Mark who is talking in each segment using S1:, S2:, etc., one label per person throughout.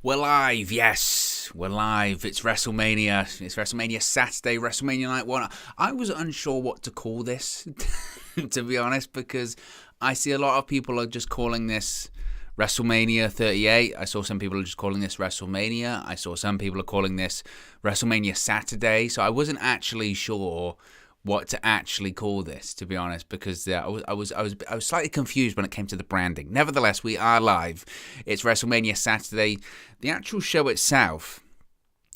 S1: We're live, yes, we're live. It's WrestleMania. It's WrestleMania Saturday, WrestleMania Night 1. I was unsure what to call this, to be honest, because I see a lot of people are just calling this WrestleMania 38. I saw some people are just calling this WrestleMania. I saw some people are calling this WrestleMania Saturday. So I wasn't actually sure what to actually call this, to be honest, because I was slightly confused when it came to the branding. Nevertheless, we are live. It's WrestleMania Saturday. The actual show itself,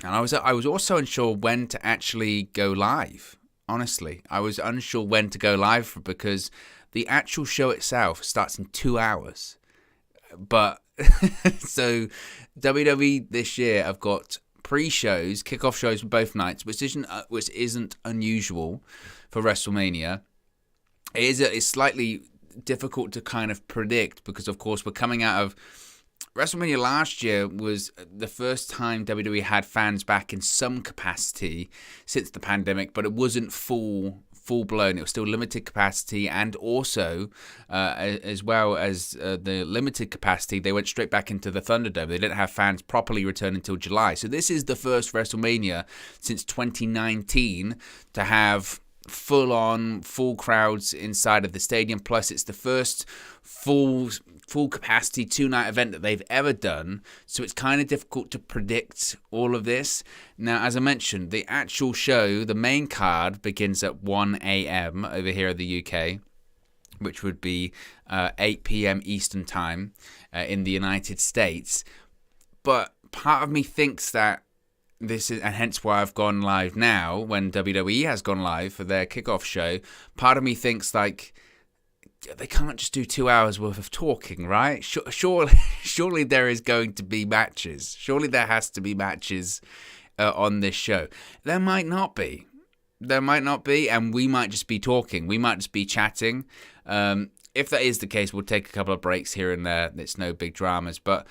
S1: and I was also unsure when to actually go live. Honestly, I was unsure when to go live because the actual show itself starts in 2 hours. But so WWE this year have got pre-shows, kickoff shows for both nights, which isn't unusual for WrestleMania. It's slightly difficult to kind of predict because, of course, we're coming out of WrestleMania last year was the first time WWE had fans back in some capacity since the pandemic, but it wasn't full-blown. It was still limited capacity, and also, as well as the limited capacity, they went straight back into the Thunderdome. They didn't have fans properly return until July. So this is the first WrestleMania since 2019 to have full crowds inside of the stadium. Plus, it's the first full capacity 2-night event that they've ever done, so it's kind of difficult to predict all of this. Now, as I mentioned, the actual show, the main card, begins at 1 a.m. over here in the UK, which would be 8 p.m. Eastern Time in the United States. But part of me thinks that this is, and hence why I've gone live now when WWE has gone live for their kickoff show. Part of me thinks like they can't just do 2 hours worth of talking, right? Surely there is going to be matches. Surely there has to be matches on this show. There might not be. And we might just be talking. We might just be chatting. If that is the case, we'll take a couple of breaks here and there. It's no big dramas, but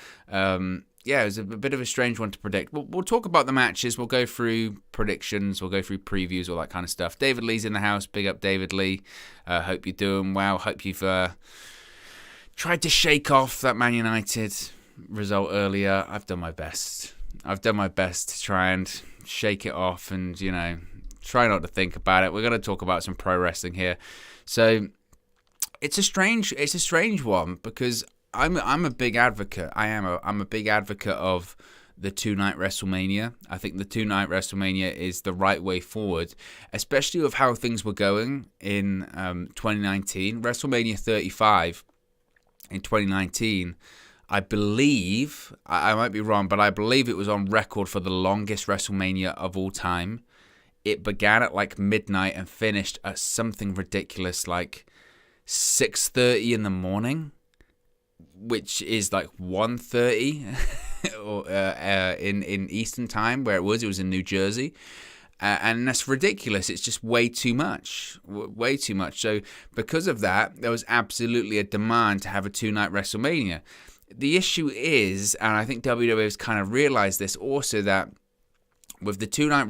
S1: yeah, it was a bit of a strange one to predict. We'll talk about the matches. We'll go through predictions. We'll go through previews, all that kind of stuff. David Lee's in the house. Big up, David Lee. Hope you're doing well. Hope you've tried to shake off that Man United result earlier. I've done my best. To try and shake it off and, try not to think about it. We're going to talk about some pro wrestling here. So it's a strange one because I'm a big advocate. I'm a big advocate of the 2-night WrestleMania. I think the 2-night WrestleMania is the right way forward, especially with how things were going in 2019. WrestleMania 35 in 2019, I believe, I might be wrong, but I believe it was on record for the longest WrestleMania of all time. It began at like midnight and finished at something ridiculous like 6:30 in the morning, which is like 1:30 or in Eastern Time, where it was in New Jersey. And that's ridiculous. It's just way too much. So because of that, there was absolutely a demand to have a 2-night WrestleMania. The issue is, and I think WWE has kind of realized this also, that with the 2-night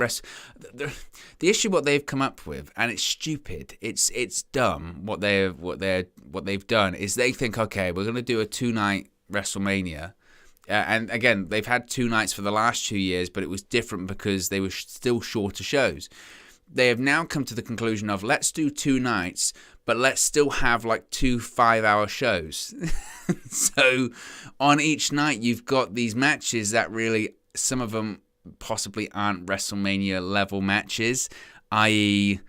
S1: the issue what they've come up with, and it's stupid, it's dumb what they've done, is they think, okay, we're going to do a 2-night WrestleMania, and again, they've had 2 nights for the last 2 years, but it was different because they were still shorter shows. They have now come to the conclusion of, let's do 2 nights, but let's still have like 2 5-hour shows. So on each night, you've got these matches that really, some of them possibly aren't WrestleMania level matches, i.e.,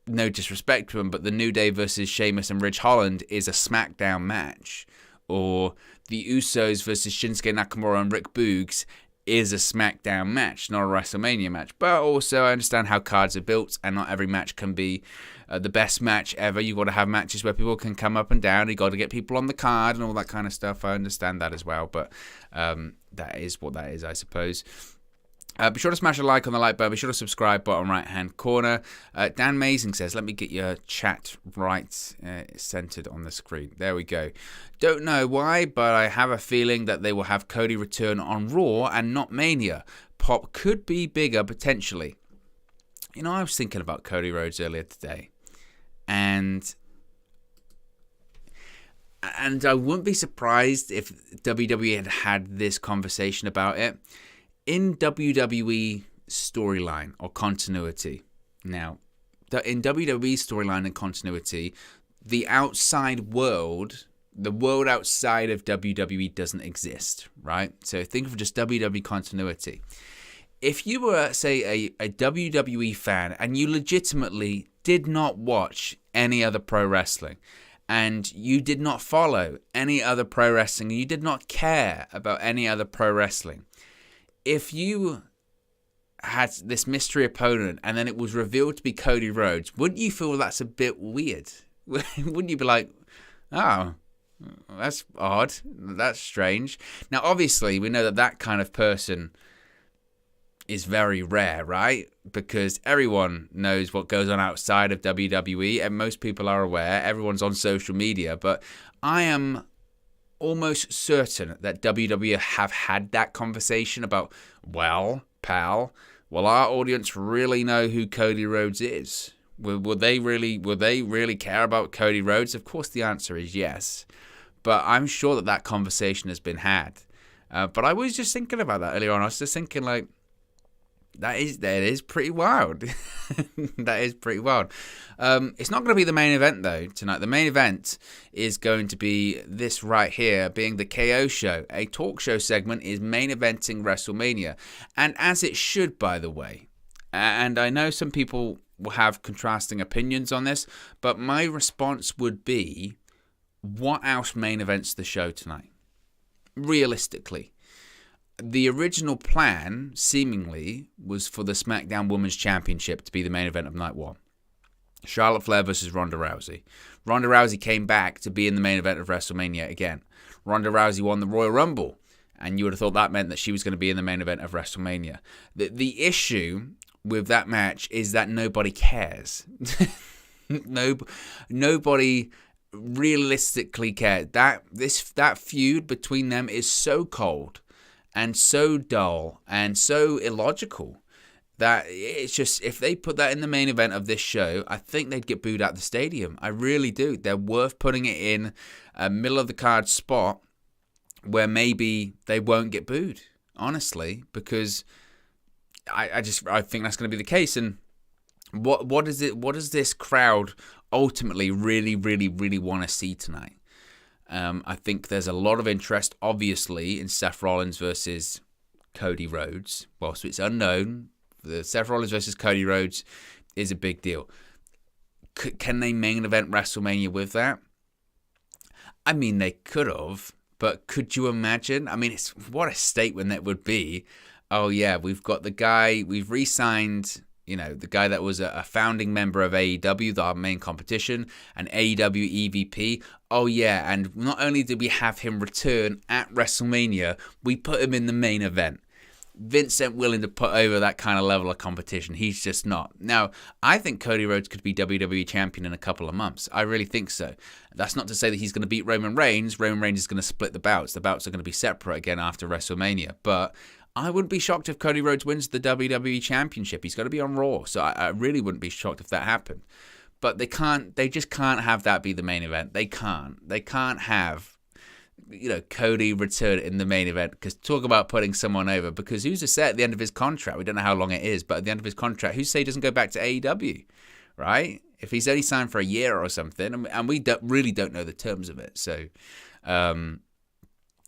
S1: no disrespect to them, but the New Day versus Sheamus and Ridge Holland is a SmackDown match, or the Usos versus Shinsuke Nakamura and Rick Boogs is a SmackDown match, not a WrestleMania match. But also, I understand how cards are built, and not every match can be the best match ever. You've got to have matches where people can come up and down. You've got to get people on the card and all that kind of stuff. I understand that as well, but that is what that is, I suppose. Be sure to smash a like on the like button. Be sure to subscribe, bottom right-hand corner. Dan Mazing says, let me get your chat right centered on the screen. There we go. Don't know why, but I have a feeling that they will have Cody return on Raw and not Mania. Pop could be bigger, potentially. I was thinking about Cody Rhodes earlier today, and And I wouldn't be surprised if WWE had this conversation about it in WWE storyline or continuity. Now, in WWE storyline and continuity, the outside world, the world outside of WWE doesn't exist, right? So think of just WWE continuity. If you were, say, a WWE fan and you legitimately did not watch any other pro wrestling, and you did not follow any other pro wrestling, and you did not care about any other pro wrestling, if you had this mystery opponent and then it was revealed to be Cody Rhodes, wouldn't you feel that's a bit weird? Wouldn't you be like, oh, that's odd, that's strange? Now, obviously, we know that kind of person is very rare, right? Because everyone knows what goes on outside of WWE, and most people are aware. Everyone's on social media, but I am almost certain that WWE have had that conversation about, well, pal, will our audience really know who Cody Rhodes is? Will they really care about Cody Rhodes? Of course, the answer is yes, but I'm sure that conversation has been had. But I was just thinking about that earlier on. I was just thinking, like, that is pretty wild. That is pretty wild. It's not going to be the main event, though, tonight. The main event is going to be this right here, being the KO show. A talk show segment is main eventing WrestleMania. And as it should, by the way. And I know some people will have contrasting opinions on this, but my response would be, what else main events the show tonight? Realistically. The original plan, seemingly, was for the SmackDown Women's Championship to be the main event of Night 1. Charlotte Flair versus Ronda Rousey. Ronda Rousey came back to be in the main event of WrestleMania again. Ronda Rousey won the Royal Rumble, and you would have thought that meant that she was going to be in the main event of WrestleMania. The issue with that match is that nobody cares. Nobody realistically cares. That feud between them is so cold and so dull and so illogical that it's just, if they put that in the main event of this show, I think they'd get booed out the stadium. I really do. They're worth putting it in a middle of the card spot where maybe they won't get booed, honestly, because I think that's going to be the case. And what does this crowd ultimately really want to see tonight? I think there's a lot of interest, obviously, in Seth Rollins versus Cody Rhodes. Whilst it's unknown, the Seth Rollins versus Cody Rhodes is a big deal. Can they main event WrestleMania with that? I mean, they could have, but could you imagine? I mean, what a statement that would be. Oh, yeah, we've got the guy, we've re-signed, the guy that was a founding member of AEW, our main competition, an AEW EVP. Oh, yeah, and not only did we have him return at WrestleMania, we put him in the main event. Vince ain't willing to put over that kind of level of competition. He's just not. Now, I think Cody Rhodes could be WWE champion in a couple of months. I really think so. That's not to say that he's going to beat Roman Reigns. Roman Reigns is going to split the bouts. The bouts are going to be separate again after WrestleMania. But I wouldn't be shocked if Cody Rhodes wins the WWE Championship. He's got to be on Raw, so I really wouldn't be shocked if that happened. But they just can't have that be the main event. They can't have, Cody return in the main event, because talk about putting someone over, because who's to say at the end of his contract, we don't know how long it is, but at the end of his contract, who's to say he doesn't go back to AEW, right? If he's only signed for a year or something, and we really don't know the terms of it, so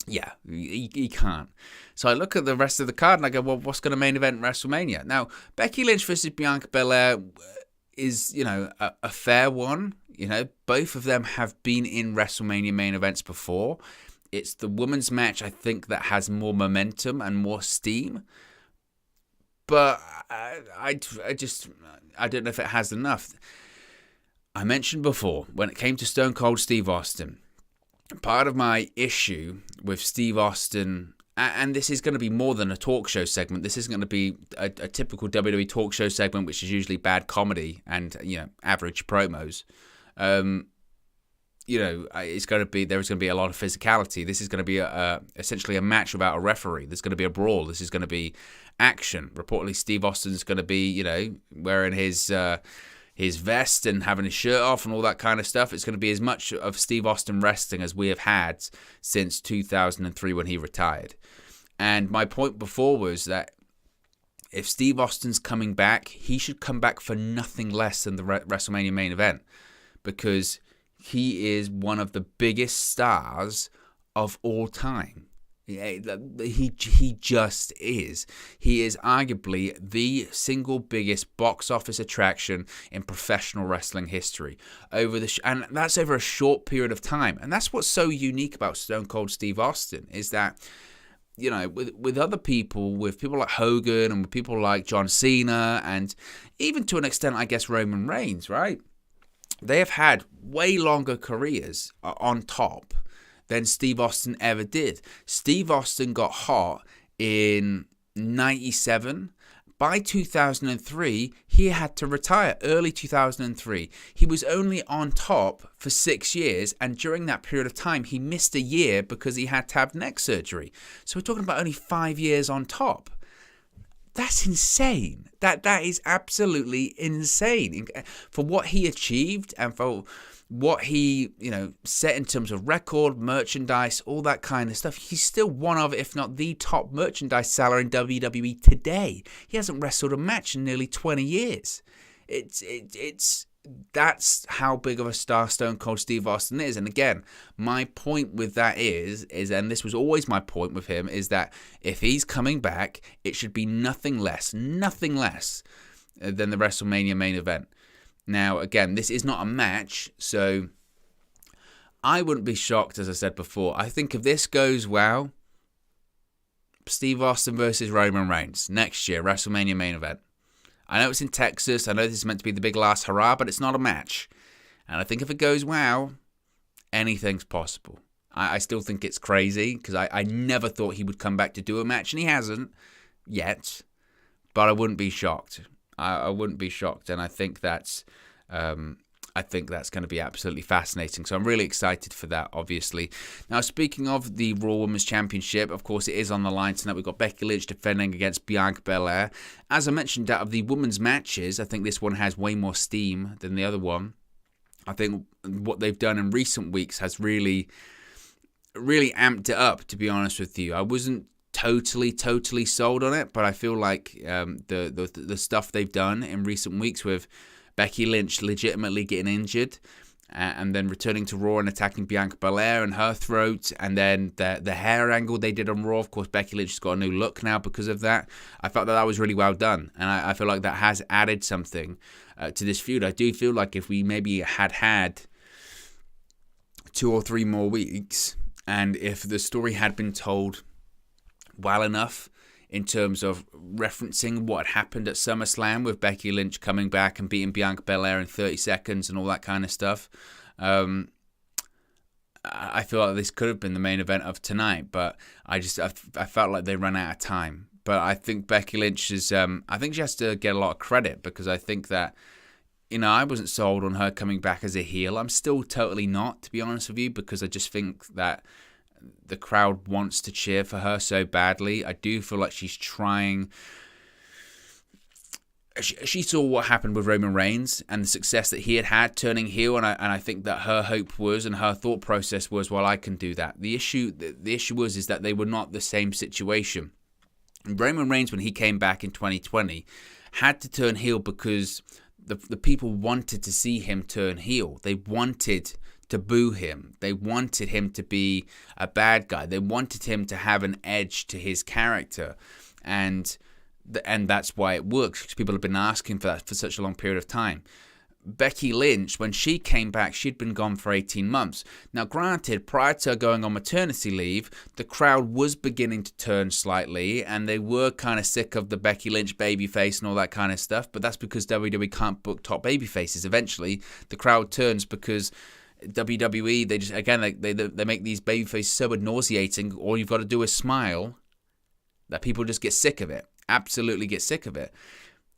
S1: yeah, he can't. So I look at the rest of the card and I go, well, what's going to main event WrestleMania? Now, Becky Lynch versus Bianca Belair is, a fair one. Both of them have been in WrestleMania main events before. It's the women's match, I think, that has more momentum and more steam. But I don't know if it has enough. I mentioned before, when it came to Stone Cold Steve Austin, part of my issue with Steve Austin, and this is going to be more than a talk show segment. This isn't going to be a typical WWE talk show segment, which is usually bad comedy and, average promos. It's going to be, there's going to be a lot of physicality. This is going to be essentially a match without a referee. There's going to be a brawl. This is going to be action. Reportedly, Steve Austin's going to be, wearing his his vest and having his shirt off and all that kind of stuff. It's going to be as much of Steve Austin wrestling as we have had since 2003 when he retired. And my point before was that if Steve Austin's coming back, he should come back for nothing less than the WrestleMania main event, because he is one of the biggest stars of all time. He just is. He is arguably the single biggest box office attraction in professional wrestling history and that's over a short period of time. And that's what's so unique about Stone Cold Steve Austin, is that, you know, with other people, with people like Hogan and with people like John Cena and even to an extent, I guess, Roman Reigns, right? They have had way longer careers on top than Steve Austin ever did. Steve Austin got hot in 97. By 2003, he had to retire, early 2003. He was only on top for 6 years, and during that period of time, he missed a year because he had to have neck surgery. So we're talking about only 5 years on top. That's insane. That is absolutely insane. For what he achieved and for what he, you know, set in terms of record, merchandise, all that kind of stuff, he's still one of, if not the top merchandise seller in WWE today. He hasn't wrestled a match in nearly 20 years. That's how big of a star Stone Cold Steve Austin is. And again, my point with that is, and this was always my point with him, is that if he's coming back, it should be nothing less than the WrestleMania main event. Now, again, this is not a match, so I wouldn't be shocked, as I said before. I think if this goes well, Steve Austin versus Roman Reigns next year, WrestleMania main event. I know it's in Texas. I know this is meant to be the big last hurrah, but it's not a match. And I think if it goes well, anything's possible. I still think it's crazy because I never thought he would come back to do a match, and he hasn't yet. But I wouldn't be shocked. I wouldn't be shocked, and I think that's going to be absolutely fascinating. So I'm really excited for that, obviously. Now, speaking of the Raw Women's Championship, of course, it is on the line tonight. We've got Becky Lynch defending against Bianca Belair. As I mentioned, out of the women's matches, I think this one has way more steam than the other one. I think what they've done in recent weeks has really, really amped it up, to be honest with you. I wasn't totally sold on it, but I feel like the stuff they've done in recent weeks with Becky Lynch legitimately getting injured and then returning to Raw and attacking Bianca Belair and her throat, and then the hair angle they did on Raw. Of course, Becky Lynch has got a new look now because of that. I felt that was really well done, and I feel like that has added something to this feud. I do feel like if we maybe had 2 or 3 more weeks, and if the story had been told well enough in terms of referencing what happened at SummerSlam with Becky Lynch coming back and beating Bianca Belair in 30 seconds and all that kind of stuff, I feel like this could have been the main event of tonight, but I felt like they ran out of time. But I think Becky Lynch is, I think she has to get a lot of credit, because I think that, you know, I wasn't sold on her coming back as a heel. I'm still totally not, to be honest with you, because I just think that the crowd wants to cheer for her so badly. I do feel like she's trying. She saw what happened with Roman Reigns and the success that he had turning heel, and I think that her hope was, and her thought process was, well, I can do that. The issue is that they were not the same situation. Roman Reigns, when he came back in 2020, had to turn heel because the people wanted to see him turn heel. They wanted to boo him. They wanted him to be a bad guy. They wanted him to have an edge to his character, and that's why it works, because people have been asking for that for such a long period of time. Becky Lynch, when she came back, she'd been gone for 18 months. Now, granted, prior to her going on maternity leave, the crowd was beginning to turn slightly, and they were kind of sick of the Becky Lynch babyface and all that kind of stuff, but that's because WWE can't book top babyfaces. Eventually, the crowd turns because WWE, they just, again, they make these babyfaces so nauseating, all you've got to do is smile, that people just get sick of it. Absolutely get sick of it.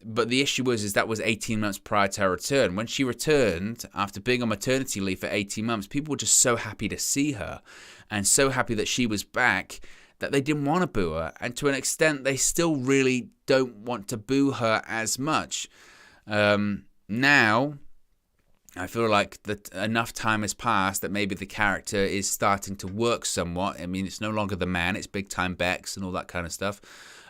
S1: But the issue is that was 18 months prior to her return. When she returned, after being on maternity leave for 18 months, people were just so happy to see her and so happy that she was back that they didn't want to boo her. And to an extent, they still really don't want to boo her as much. Now, I feel like that enough time has passed that maybe the character is starting to work somewhat. I mean, it's no longer the man, it's big time Bex and all that kind of stuff.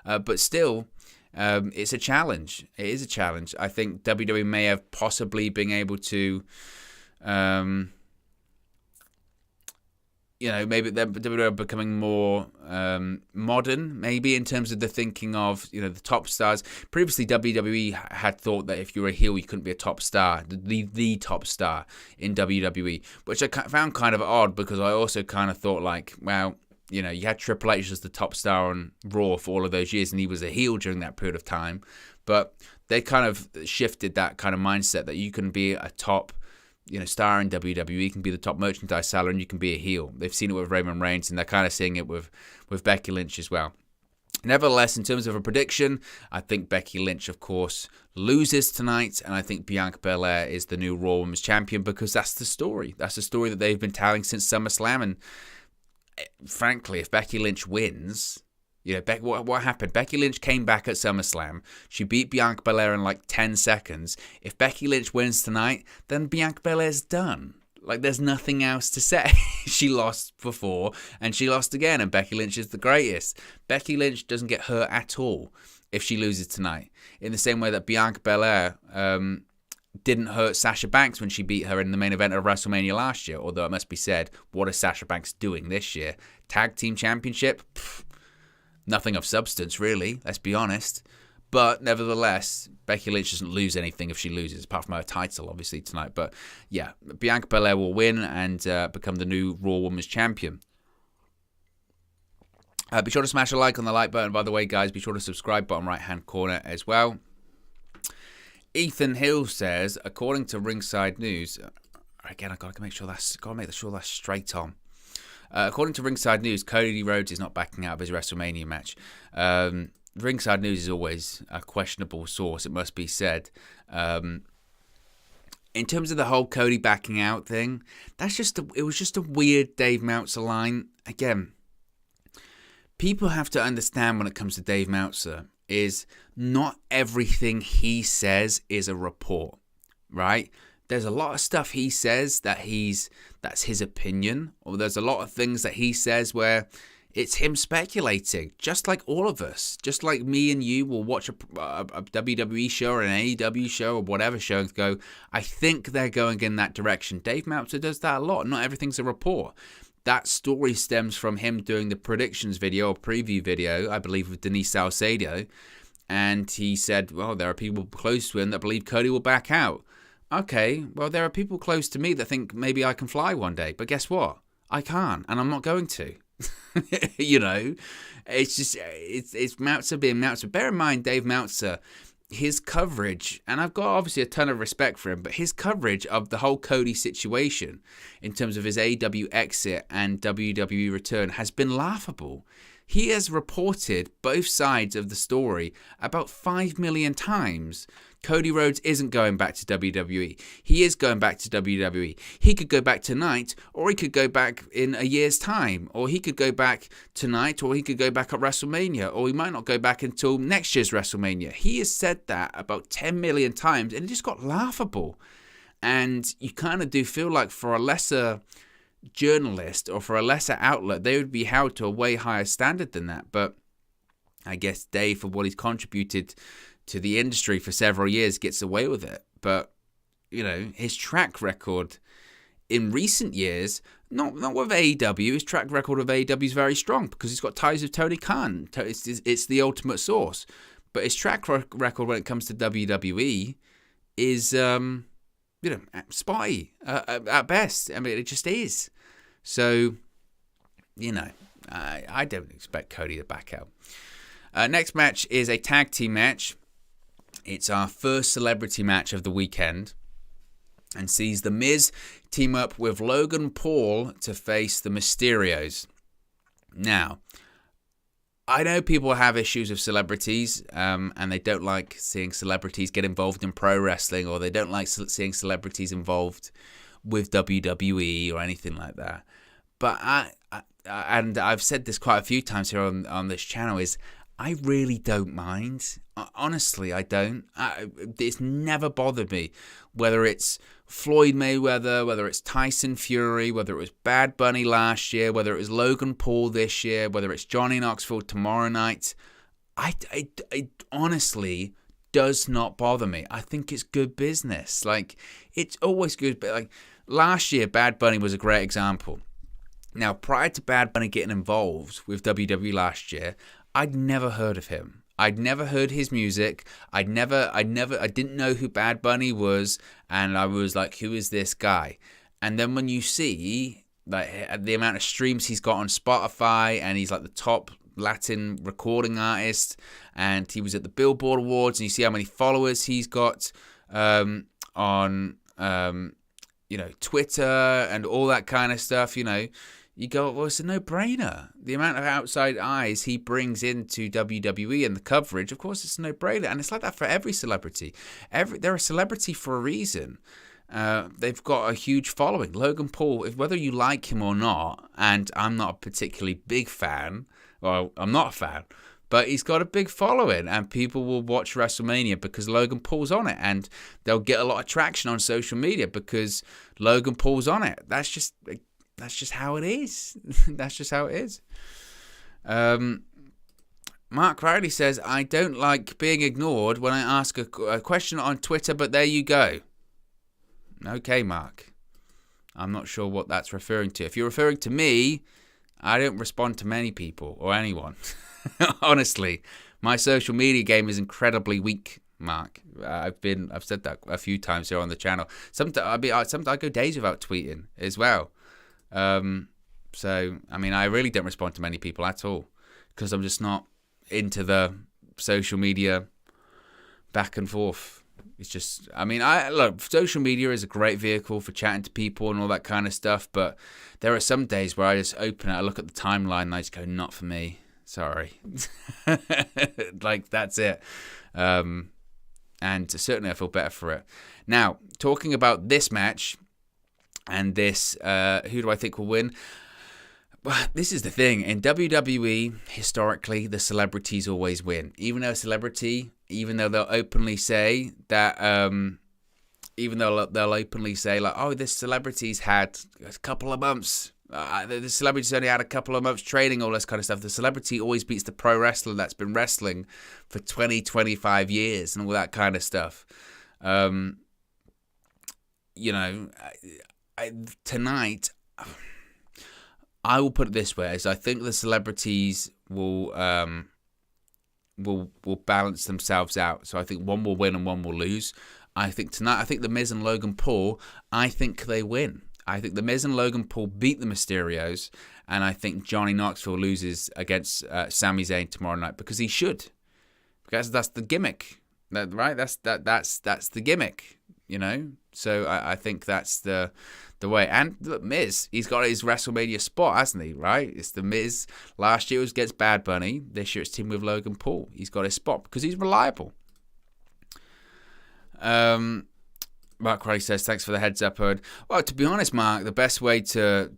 S1: But still, it's a challenge. It is a challenge. I think WWE may have possibly been able to, maybe they're becoming more modern, maybe, in terms of the thinking of, the top stars. Previously, WWE had thought that if you were a heel, you couldn't be a top star, the top star in WWE, which I found kind of odd, because I also kind of thought, like, well, you had Triple H as the top star on Raw for all of those years, and he was a heel during that period of time. But they kind of shifted that kind of mindset that you can be a top star in WWE, can be the top merchandise seller, and you can be a heel. They've seen it with Roman Reigns, and they're kind of seeing it with Becky Lynch as well. Nevertheless, in terms of a prediction, I think Becky Lynch, of course, loses tonight, and I think Bianca Belair is the new Raw Women's Champion, because that's the story. That's the story that they've been telling since SummerSlam, and frankly, if Becky Lynch wins... what happened? Becky Lynch came back at SummerSlam. She beat Bianca Belair in like 10 seconds. If Becky Lynch wins tonight, then Bianca Belair's done. Like, there's nothing else to say. She lost before, and she lost again, and Becky Lynch is the greatest. Becky Lynch doesn't get hurt at all if she loses tonight. In the same way that Bianca Belair didn't hurt Sasha Banks when she beat her in the main event of WrestleMania last year. Although it must be said, what is Sasha Banks doing this year? Tag Team Championship? Nothing of substance, really, let's be honest. But nevertheless, Becky Lynch doesn't lose anything if she loses, apart from her title, obviously, tonight. But yeah, Bianca Belair will win and become the new Raw Women's Champion. Be sure to smash a like on the like button. By the way, guys, be sure to subscribe, bottom right-hand corner as well. Ethan Hill says, according to Ringside News... Again, I've got to make sure that's straight on. According to Ringside News, Cody Rhodes is not backing out of his WrestleMania match. Ringside News is always a questionable source, it must be said. In terms of the whole Cody backing out thing, it was just a weird Dave Meltzer line. Again, people have to understand when it comes to Dave Meltzer is not everything he says is a report, right? There's a lot of stuff he says that's his opinion, or there's a lot of things that he says where it's him speculating, just like all of us. Just like me and you will watch a WWE show or an AEW show or whatever show and go, I think they're going in that direction. Dave Meltzer does that a lot. Not everything's a report. That story stems from him doing the predictions video or preview video, I believe, with Denise Salcedo. And he said, well, there are people close to him that believe Cody will back out. Okay, well, there are people close to me that think maybe I can fly one day. But guess what? I can't, and I'm not going to. It's just, it's Meltzer being Meltzer. Bear in mind, Dave Meltzer, his coverage, and I've got obviously a ton of respect for him, but his coverage of the whole Cody situation in terms of his AEW exit and WWE return has been laughable. He has reported both sides of the story about 5 million times. Cody Rhodes isn't going back to WWE. He is going back to WWE. He could go back tonight, or he could go back in a year's time, or he could go back tonight, or he could go back at WrestleMania, or he might not go back until next year's WrestleMania. He has said that about 10 million times, and it just got laughable. And you kind of do feel like for a lesser journalist or for a lesser outlet, they would be held to a way higher standard than that. But I guess Dave, for what he's contributed to the industry for several years, gets away with it. But, his track record in recent years, not with AEW, his track record of AEW is very strong because he's got ties with Tony Khan. It's the ultimate source. But his track record when it comes to WWE is, spotty at best. I mean, it just is. So, I don't expect Cody to back out. Next match is a tag team match. It's our first celebrity match of the weekend and sees The Miz team up with Logan Paul to face the Mysterios. Now, I know people have issues with celebrities and they don't like seeing celebrities get involved in pro wrestling, or they don't like seeing celebrities involved with WWE or anything like that. But and I've said this quite a few times here on this channel, is I really don't mind. Honestly, I don't. It's never bothered me. Whether it's Floyd Mayweather, whether it's Tyson Fury, whether it was Bad Bunny last year, whether it was Logan Paul this year, whether it's Johnny Knoxville tomorrow night, I honestly does not bother me. I think it's good business. Like, it's always good. But like last year, Bad Bunny was a great example. Now, prior to Bad Bunny getting involved with WWE last year, I'd never heard of him. I'd never heard his music. I didn't know who Bad Bunny was, and I was like, who is this guy? And then when you see like the amount of streams he's got on Spotify, and he's like the top Latin recording artist, and he was at the Billboard Awards, and you see how many followers he's got on Twitter and all that kind of stuff, you go, well, it's a no-brainer. The amount of outside eyes he brings into WWE and the coverage, of course, it's a no-brainer. And it's like that for every celebrity. They're a celebrity for a reason. They've got a huge following. Logan Paul, whether you like him or not, and I'm not a particularly big fan, well, I'm not a fan, but he's got a big following, and people will watch WrestleMania because Logan Paul's on it, and they'll get a lot of traction on social media because Logan Paul's on it. That's just how it is. That's just how it is. Mark Riley says, I don't like being ignored when I ask a question on Twitter, but there you go. Okay, Mark. I'm not sure what that's referring to. If you're referring to me, I don't respond to many people or anyone. Honestly, my social media game is incredibly weak, Mark. I've said that a few times here on the channel. Sometimes I go days without tweeting as well. So I mean, I really don't respond to many people at all because I'm just not into the social media back and forth. It's just, I mean, look, social media is a great vehicle for chatting to people and all that kind of stuff, but there are some days where I just open it, I look at the timeline, and I just go, not for me. Sorry. Like, that's it. And certainly I feel better for it. Now, talking about this match and this, who do I think will win? Well, this is the thing. In WWE, historically, the celebrities always win. Even though a celebrity, even though they'll openly say that, they'll openly say, like, oh, this celebrity's had a couple of months. The celebrity's only had a couple of months training, all this kind of stuff. The celebrity always beats the pro wrestler that's been wrestling for 20, 25 years and all that kind of stuff. Tonight, I will put it this way: as I think the celebrities will balance themselves out. So I think one will win and one will lose. I think tonight, the Miz and Logan Paul, I think they win. I think the Miz and Logan Paul beat the Mysterios, and I think Johnny Knoxville loses against Sami Zayn tomorrow night because he should, because that's the gimmick, right? That's the gimmick, So I think that's the way. And look, Miz, he's got his WrestleMania spot, hasn't he? Right? It's the Miz. Last year it was against Bad Bunny. This year it's teamed with Logan Paul. He's got his spot because he's reliable. Mark Riley says, thanks for the heads up, Owen. Well, to be honest, Mark, the best way to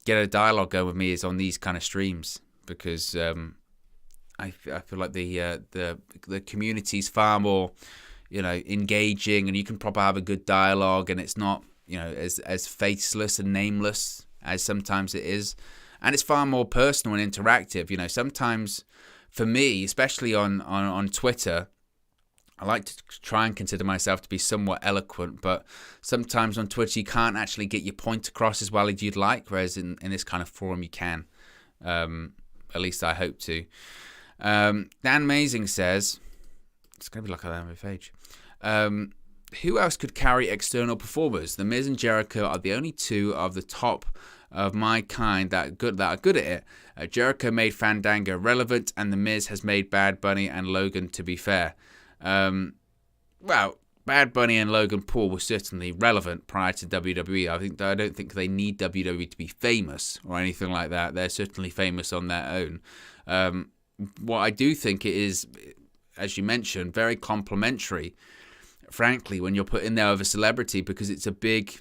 S1: get a dialogue going with me is on these kind of streams because I feel like the community's far more engaging, and you can probably have a good dialogue, and it's not as faceless and nameless as sometimes it is, and it's far more personal and interactive. Sometimes for me, especially on Twitter, I like to try and consider myself to be somewhat eloquent, but sometimes on Twitter you can't actually get your point across as well as you'd like, whereas in this kind of forum you can. At least I hope to. Dan Mazing says, it's going to be like a page. Who else could carry external performers? The Miz and Jericho are the only two of the top of my kind that are good at it. Jericho made Fandango relevant, and the Miz has made Bad Bunny and Logan, to be fair. Well, Bad Bunny and Logan Paul were certainly relevant prior to WWE. I don't think they need WWE to be famous or anything like that. They're certainly famous on their own. What I do think it is, as you mentioned, very complimentary, frankly, when you're put in there with a celebrity, because it's a big,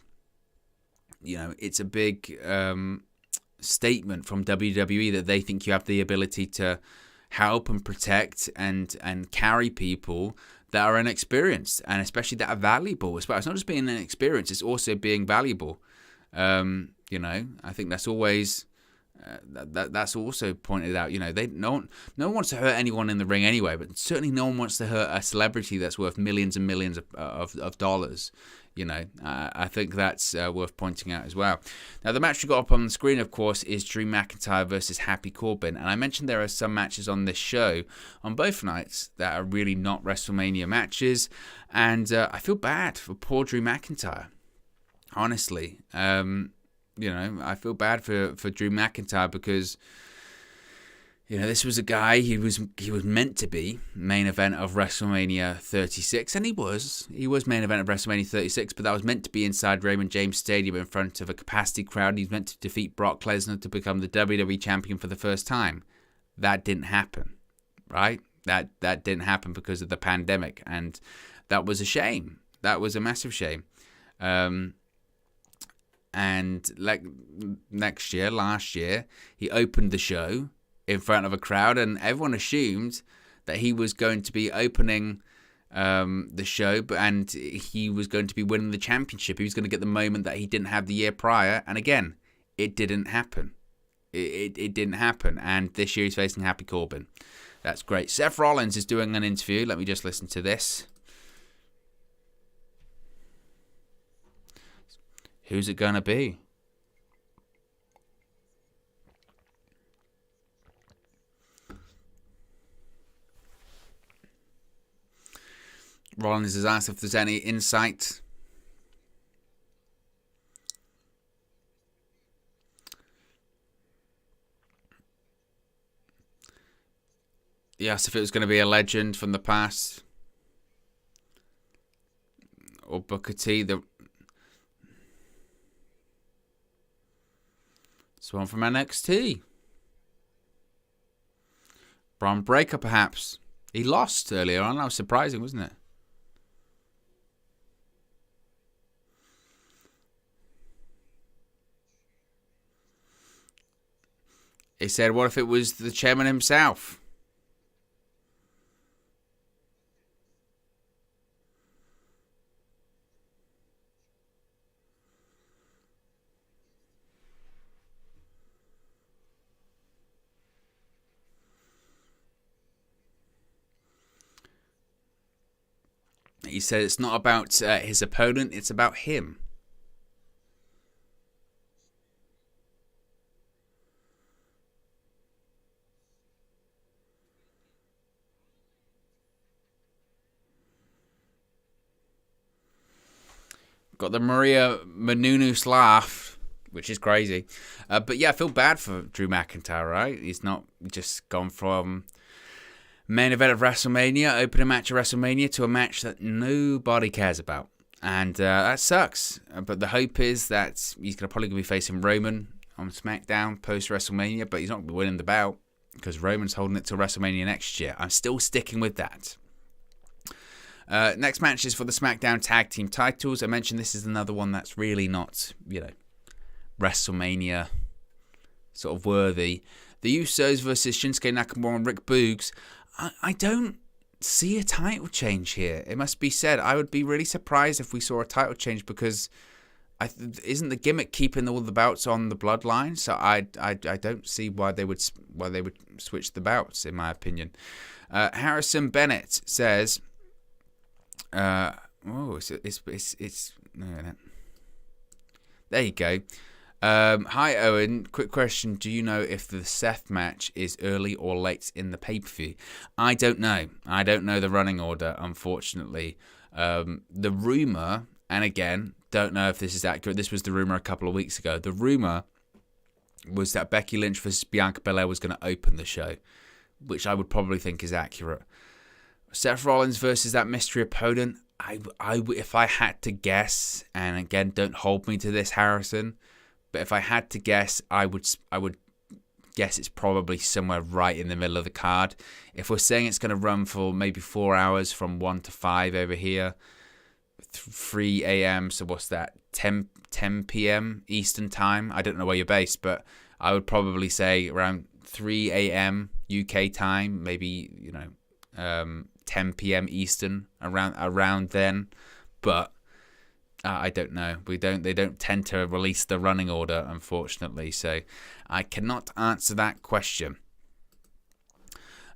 S1: statement from WWE that they think you have the ability to help and protect and carry people that are inexperienced, and especially that are valuable as well. It's not just being inexperienced, it's also being valuable. I think that's always that's also pointed out. No one wants to hurt anyone in the ring anyway, but certainly no one wants to hurt a celebrity that's worth millions and millions of dollars. I think that's worth pointing out as well. Now, the match we got up on the screen, of course, is Drew McIntyre versus Happy Corbin. And I mentioned there are some matches on this show on both nights that are really not WrestleMania matches. And I feel bad for poor Drew McIntyre, honestly. I feel bad for Drew McIntyre because this was a guy, he was meant to be main event of WrestleMania 36, and he was main event of WrestleMania 36, but that was meant to be inside Raymond James Stadium in front of a capacity crowd. He's meant to defeat Brock Lesnar to become the WWE champion for the first time. That didn't happen, right? That didn't happen because of the pandemic, and that was a shame. That was a massive shame. And like last year, he opened the show in front of a crowd, and everyone assumed that he was going to be opening the show, and he was going to be winning the championship. He was going to get the moment that he didn't have the year prior, and again, it didn't happen. It didn't happen, and this year he's facing Happy Corbin. That's great. Seth Rollins is doing an interview. Let me just listen to this. Who's it going to be? Rollins has asked if there's any insight. He asked if it was going to be a legend from the past. Or Booker T. Someone from NXT. Braun Breaker, perhaps. He lost earlier on. That was surprising, wasn't it? He said, what if it was the chairman himself? He said it's not about his opponent, it's about him. Got the Maria Menounos laugh, which is crazy. But yeah, I feel bad for Drew McIntyre, right? He's not just gone from main event of WrestleMania, opening match of WrestleMania, to a match that nobody cares about. And that sucks. But the hope is that he's probably going to be facing Roman on SmackDown post-WrestleMania, but he's not going to be winning the bout because Roman's holding it till WrestleMania next year. I'm still sticking with that. Next match is for the SmackDown Tag Team titles. I mentioned this is another one that's really not, WrestleMania sort of worthy. The Usos versus Shinsuke Nakamura and Rick Boogs. I don't see a title change here. It must be said. I would be really surprised if we saw a title change because isn't the gimmick keeping all the belts on the Bloodline? So I don't see why they would switch the belts, in my opinion. Harrison Bennett says. It's no. There you go. Hi Owen, quick question. Do you know if the Seth match is early or late in the pay-per-view? I don't know. I don't know the running order, unfortunately. The rumour, and again, don't know if this is accurate. This was the rumour a couple of weeks ago. The rumour was that Becky Lynch versus Bianca Belair was going to open the show, which I would probably think is accurate. Seth Rollins versus that mystery opponent. If I had to guess, and again, don't hold me to this, Harrison, but if I had to guess, I would guess it's probably somewhere right in the middle of the card. If we're saying it's going to run for maybe 4 hours from 1 to 5 over here, 3 a.m., so what's that, 10 p.m. Eastern time? I don't know where you're based, but I would probably say around 3 a.m. UK time, maybe 10 p.m. Eastern, around then. But I don't know. They don't tend to release the running order, unfortunately. So I cannot answer that question.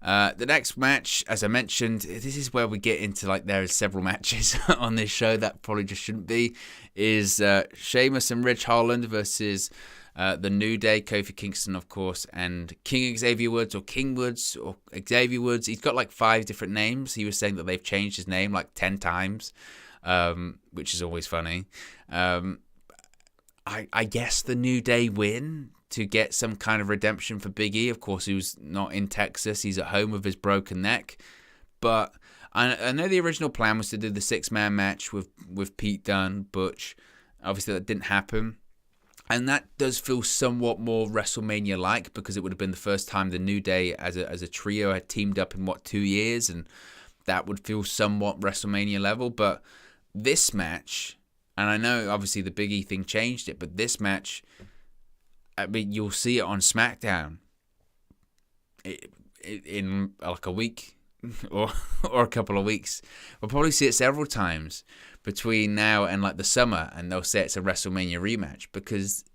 S1: The next match, as I mentioned, this is where we get into there are several matches on this show that probably just shouldn't be, is Sheamus and Ridge Holland versus the New Day, Kofi Kingston, of course, and King Xavier Woods or King Woods or Xavier Woods. He's got 5 different names. He was saying that they've changed his name 10 times, which is always funny. I guess the New Day win to get some kind of redemption for Big E. Of course, he was not in Texas. He's at home with his broken neck. But I know the original plan was to do the 6-man match with Pete Dunne, Butch. Obviously, that didn't happen. And that does feel somewhat more WrestleMania-like, because it would have been the first time the New Day as a trio had teamed up in, 2 years? And that would feel somewhat WrestleMania level. But this match, and I know obviously the Big E thing changed it, but this match, I mean, you'll see it on SmackDown in a week or a couple of weeks. We'll probably see it several times between now and the summer, and they'll say it's a WrestleMania rematch because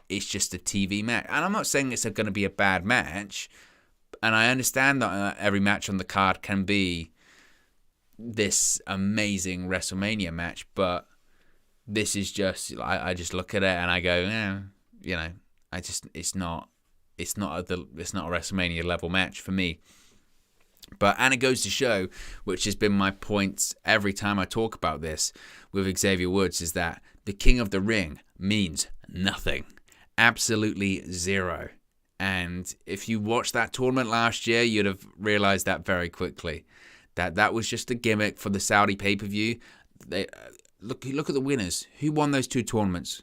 S1: it's just a TV match. And I'm not saying it's going to be a bad match, and I understand that every match on the card can be this amazing WrestleMania match, but this is just, I just look at it and I go, it's not a WrestleMania level match for me. And it goes to show, which has been my point every time I talk about this with Xavier Woods, is that the King of the Ring means nothing. Absolutely zero. And if you watched that tournament last year, you'd have realized that very quickly. That was just a gimmick for the Saudi pay-per-view. Look at the winners. Who won those 2 tournaments?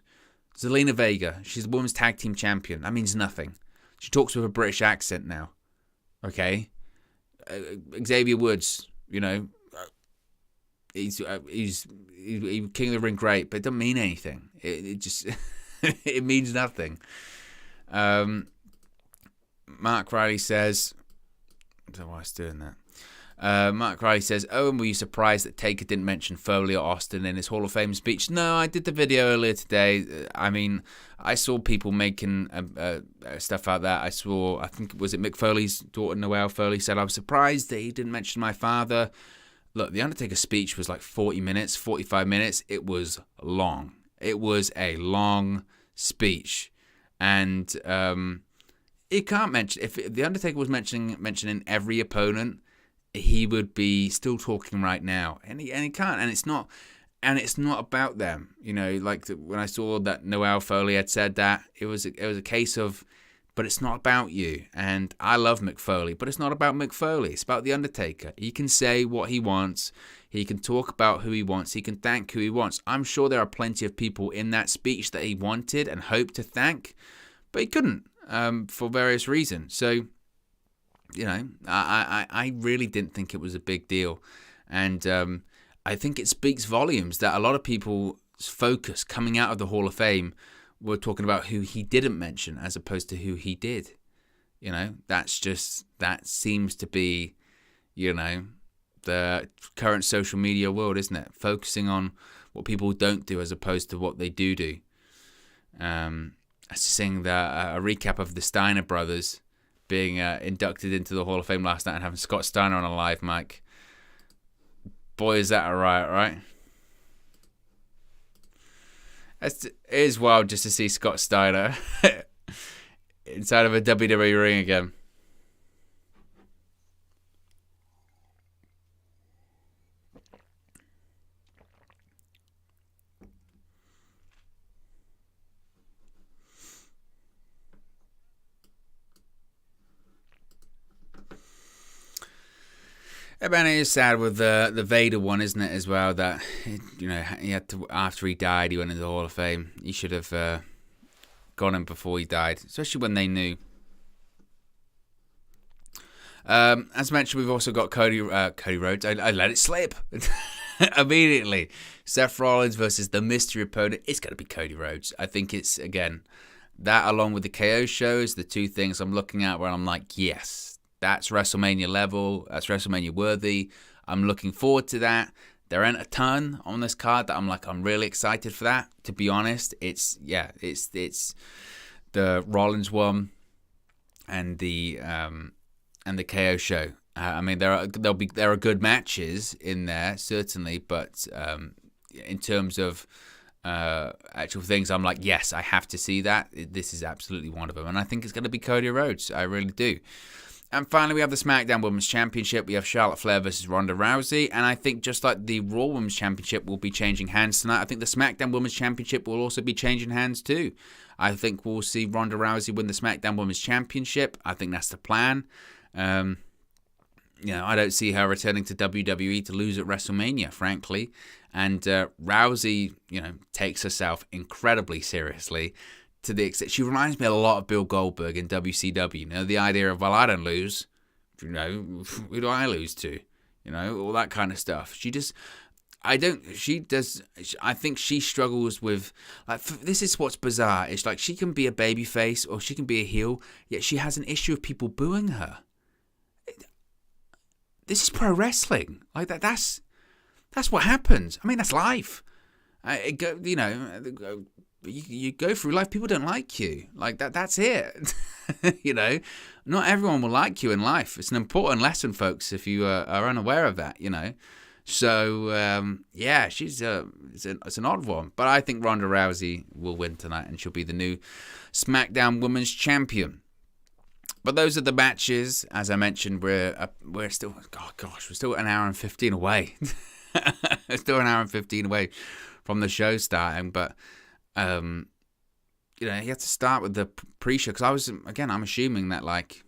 S1: Zelina Vega. She's the women's tag team champion. That means nothing. She talks with a British accent now. Okay? Xavier Woods, he's King of the Ring, great, but it doesn't mean anything. It just it means nothing. Mark Riley says, I don't know why I was doing that. Mark Riley says, Owen, were you surprised that Taker didn't mention Foley or Austin in his Hall of Fame speech? No, I did the video earlier today. I mean, I saw people making stuff out there. I think, was it Mick Foley's daughter, Noelle Foley, said, I was surprised that he didn't mention my father. Look, the Undertaker's speech was 40 minutes, 45 minutes. It was long. It was a long speech. And he can't mention, if the Undertaker was mentioning every opponent, he would be still talking right now, and he can't, and it's not about them, when I saw that Noelle Foley had said that, it was a case of, but it's not about you, and I love Mick Foley, but it's not about Mick Foley, it's about the Undertaker. He can say what he wants, he can talk about who he wants, he can thank who he wants. I'm sure there are plenty of people in that speech that he wanted and hoped to thank, but he couldn't, for various reasons. So I really didn't think it was a big deal. And I think it speaks volumes that a lot of people's focus coming out of the Hall of Fame were talking about who he didn't mention as opposed to who he did. That seems to be, the current social media world, isn't it? Focusing on what people don't do as opposed to what they do. I was seeing a recap of the Steiner brothers being inducted into the Hall of Fame last night and having Scott Steiner on a live mic. Boy, is that a riot, right? It is wild just to see Scott Steiner inside of a WWE ring again. Man, it is sad with the Vader one, isn't it, as well, that, he had to, after he died, he went into the Hall of Fame. He should have gone in before he died, especially when they knew. As mentioned, we've also got Cody Rhodes. I let it slip immediately. Seth Rollins versus the mystery opponent. It's going to be Cody Rhodes. I think it's, again, That, along with the KO shows, the two things I'm looking at where I'm like, yes, that's WrestleMania level. That's WrestleMania worthy. I'm looking forward to that. There ain't a ton on this card that I'm like, I'm really excited for that. To be honest, it's the Rollins one and the KO show. I mean, there are good matches in there certainly, but in terms of actual things, I'm like, yes, I have to see that. This is absolutely one of them, and I think it's going to be Cody Rhodes. I really do. And finally, we have the SmackDown Women's Championship. We have Charlotte Flair versus Ronda Rousey. And I think just like the Raw Women's Championship will be changing hands tonight, I think the SmackDown Women's Championship will also be changing hands too. I think we'll see Ronda Rousey win the SmackDown Women's Championship. I think that's the plan. I don't see her returning to WWE to lose at WrestleMania, frankly. And Rousey, takes herself incredibly seriously. To the extent she reminds me a lot of Bill Goldberg in WCW. The idea of, well, I don't lose. Who do I lose to? All that kind of stuff. I think she struggles with, like, this is what's bizarre. It's like she can be a babyface or she can be a heel, yet she has an issue of people booing her. This is pro wrestling. Like that's what happens. I mean, that's life. You go through life, people don't like you. Like that's it. Not everyone will like you in life. It's an important lesson, folks, if you are unaware of that, So, it's an odd one. But I think Ronda Rousey will win tonight, and she'll be the new SmackDown Women's Champion. But those are the matches. As I mentioned, we're still, we're still an hour and 15 away. Still an hour and 15 away from the show starting, but you have to start with the pre-show, because I'm assuming that, like,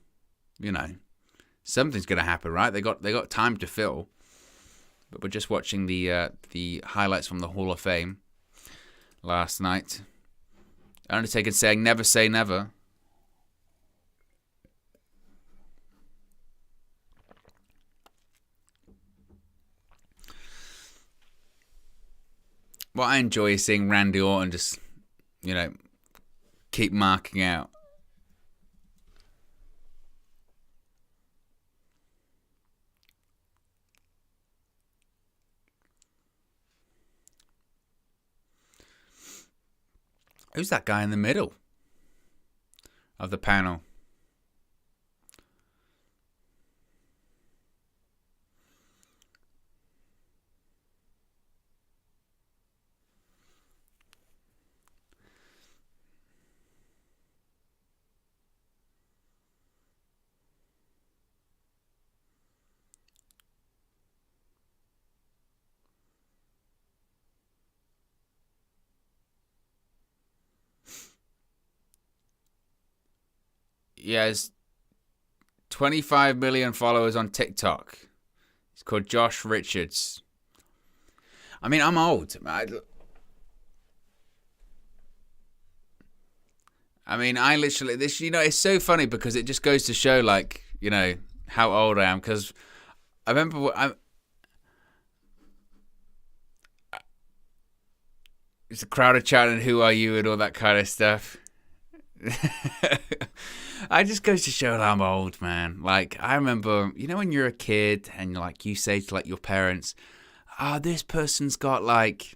S1: something's going to happen, right? They got time to fill, but we're just watching the highlights from the Hall of Fame last night. Undertaker saying, "Never say never." What I enjoy is seeing Randy Orton just, keep marking out. Who's that guy in the middle of the panel? He has 25 million followers on TikTok. He's called Josh Richards. I mean, I'm old. I literally, this, it's so funny because it just goes to show, like, how old I am. Because I remember it's a crowd of chanting, "Who are you?" and all that kind of stuff. I just goes to show that I'm old, man. Like, I remember, when you're a kid and you say to, like, your parents, this person's got, like,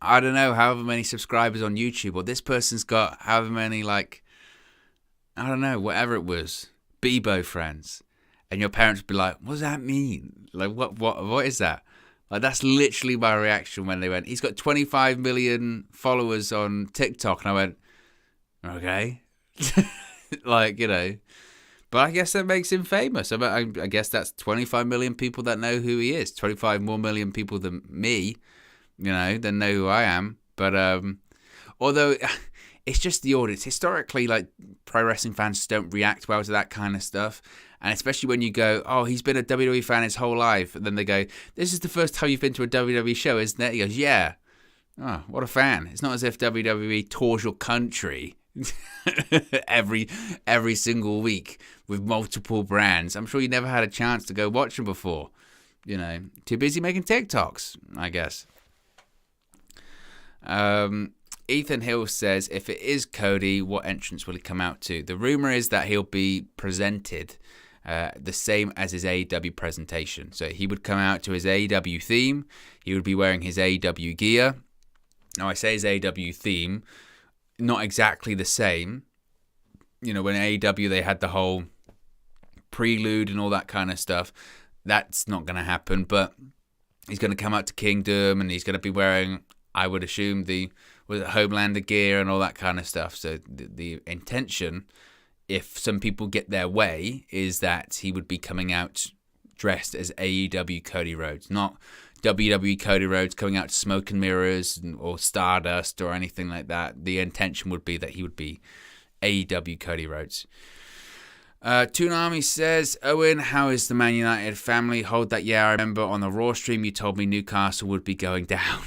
S1: I don't know, however many subscribers on YouTube, or this person's got however many, like, I don't know, whatever it was, Bebo friends. And your parents would be like, "What does that mean? Like, what is that?" Like, that's literally my reaction when they went, "He's got 25 million followers on TikTok." And I went, okay. Like, but I guess that makes him famous. I guess that's 25 million people that know who he is. 25 more million people than me, that know who I am. But although it's just the audience. Historically, like, pro wrestling fans don't react well to that kind of stuff. And especially when you go, "Oh, he's been a WWE fan his whole life." And then they go, "This is the first time you've been to a WWE show, isn't it?" He goes, "Yeah." "Oh, what a fan." It's not as if WWE tours your country every single week with multiple brands. I'm sure you never had a chance to go watch them before. Too busy making TikToks, I guess. Ethan Hill says, if it is Cody, what entrance will he come out to? The rumor is that he'll be presented the same as his AEW presentation. So he would come out to his AEW theme. He would be wearing his AEW gear. Now, I say his AEW theme, not exactly the same. You know, when AEW, they had the whole prelude and all that kind of stuff. That's not going to happen, but he's going to come out to Kingdom, and he's going to be wearing, I would assume, the Homelander gear and all that kind of stuff. So the intention, if some people get their way, is that he would be coming out dressed as AEW Cody Rhodes, not WWE Cody Rhodes coming out to smoke and mirrors or Stardust or anything like that. The intention would be that he would be AEW Cody Rhodes. Toonami says, Owen, how is the Man United family? Hold that, yeah, I remember on the Raw stream you told me Newcastle would be going down.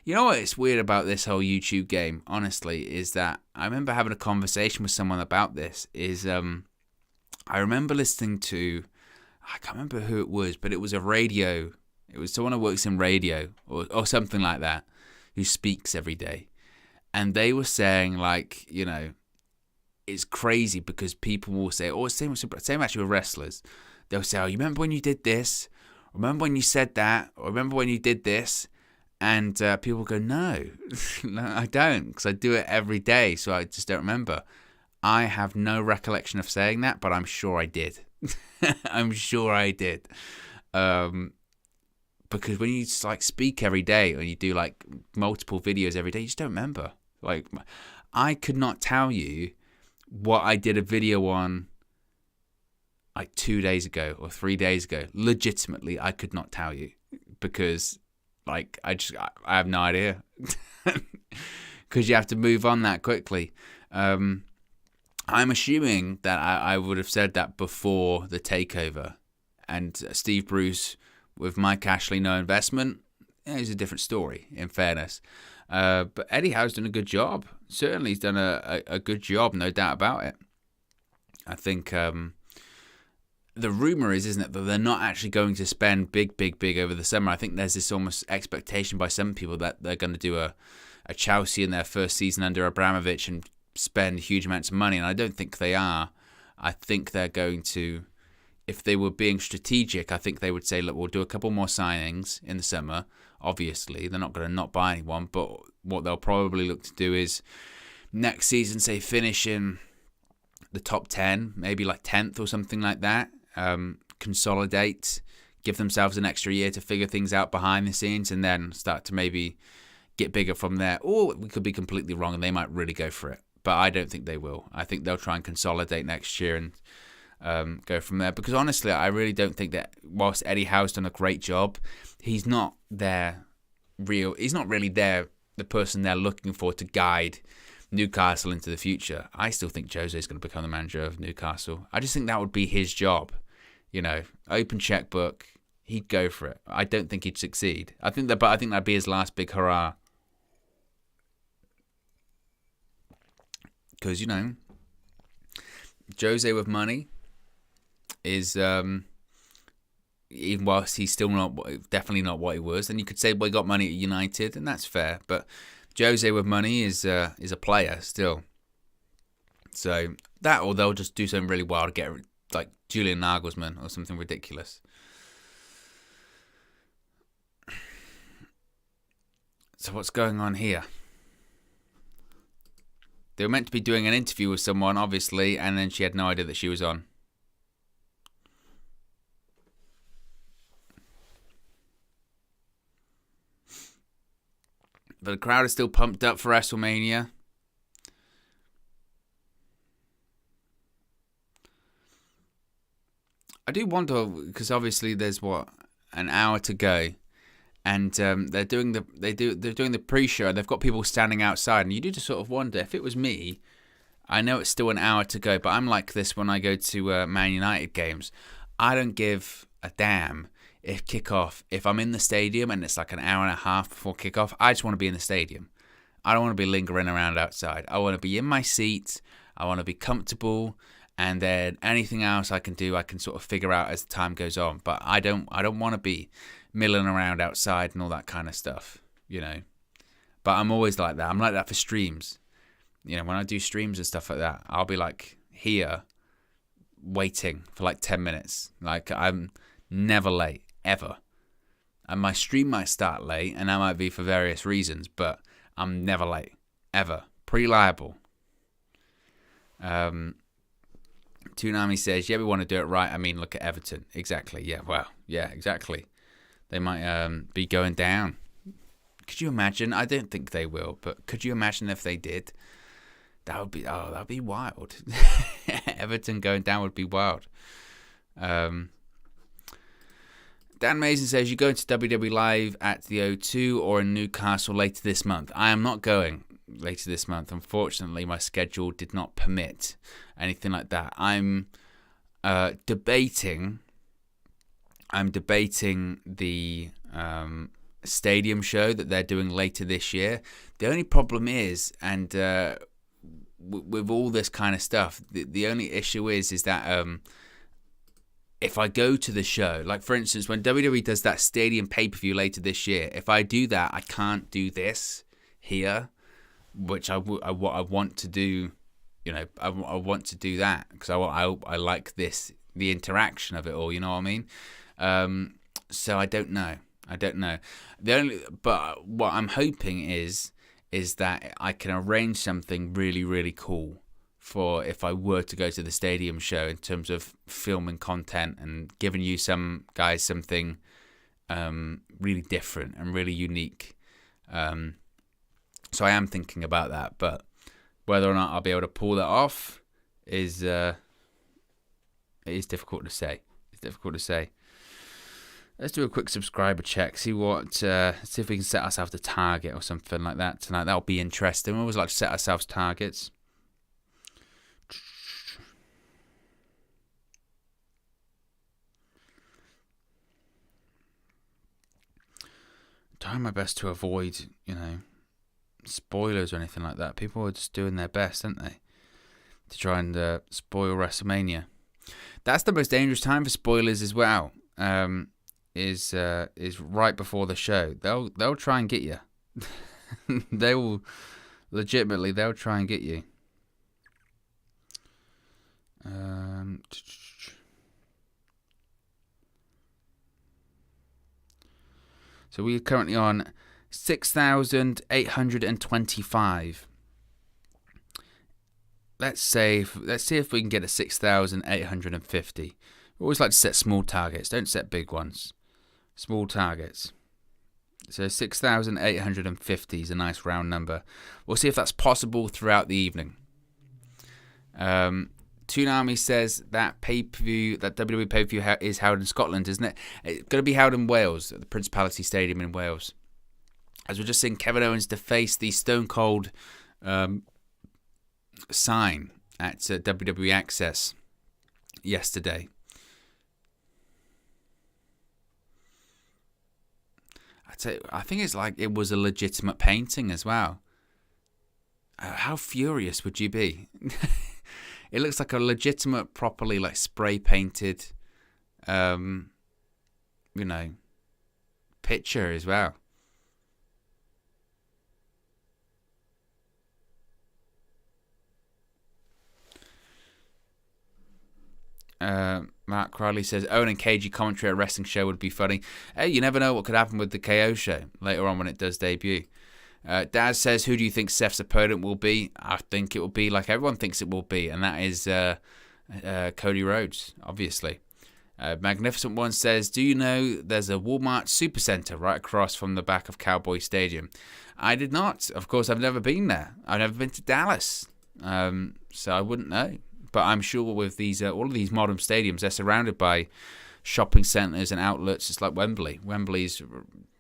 S1: You know what is weird about this whole YouTube game, honestly, is that I remember having a conversation with someone about this, I remember listening to, I can't remember who it was, but it was it was someone who works in radio or something like that, who speaks every day. And they were saying, like, you know, it's crazy because people will say, same actually with wrestlers. They'll say, oh, you remember when you did this? Remember when you said that? Or remember when you did this? And people go, no, no, I don't, because I do it every day, so I just don't remember. I have no recollection of saying that, but I'm sure I did. I'm sure I did. Because when you just, like, speak every day, or you do, like, multiple videos every day, you just don't remember. Like, I could not tell you what I did a video on, like, 2 days ago or 3 days ago. Legitimately, I could not tell you, because, like, I have no idea. Because you have to move on that quickly. I'm assuming that I would have said that before the takeover. And Steve Bruce with Mike Ashley, no investment, is a different story, in fairness. But Eddie Howe's done a good job. Certainly he's done a good job, no doubt about it. I think the rumor is, isn't it, that they're not actually going to spend big over the summer. I think there's this almost expectation by some people that they're going to do a Chelsea in their first season under Abramovich and spend huge amounts of money, and I don't think they are. I think they're going to, if they were being strategic, I think they would say, look, we'll do a couple more signings in the summer. Obviously, they're not going to not buy anyone, but what they'll probably look to do is next season, say, finish in the top 10, maybe like 10th or something like that, consolidate, give themselves an extra year to figure things out behind the scenes, and then start to maybe get bigger from there. Or we could be completely wrong and they might really go for it. But I don't think they will. I think they'll try and consolidate next year and go from there. Because honestly, I really don't think that whilst Eddie Howe's done a great job, he's not really the person they're looking for to guide Newcastle into the future. I still think Jose's going to become the manager of Newcastle. I just think that would be his job. You know, open checkbook, he'd go for it. I don't think he'd succeed. I think that'd be his last big hurrah. Because, you know, Jose with money is, even whilst he's still definitely not what he was, then you could say, well, he got money at United, and that's fair. But Jose with money is a player still. So that, or they'll just do something really wild to get, like, Julian Nagelsmann or something ridiculous. So what's going on here? They were meant to be doing an interview with someone, obviously, and then she had no idea that she was on. But the crowd is still pumped up for WrestleMania. I do wonder, because obviously there's an hour to go. And they're doing the pre-show. They've got people standing outside, and you do just sort of wonder, if it was me, I know it's still an hour to go, but I'm like this when I go to Man United games. I don't give a damn if I'm in the stadium and it's like an hour and a half before kickoff. I just want to be in the stadium. I don't want to be lingering around outside. I want to be in my seat. I want to be comfortable, and then anything else I can do, I can sort of figure out as the time goes on. But I don't want to be milling around outside and all that kind of stuff, you know. But I'm always like that. I'm like that for streams. When I do streams and stuff like that, I'll be like here waiting for like 10 minutes. Like, I'm never late, ever. And my stream might start late, and that might be for various reasons, but I'm never late, ever. Pretty liable. Toonami says, yeah, we want to do it right. I mean, look at Everton. Exactly. Yeah, well, yeah, exactly. They might be going down. Could you imagine? I don't think they will, but could you imagine if they did? That'd be wild. Everton going down would be wild. Dan Mason says, you going to WWE Live at the O2 or in Newcastle later this month? I am not going later this month. Unfortunately, my schedule did not permit anything like that. I'm debating the stadium show that they're doing later this year. The only problem is, and with all this kind of stuff, the only issue is that if I go to the show, like for instance, when WWE does that stadium pay-per-view later this year, if I do that, I can't do this here, which I want to do. I want to do that because I like the interaction of it all. You know what I mean? So I don't know. But what I'm hoping is that I can arrange something really, really cool for if I were to go to the stadium show in terms of filming content and giving you some guys something really different and really unique. So I am thinking about that, but whether or not I'll be able to pull that off is difficult to say. It's difficult to say. Let's do a quick subscriber check. See if we can set ourselves a target or something like that tonight. That'll be interesting. We always like to set ourselves targets. Trying my best to avoid, spoilers or anything like that. People are just doing their best, aren't they, to try and spoil WrestleMania. That's the most dangerous time for spoilers as well. Is right before the show. They'll try and get you. They will legitimately. They'll try and get you. So we're currently on 6,825. Let's see if we can get a 6,850. We always like to set small targets. Don't set big ones. Small targets. So 6,850 is a nice round number. We'll see if that's possible throughout the evening. Toonami says that pay-per-view, that WWE pay-per-view is held in Scotland, isn't it? It's going to be held in Wales, at the Principality Stadium in Wales. As we're just seeing Kevin Owens deface the Stone Cold sign at WWE Access yesterday. I think it's like it was a legitimate painting as well. How furious would you be? It looks like a legitimate, properly like spray painted, picture as well. Mark Crowley says, Owen and KG commentary at a wrestling show would be funny. Hey, you never know what could happen with the KO show later on when it does debut. Daz says, who do you think Seth's opponent will be? I think it will be like everyone thinks it will be, and that is Cody Rhodes, obviously. Magnificent One says, do you know there's a Walmart Supercenter right across from the back of Cowboy Stadium? I did not. Of course, I've never been there. I've never been to Dallas, so I wouldn't know. But I'm sure with these all of these modern stadiums, they're surrounded by shopping centres and outlets. It's like Wembley. Wembley's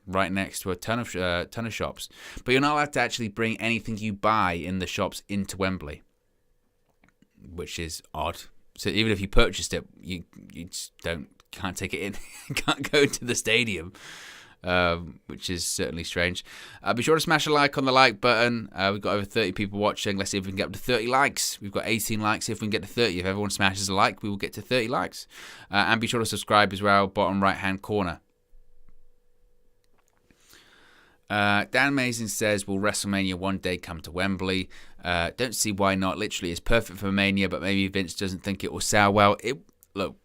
S1: right next to a ton of shops. But you're not allowed to actually bring anything you buy in the shops into Wembley, which is odd. So even if you purchased it, you just can't take it in. Can't go into the stadium, which is certainly strange. Be sure to smash a like on the like button. We've got over 30 people watching. Let's see if we can get up to 30 likes. We've got 18 likes. See if we can get to 30. If everyone smashes a like, we will get to 30 likes. And be sure to subscribe as well, bottom right-hand corner. Dan Mason says, will WrestleMania one day come to Wembley? Don't see why not. Literally, it's perfect for Mania, but maybe Vince doesn't think it will sell well. Look,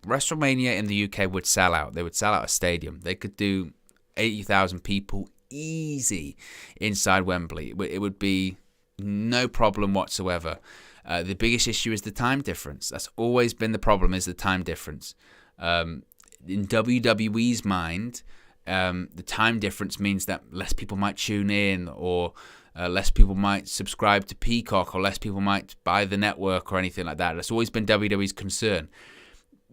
S1: WrestleMania in the UK would sell out. They would sell out a stadium. They could do 80,000 people easy inside Wembley. It would be no problem whatsoever. The biggest issue is the time difference. That's always been the problem, is the time difference. In WWE's mind, the time difference means that less people might tune in, or less people might subscribe to Peacock, or less people might buy the network or anything like that. That's always been WWE's concern.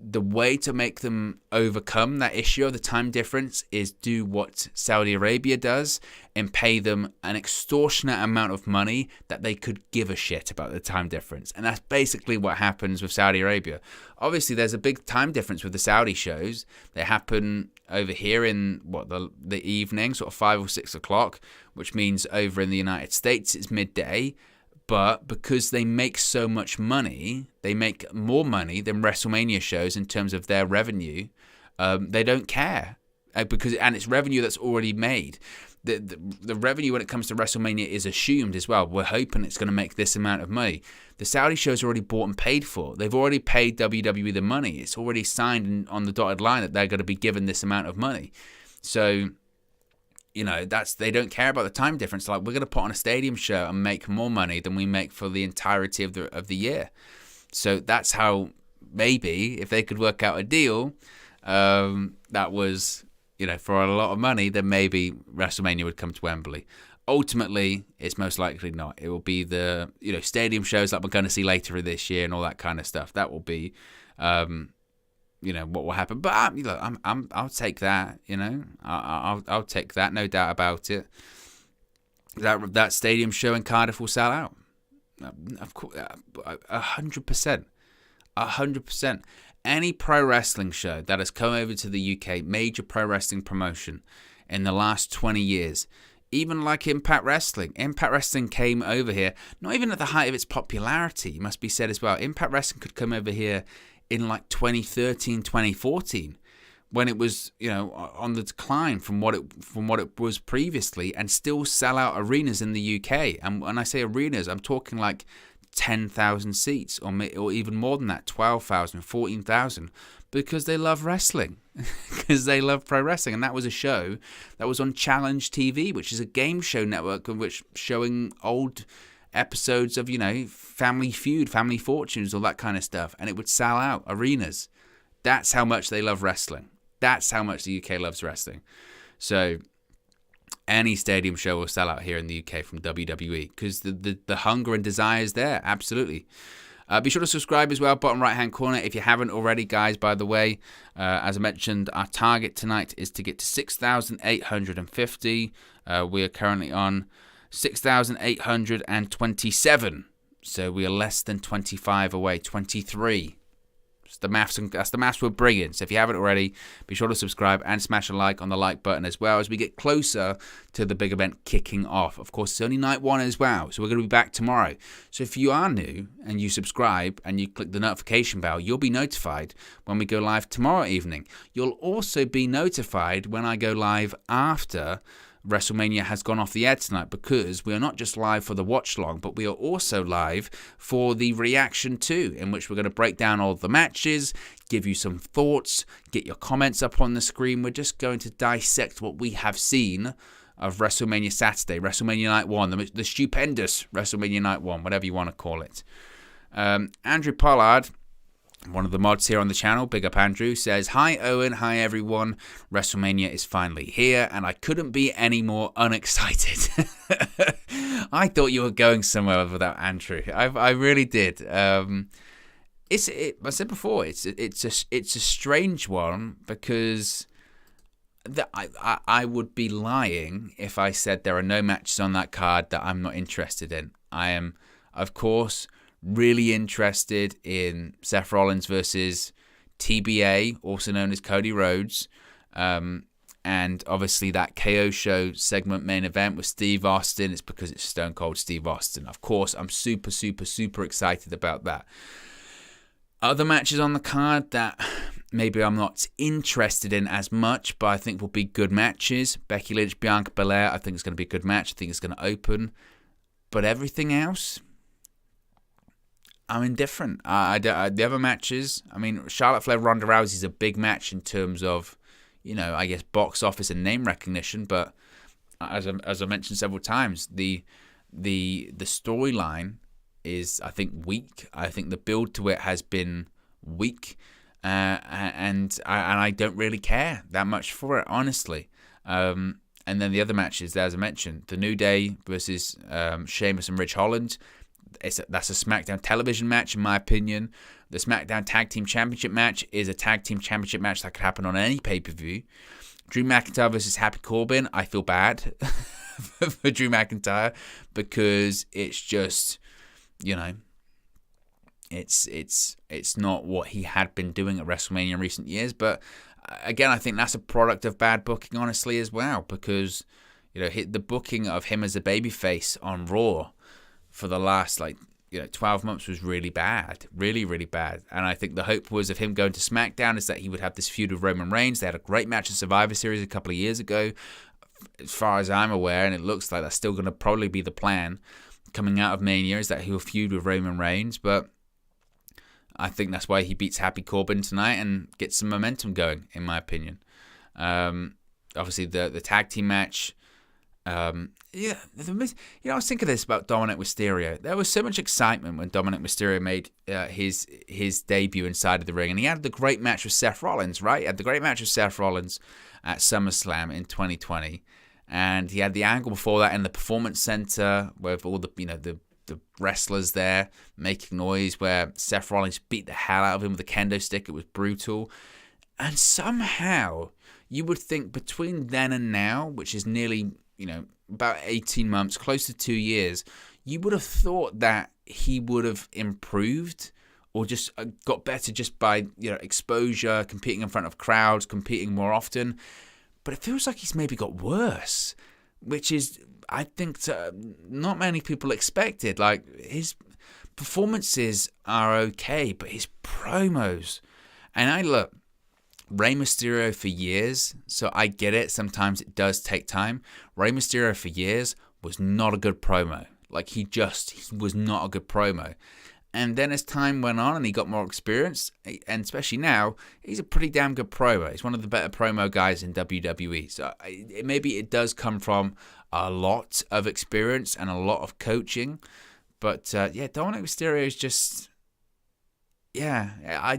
S1: The way to make them overcome that issue of the time difference is do what Saudi Arabia does and pay them an extortionate amount of money that they could give a shit about the time difference. And that's basically what happens with Saudi Arabia. Obviously, there's a big time difference with the Saudi shows. They happen over here in the evening, sort of 5 or 6 o'clock, which means over in the United States it's midday. But because they make so much money, they make more money than WrestleMania shows in terms of their revenue. They don't care and it's revenue that's already made. The revenue when it comes to WrestleMania is assumed as well. We're hoping it's going to make this amount of money. The Saudi shows are already bought and paid for. They've already paid WWE the money. It's already signed on the dotted line that they're going to be given this amount of money. So, they don't care about the time difference. Like, we're going to put on a stadium show and make more money than we make for the entirety of the year. So that's how, maybe if they could work out a deal that was, for a lot of money, then maybe WrestleMania would come to Wembley. Ultimately, it's most likely not. It will be the stadium shows that we're going to see later this year and all that kind of stuff. That will be what will happen. But I'll take that. I'll take that. No doubt about it. That stadium show in Cardiff will sell out. Of course, 100%. 100%. Any pro wrestling show that has come over to the UK, major pro wrestling promotion, in the last 20 years, even like Impact Wrestling. Impact Wrestling came over here, not even at the height of its popularity, it must be said as well. Impact Wrestling could come over here in like 2013, 2014, when it was, on the decline from what it was previously, and still sell out arenas in the UK. And when I say arenas, I'm talking like 10,000 seats or even more than that, 12,000, 14,000, because they love wrestling, because they love pro wrestling. And that was a show that was on Challenge TV, which is a game show network which showing old episodes of, Family Feud, Family Fortunes, all that kind of stuff, and it would sell out arenas. That's how much they love wrestling. That's how much the UK loves wrestling. So any stadium show will sell out here in the UK from WWE, because the hunger and desire is there, absolutely. Be sure to subscribe as well, bottom right-hand corner, if you haven't already, guys. By the way, as I mentioned, our target tonight is to get to 6,850. We are currently on 6,827. So we are less than 25 away, 23. That's the maths we're bringing. So if you haven't already, be sure to subscribe and smash a like on the like button as well as we get closer to the big event kicking off. Of course, it's only night one as well, so we're going to be back tomorrow. So if you are new and you subscribe and you click the notification bell, you'll be notified when we go live tomorrow evening. You'll also be notified when I go live after WrestleMania has gone off the air tonight, because we are not just live for the watch long, but we are also live for the reaction too, in which we're going to break down all the matches, give you some thoughts, get your comments up on the screen. We're just going to dissect what we have seen of WrestleMania Saturday, WrestleMania Night 1, the stupendous WrestleMania Night 1, whatever you want to call it. Andrew Pollard, one of the mods here on the channel, big up Andrew, says, "Hi Owen, hi everyone. WrestleMania is finally here, and I couldn't be any more unexcited." I thought you were going somewhere with that, Andrew. I really did. I said before, it's a strange one, because I would be lying if I said there are no matches on that card that I'm not interested in. I am, of course, really interested in Seth Rollins versus TBA, also known as Cody Rhodes, and obviously that KO show segment main event with Steve Austin. It's because it's Stone Cold Steve Austin. Of course, I'm super excited about that. Other matches on the card that maybe I'm not interested in as much, but I think will be good matches. Becky Lynch, Bianca, Belair, I think it's going to be a good match. I think it's going to open. But everything else, I'm indifferent. The other matches, I mean, Charlotte Flair, Ronda Rousey is a big match in terms of, I guess box office and name recognition. But as I mentioned several times, the storyline is, I think, weak. I think the build to it has been weak, and I don't really care that much for it, honestly. And then the other matches, as I mentioned, the New Day versus Sheamus and Ridge Holland. That's a SmackDown television match, in my opinion. The SmackDown Tag Team Championship match is a Tag Team Championship match that could happen on any pay-per-view. Drew McIntyre versus Happy Corbin. I feel bad for Drew McIntyre because it's just, it's not what he had been doing at WrestleMania in recent years. But again, I think that's a product of bad booking, honestly, as well, because the booking of him as a babyface on Raw for the last 12 months was really bad, really, really bad. And I think the hope was of him going to SmackDown is that he would have this feud with Roman Reigns. They had a great match at Survivor Series a couple of years ago, as far as I'm aware, and it looks like that's still going to probably be the plan coming out of Mania, is that he'll feud with Roman Reigns. But I think that's why he beats Happy Corbin tonight and gets some momentum going, in my opinion. Obviously, the tag team match. I was thinking this about Dominik Mysterio. There was so much excitement when Dominik Mysterio made his debut inside of the ring, and he had the great match with Seth Rollins, right? He had the great match with Seth Rollins at SummerSlam in 2020, and he had the angle before that in the Performance Center with all the wrestlers there making noise, where Seth Rollins beat the hell out of him with a kendo stick. It was brutal, and somehow you would think between then and now, which is nearly about 18 months, close to 2 years, you would have thought that he would have improved or just got better just by exposure, competing in front of crowds, competing more often. But it feels like he's maybe got worse, which is, I think, not many people expected. Like, his performances are okay, but his promos, and Rey Mysterio for years, so I get it. Sometimes it does take time. Rey Mysterio for years was not a good promo. Like, he was not a good promo. And then as time went on and he got more experience, and especially now, he's a pretty damn good promo. He's one of the better promo guys in WWE. So maybe it does come from a lot of experience and a lot of coaching. But Dominik Mysterio is just... Yeah, I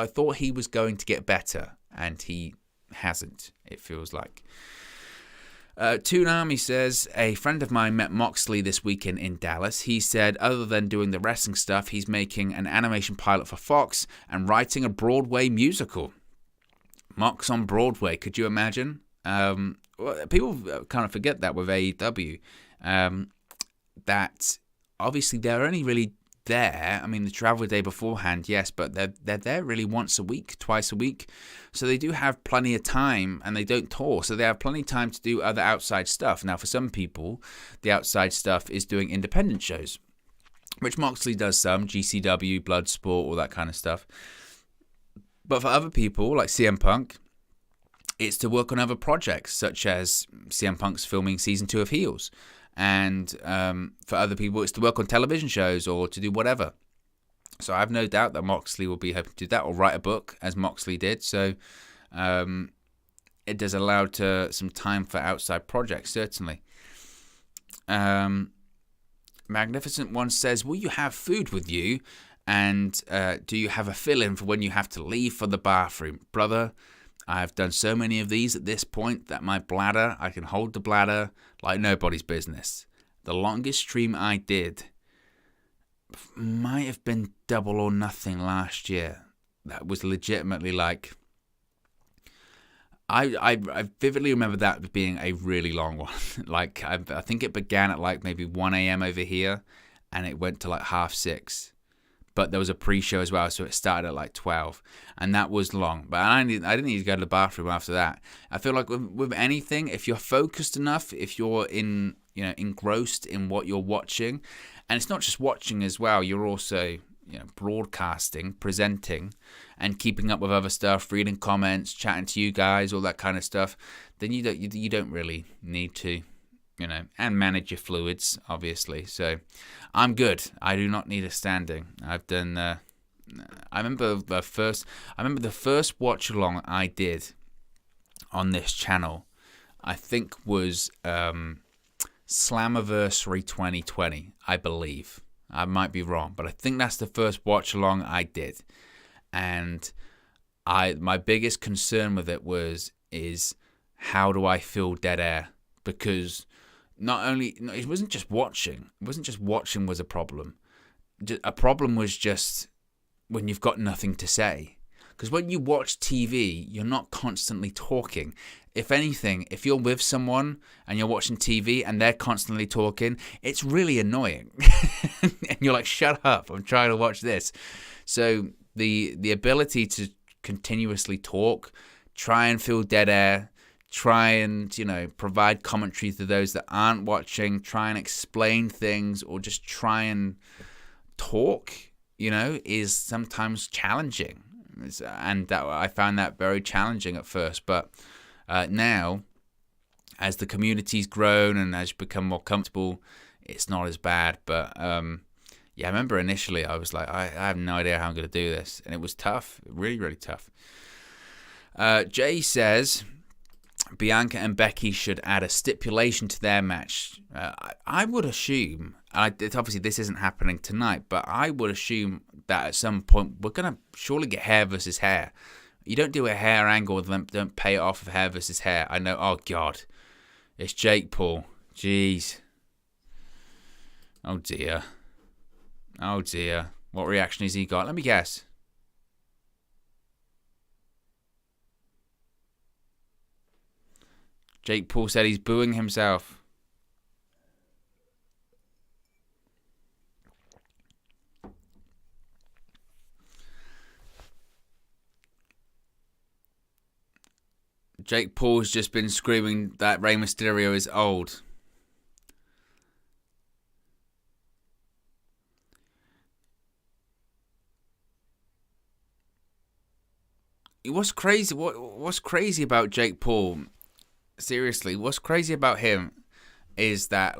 S1: thought he was going to get better, and he hasn't, it feels like. Toonami says, a friend of mine met Moxley this weekend in Dallas. He said, other than doing the wrestling stuff, he's making an animation pilot for Fox and writing a Broadway musical. Mox on Broadway, could you imagine? People kind of forget that with AEW. That obviously they're only really there. I mean, the travel day beforehand, yes, but they're there really once a week, twice a week. So they do have plenty of time, and they don't tour. So they have plenty of time to do other outside stuff. Now, for some people, the outside stuff is doing independent shows, which Moxley does some, GCW, Bloodsport, all that kind of stuff. But for other people, like CM Punk, it's to work on other projects, such as CM Punk's filming season 2 of Heels. And for other people, it's to work on television shows or to do whatever. So I have no doubt that Moxley will be hoping to do that or write a book, as Moxley did. So it does allow some time for outside projects, certainly. Magnificent One says, will you have food with you? And do you have a fill-in for when you have to leave for the bathroom? Brother, I've done so many of these at this point that my bladder, I can hold the bladder like nobody's business. The longest stream I did might have been Double or Nothing last year. That was legitimately like... I vividly remember that being a really long one. Like, I think it began at like maybe 1 a.m. over here, and it went to like 6:30. But there was a pre-show as well, so it started at like 12, and that was long. But I didn't need to go to the bathroom after that. I feel like with anything, if you're focused enough, if you're engrossed in what you're watching, and it's not just watching as well, you're also broadcasting, presenting, and keeping up with other stuff, reading comments, chatting to you guys, all that kind of stuff, then you don't really need to, and manage your fluids, obviously. So I'm good. I do not need a standing. I've done. I remember the first watch along I did on this channel, I think was Slammiversary 2020, I believe. I might be wrong, but I think that's the first watch along I did. And my biggest concern with it is how do I fill dead air? Because it wasn't just watching. It wasn't just watching was a problem. A problem was just when you've got nothing to say. Because when you watch TV, you're not constantly talking. If anything, if you're with someone and you're watching TV and they're constantly talking, it's really annoying. And you're like, shut up, I'm trying to watch this. So the ability to continuously talk, try and fill dead air, try and, provide commentary to those that aren't watching, try and explain things, or just try and talk, is sometimes challenging. And I found that very challenging at first. But now, as the community's grown and as you become more comfortable, it's not as bad. But I remember initially I was like, I have no idea how I'm going to do this. And it was tough, really, really tough. Jay says Bianca and Becky should add a stipulation to their match. I would assume, obviously this isn't happening tonight, but I would assume that at some point we're going to surely get hair versus hair. You don't do a hair angle, then don't pay it off of hair versus hair. I know, oh God, it's Jake Paul. Jeez. Oh dear. Oh dear. What reaction has he got? Let me guess. Jake Paul said he's booing himself. Jake Paul's just been screaming that Rey Mysterio is old. What's crazy? What's crazy about Jake Paul? Seriously, what's crazy about him is that,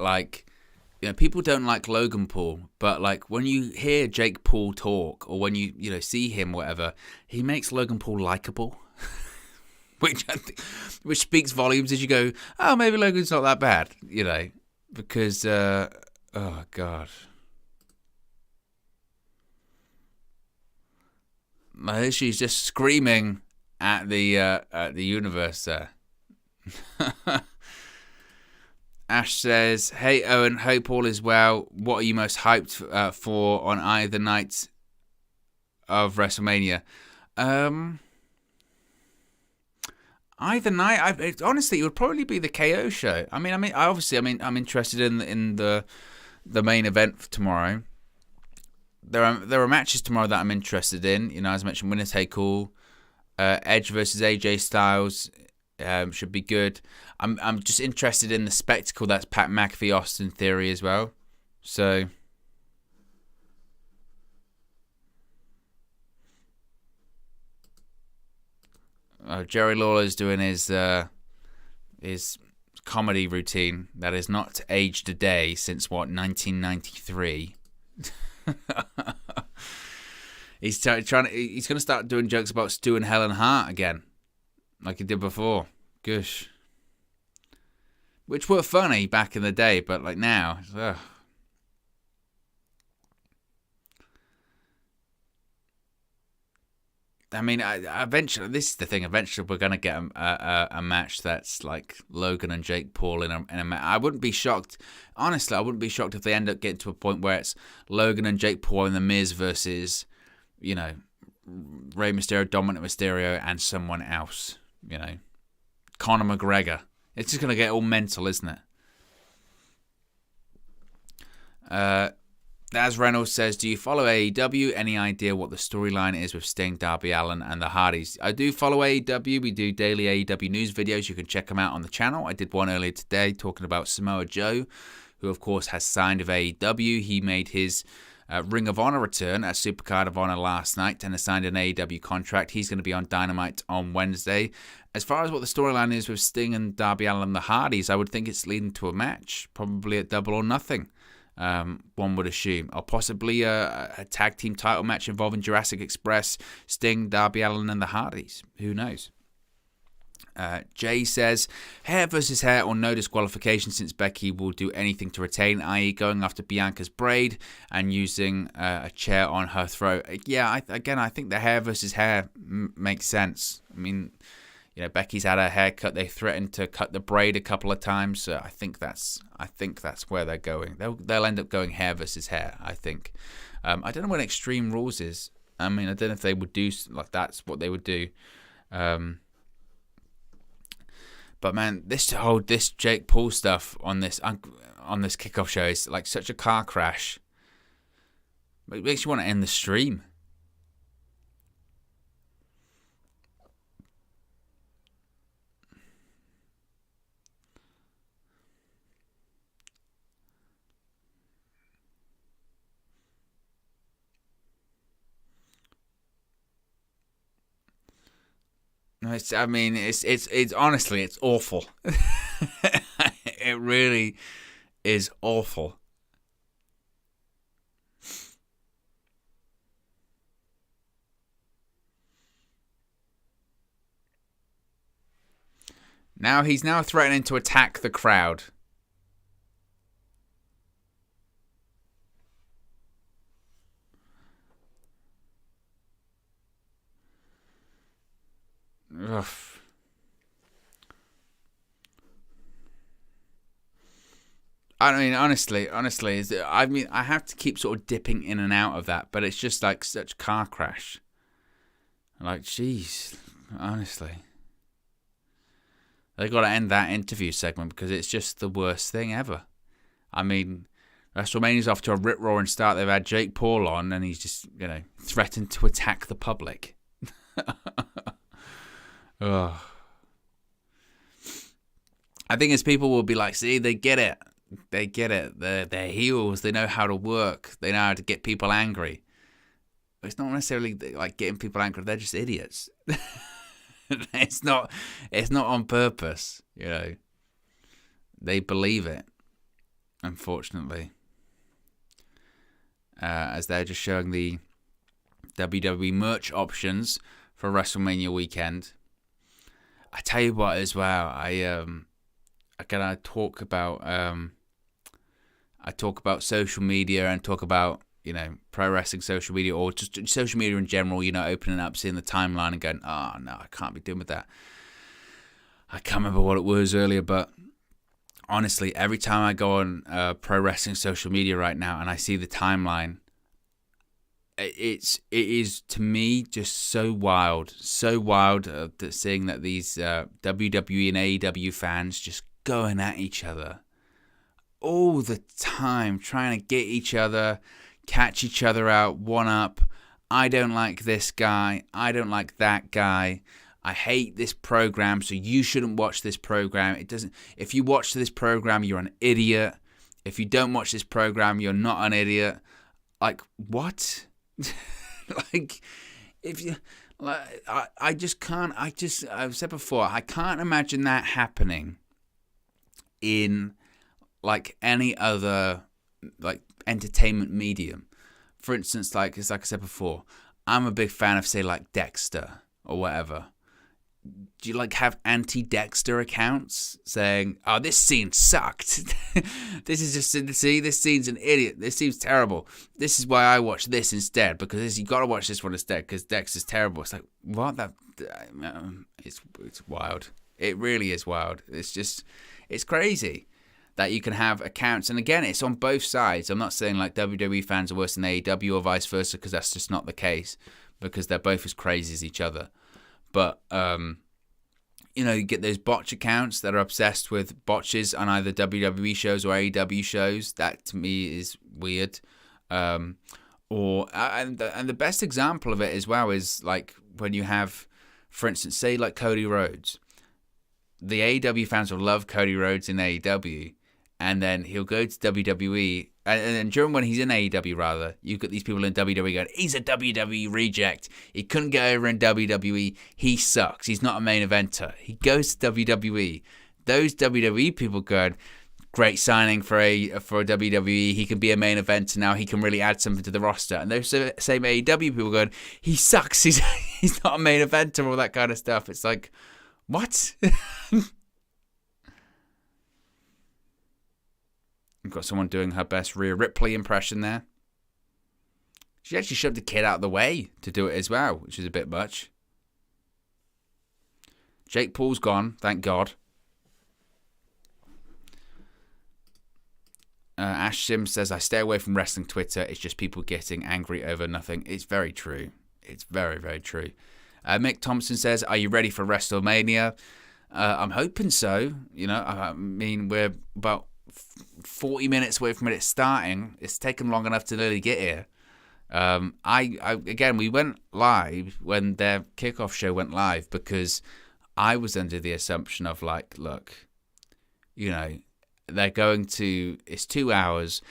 S1: people don't like Logan Paul, but when you hear Jake Paul talk, or when you see him, whatever, he makes Logan Paul likable. Which speaks volumes as you go, oh, maybe Logan's not that bad, because, oh, God. She's just screaming at the universe there. Ash says, hey, Owen, hope all is well. What are you most hyped for on either night of WrestleMania? Either night, honestly, it would probably be the KO show. I'm interested in the main event for tomorrow. There are matches tomorrow that I'm interested in. As I mentioned, winner take all, Edge versus AJ Styles should be good. I'm just interested in the spectacle that's Pat McAfee Austin Theory as well. So. Jerry Lawler's doing his comedy routine that is not aged a day since 1993. He's trying. He's going to start doing jokes about Stu and Helen Hart again, like he did before. Gosh, which were funny back in the day, but now. Ugh. Eventually, this is the thing. Eventually, we're gonna get a match that's like Logan and Jake Paul in a match. I wouldn't be shocked. Honestly, I wouldn't be shocked if they end up getting to a point where it's Logan and Jake Paul and the Miz versus, Rey Mysterio, Dominik Mysterio, and someone else. Conor McGregor. It's just gonna get all mental, isn't it? As Reynolds says, do you follow AEW? Any idea what the storyline is with Sting, Darby Allin, and the Hardys? I do follow AEW. We do daily AEW news videos. You can check them out on the channel. I did one earlier today talking about Samoa Joe, who, of course, has signed with AEW. He made his Ring of Honor return at Supercard of Honor last night and has signed an AEW contract. He's going to be on Dynamite on Wednesday. As far as what the storyline is with Sting and Darby Allin and the Hardys, I would think it's leading to a match, probably at Double or Nothing, one would assume. Or possibly a tag team title match involving Jurassic Express, Sting, Darby Allin and the Hardys. Who knows? Jay says, hair versus hair or no disqualification since Becky will do anything to retain, i.e. going after Bianca's braid and using a chair on her throat. Yeah, I think the hair versus hair makes sense. I mean, Becky's had her hair cut. They threatened to cut the braid a couple of times. So I think that's where they're going. They'll end up going hair versus hair, I think. I don't know what Extreme Rules is. I mean, I don't know if they would do, like, that's what they would do. But man, this Jake Paul stuff on this kickoff show is like such a car crash. It makes you want to end the stream. It's honestly, it's awful. It really is awful. Now he's threatening to attack the crowd. Ugh. I mean, honestly, I have to keep sort of dipping in and out of that, but it's just like such car crash. Like, jeez, honestly. They got to end that interview segment because it's just the worst thing ever. I mean, WrestleMania's off to a rip-roaring start. They've had Jake Paul on, and he's just, threatened to attack the public. Ugh. I think as people will be like, see, they get it. They get it. They're heels. They know how to work. They know how to get people angry. But it's not necessarily like getting people angry. They're just idiots. It's not on purpose. They believe it. Unfortunately, as they're just showing the WWE merch options for WrestleMania weekend. I tell you what, as well, I talk about social media and talk about pro wrestling social media or just social media in general. Opening up, seeing the timeline and going, oh no, I can't be doing with that. I can't remember what it was earlier, but honestly, every time I go on pro wrestling social media right now and I see the timeline, it is to me just so wild that seeing that these WWE and AEW fans just going at each other all the time, trying to get each other, catch each other out, one up. I don't like this guy. I don't like that guy. I hate this program, so you shouldn't watch this program. If you watch this program, you're an idiot. If you don't watch this program, you're not an idiot. Like, what? Like, if you, like, I just can't. I've said before, I can't imagine that happening in like any other like entertainment medium. For instance, like I said before, I'm a big fan of, say, like Dexter or whatever. Do you like have anti-Dexter accounts saying, "Oh, this scene sucked. This is just this scene's an idiot. This seems terrible. This is why I watch this instead because you got to watch this one instead because Dexter's terrible." It's like, what? It's wild. It really is wild. It's crazy that you can have accounts, and again, it's on both sides. I'm not saying like WWE fans are worse than AEW or vice versa because that's just not the case because they're both as crazy as each other. But, you get those botch accounts that are obsessed with botches on either WWE shows or AEW shows. That, to me, is weird. And the best example of it as well is, like, when you have, for instance, say, like, Cody Rhodes. The AEW fans will love Cody Rhodes in AEW. And then he'll go to WWE and during when he's in AEW, rather, you've got these people in WWE going, he's a WWE reject. He couldn't get over in WWE. He sucks. He's not a main eventer. He goes to WWE. Those WWE people going, great signing for a WWE. He can be a main eventer now. He can really add something to the roster. And those same AEW people going, he sucks. He's not a main eventer. All that kind of stuff. It's like, what? We've got someone doing her best Rhea Ripley impression there. She actually shoved the kid out of the way to do it as well, which is a bit much. Jake Paul's gone, thank God. Ash Sims says, I stay away from wrestling Twitter. It's just people getting angry over nothing. It's very true. It's very, very true. Mick Thompson says, are you ready for WrestleMania? I'm hoping so. You know, I mean, we're about 40 minutes away from it starting. It's taken long enough to nearly get here. Again, we went live when their kickoff show went live because I was under the assumption of like, look, you know, they're going to, it's 2 hours.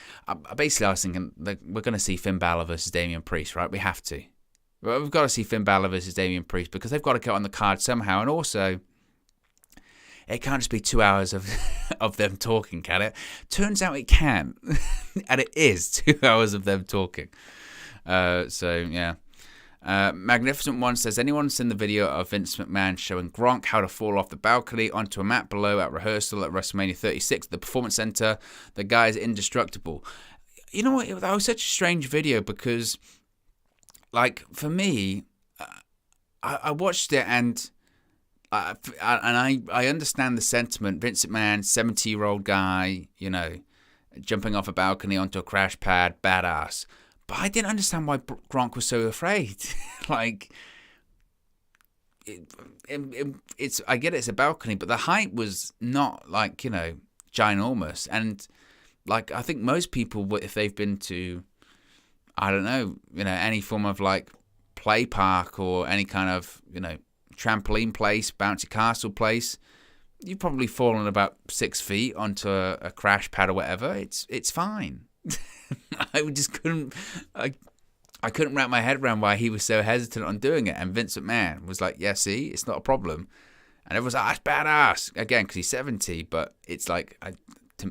S1: Basically, I was thinking, like, we're going to see Finn Balor versus Damian Priest, right? We have to. We've got to see Finn Balor versus Damian Priest because they've got to get on the card somehow. And also, it can't just be 2 hours of them talking, can it? Turns out it can. And it is 2 hours of them talking. So, yeah. Magnificent One says, anyone seen the video of Vince McMahon showing Gronk how to fall off the balcony onto a mat below at rehearsal at WrestleMania 36 at the Performance Center? The guy is indestructible. You know what? That was such a strange video because, like, for me, I watched it and I understand the sentiment. Vince McMahon, 70-year-old guy, you know, jumping off a balcony onto a crash pad, badass. But I didn't understand why Gronk was so afraid. Like, it's I get it's a balcony, but the height was not, like, you know, ginormous. And, like, I think most people, if they've been to, I don't know, you know, any form of, like, play park or any kind of, you know, trampoline place, bouncy castle place, you've probably fallen about 6 feet onto a crash pad or whatever. It's fine. I just couldn't. I couldn't wrap my head around why he was so hesitant on doing it. And Vince McMahon was like, "Yeah, see, it's not a problem." And everyone's like, "That's badass." Again, because he's 70, but it's like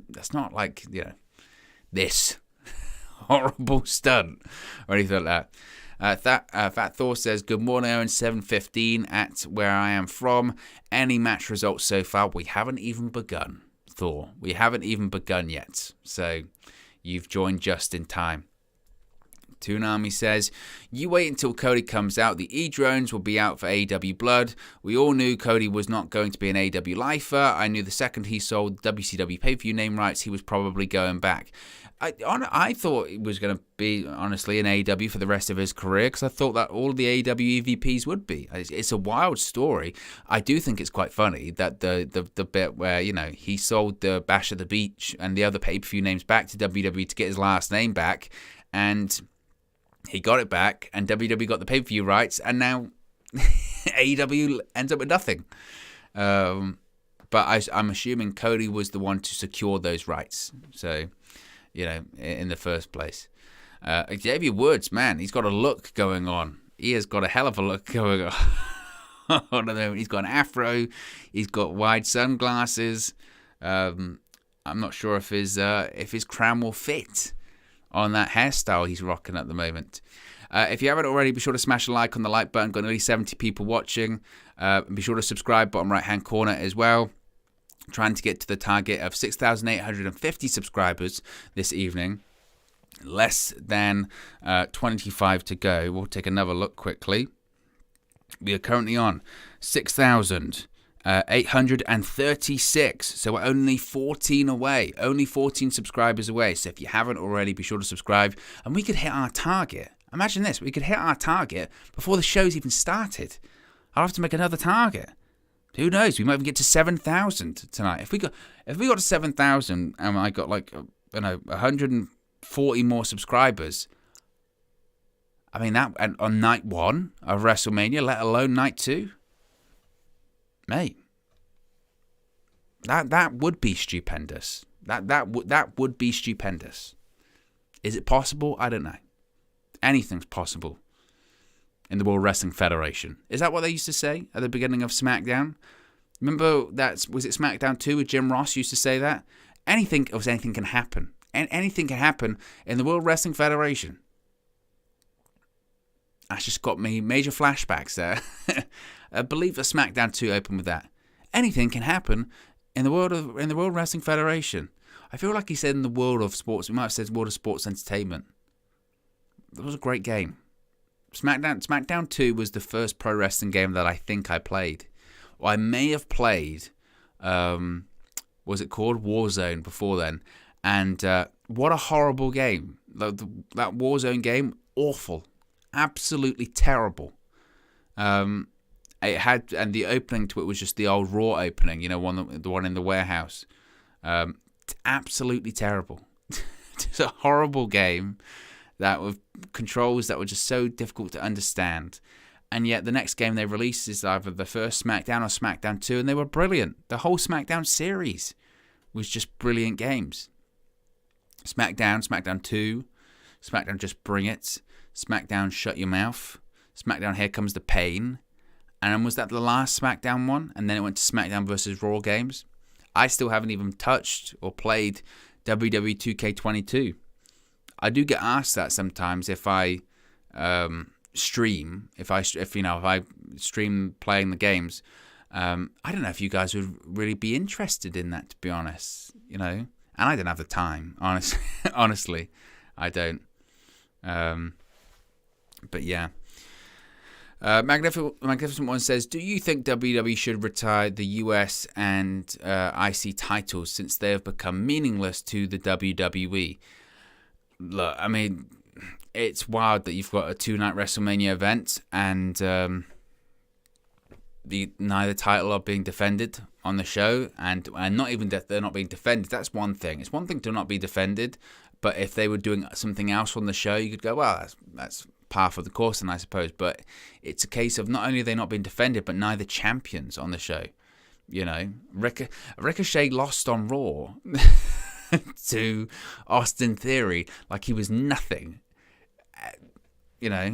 S1: that's not like, you know, this horrible stunt or anything like that. Fat Thor says, good morning, Owen, 7:15 at where I am from. Any match results so far? We haven't even begun, Thor. We haven't even begun yet. So you've joined just in time. Toonami says, you wait until Cody comes out. The E-Drones will be out for AEW Blood. We all knew Cody was not going to be an AEW lifer. I knew the second he sold WCW pay-per-view name rights, he was probably going back. I thought it was going to be, honestly, an AEW for the rest of his career because I thought that all the AEW EVPs would be. It's a wild story. I do think it's quite funny that the bit where, you know, he sold the Bash at the Beach and the other pay-per-view names back to WWE to get his last name back, and he got it back, and WWE got the pay-per-view rights, and now AEW ends up with nothing. But I'm assuming Cody was the one to secure those rights. So, you know, in the first place. Xavier Woods, man, he's got a look going on. He has got a hell of a look going on. He's got an afro. He's got wide sunglasses. I'm not sure if his crown will fit on that hairstyle he's rocking at the moment. If you haven't already, be sure to smash a like on the like button. Got nearly 70 people watching. Be sure to subscribe, bottom right-hand corner as well. Trying to get to the target of 6,850 subscribers this evening. Less than 25 to go. We'll take another look quickly. We are currently on 6,836. So we're only 14 away. Only 14 subscribers away. So if you haven't already, be sure to subscribe. And we could hit our target. Imagine this. We could hit our target before the show's even started. I'll have to make another target. Who knows? We might even get to 7,000 tonight. If we got to 7,000 and I got, like, 140 more subscribers, I mean, that, and on night 1 of WrestleMania, let alone night 2, mate, that would be stupendous. That would be stupendous. Is it possible? I don't know. Anything's possible in the World Wrestling Federation. Is that what they used to say at the beginning of SmackDown? Remember was it SmackDown 2 with Jim Ross used to say that? Anything can happen. Anything can happen in the World Wrestling Federation. That's just got me major flashbacks there. I believe that SmackDown 2 opened with that. Anything can happen in the World Wrestling Federation. I feel like he said in the world of sports. We might have said world of sports entertainment. That was a great game. SmackDown 2 was the first pro wrestling game that I think I played. Or I may have played, was it called Warzone before then? And what a horrible game. That Warzone game, awful. Absolutely terrible. It had, and the opening to it was just the old Raw opening, the one in the warehouse. Absolutely terrible. It's a horrible game that with controls that were just so difficult to understand. And yet the next game they released is either the first SmackDown or SmackDown 2, and they were brilliant. The whole SmackDown series was just brilliant games. SmackDown 2, SmackDown Just Bring It, SmackDown Shut Your Mouth, SmackDown Here Comes the Pain, and then was that the last SmackDown one? And then it went to SmackDown versus Raw games. I still haven't even touched or played WWE 2K22. I do get asked that sometimes if I stream, if I stream playing the games. I don't know if you guys would really be interested in that, to be honest. And I don't have the time, honestly, I don't. But yeah. Magnificent One says, do you think WWE should retire the US and IC titles since they have become meaningless to the WWE? Look, I mean, it's wild that you've got a 2-night WrestleMania event and neither title are being defended on the show, and not even that they're not being defended. That's one thing. It's one thing to not be defended, but if they were doing something else on the show, you could go, well, that's par for the course, then I suppose. But it's a case of not only are they not being defended, but neither champions on the show. Ricochet lost on Raw to Austin Theory like he was nothing.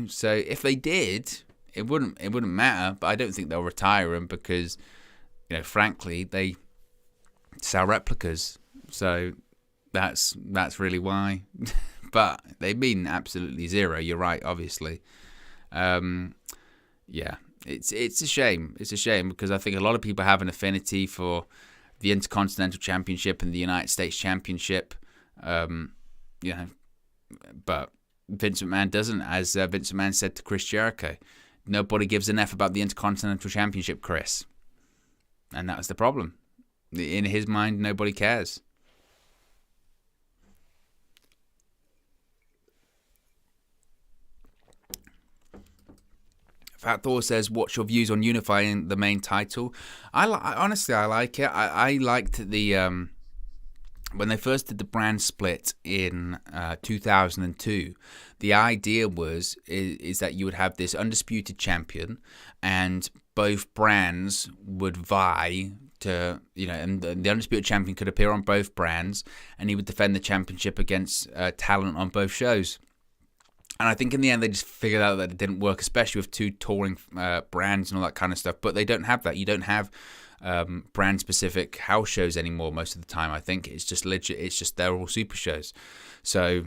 S1: So if they did, it wouldn't matter. But I don't think they'll retire him because, frankly, they sell replicas. So that's really why. But they mean absolutely zero. You're right, obviously. Yeah, it's a shame. It's a shame because I think a lot of people have an affinity for the Intercontinental Championship and the United States Championship. But Vince McMahon doesn't. As Vince McMahon said to Chris Jericho, nobody gives an F about the Intercontinental Championship, Chris. And that was the problem. In his mind, nobody cares. Fat Thor says, what's your views on unifying the main title? Honestly, I like it. I liked the when they first did the brand split in 2002. The idea is that you would have this undisputed champion, and both brands would vie to, and the undisputed champion could appear on both brands, and he would defend the championship against talent on both shows. And I think in the end they just figured out that it didn't work, especially with two touring brands and all that kind of stuff. But they don't have that. You don't have brand-specific house shows anymore most of the time. I think it's just legit. It's just they're all super shows. So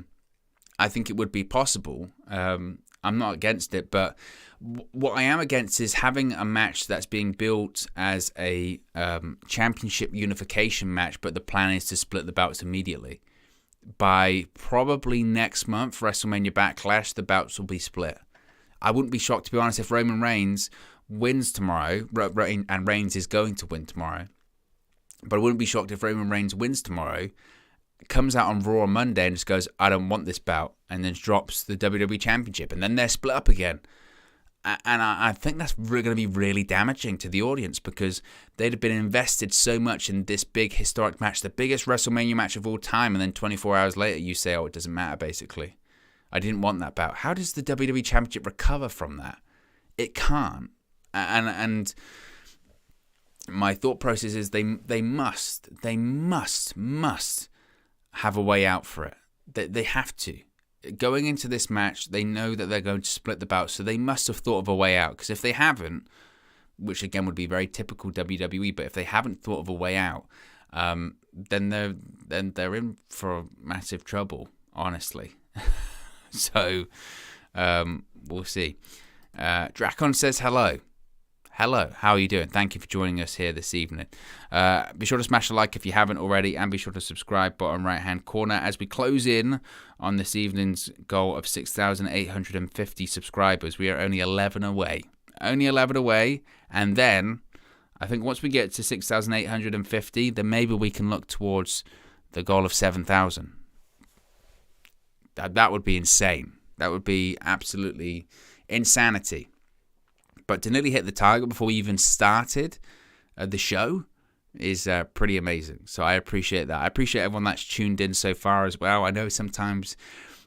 S1: I think it would be possible. I'm not against it, but what I am against is having a match that's being built as a championship unification match, but the plan is to split the belts immediately. By probably next month, WrestleMania Backlash, the belts will be split. I wouldn't be shocked, to be honest, if Roman Reigns wins tomorrow, and Reigns is going to win tomorrow. But I wouldn't be shocked if Roman Reigns wins tomorrow, comes out on Raw on Monday and just goes, I don't want this belt, and then drops the WWE Championship, and then they're split up again. And I think that's going to be really damaging to the audience because they'd have been invested so much in this big historic match, the biggest WrestleMania match of all time, and then 24 hours later you say, oh, it doesn't matter, basically. I didn't want that bout. How does the WWE Championship recover from that? It can't. And my thought process is they must have a way out for it. They have to. going into this match, they know that they're going to split the belt, so they must have thought of a way out. Because if they haven't, which again would be very typical WWE, but if they haven't thought of a way out, then they're in for massive trouble, honestly. So we'll see. Dracon says hello. Hello, how are you doing? Thank you for joining us here this evening. Be sure to smash a like if you haven't already, and be sure to subscribe, bottom right-hand corner, as we close in on this evening's goal of 6,850 subscribers. We are only 11 away. Only 11 away, and then I think once we get to 6,850, then maybe we can look towards the goal of 7,000. That would be insane. That would be absolutely insanity. But to nearly hit the target before we even started the show is pretty amazing. So I appreciate that. I appreciate everyone that's tuned in so far as well. I know sometimes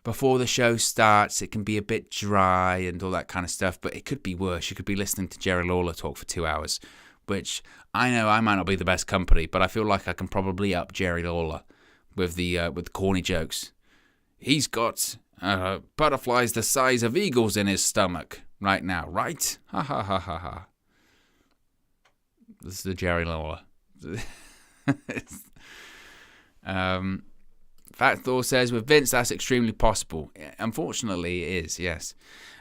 S1: before the show starts, it can be a bit dry and all that kind of stuff, but it could be worse. You could be listening to Jerry Lawler talk for 2 hours, which I know I might not be the best company, but I feel like I can probably up Jerry Lawler with the corny jokes. He's got butterflies the size of eagles in his stomach right now, right? Ha ha ha ha ha. This is the Jerry Lawler. Fat Thor says, with Vince, that's extremely possible. Unfortunately, it is, yes.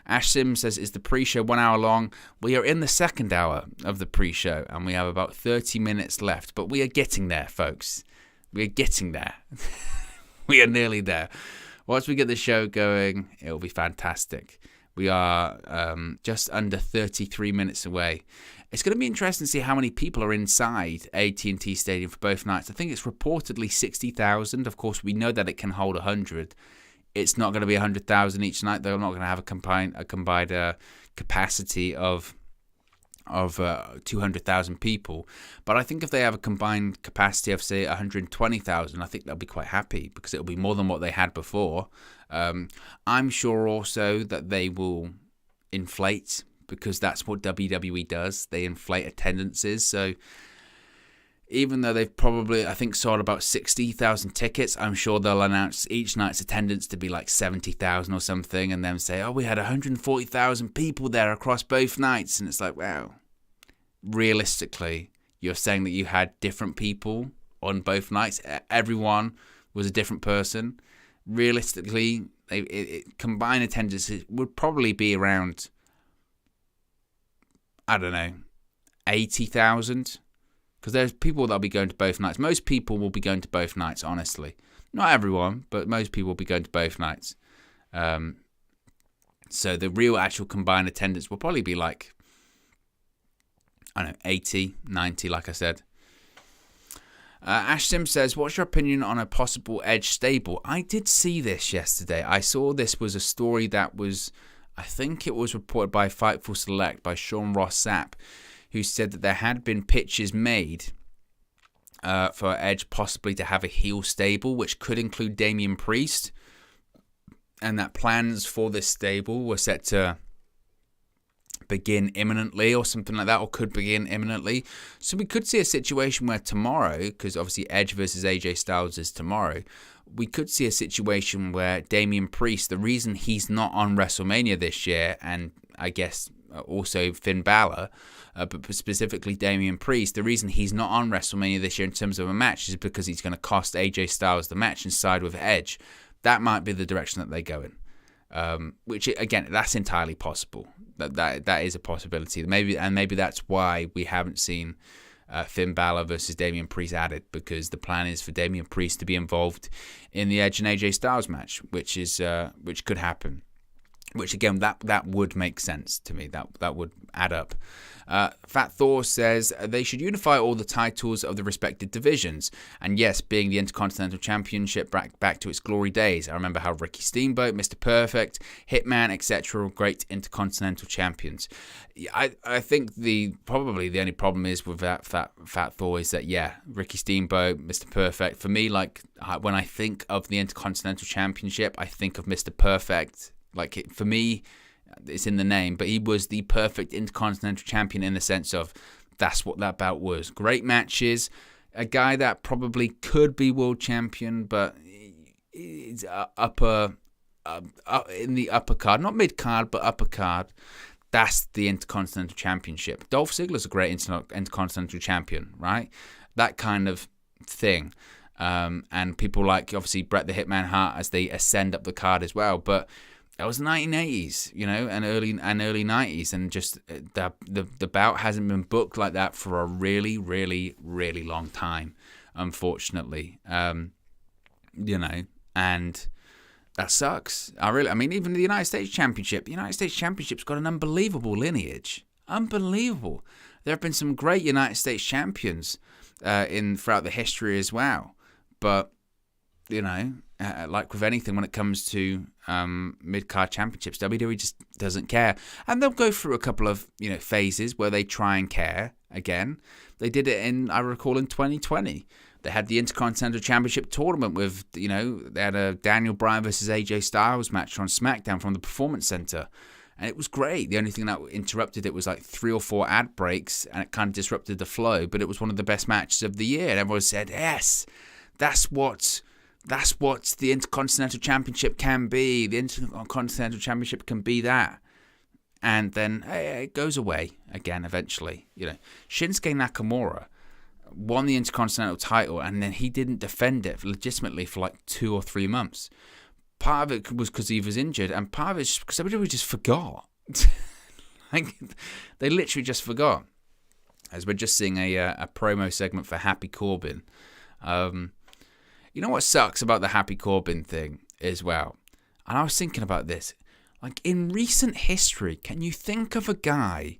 S1: Ash Sims says, is the pre-show 1 hour long? We are in the second hour of the pre-show, and we have about 30 minutes left. But we are getting there, folks. We are getting there. We are nearly there. Once we get the show going, it'll be fantastic. We are just under 33 minutes away. It's going to be interesting to see how many people are inside AT&T Stadium for both nights. I think it's reportedly 60,000. Of course, we know that it can hold 100. It's not going to be 100,000 each night. They're not going to have a combined capacity of 200,000 people. But I think if they have a combined capacity of, say, 120,000, I think they'll be quite happy because it'll be more than what they had before. I'm sure also that they will inflate, because that's what WWE does. They inflate attendances. So even though they've probably, I think, sold about 60,000 tickets, I'm sure they'll announce each night's attendance to be like 70,000 or something, and then say, oh, we had 140,000 people there across both nights. And it's like, wow, realistically, you're saying that you had different people on both nights. Everyone was a different person. Realistically, combined attendance would probably be around, I don't know, 80,000. Because there's people that'll be going to both nights. Most people will be going to both nights, honestly. Not everyone, but most people will be going to both nights. So the real actual combined attendance will probably be like, I don't know, 80, 90, like I said. Ash Sim says, what's your opinion on a possible Edge stable? I did see this yesterday. I saw this was a story that was, I think it was reported by Fightful Select, by Sean Ross Sapp, who said that there had been pitches made for Edge possibly to have a heel stable, which could include Damian Priest, and that plans for this stable were set to begin imminently or something like that, or could begin imminently. So we could see a situation where tomorrow, because obviously Edge versus AJ Styles is tomorrow, we could see a situation where Damian Priest, the reason he's not on WrestleMania this year, and I guess also Finn Balor, but specifically Damian Priest, the reason he's not on WrestleMania this year in terms of a match is because he's going to cost AJ Styles the match and side with Edge. That might be the direction that they go in. Which, again, that's entirely possible. That is a possibility. Maybe that's why we haven't seen Finn Balor versus Damian Priest added, because the plan is for Damian Priest to be involved in the Edge and AJ Styles match, which could happen. Which, again, that would make sense to me. That would add up. Fat Thor says they should unify all the titles of the respective divisions. And yes, being the Intercontinental Championship back to its glory days. I remember how Ricky Steamboat, Mr. Perfect, Hitman, etc. were great Intercontinental Champions. I think probably the only problem is with that Fat Thor is that, yeah, Ricky Steamboat, Mr. Perfect. For me, like, when I think of the Intercontinental Championship, I think of Mr. Perfect. Like, for me, it's in the name, but he was the perfect Intercontinental Champion in the sense of that's what that bout was. Great matches, a guy that probably could be world champion, but it's upper in the upper card, not mid card, but upper card, that's the Intercontinental Championship. Dolph Ziggler's a great Intercontinental Champion, right? That kind of thing. And people like, obviously, Bret the Hitman Hart as they ascend up the card as well. But that was 1980s, and early 90s, and just the bout hasn't been booked like that for a really, really, really long time, unfortunately. And that sucks. Even the United States Championship's got an unbelievable lineage. Unbelievable. There have been some great United States champions throughout the history as well. But, like with anything when it comes to mid-card championships, WWE just doesn't care. And they'll go through a couple of, phases where they try and care again. They did it I recall, in 2020. They had the Intercontinental Championship tournament with, they had a Daniel Bryan versus AJ Styles match on SmackDown from the Performance Center. And it was great. The only thing that interrupted it was like 3 or 4 ad breaks, and it kind of disrupted the flow. But it was one of the best matches of the year. And everyone said, yes, that's what the Intercontinental Championship can be. The Intercontinental Championship can be that. And then it goes away again eventually. Shinsuke Nakamura won the Intercontinental title, and then he didn't defend it legitimately for like 2 or 3 months. Part of it was because he was injured, and part of it is because everybody just forgot. They literally just forgot. As we're just seeing a promo segment for Happy Corbin. You know what sucks about the Happy Corbin thing as well? And I was thinking about this. Like, in recent history, can you think of a guy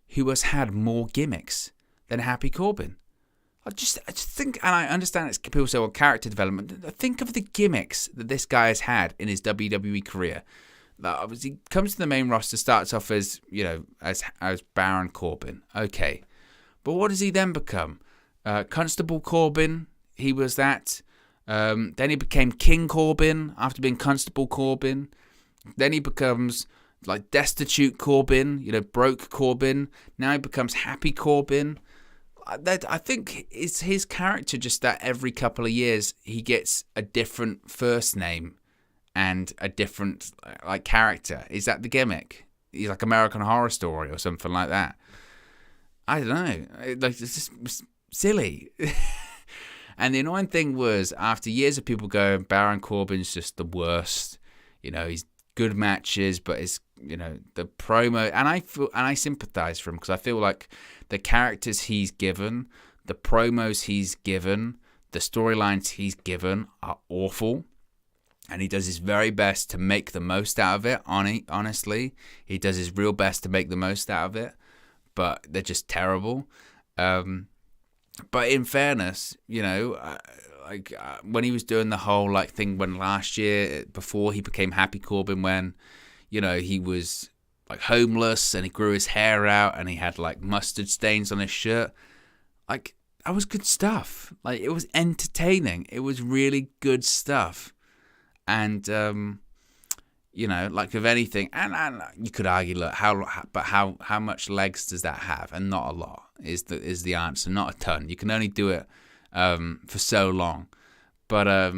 S1: who has had more gimmicks than Happy Corbin? I just think, and I understand it's people say, well, character development. Think of the gimmicks that this guy has had in his WWE career. Obviously, comes to the main roster, starts off as, as Baron Corbin. Okay. But what does he then become? Constable Corbin, he was that. Then he became King Corbin after being Constable Corbin. Then he becomes like Destitute Corbin, broke Corbin. Now he becomes Happy Corbin. I think it's his character just that every couple of years he gets a different first name and a different character. Is that the gimmick? He's like American Horror Story or something like that. I don't know. It's just silly. And the annoying thing was, after years of people going, Baron Corbin's just the worst. He's good matches, but it's the promo, and I sympathize for him because I feel like the characters he's given, the promos he's given, the storylines he's given are awful, and he does his very best to make the most out of it. Honestly, he does his real best to make the most out of it, but they're just terrible. But in fairness, when he was doing the whole thing when last year, before he became Happy Corbin, when he was homeless and he grew his hair out and he had mustard stains on his shirt, that was good stuff. It was entertaining. It was really good stuff. And with anything, and you could argue, look, how much legs does that have? And not a lot is the answer. Not a ton. You can only do it for so long. But I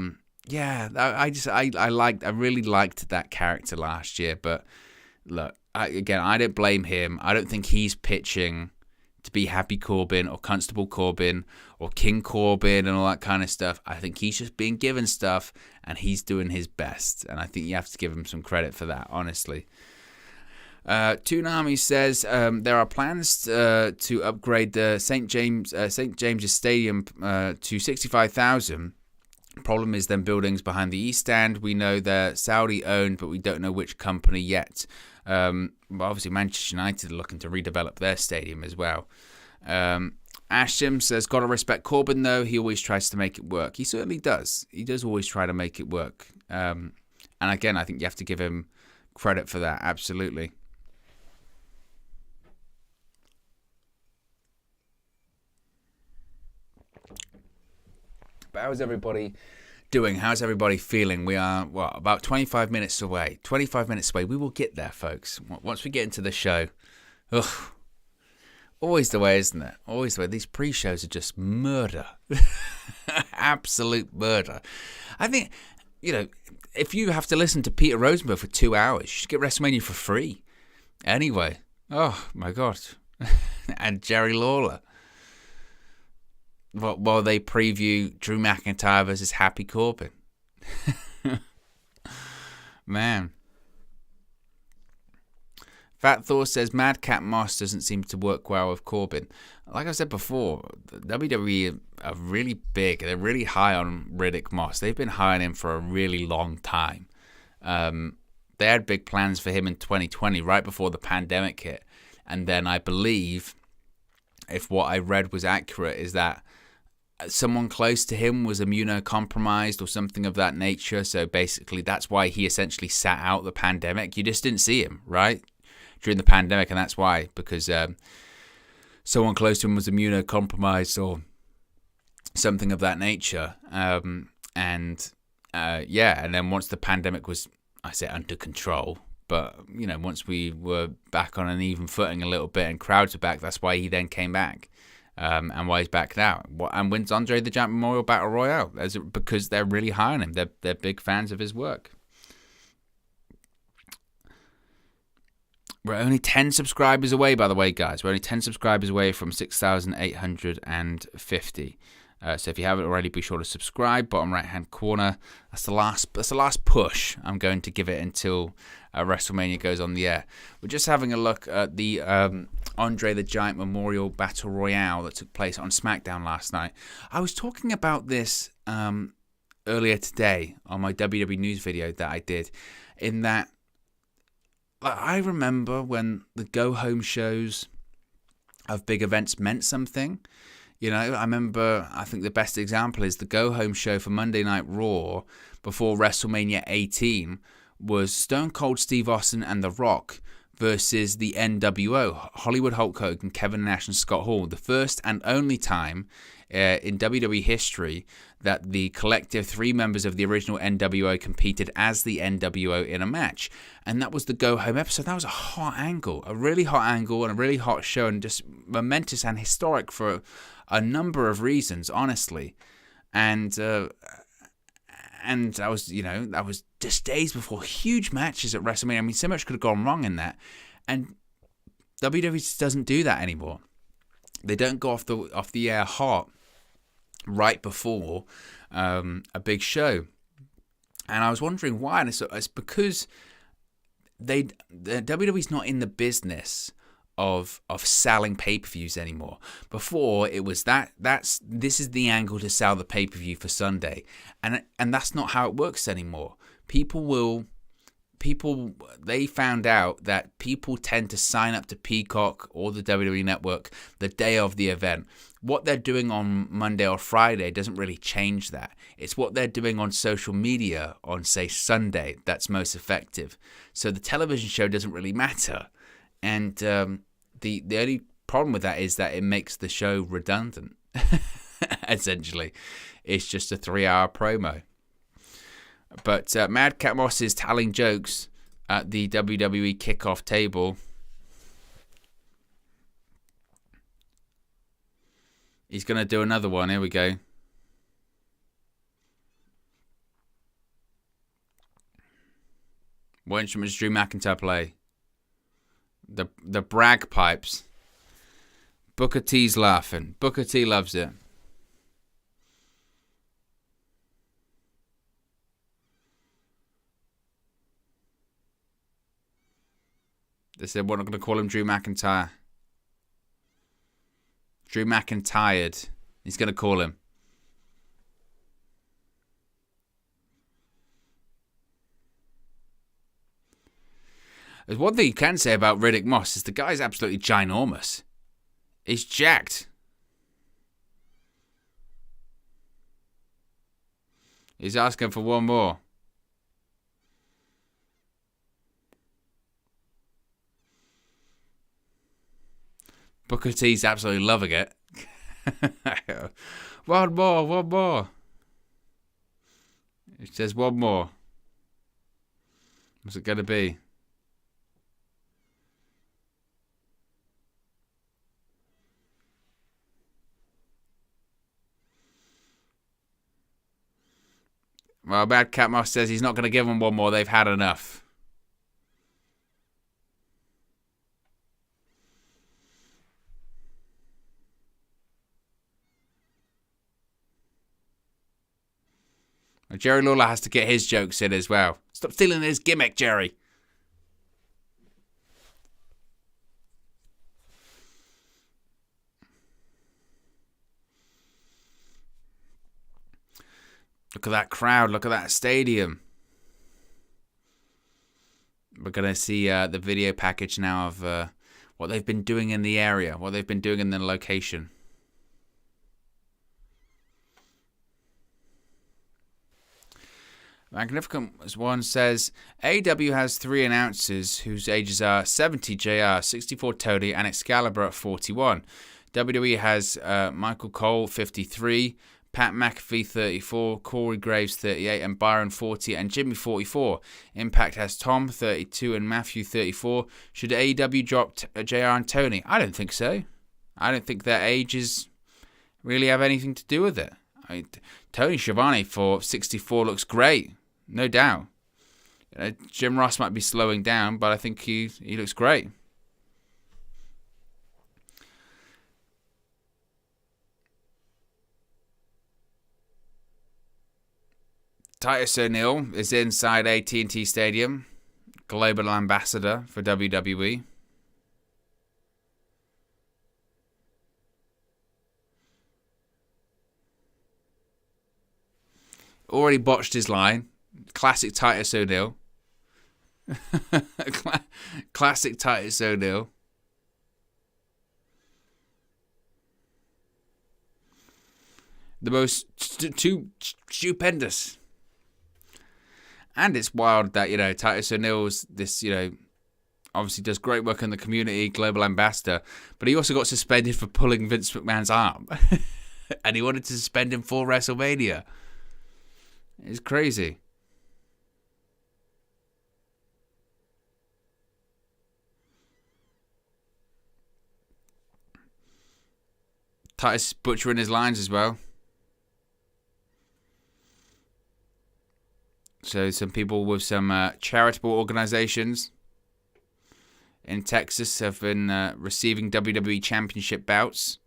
S1: really liked that character last year. But look, I don't blame him. I don't think he's pitching to be Happy Corbin or Constable Corbin or King Corbin and all that kind of stuff. I think he's just being given stuff and he's doing his best. And I think you have to give him some credit for that, honestly. Toonami says there are plans to upgrade the St. James's Stadium to 65,000. Problem is then buildings behind the East Stand. We know they're Saudi owned, but we don't know which company yet. Obviously Manchester United are looking to redevelop their stadium as well. Ashim says, gotta respect Corbin though. He always tries to make it work. He certainly does. He does always try to make it work. And again, I think you have to give him credit for that. Absolutely. But how's everybody doing? How's everybody feeling? We are, about 25 minutes away. 25 minutes away. We will get there, folks. Once we get into the show. Ugh. Always the way, isn't it? Always the way. These pre-shows are just murder. Absolute murder. I think if you have to listen to Peter Rosenberg for 2 hours, you should get WrestleMania for free. Anyway, oh my God. And Jerry Lawler. While they preview Drew McIntyre versus Happy Corbin. Man. Fat Thor says Madcap Moss doesn't seem to work well with Corbin. Like I said before, WWE are really big. They're really high on Riddick Moss. They've been high on him for a really long time. They had big plans for him in 2020, right before the pandemic hit. And then I believe, if what I read was accurate, is that someone close to him was immunocompromised or something of that nature. So basically, that's why he essentially sat out the pandemic. You just didn't see him, right? During the pandemic, and that's why, because someone close to him was immunocompromised or something of that nature. And then once the pandemic was, I say, under control, but once we were back on an even footing a little bit and crowds were back, that's why he then came back, and why he's back now and wins Andre the Giant Memorial Battle Royale, because they're really high on him. They're big fans of his work. We're only 10 subscribers away, by the way, guys. We're only 10 subscribers away from 6,850. So if you haven't already, be sure to subscribe. Bottom right-hand corner. That's the last push I'm going to give it until WrestleMania goes on the air. We're just having a look at the Andre the Giant Memorial Battle Royale that took place on SmackDown last night. I was talking about this earlier today on my WWE News video that I did, in that I remember when the go-home shows of big events meant something. I remember, I think the best example is the go-home show for Monday Night Raw before WrestleMania 18 was Stone Cold Steve Austin and The Rock versus the NWO, Hollywood Hulk Hogan, Kevin Nash, and Scott Hall. The first and only time in WWE history that the collective three members of the original NWO competed as the NWO in a match. And that was the go-home episode. That was a hot angle, a really hot angle, and a really hot show, and just momentous and historic for a number of reasons, honestly. And that was just days before huge matches at WrestleMania. I mean, so much could have gone wrong in that. And WWE just doesn't do that anymore. They don't go off the air hot right before a big show. And I was wondering why. And it's because the WWE's not in the business of selling pay-per-views anymore. Before, it was this is the angle to sell the pay-per-view for Sunday, and that's not how it works anymore. They found out that people tend to sign up to Peacock or the WWE Network the day of the event. What they're doing on Monday or Friday doesn't really change that. It's what they're doing on social media on, say, Sunday that's most effective. So the television show doesn't really matter. And the only problem with that is that it makes the show redundant, essentially. It's just a 3-hour promo. But Madcap Moss is telling jokes at the WWE kickoff table. He's going to do another one. Here we go. What instrument does Drew McIntyre play? The brag pipes. Booker T's laughing. Booker T loves it. They said we're not going to call him Drew McIntyre. Drew McIntyred. He's going to call him. There's one thing you can say about Riddick Moss is the guy's absolutely ginormous. He's jacked. He's asking for one more. Booker T's absolutely loving it. One more. It says one more. What's it going to be? Well, Madcap Moss says he's not going to give them one more. They've had enough. Well, Jerry Lawler has to get his jokes in as well. Stop stealing his gimmick, Jerry. Look at that crowd. Look at that stadium. We're going to see the video package now of what they've been doing in the area, what they've been doing in the location. Magnificent One says, AEW has 3 announcers whose ages are 70 JR, 64 Tony, and Excalibur at 41. WWE has Michael Cole, 53, Pat McAfee, 34, Corey Graves, 38, and Byron, 40, and Jimmy, 44. Impact has Tom, 32, and Matthew, 34. Should AEW drop JR and Tony? I don't think so. I don't think their ages really have anything to do with it. Tony Schiavone for 64 looks great, no doubt. Jim Ross might be slowing down, but I think he looks great. Titus O'Neil is inside AT&T Stadium, global ambassador for WWE. Already botched his line. Classic Titus O'Neil. Classic Titus O'Neil. The most stupendous. And it's wild that, Titus O'Neil's this, obviously does great work in the community, global ambassador, but he also got suspended for pulling Vince McMahon's arm. And he wanted to suspend him for WrestleMania. It's crazy. Titus butchering his lines as well. So some people with some charitable organizations in Texas have been receiving WWE Championship bouts.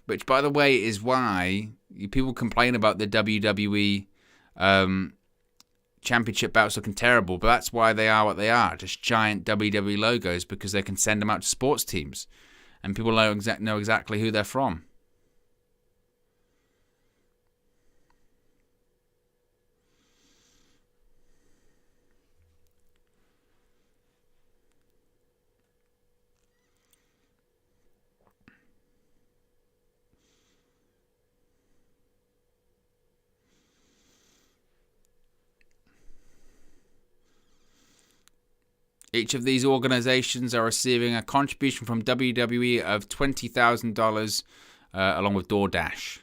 S1: Which, by the way, is why people complain about the WWE Championship bouts looking terrible. But that's why they are what they are. Just giant WWE logos, because they can send them out to sports teams. And people know exactly who they're from. Each of these organizations are receiving a contribution from WWE of $20,000 along with DoorDash.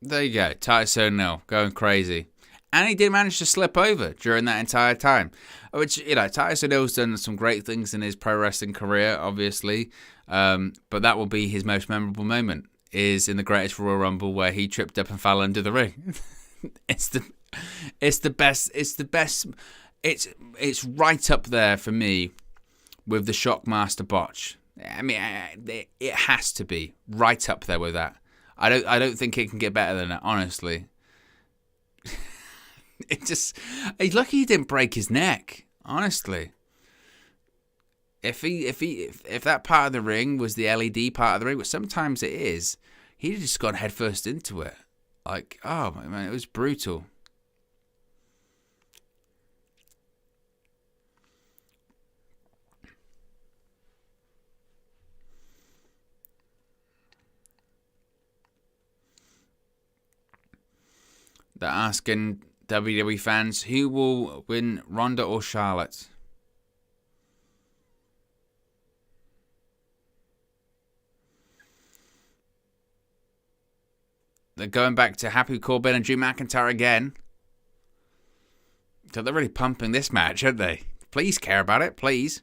S1: There you go, Titus O'Neil going crazy. And he did manage to slip over during that entire time. Which, Titus O'Neil's done some great things in his pro wrestling career, obviously. But that will be his most memorable moment, is in the Greatest Royal Rumble, where he tripped up and fell under the ring. It's the best. It's the best. It's right up there for me with the Shockmaster botch. I mean, it has to be right up there with that. I don't think it can get better than that, honestly. He's lucky he didn't break his neck, honestly. If that part of the ring was the LED part of the ring, which sometimes it is, he'd just gone headfirst into it. Like, oh man, it was brutal. They're asking WWE fans, who will win, Ronda or Charlotte? They're going back to Happy Corbin and Drew McIntyre again. So they're really pumping this match, aren't they? Please care about it, please.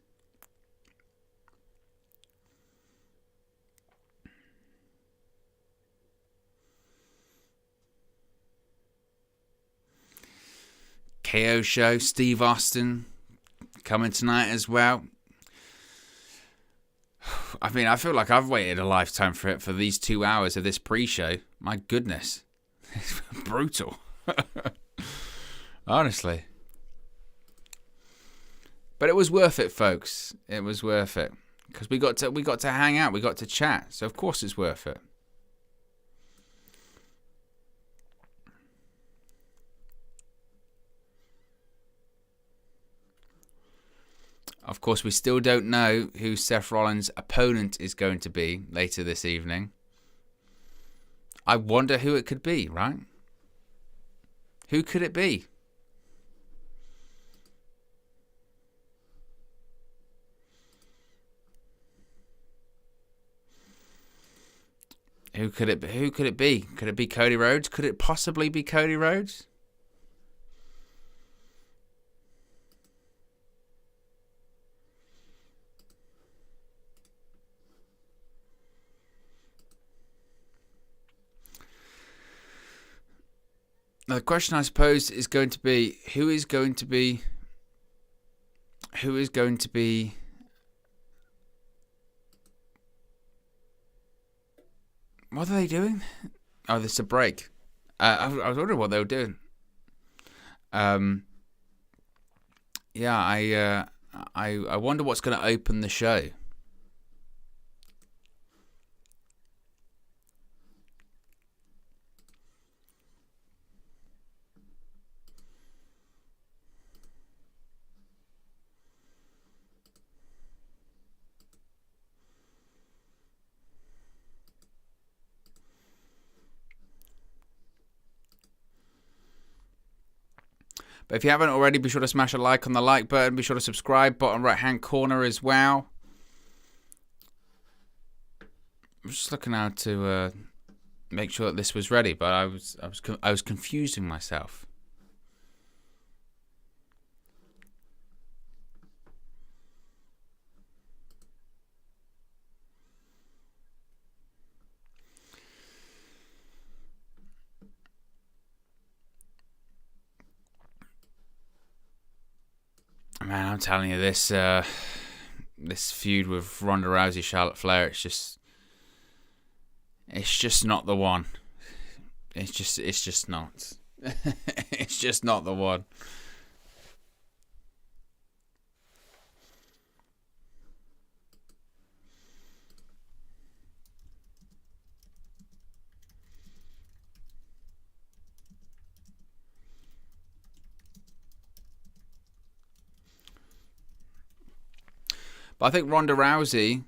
S1: KO show, Steve Austin coming tonight as well. I mean, I feel like I've waited a lifetime for these 2 hours of this pre-show. My goodness. It's brutal. Honestly. But it was worth it, folks. It was worth it. Because we got to hang out, we got to chat. So of course it's worth it. Of course, we still don't know who Seth Rollins' opponent is going to be later this evening. I wonder who it could be, right? Who could it be? Who could it be? Could it be Cody Rhodes? Could it possibly be Cody Rhodes? Now, the question I suppose is going to be who is going to be what are they doing? Oh, there's a break. I was wondering what they were doing. Yeah, I wonder what's going to open the show. But if you haven't already, be sure to smash a like on the like button. Be sure to subscribe, bottom right hand corner as well. I'm just looking out to make sure that this was ready, but I was confusing myself. Man, I'm telling you, this feud with Ronda Rousey, Charlotte Flair, it's just not the one. It's just not. It's just not the one. But I think Ronda Rousey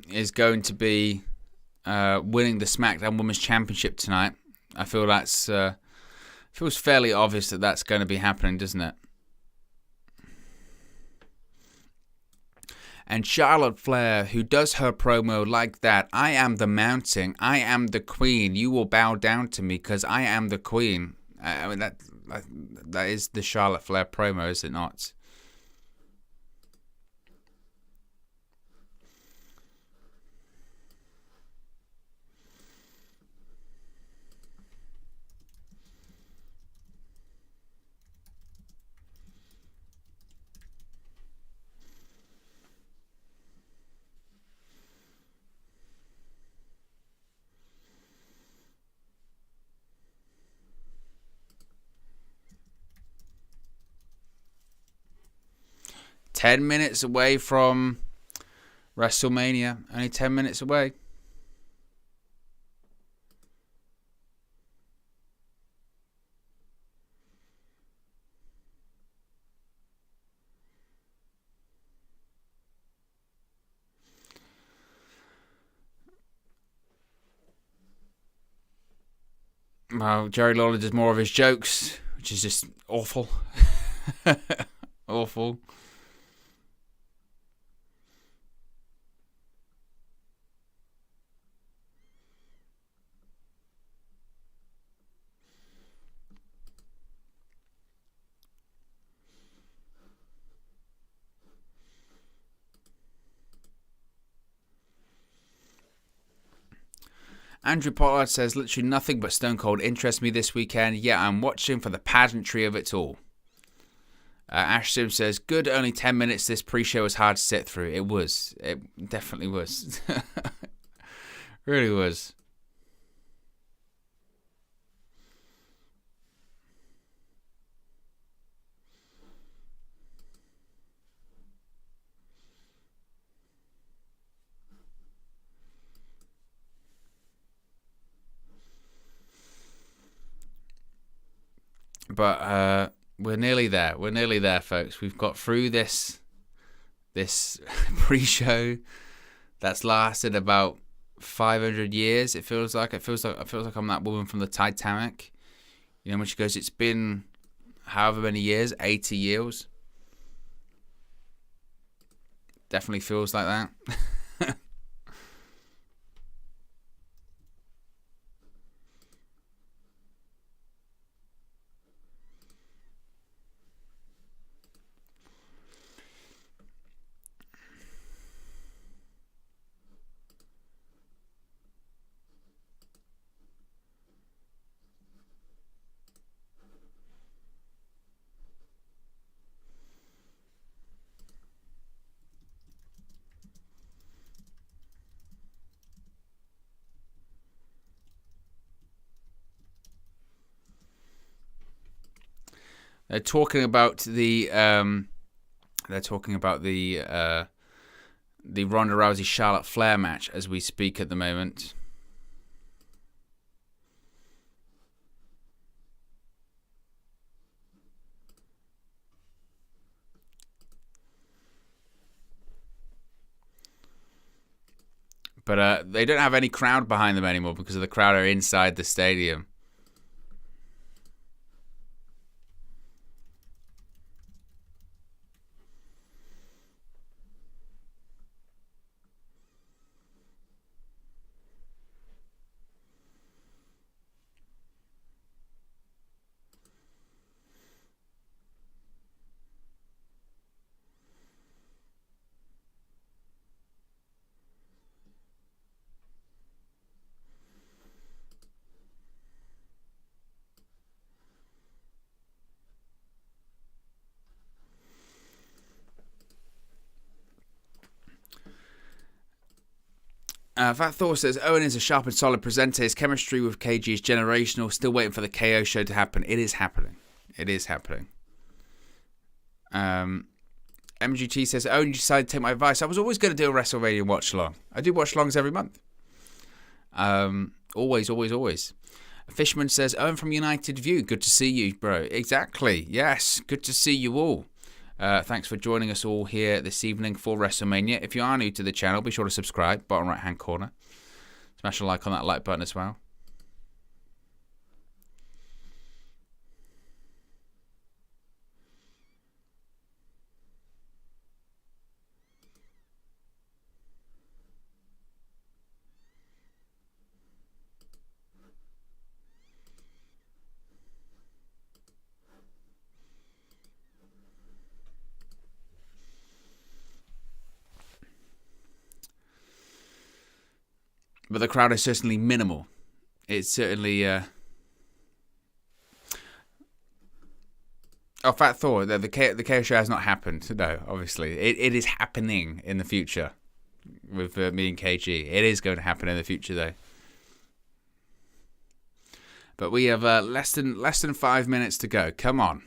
S1: is going to be winning the SmackDown Women's Championship tonight. I feel that's feels fairly obvious that that's going to be happening, doesn't it? And Charlotte Flair, who does her promo like that, I am the mountain, I am the queen, you will bow down to me because I am the queen. I mean, that is the Charlotte Flair promo, is it not? Ten minutes away from WrestleMania. Only 10 minutes away. Well, Jerry Lawler does more of his jokes which is just awful. Awful. Andrew Pollard says, literally nothing but Stone Cold interests me this weekend. Yeah, I'm watching for the pageantry of it all. Ash Sim says, good, only 10 minutes. This pre-show was hard to sit through. It was. It definitely was. Really was. But we're nearly there. We're nearly there, folks. We've got through this pre-show that's lasted about 500 years. It feels like I'm that woman from the Titanic. You know, when she goes, it's been however many years, 80 years. Definitely feels like that. They're talking about the Ronda Rousey Charlotte Flair match as we speak at the moment. But they don't have any crowd behind them anymore because of the crowd are inside the stadium. Fat Thor says, Owen is a sharp and solid presenter. His chemistry with KG is generational. Still waiting for the KO show to happen. It is happening. It is happening. MGT says, Owen, you decided to take my advice. I was always going to do a WrestleMania watch-along. I do watch-alongs every month. Always, always, always. Fishman says, Owen from United View. Good to see you, bro. Exactly. Yes, good to see you all. Thanks for joining us all here this evening for WrestleMania. If you are new to the channel, be sure to subscribe, bottom right hand corner. Smash a like on that like button as well. But the crowd is certainly minimal. It's certainly... Oh, Fat Thor, the KO show has not happened. No, obviously. It is happening in the future with me and KG. It is going to happen in the future, though. But we have less than 5 minutes to go. Come on.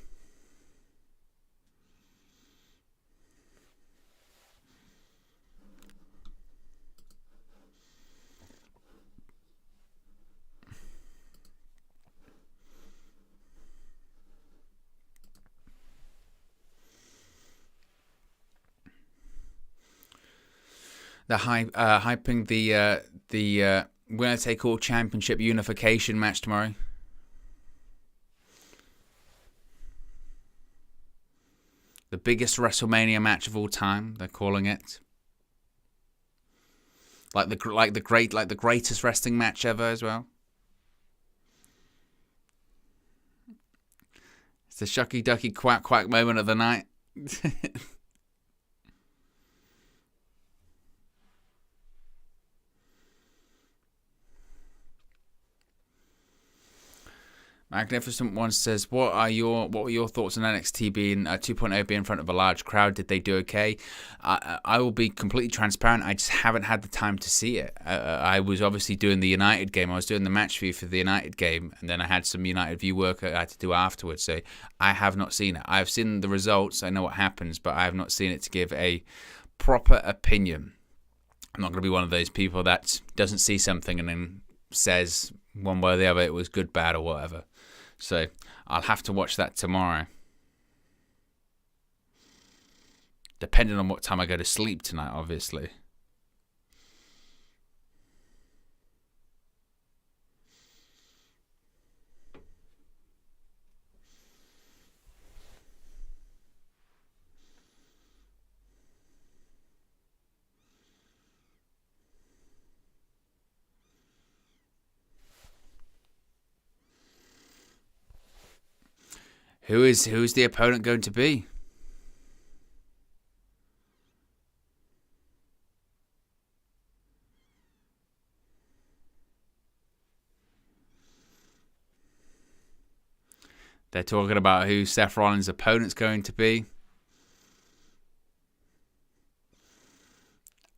S1: They're hyping the winner take all championship unification match tomorrow. The biggest WrestleMania match of all time, they're calling it. Like the greatest wrestling match ever as well. It's the shucky ducky quack quack moment of the night. Magnificent One says, what were your thoughts on NXT being 2.0 being in front of a large crowd? Did they do okay? I will be completely transparent. I just haven't had the time to see it. I was obviously doing the United game. I was doing the match view for the United game, and then I had some United view work I had to do afterwards. So I have not seen it. I've seen the results. I know what happens, but I have not seen it to give a proper opinion. I'm not going to be one of those people that doesn't see something and then says one way or the other it was good, bad, or whatever. So I'll have to watch that tomorrow. Depending on what time I go to sleep tonight, obviously. Who is the opponent going to be? They're talking about who Seth Rollins' opponent's going to be.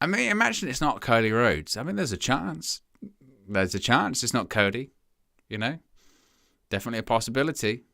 S1: I mean, imagine it's not Cody Rhodes. I mean, there's a chance. There's a chance it's not Cody. You know? Definitely a possibility.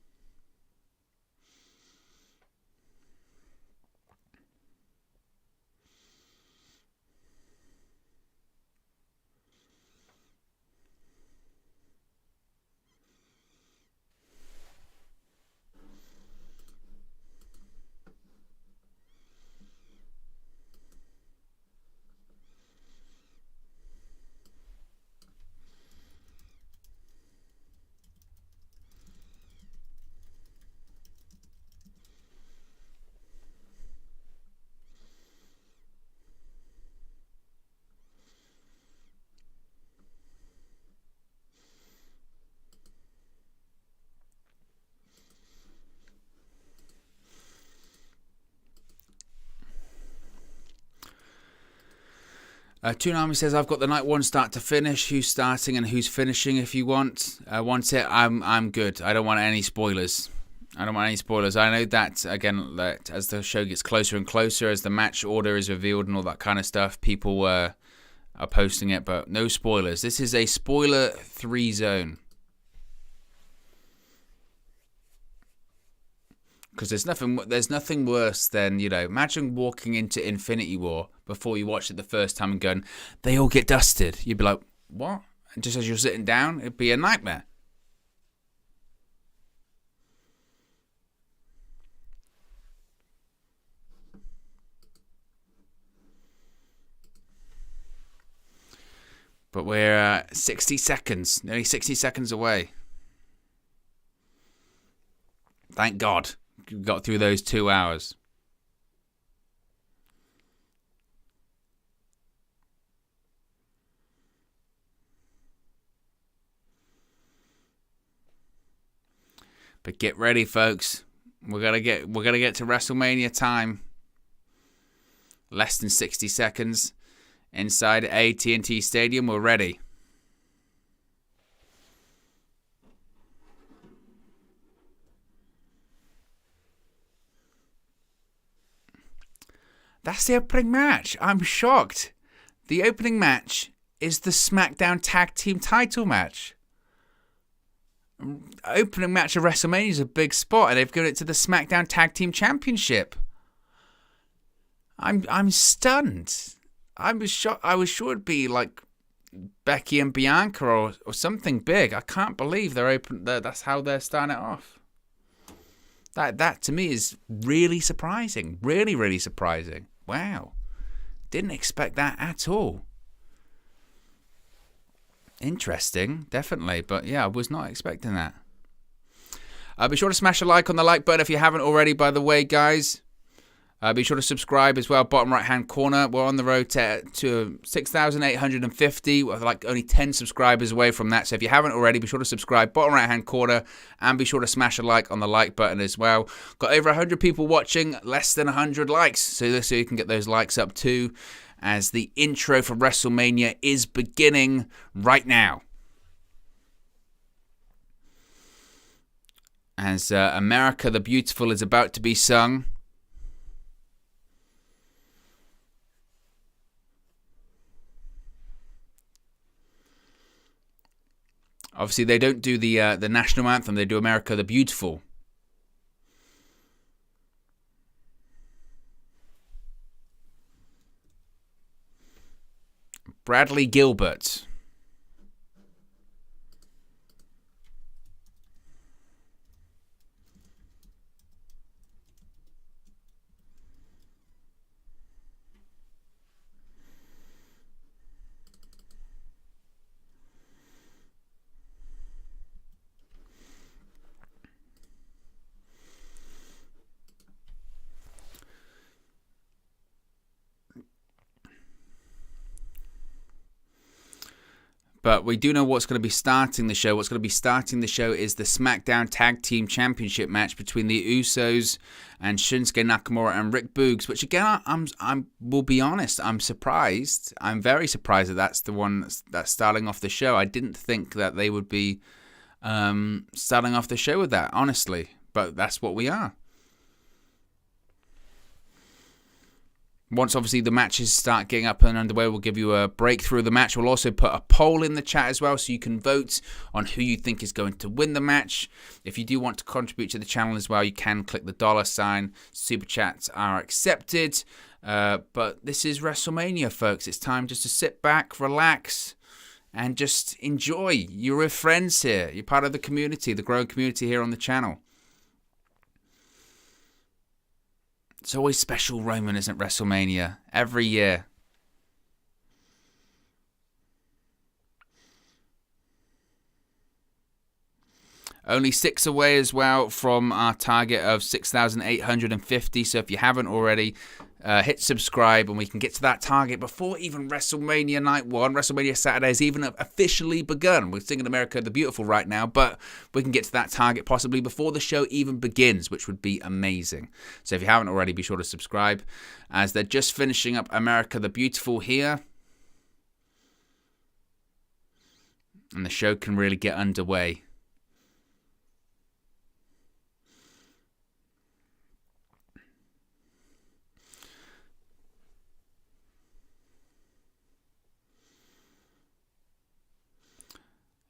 S1: Toonami says, I've got the night one start to finish. Who's starting and who's finishing if you want it. I'm good. I don't want any spoilers. I know that, again, that as the show gets closer and closer, as the match order is revealed and all that kind of stuff, people are posting it, but no spoilers. This is a spoiler-free zone. Because there's nothing worse than, imagine walking into Infinity War before you watch it the first time and going, they all get dusted. You'd be like, what? And just as you're sitting down, it'd be a nightmare. But we're 60 seconds, nearly 60 seconds away. Thank God. Got through those 2 hours. But get ready, folks. We're gonna get to WrestleMania time. Less than 60 seconds inside AT&T Stadium. We're ready. That's the opening match. I'm shocked. The opening match is the SmackDown Tag Team title match. Opening match of WrestleMania is a big spot, and they've given it to the SmackDown Tag Team Championship. I'm stunned. I was shocked. I was sure it'd be like Becky and Bianca or something big. I can't believe they're open. That's how they're starting it off. That to me is really surprising. Really, really surprising. Wow. Didn't expect that at all. Interesting, definitely. But yeah, I was not expecting that. Be sure to smash a like on the like button if you haven't already, by the way, guys. Be sure to subscribe as well. Bottom right-hand corner. We're on the road to 6,850. We're like only 10 subscribers away from that. So if you haven't already, be sure to subscribe. Bottom right-hand corner. And be sure to smash a like on the like button as well. Got over 100 people watching. Less than 100 likes. So you can get those likes up too. As the intro for WrestleMania is beginning right now. As America the Beautiful is about to be sung. Obviously, they don't do the national anthem. They do America the Beautiful. Bradley Gilbert. But we do know what's going to be starting the show. What's going to be starting the show is the SmackDown Tag Team Championship match between the Usos and Shinsuke Nakamura and Rick Boogs. Which again, I will be honest, I'm surprised. I'm very surprised that that's the one that's starting off the show. I didn't think that they would be starting off the show with that, honestly. But that's what we are. Once, obviously, the matches start getting up and underway, we'll give you a breakthrough of the match. We'll also put a poll in the chat as well, so you can vote on who you think is going to win the match. If you do want to contribute to the channel as well, you can click the $sign. Super chats are accepted. But this is WrestleMania, folks. It's time just to sit back, relax, and just enjoy. You're with friends here. You're part of the community, the growing community here on the channel. It's always special, Roman, isn't WrestleMania? Every year. Only 6 away as well from our target of 6,850. So if you haven't already, hit subscribe and we can get to that target before even WrestleMania Night 1. WrestleMania Saturday has even officially begun. We're singing America the Beautiful right now, but we can get to that target possibly before the show even begins, which would be amazing. So if you haven't already, be sure to subscribe, as they're just finishing up America the Beautiful here. And the show can really get underway.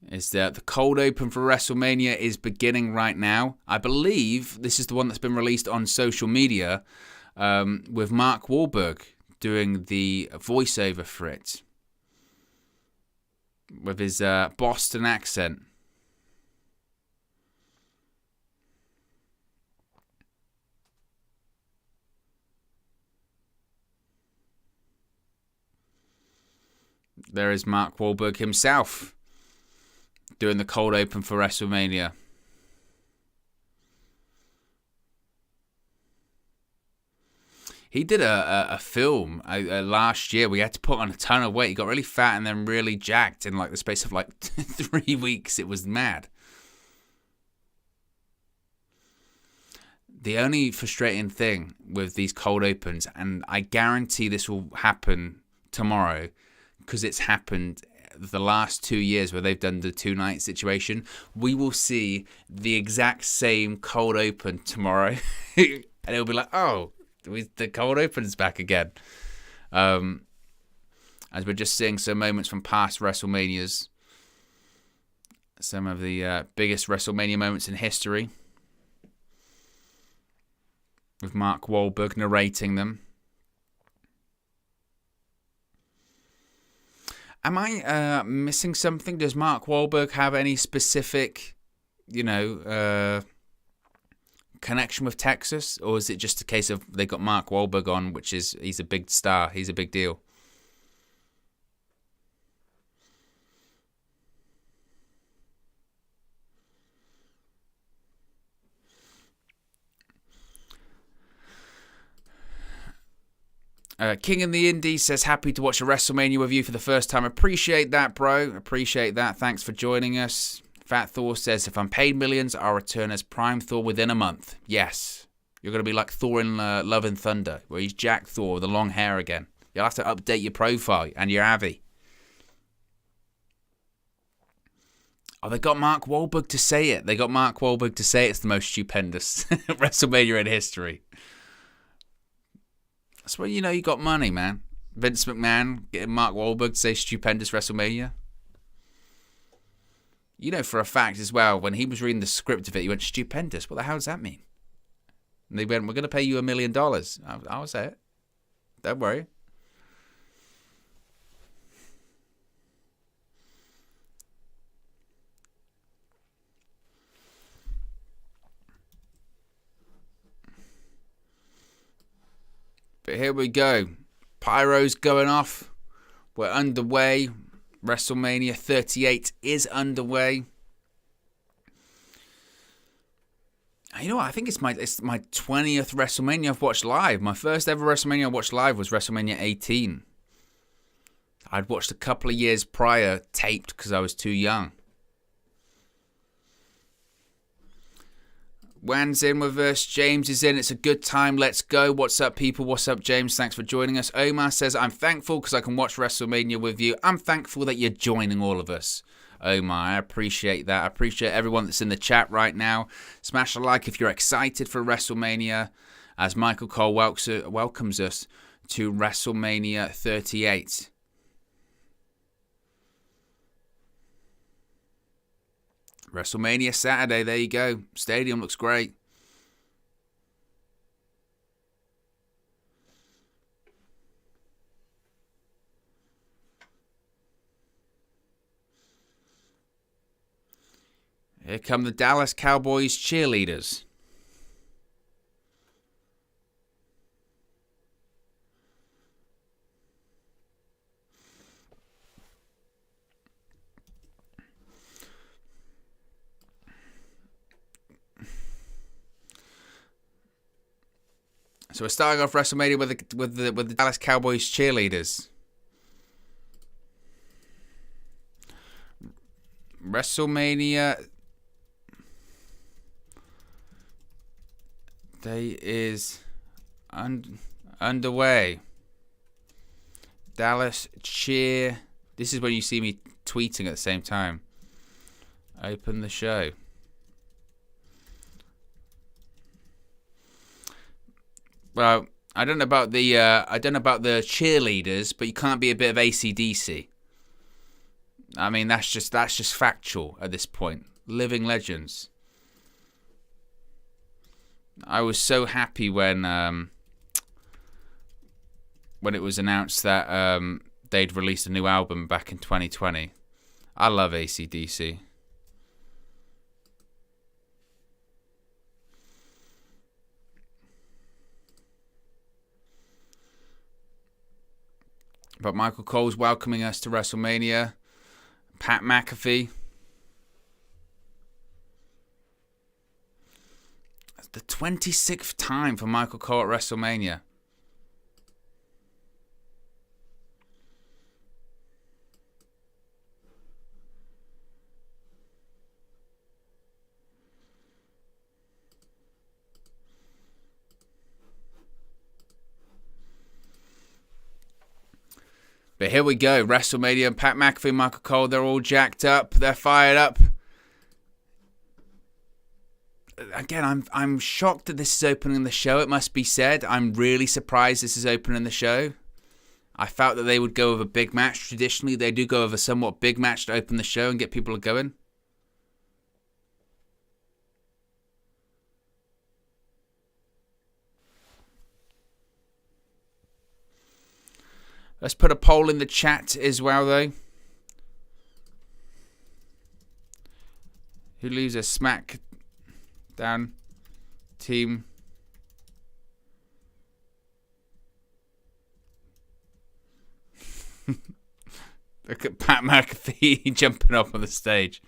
S1: Is that the cold open for WrestleMania is beginning right now. I believe this is the one that's been released on social media with Mark Wahlberg doing the voiceover for it with his Boston accent. There is Mark Wahlberg himself doing the cold open for WrestleMania. He did a film last year. We had to put on a ton of weight. He got really fat and then really jacked in like the space of like 3 weeks. It was mad. The only frustrating thing with these cold opens, and I guarantee this will happen tomorrow because it's happened the last 2 years where they've done the 2-night situation, we will see the exact same cold open tomorrow. And it'll be like, oh, the cold open's back again. As we're just seeing some moments from past WrestleManias. Some of the biggest WrestleMania moments in history. With Mark Wahlberg narrating them. Am I missing something? Does Mark Wahlberg have any specific, connection with Texas? Or is it just a case of they got Mark Wahlberg on, which is, he's a big star, he's a big deal? King in the Indies says, happy to watch a WrestleMania review for the first time. Appreciate that, bro. Appreciate that. Thanks for joining us. Fat Thor says, if I'm paid millions, I'll return as Prime Thor within a month. Yes. You're going to be like Thor in Love and Thunder, where he's Jack Thor with the long hair again. You'll have to update your profile and your Avi. Oh, they got Mark Wahlberg to say it. They got Mark Wahlberg to say it's the most stupendous WrestleMania in history. That's where you know you got money, man. Vince McMahon getting Mark Wahlberg to say stupendous WrestleMania. You know for a fact as well, when he was reading the script of it, he went, stupendous. What the hell does that mean? And they went, we're going to pay you $1 million. I'll say it. Don't worry. But here we go. Pyro's going off. We're underway. WrestleMania 38 is underway. You know what? I think it's my 20th WrestleMania I've watched live. My first ever WrestleMania I watched live was WrestleMania 18. I'd watched a couple of years prior, taped because I was too young. Wan's in with us. James is in. It's a good time. Let's go. What's up, people? What's up, James? Thanks for joining us. Omar says, I'm thankful because I can watch WrestleMania with you. I'm thankful that you're joining all of us, Omar. I appreciate that. I appreciate everyone that's in the chat right now. Smash a like if you're excited for WrestleMania as Michael Cole welcomes us to WrestleMania 38. WrestleMania Saturday, there you go. Stadium looks great. Here come the Dallas Cowboys cheerleaders. So we're starting off WrestleMania with the Dallas Cowboys cheerleaders. WrestleMania day is underway. Dallas cheer. This is when you see me tweeting at the same time. Open the show. Well, I don't know about the cheerleaders, but you can't be a bit of AC/DC. I mean, that's just factual at this point. Living legends. I was so happy when it was announced that they'd released a new album back in 2020. I love AC/DC. But Michael Cole's welcoming us to WrestleMania. Pat McAfee. That's the 26th time for Michael Cole at WrestleMania. But here we go, WrestleMania, Pat McAfee, Michael Cole, they're all jacked up, they're fired up. Again, I'm shocked that this is opening the show, it must be said. I'm really surprised this is opening the show. I felt that they would go with a big match. Traditionally, they do go with a somewhat big match to open the show and get people going. Let's put a poll in the chat as well, though. Who leaves a SmackDown team? Look at Pat McAfee jumping up on the stage.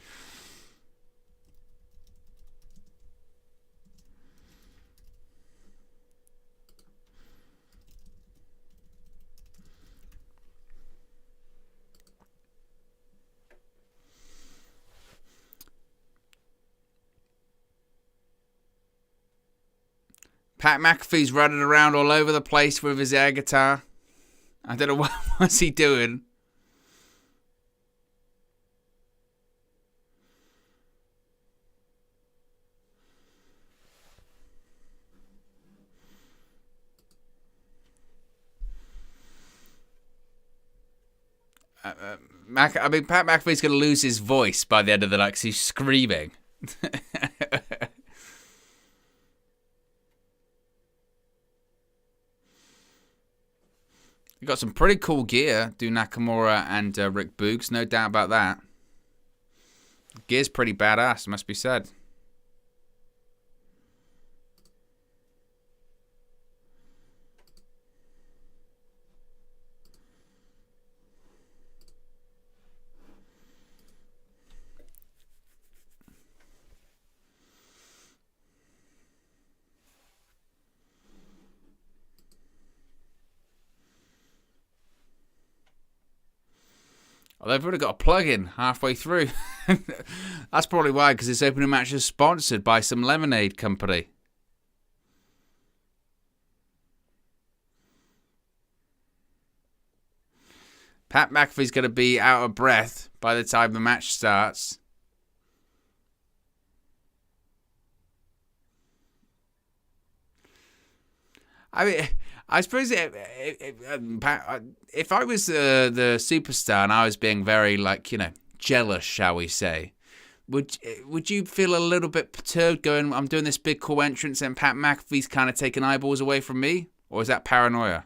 S1: Pat McAfee's running around all over the place with his air guitar. I don't know what's he doing. Pat McAfee's going to lose his voice by the end of the night because he's screaming. You got some pretty cool gear, do Nakamura and Rick Boogs, no doubt about that. Gear's pretty badass, must be said. Well, they've already got a plug-in halfway through. That's probably why, because this opening match is sponsored by some lemonade company. Pat McAfee's going to be out of breath by the time the match starts. I mean, I suppose if I was the superstar and I was being very, jealous, shall we say, would you feel a little bit perturbed going, I'm doing this big cool entrance and Pat McAfee's kind of taking eyeballs away from me? Or is that paranoia?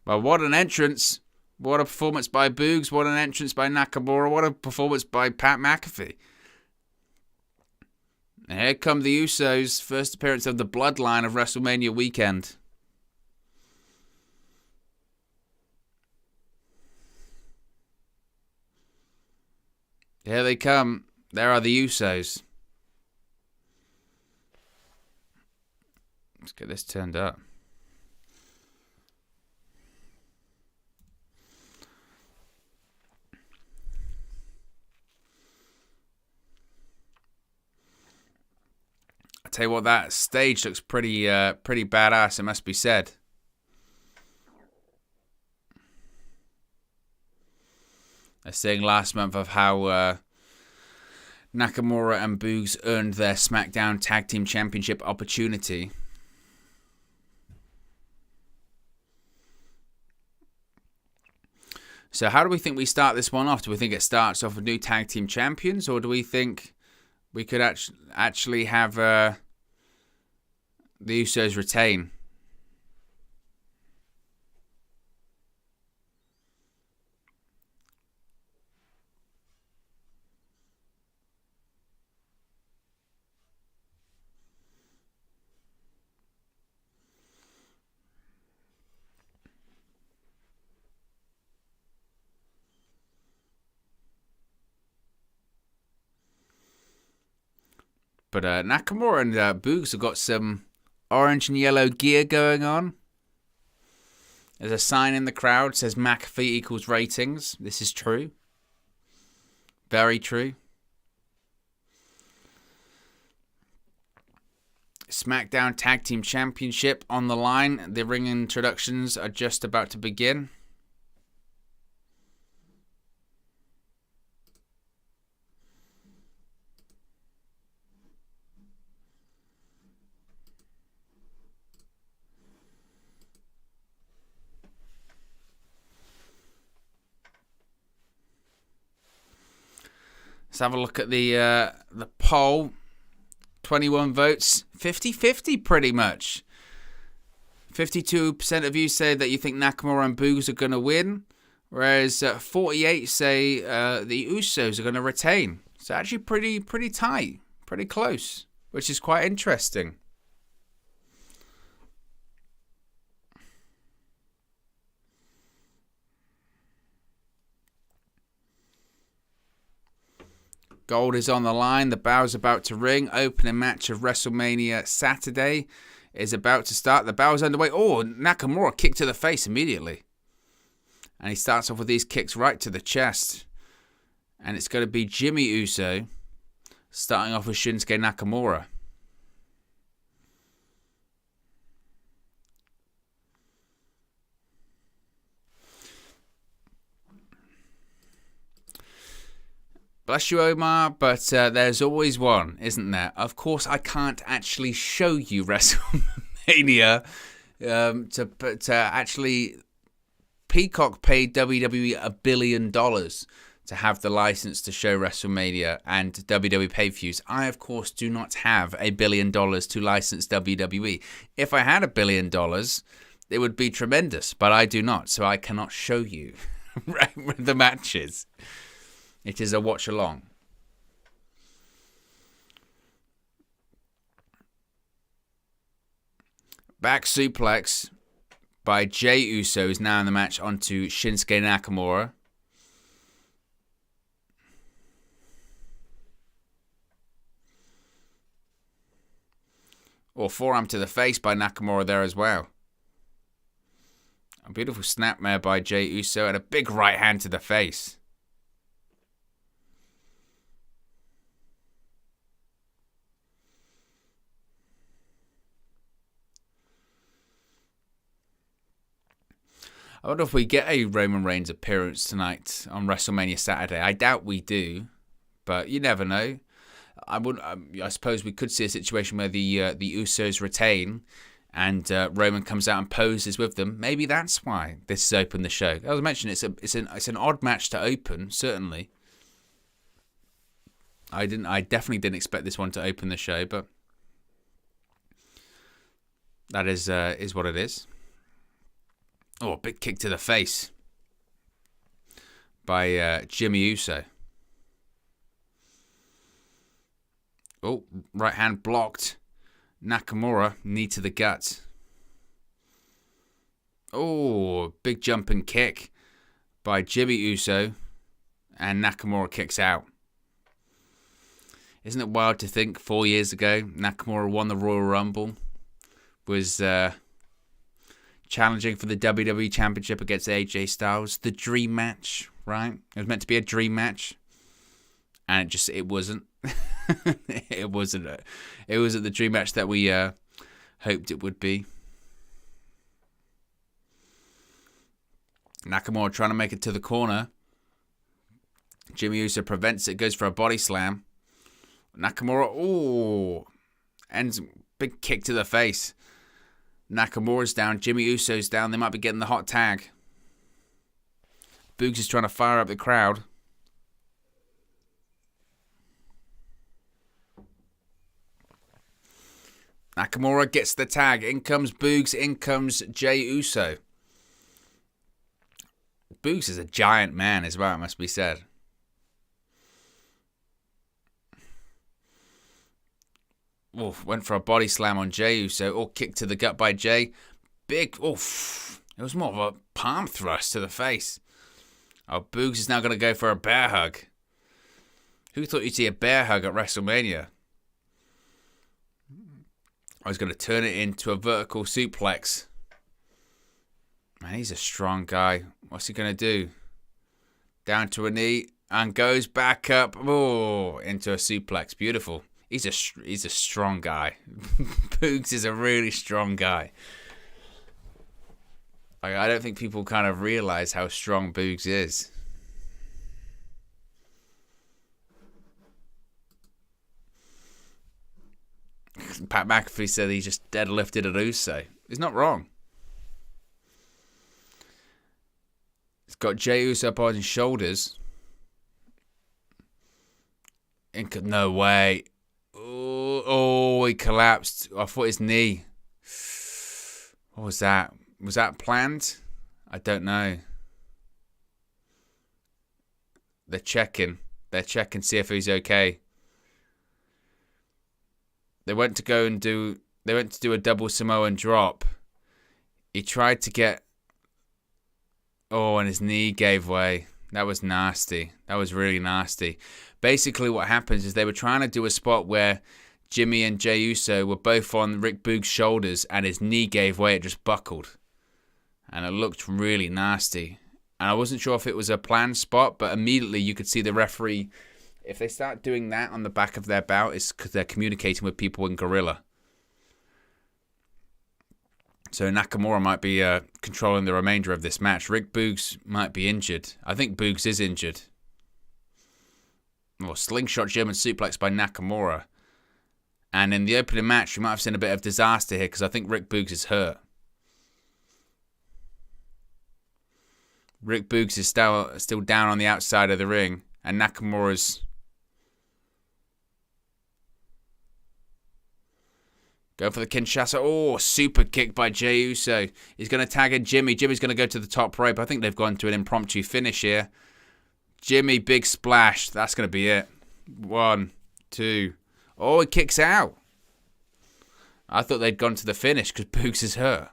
S1: Well, what an entrance. What a performance by Boogs. What an entrance by Nakamura. What a performance by Pat McAfee. And here come the Usos. First appearance of the Bloodline of WrestleMania weekend. Here they come. There are the Usos. Let's get this turned up. Tell you what, that stage looks pretty badass, it must be said. I was saying last month of how Nakamura and Boogs earned their SmackDown Tag Team Championship opportunity. So how do we think we start this one off? Do we think it starts off with new Tag Team Champions, or do we think we could actually have the Usos retain? But Nakamura and Boogs have got some orange and yellow gear going on. There's a sign in the crowd that says McAfee equals ratings. This is true. Very true. SmackDown Tag Team Championship on the line. The ring introductions are just about to begin. Let's have a look at the poll. 21 votes, 50-50 pretty much. 52% of you say that you think Nakamura and Boogs are going to win, whereas 48 say the Usos are going to retain. So actually pretty tight, pretty close, which is quite interesting. Gold is on the line. The bell's about to ring. Opening match of WrestleMania Saturday is about to start. The bell's underway. Oh, Nakamura kicked to the face immediately. And he starts off with these kicks right to the chest. And it's going to be Jimmy Uso starting off with Shinsuke Nakamura. Bless you, Omar, but there's always one, isn't there? Of course, I can't actually show you WrestleMania. To actually, Peacock paid WWE $1 billion to have the license to show WrestleMania and WWE pay-per-views. I, of course, do not have $1 billion to license WWE. If I had $1 billion, it would be tremendous, but I do not, so I cannot show you the matches. It is a watch-along. Back suplex by Jey Uso is now in the match onto Shinsuke Nakamura. Or forearm to the face by Nakamura there as well. A beautiful snapmare by Jey Uso and a big right hand to the face. I wonder if we get a Roman Reigns appearance tonight on WrestleMania Saturday. I doubt we do, but you never know. I suppose we could see a situation where the Usos retain and Roman comes out and poses with them. Maybe that's why this has opened the show. As I mentioned, it's an odd match to open, certainly. I definitely didn't expect this one to open the show, but that is what it is. Oh, a big kick to the face by Jimmy Uso. Oh, right hand blocked. Nakamura, knee to the gut. Oh, big jumping kick by Jimmy Uso. And Nakamura kicks out. Isn't it wild to think 4 years ago, Nakamura won the Royal Rumble. Was challenging for the WWE Championship against AJ Styles. The dream match, right? It was meant to be a dream match. And it wasn't. It wasn't the dream match that we hoped it would be. Nakamura trying to make it to the corner. Jimmy Uso prevents it, goes for a body slam. Nakamura, ends big kick to the face. Nakamura's down, Jimmy Uso's down. They might be getting the hot tag. Boogs is trying to fire up the crowd. Nakamura gets the tag. In comes Boogs. In comes Jey Uso. Boogs is a giant man as well, it must be said. Went for a body slam on Jey Uso. Kick to the gut by Jey. Big, it was more of a palm thrust to the face. Boogs is now going to go for a bear hug. Who thought you'd see a bear hug at WrestleMania? I was going to turn it into a vertical suplex. Man, he's a strong guy. What's he going to do? Down to a knee and goes back up. Into a suplex. Beautiful. He's a strong guy. Boogs is a really strong guy. I don't think people kind of realize how strong Boogs is. Pat McAfee said he just deadlifted an Uso. He's not wrong. He's got Jey Uso up on his shoulders. No way. He collapsed. I thought his knee. What was that? Was that planned? I don't know. They're checking. See if he's okay. They went to do a double Samoan drop. He tried to get... and his knee gave way. That was nasty. That was really nasty. Basically what happens is they were trying to do a spot where Jimmy and Jey Uso were both on Rick Boogs' shoulders and his knee gave way. It just buckled. And it looked really nasty. And I wasn't sure if it was a planned spot, but immediately you could see the referee. If they start doing that on the back of their bout, it's because they're communicating with people in Gorilla. So Nakamura might be controlling the remainder of this match. Rick Boogs might be injured. I think Boogs is injured. Well, slingshot German suplex by Nakamura. And in the opening match, we might have seen a bit of disaster here because I think Rick Boogs is hurt. Rick Boogs is still down on the outside of the ring. And Nakamura's go for the Kinshasa. Oh, super kick by Jey Uso. He's going to tag in Jimmy. Jimmy's going to go to the top rope. I think they've gone to an impromptu finish here. Jimmy, big splash. That's going to be it. 1, 2. Oh, he kicks out. I thought they'd gone to the finish because Boogs is hurt.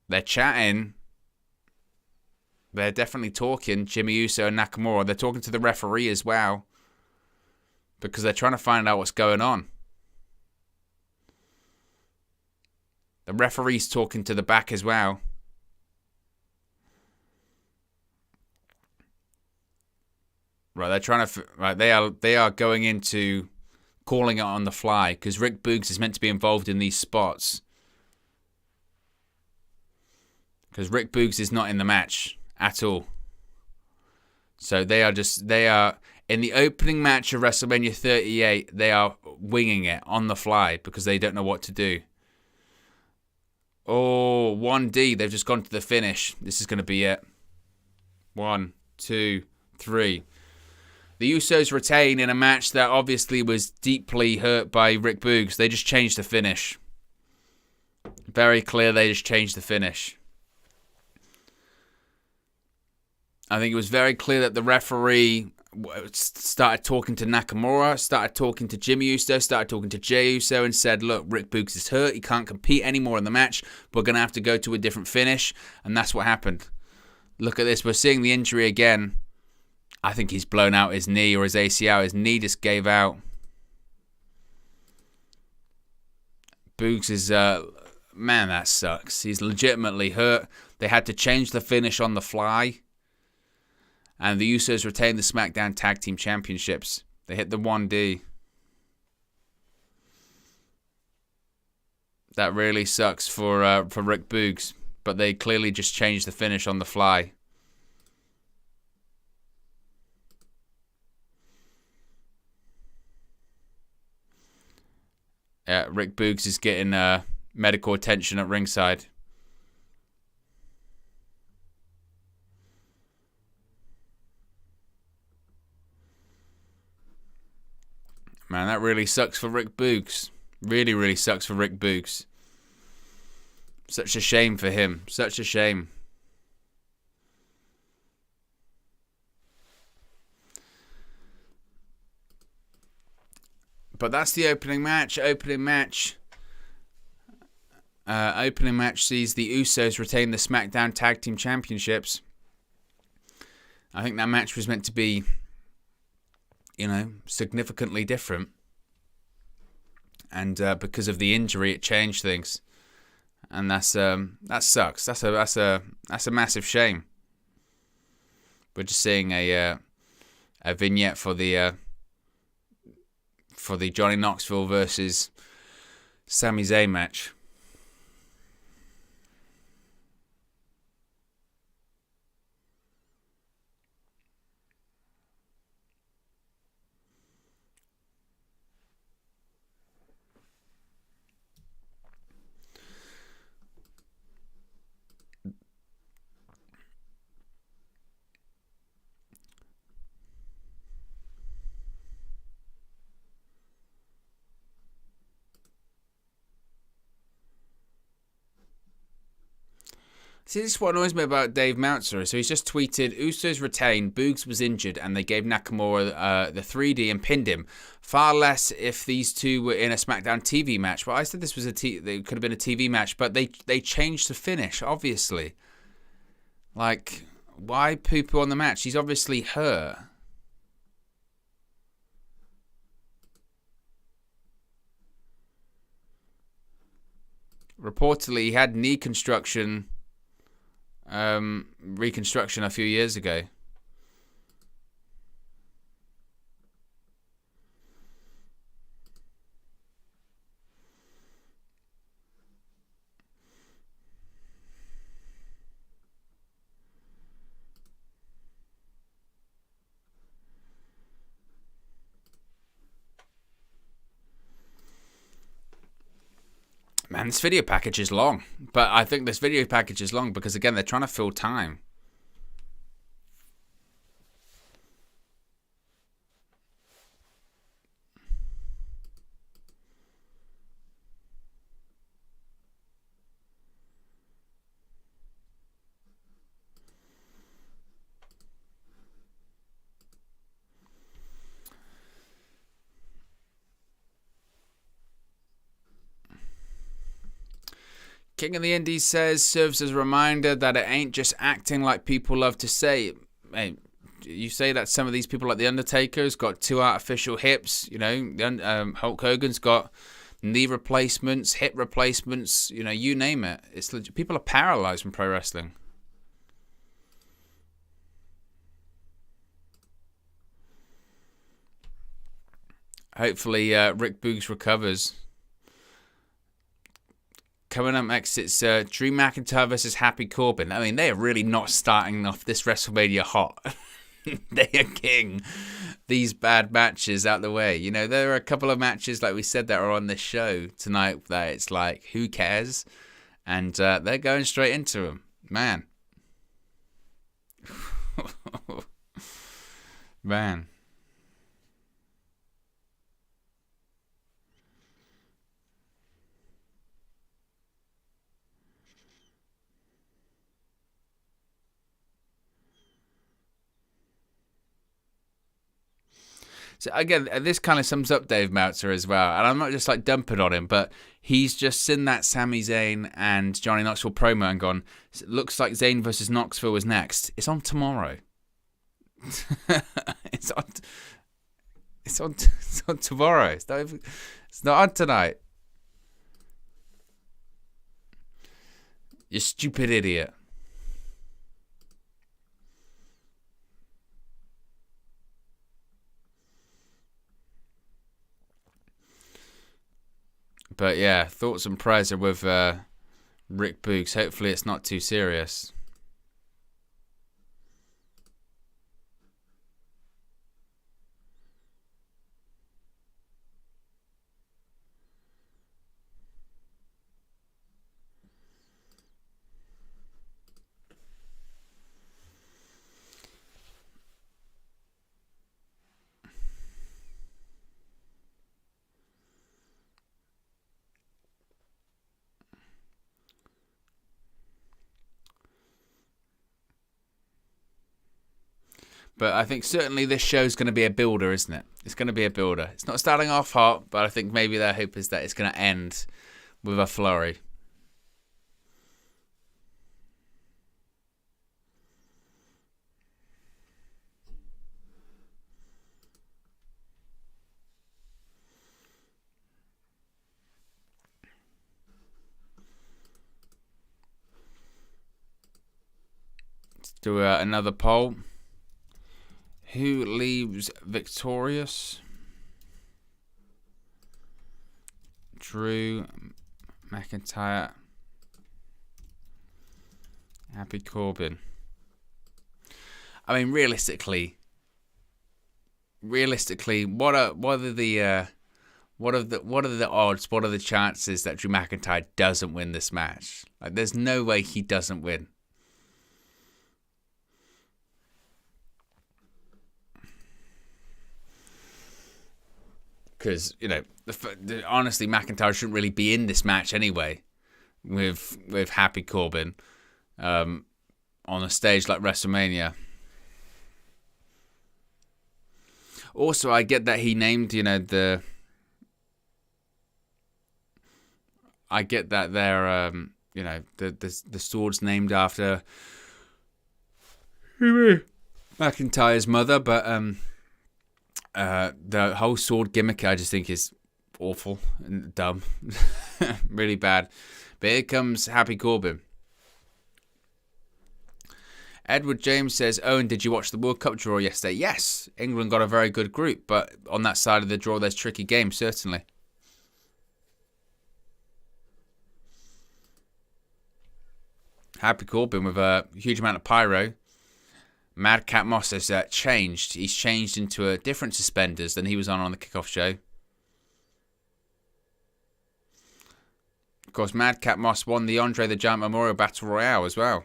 S1: They're chatting. They're definitely talking, Jimmy Uso and Nakamura. They're talking to the referee as well because they're trying to find out what's going on. The referee's talking to the back as well. Right, they're trying to. Right, they are going into calling it on the fly because Rick Boogs is meant to be involved in these spots. Because Rick Boogs is not in the match at all. So they are in the opening match of WrestleMania 38. They are winging it on the fly because they don't know what to do. Oh, 1D. They've just gone to the finish. This is going to be it. 1, 2, 3. The Usos retain in a match that obviously was deeply hurt by Rick Boogs. They just changed the finish. Very clear they just changed the finish. I think it was very clear that the referee started talking to Nakamura, started talking to Jimmy Uso, started talking to Jey Uso and said, look, Rick Boogs is hurt. He can't compete anymore in the match. We're going to have to go to a different finish. And that's what happened. Look at this. We're seeing the injury again. I think he's blown out his knee or his ACL. His knee just gave out. Boogs is, man, that sucks. He's legitimately hurt. They had to change the finish on the fly. And the Usos retained the SmackDown Tag Team Championships. They hit the 1D. That really sucks for Rick Boogs. But they clearly just changed the finish on the fly. Rick Boogs is getting medical attention at ringside. Man, that really sucks for Rick Boogs. Really, really sucks for Rick Boogs. Such a shame for him. Such a shame. But that's the opening match. Opening match sees the Usos retain the SmackDown Tag Team Championships. I think that match was meant to be, significantly different. And because of the injury, it changed things. And that sucks. That's a massive shame. We're just seeing a vignette for the Johnny Knoxville versus Sami Zayn match. See, this is what annoys me about Dave Meltzer. So he's just tweeted, Usos retained, Boogs was injured, and they gave Nakamura the 3D and pinned him. Far less if these two were in a SmackDown TV match. Well, I said this was it could have been a TV match, but they changed the finish, obviously. Like, why poo-poo on the match? He's obviously hurt. Reportedly, he had knee construction reconstruction a few years ago. Man, this video package is long. But I think this video package is long because, again, they're trying to fill time. King of the Indies says, serves as a reminder that it ain't just acting like people love to say. Hey, you say that some of these people like The Undertaker's got 2 artificial hips, you know, Hulk Hogan's got knee replacements, hip replacements, you know, you name it. It's legit. People are paralyzed from pro wrestling. Hopefully Rick Boogs recovers. Coming up next, it's Drew McIntyre versus Happy Corbin. I mean, they are really not starting off this WrestleMania hot. They are getting these bad matches out the way. You know, there are a couple of matches, like we said, that are on this show tonight that it's like, who cares? And they're going straight into them. Man. Man. So again, this kind of sums up Dave Meltzer as well. And I'm not just like dumping on him, but he's just seen that Sami Zayn and Johnny Knoxville promo and gone, looks like Zayn versus Knoxville is next. It's on tomorrow. It's on tomorrow. It's not on tonight. You stupid idiot. But yeah, thoughts and prayers are with Rick Boogs. Hopefully it's not too serious. But I think certainly this show's going to be a builder, isn't it? It's going to be a builder. It's not starting off hot, but I think maybe their hope is that it's going to end with a flurry. Let's do another poll. Who leaves victorious? Drew McIntyre, Happy Corbin. I mean, realistically, what are the odds? What are the chances that Drew McIntyre doesn't win this match? Like, there's no way he doesn't win. Because, you know, honestly, McIntyre shouldn't really be in this match anyway with Happy Corbin on a stage like WrestleMania. Also, I get that he named, you know, I get that they're, you know, the sword's named after McIntyre's mother, but the whole sword gimmick I just think is awful and dumb. Really bad. But here comes Happy Corbin. Edward James says, Owen, did you watch the World Cup draw yesterday? Yes, England got a very good group, but on that side of the draw, there's tricky games, certainly. Happy Corbin with a huge amount of pyro. Madcap Moss has changed. He's changed into a different suspenders than he was on the kickoff show. Of course, Madcap Moss won the Andre the Giant Memorial Battle Royale as well.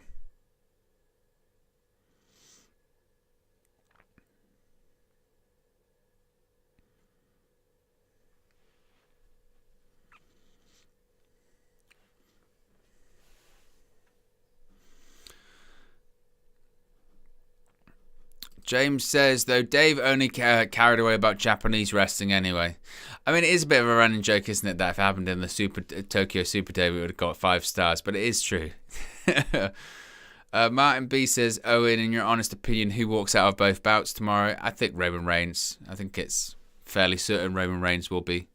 S1: James says, though Dave only carried away about Japanese wrestling anyway. I mean, it is a bit of a running joke, isn't it, that if it happened in the Tokyo Super Day, we would have got 5 stars, but it is true. Martin B says, Owen, in your honest opinion, who walks out of both bouts tomorrow? I think Roman Reigns. I think it's fairly certain Roman Reigns will be.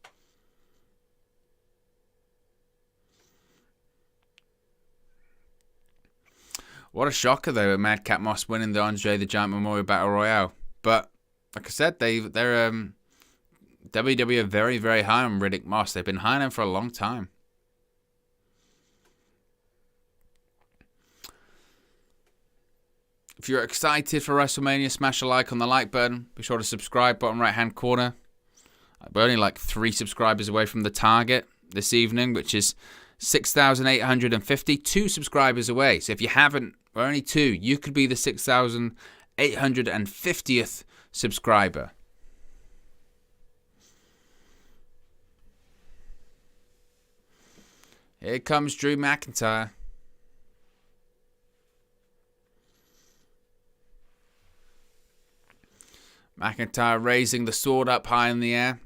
S1: What a shocker, though, with Madcap Moss winning the Andre the Giant Memorial Battle Royale. But, like I said, they're WWE are very, very high on Riddick Moss. They've been high on him for a long time. If you're excited for WrestleMania, smash a like on the like button. Be sure to subscribe, bottom right-hand corner. We're only like 3 subscribers away from the target this evening, which is 6,850. 2 subscribers away. So if you haven't, we're only 2. You could be the 6,850th subscriber. Here comes Drew McIntyre. McIntyre raising the sword up high in the air.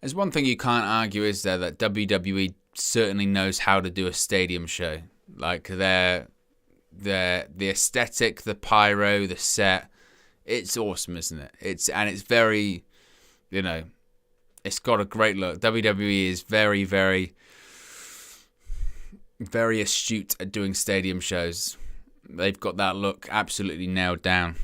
S1: There's one thing you can't argue, is there, that WWE certainly knows how to do a stadium show. Like the aesthetic, the pyro, the set, it's awesome, isn't it? It's very, it's got a great look. WWE is very, very, very astute at doing stadium shows. They've got that look absolutely nailed down.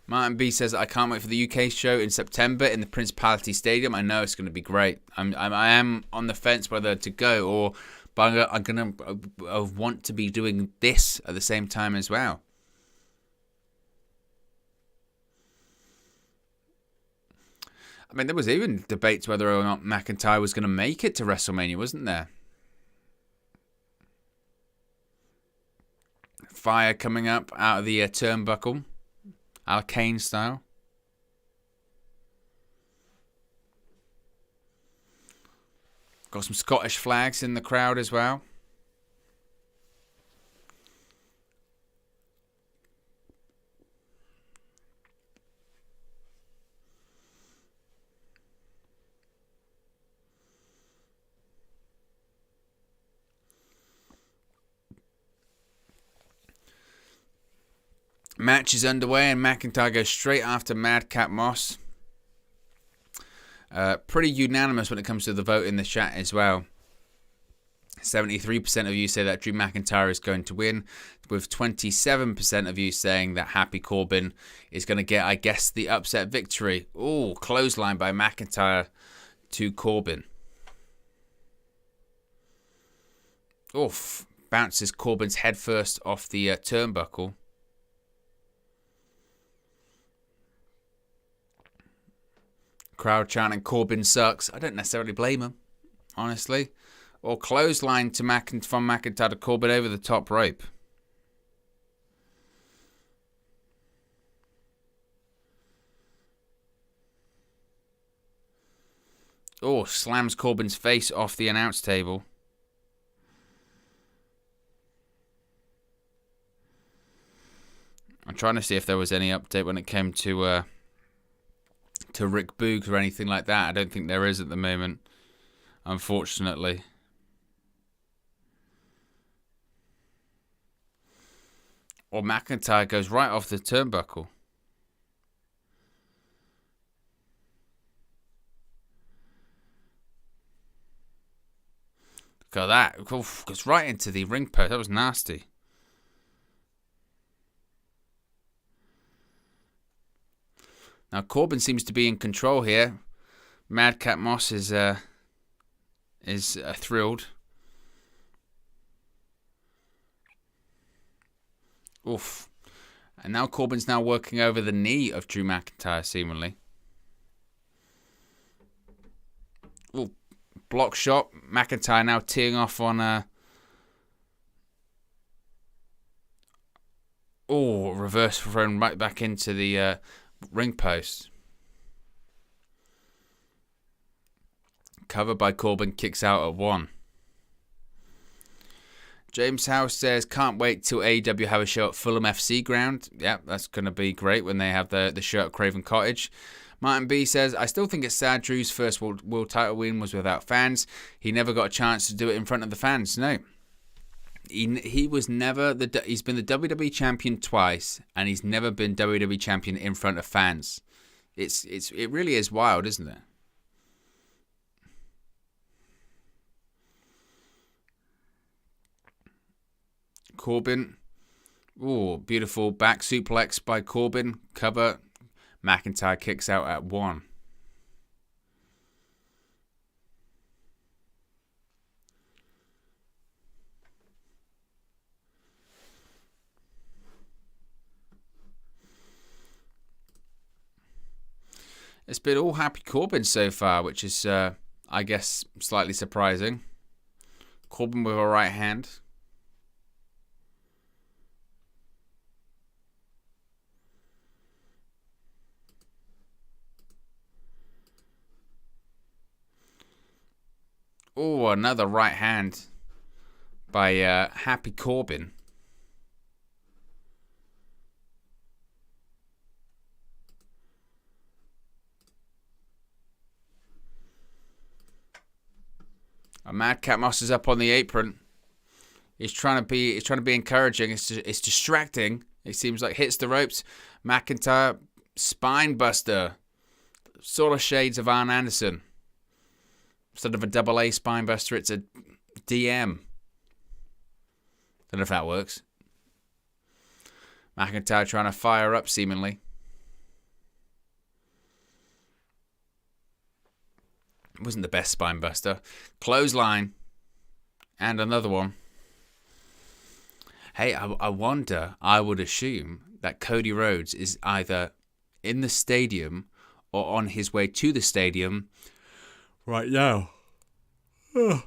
S1: Martin B says, I can't wait for the UK show in September in the Principality Stadium. I know it's going to be great. I am on the fence whether to go, but I'm going to want to be doing this at the same time as well. I mean, there was even debates whether or not McIntyre was going to make it to WrestleMania, wasn't there? Fire coming up out of the turnbuckle, Al Kane style. Got some Scottish flags in the crowd as well. Match is underway and McIntyre goes straight after Madcap Moss. Pretty unanimous when it comes to the vote in the chat as well. 73% of you say that Drew McIntyre is going to win, with 27% of you saying that Happy Corbin is going to get, I guess, the upset victory. Ooh, clothesline by McIntyre to Corbin. Oof, bounces Corbin's head first off the turnbuckle. Crowd chanting Corbin sucks. I don't necessarily blame him, honestly. Or clothesline to from McIntyre to Corbin over the top rope. Oh, slams Corbin's face off the announce table. I'm trying to see if there was any update when it came to to Rick Boogs or anything like that. I don't think there is at the moment, unfortunately. Or McIntyre goes right off the turnbuckle. Look at that. Oof, goes right into the ring post. That was nasty. Now Corbin seems to be in control here. Madcap Moss is thrilled. Oof. And now Corbin's now working over the knee of Drew McIntyre, seemingly. Ooh, block shot. McIntyre now teeing off on a... Oh, reverse thrown right back into the ring post. Covered by Corbin, kicks out at 1. James House says, can't wait till AEW have a show at Fulham FC ground. Yeah, that's going to be great when they have the show at Craven Cottage. Martin B says, I still think it's sad Drew's first world title win was without fans. He never got a chance to do it in front of the fans. No. He was never he's been the WWE champion twice, and he's never been WWE champion in front of fans. It really is wild, isn't it? Corbin. Oh, beautiful back suplex by Corbin. Cover. McIntyre kicks out at 1. It's been all happy Corbin so far, which is, I guess, slightly surprising. Corbin with a right hand. Oh, another right hand by Happy Corbin. Madcap Moss is up on the apron. He's trying to be encouraging. It's distracting. It seems like hits the ropes. McIntyre spine buster. Sort of shades of Arn Anderson. Instead of a double A spine buster, it's a DM. Don't know if that works. McIntyre trying to fire up, seemingly. It wasn't the best spine buster. Clothesline. And another one. Hey, I wonder, I would assume that Cody Rhodes is either in the stadium or on his way to the stadium right now. You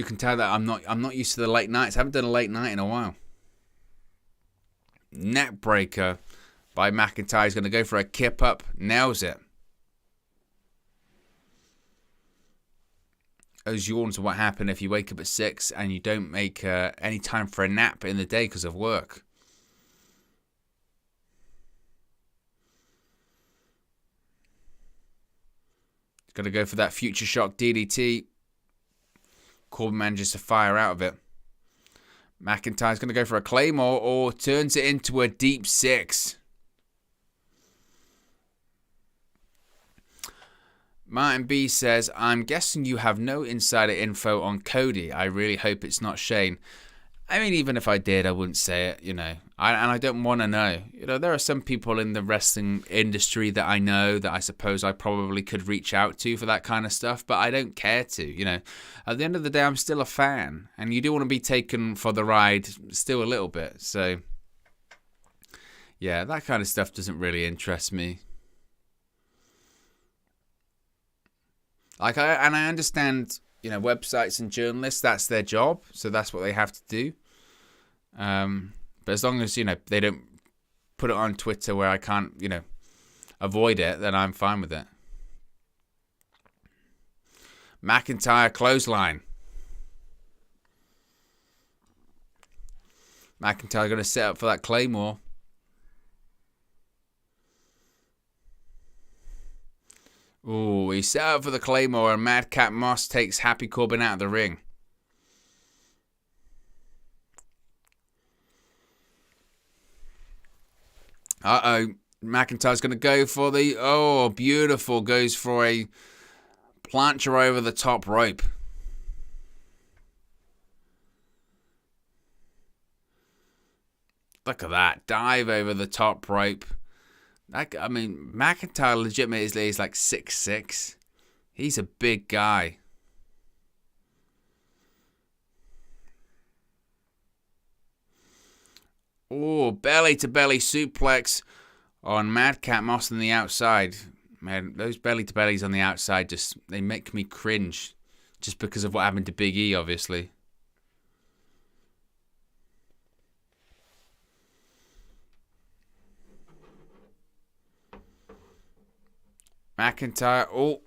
S1: can tell that I'm not used to the late nights. I haven't done a late night in a while. Neck breaker by McIntyre. He's going to go for a kip up. Nails it. Those yawns are what happen if you wake up at 6 and you don't make any time for a nap in the day because of work. Got to go for that future shock DDT. Corbin manages to fire out of it. McIntyre's going to go for a Claymore or turns it into a deep 6. Martin B says, I'm guessing you have no insider info on Cody. I really hope it's not Shane. I mean, even if I did, I wouldn't say it, you know. And I don't want to know. You know, there are some people in the wrestling industry that I know that I suppose I probably could reach out to for that kind of stuff, but I don't care to, you know. At the end of the day, I'm still a fan, and you do want to be taken for the ride still a little bit. So, yeah, that kind of stuff doesn't really interest me. I understand, you know, websites and journalists, that's their job, so that's what they have to do. But as long as, you know, they don't put it on Twitter where I can't, you know, avoid it, then I'm fine with it. McIntyre clothesline. McIntyre going to set up for that Claymore. Ooh, he set up for the Claymore, and Madcap Moss takes Happy Corbin out of the ring. Uh-oh. McIntyre's going to go for the... Oh, beautiful. Goes for a plancher over the top rope. Look at that. Dive over the top rope. I mean, McIntyre legitimately is like 6'6". He's a big guy. Oh, belly-to-belly suplex on Madcap Moss on the outside. Man, those belly-to-bellies on the outside, they make me cringe. Just because of what happened to Big E, obviously. McIntyre, oh,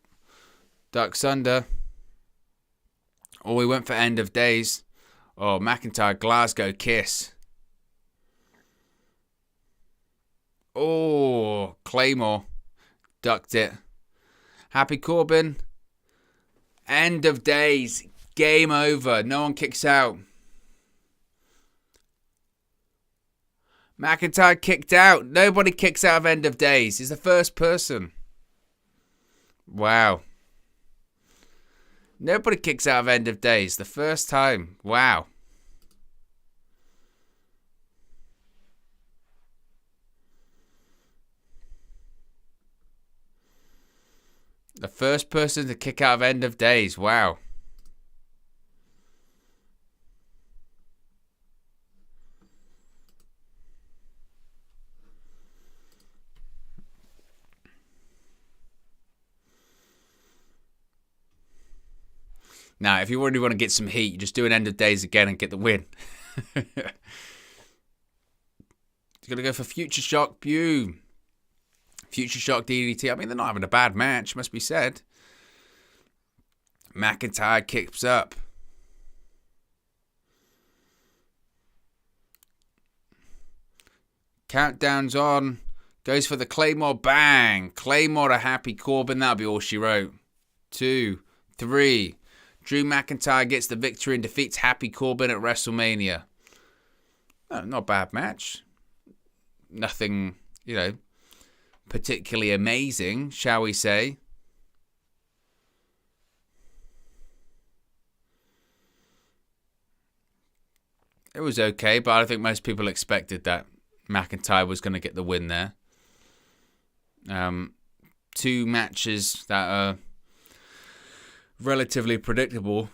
S1: ducks under. Oh, he went for end of days. Oh, McIntyre, Glasgow kiss. Oh, Claymore. Ducked it. Happy Corbin. End of days. Game over. No one kicks out. McIntyre kicked out. Nobody kicks out of end of days. He's the first person. Wow. Nobody kicks out of end of days. The first time. Wow. The first person to kick out of end of days. Wow. Now, if you really want to get some heat, you just do an end of days again and get the win. He's going to go for Future Shock. Pew. Future Shock DDT. I mean, they're not having a bad match, must be said. McIntyre kicks up. Countdown's on. Goes for the Claymore. Bang. Claymore to Happy Corbin. That'll be all she wrote. 2, 3. Drew McIntyre gets the victory and defeats Happy Corbin at WrestleMania. Oh, not a bad match. Nothing, particularly amazing, shall we say. It was okay, but I think most people expected that McIntyre was going to get the win there. 2 matches that are relatively predictable.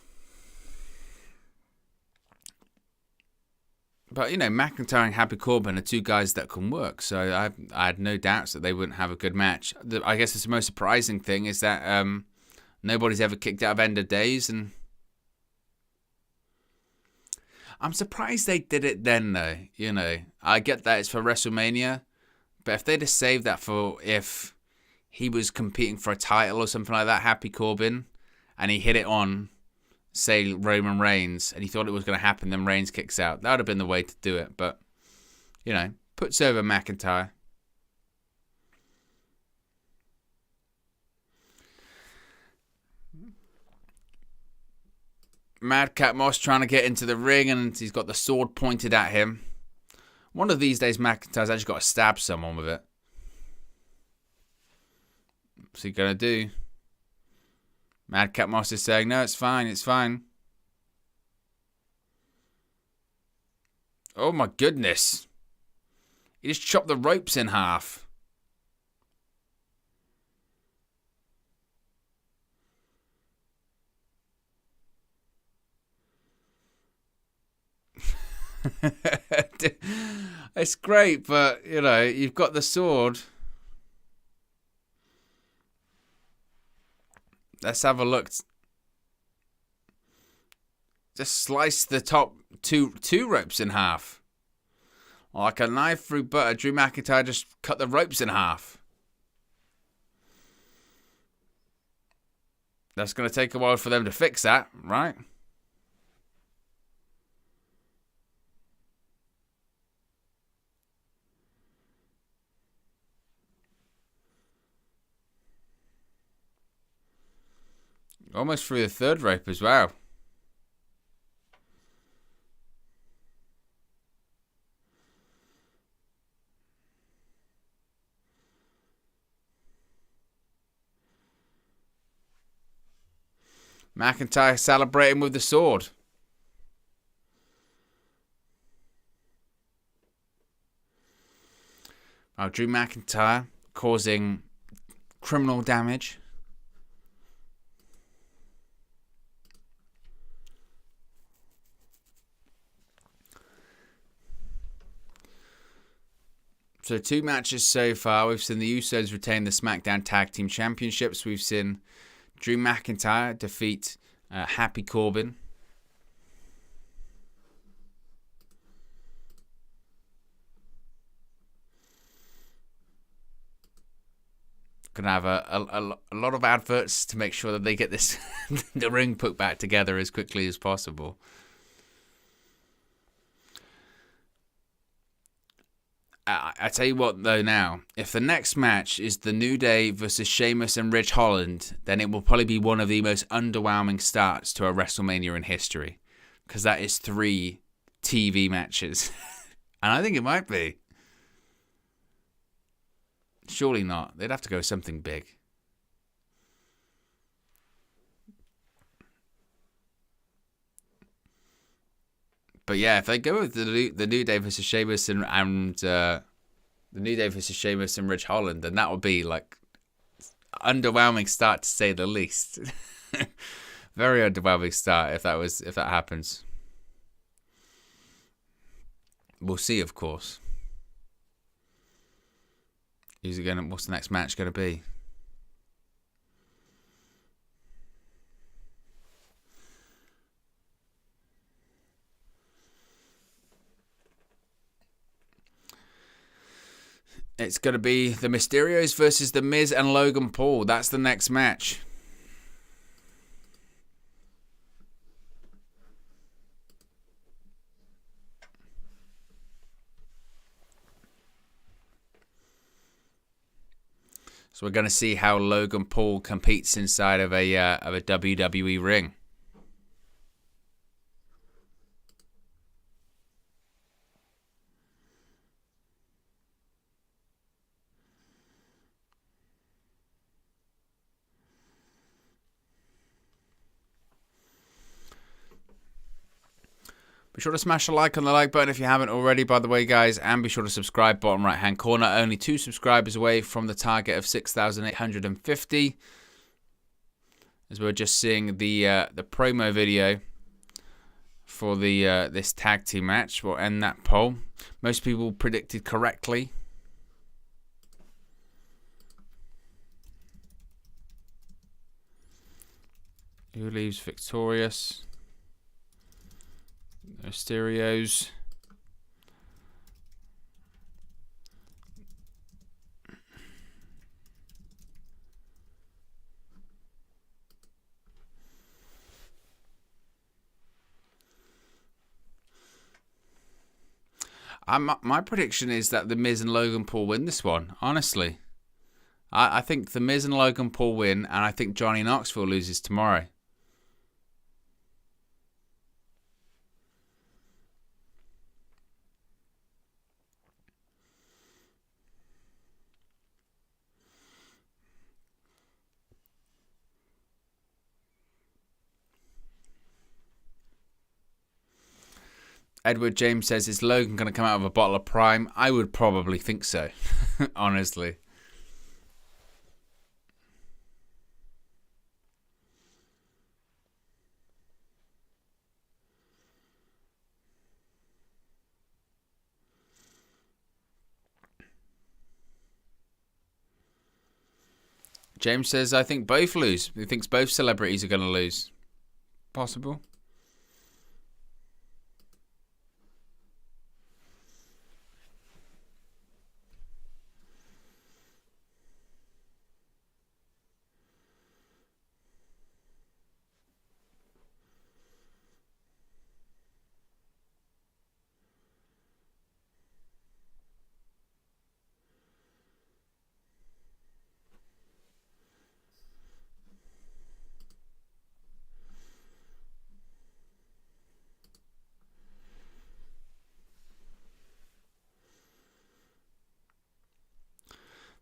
S1: But, McIntyre and Happy Corbin are 2 guys that can work. So I had no doubts that they wouldn't have a good match. I guess the most surprising thing is that nobody's ever kicked out of end of days. And I'm surprised they did it then, though. I get that it's for WrestleMania. But if they'd have saved that for if he was competing for a title or something like that, Happy Corbin, and he hit it on, say, Roman Reigns, and he thought it was going to happen, then Reigns kicks out. That would have been the way to do it. But, puts over McIntyre. Madcap Moss trying to get into the ring, and he's got the sword pointed at him. One of these days, McIntyre's actually got to stab someone with it. What's he going to do? Madcap Moss is saying, no, it's fine, it's fine. Oh my goodness. He just chopped the ropes in half. It's great, but, you've got the sword. Let's have a look. Just slice the top two ropes in half. Like a knife through butter, Drew McIntyre just cut the ropes in half. That's going to take a while for them to fix that, right? Almost through the third rope as well. McIntyre celebrating with the sword. Drew McIntyre causing criminal damage. So 2 matches so far. We've seen the Usos retain the SmackDown Tag Team Championships. We've seen Drew McIntyre defeat Happy Corbin. Gonna have a lot of adverts to make sure that they get this the ring put back together as quickly as possible. I tell you what though, now if the next match is the New Day versus Sheamus and Ridge Holland, then it will probably be one of the most underwhelming starts to a WrestleMania in history, because that is 3 TV matches, and I think it might be. Surely not. They'd have to go with something big. But yeah, if they go with the New Day versus Sheamus and the New Day versus Sheamus and Ridge Holland, then that would be like underwhelming start to say the least. Very underwhelming start if that happens. We'll see, of course. What's the next match gonna be? It's going to be the Mysterios versus the Miz and Logan Paul. That's the next match. So we're going to see how Logan Paul competes inside of a WWE ring. Be sure to smash a like on the like button if you haven't already, by the way, guys. And be sure to subscribe, bottom right-hand corner. Only 2 subscribers away from the target of 6,850. As we're just seeing the promo video for this tag team match. We'll end that poll. Most people predicted correctly. Who leaves victorious? Mysterios. My prediction is that the Miz and Logan Paul win this one, honestly. I think the Miz and Logan Paul win, and I think Johnny Knoxville loses tomorrow. Edward James says, is Logan going to come out of a bottle of Prime? I would probably think so, honestly. James says, I think both lose. He thinks both celebrities are going to lose. Possible.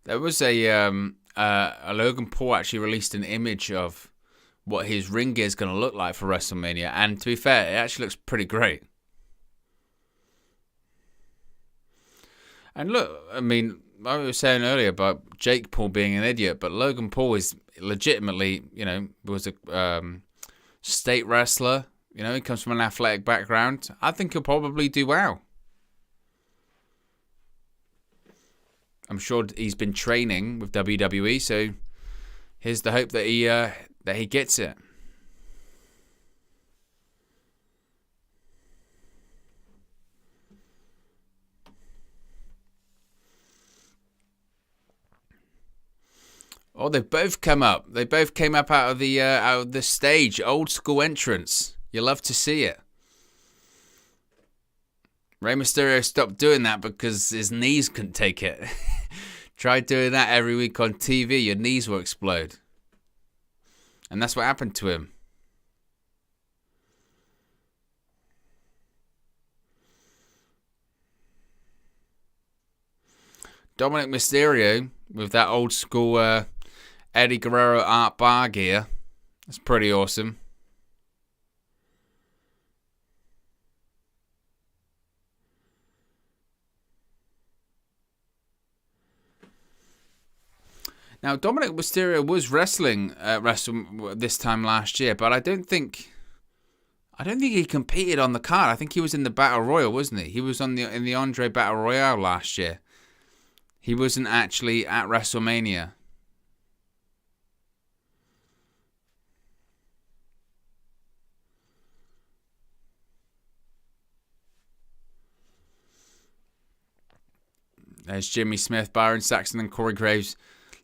S1: There was a Logan Paul actually released an image of what his ring gear is going to look like for WrestleMania, and to be fair, it actually looks pretty great. And look, I mean, I was saying earlier about Jake Paul being an idiot, but Logan Paul is legitimately, was a state wrestler. He comes from an athletic background. I think he'll probably do well. I'm sure he's been training with WWE, so here's the hope that he gets it. Oh, they've both come up. They both came up out of the stage. Old school entrance. You love to see it. Rey Mysterio stopped doing that because his knees couldn't take it. Try doing that every week on TV, your knees will explode. And that's what happened to him. Dominik Mysterio with that old school Eddie Guerrero art bar gear. That's pretty awesome. Now, Dominik Mysterio was wrestling at this time last year, but I don't think he competed on the card. I think he was in the Battle Royal, wasn't he? He was in the Andre Battle Royale last year. He wasn't actually at WrestleMania. There's Jimmy Smith, Byron Saxton, and Corey Graves.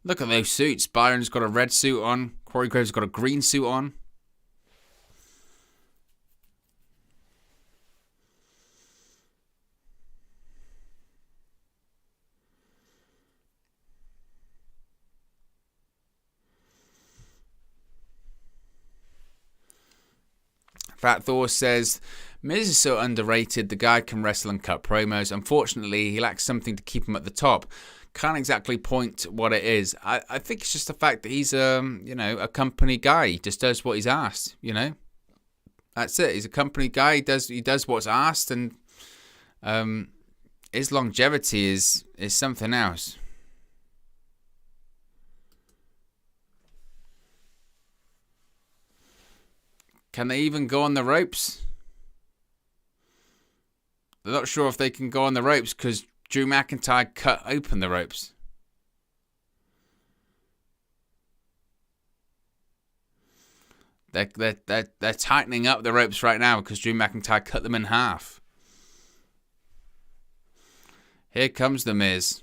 S1: Look at those suits. Byron's got a red suit on. Corey Graves got a green suit on. Fat Thor says, Miz is so underrated. The guy can wrestle and cut promos. Unfortunately, he lacks something to keep him at the top. Can't exactly point what it is. I think it's just the fact that he's a company guy. He just does what he's asked. That's it. He's a company guy. He does what's asked, and his longevity is something else. Can they even go on the ropes? They're not sure if they can go on the ropes because Drew McIntyre cut open the ropes. They're tightening up the ropes right now because Drew McIntyre cut them in half. Here comes the Miz.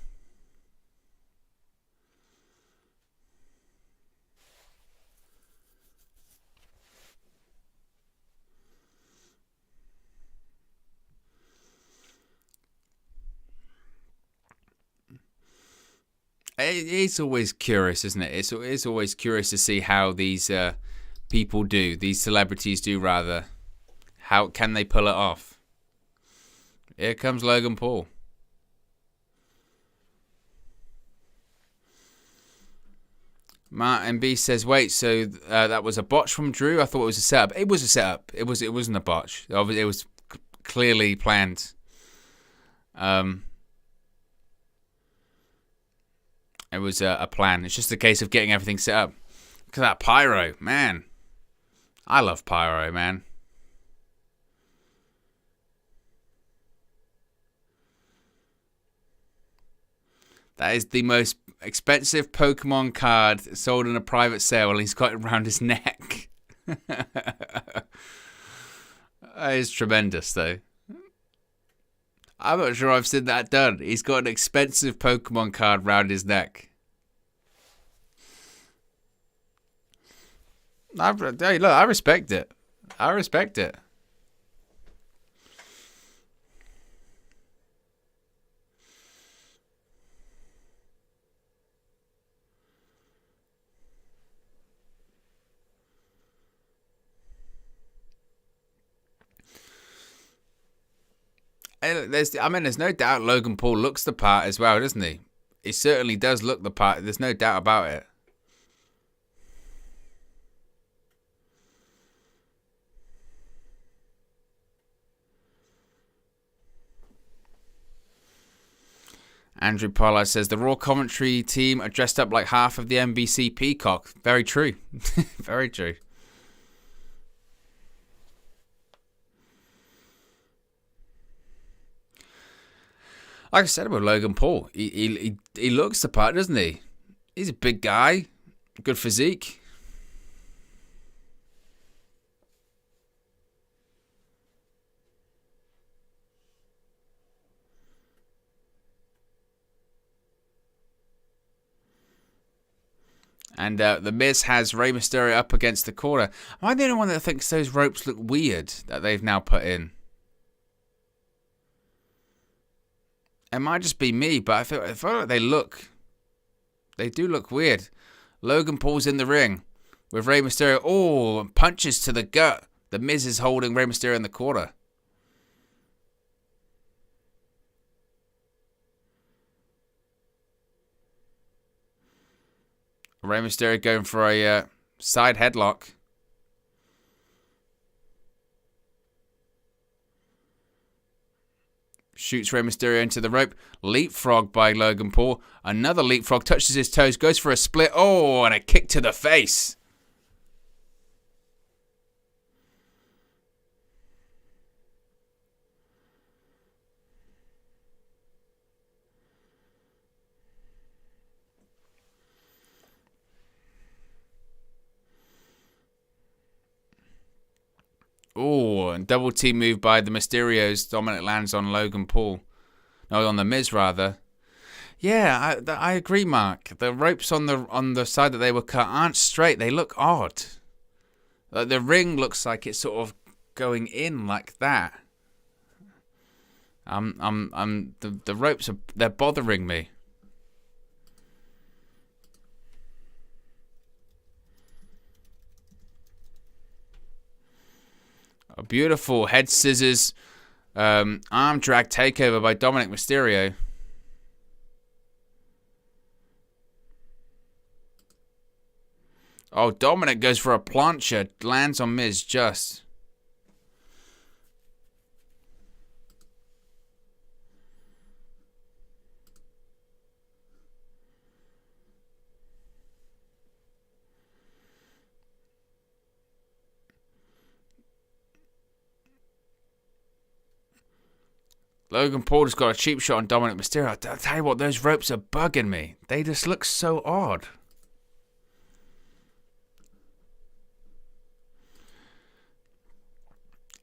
S1: It's always curious, isn't it? It's always curious to see how these people do, these celebrities do rather. How can they pull it off? Here comes Logan Paul. Martin B says, wait, so that was a botch from Drew? I thought it was a setup. It was a setup. It wasn't a botch. It was clearly planned. It was a plan. It's just a case of getting everything set up. Look at that pyro, man. I love pyro, man. That is the most expensive Pokemon card sold in a private sale, and he's got it around his neck. That is tremendous, though. I'm not sure I've seen that done. He's got an expensive Pokemon card round his neck. Hey, look, I respect it. I respect it. There's no doubt Logan Paul looks the part as well, doesn't he? He certainly does look the part. There's no doubt about it. Andrew Pollard says the Raw commentary team are dressed up like half of the NBC Peacock. Very true. Very true. Like I said about Logan Paul, he looks the part, doesn't he? He's a big guy, good physique. And the Miz has Rey Mysterio up against the corner. Am I the only one that thinks those ropes look weird that they've now put in? It might just be me, but I feel like they do look weird. Logan Paul's in the ring with Rey Mysterio. Oh, punches to the gut. The Miz is holding Rey Mysterio in the corner. Rey Mysterio going for a side headlock. Shoots Rey Mysterio into the rope. Leapfrog by Logan Paul. Another leapfrog. Touches his toes. Goes for a split. Oh, and a kick to the face. Oh, and double team move by the Mysterios. Dominik lands on Logan Paul. No, on the Miz rather. Yeah, I agree, Mark. The ropes on the side that they were cut aren't straight. They look odd. Like the ring looks like it's sort of going in like that. The ropes they're bothering me. A beautiful head scissors, arm drag takeover by Dominik Mysterio. Oh, Dominik goes for a plancha, lands on Miz just. Logan Paul just got a cheap shot on Dominik Mysterio. I'll tell you what, those ropes are bugging me. They just look so odd.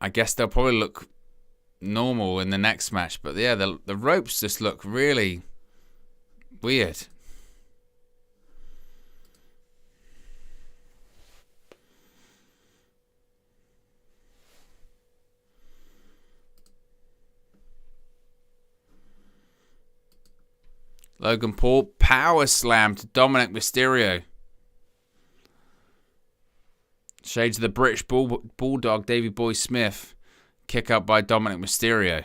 S1: I guess they'll probably look normal in the next match. But yeah, the ropes just look really weird. Logan Paul power slam to Dominik Mysterio. Shades of the British Bulldog, Davey Boy Smith. Kick up by Dominik Mysterio.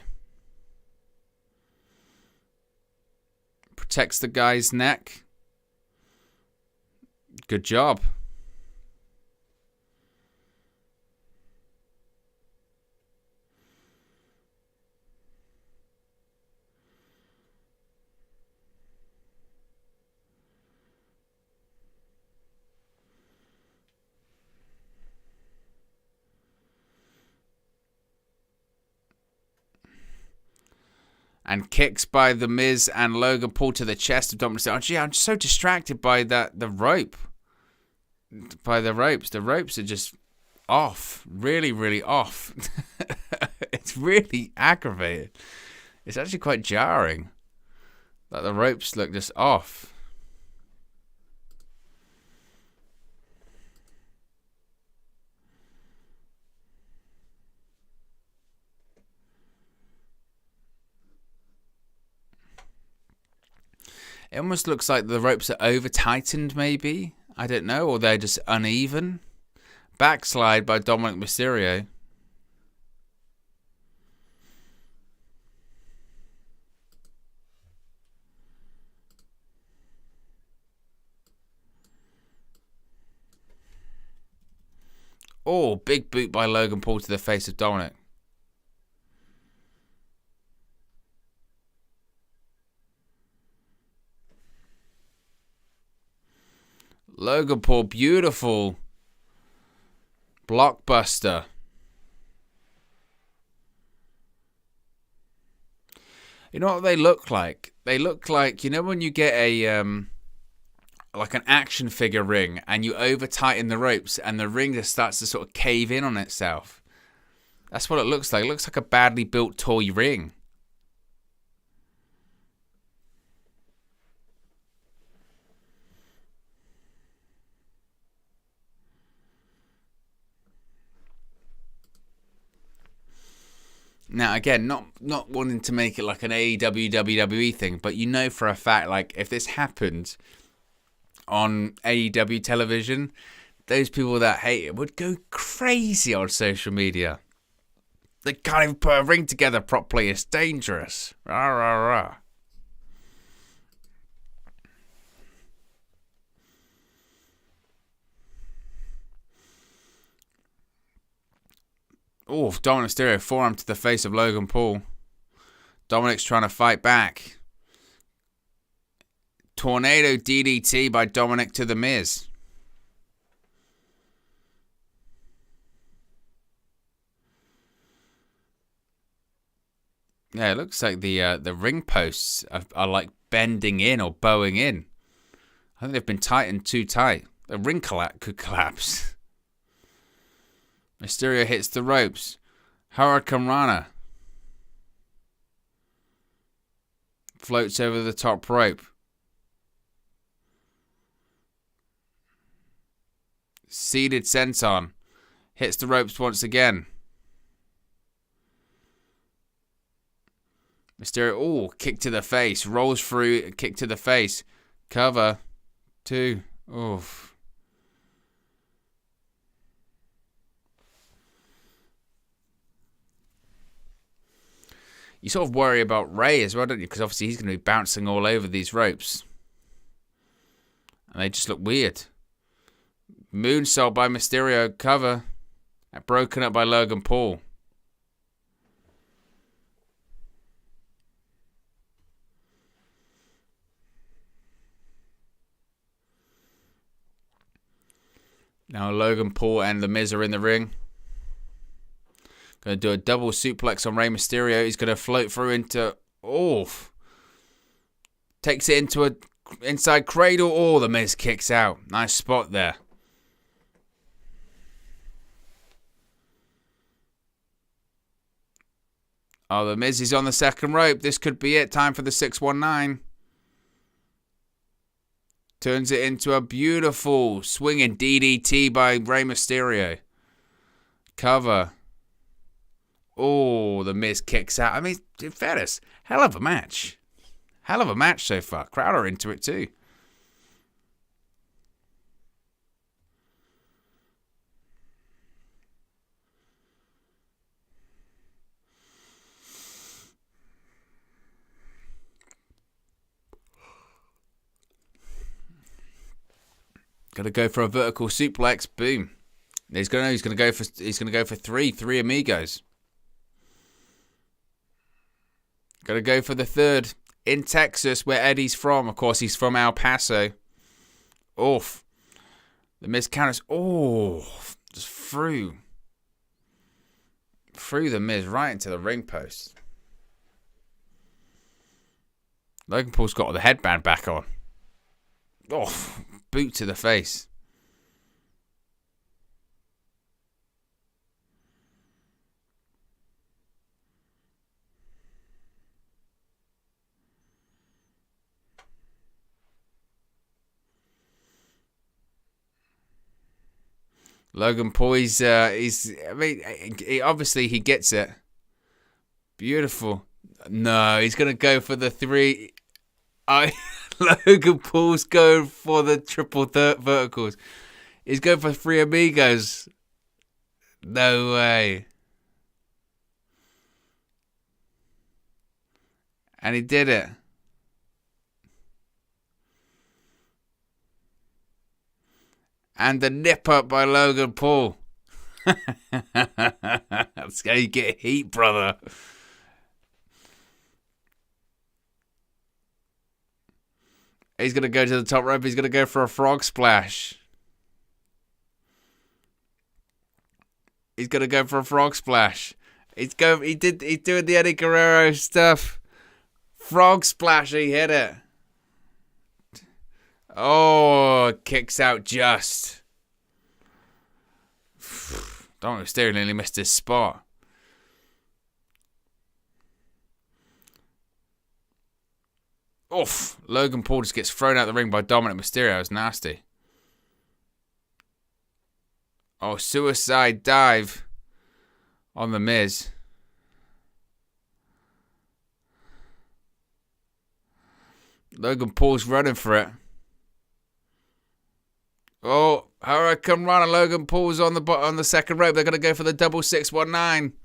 S1: Protects the guy's neck. Good job. And kicks by The Miz and Logan Paul to the chest of Dominik Mysterio. Oh, gee, I'm so distracted by the rope. By the ropes. The ropes are just off. Really, really off. It's really aggravating. It's actually quite jarring. Like the ropes look just off. It almost looks like the ropes are over-tightened, maybe. I don't know. Or they're just uneven. Backslide by Dominik Mysterio. Oh, big boot by Logan Paul to the face of Dominik. Logan Paul, beautiful blockbuster. You know what they look like? They look like, you know when you get a like an action figure ring and you over tighten the ropes and the ring just starts to sort of cave in on itself. That's what it looks like. It looks like a badly built toy ring. Now, again, not wanting to make it like an AEW WWE thing, but you know for a fact, like, if this happened on AEW television, those people that hate it would go crazy on social media. They can't even put a ring together properly. It's dangerous. Rah, rah, rah. Oh, Dominik Mysterio, forearm to the face of Logan Paul. Dominik's trying to fight back. Tornado DDT by Dominik to the Miz. Yeah, it looks like the ring posts are like bending in or bowing in. I think they've been tightened too tight. The ring could collapse. Mysterio hits the ropes. Hurricane Rana floats over the top rope. Seated senton hits the ropes once again. Mysterio, kick to the face. Rolls through, kick to the face. Cover. 2. Oof. You sort of worry about Ray as well, don't you? Because obviously he's going to be bouncing all over these ropes. And they just look weird. Moonsault by Mysterio. Cover. Broken up by Logan Paul. Now Logan Paul and The Miz are in the ring. Going to do a double suplex on Rey Mysterio. He's going to float through into... Takes it into a inside cradle. The Miz kicks out. Nice spot there. The Miz is on the second rope. This could be it. Time for the 619. Turns it into a beautiful swinging DDT by Rey Mysterio. Cover. The Miz kicks out. I mean, in fairness, hell of a match. Hell of a match so far. Crowd are into it too. Gonna go for a vertical suplex. Boom. He's gonna go for three amigos. Gonna go for the third in Texas, where Eddie's from. Of course, he's from El Paso. The Miz counters. Just through the Miz right into the ring post. Logan Paul's got the headband back on. Boot to the face. Logan Paul, obviously he gets it. Beautiful. No, he's going to go for the 3. Logan Paul's going for the triple verticals. He's going for 3 amigos. No way. And he did it. And the nip up by Logan Paul. That's how you get heat, brother. He's going to go to the top rope. He's going to go for a frog splash. He's going to go for a frog splash. He's doing the Eddie Guerrero stuff. Frog splash, he hit it. Oh, kicks out just. Dominik Mysterio nearly missed his spot. Oof. Logan Paul just gets thrown out the ring by Dominik Mysterio. It's nasty. Oh, suicide dive on the Miz. Logan Paul's running for it. Oh, Hurricane Run, and Logan Paul's on the second rope. They're going to go for the double 619.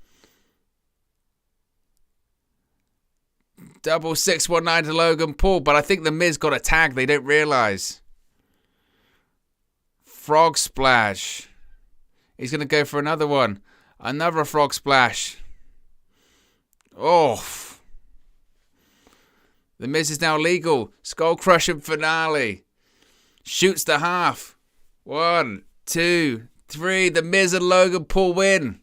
S1: Double 619 to Logan Paul, but I think the Miz got a tag. They don't realize. Frog splash. He's going to go for another one. Another frog splash. Oh. The Miz is now legal. Skull crushing finale. Shoots the half. 1, 2, 3. The Miz and Logan Paul win.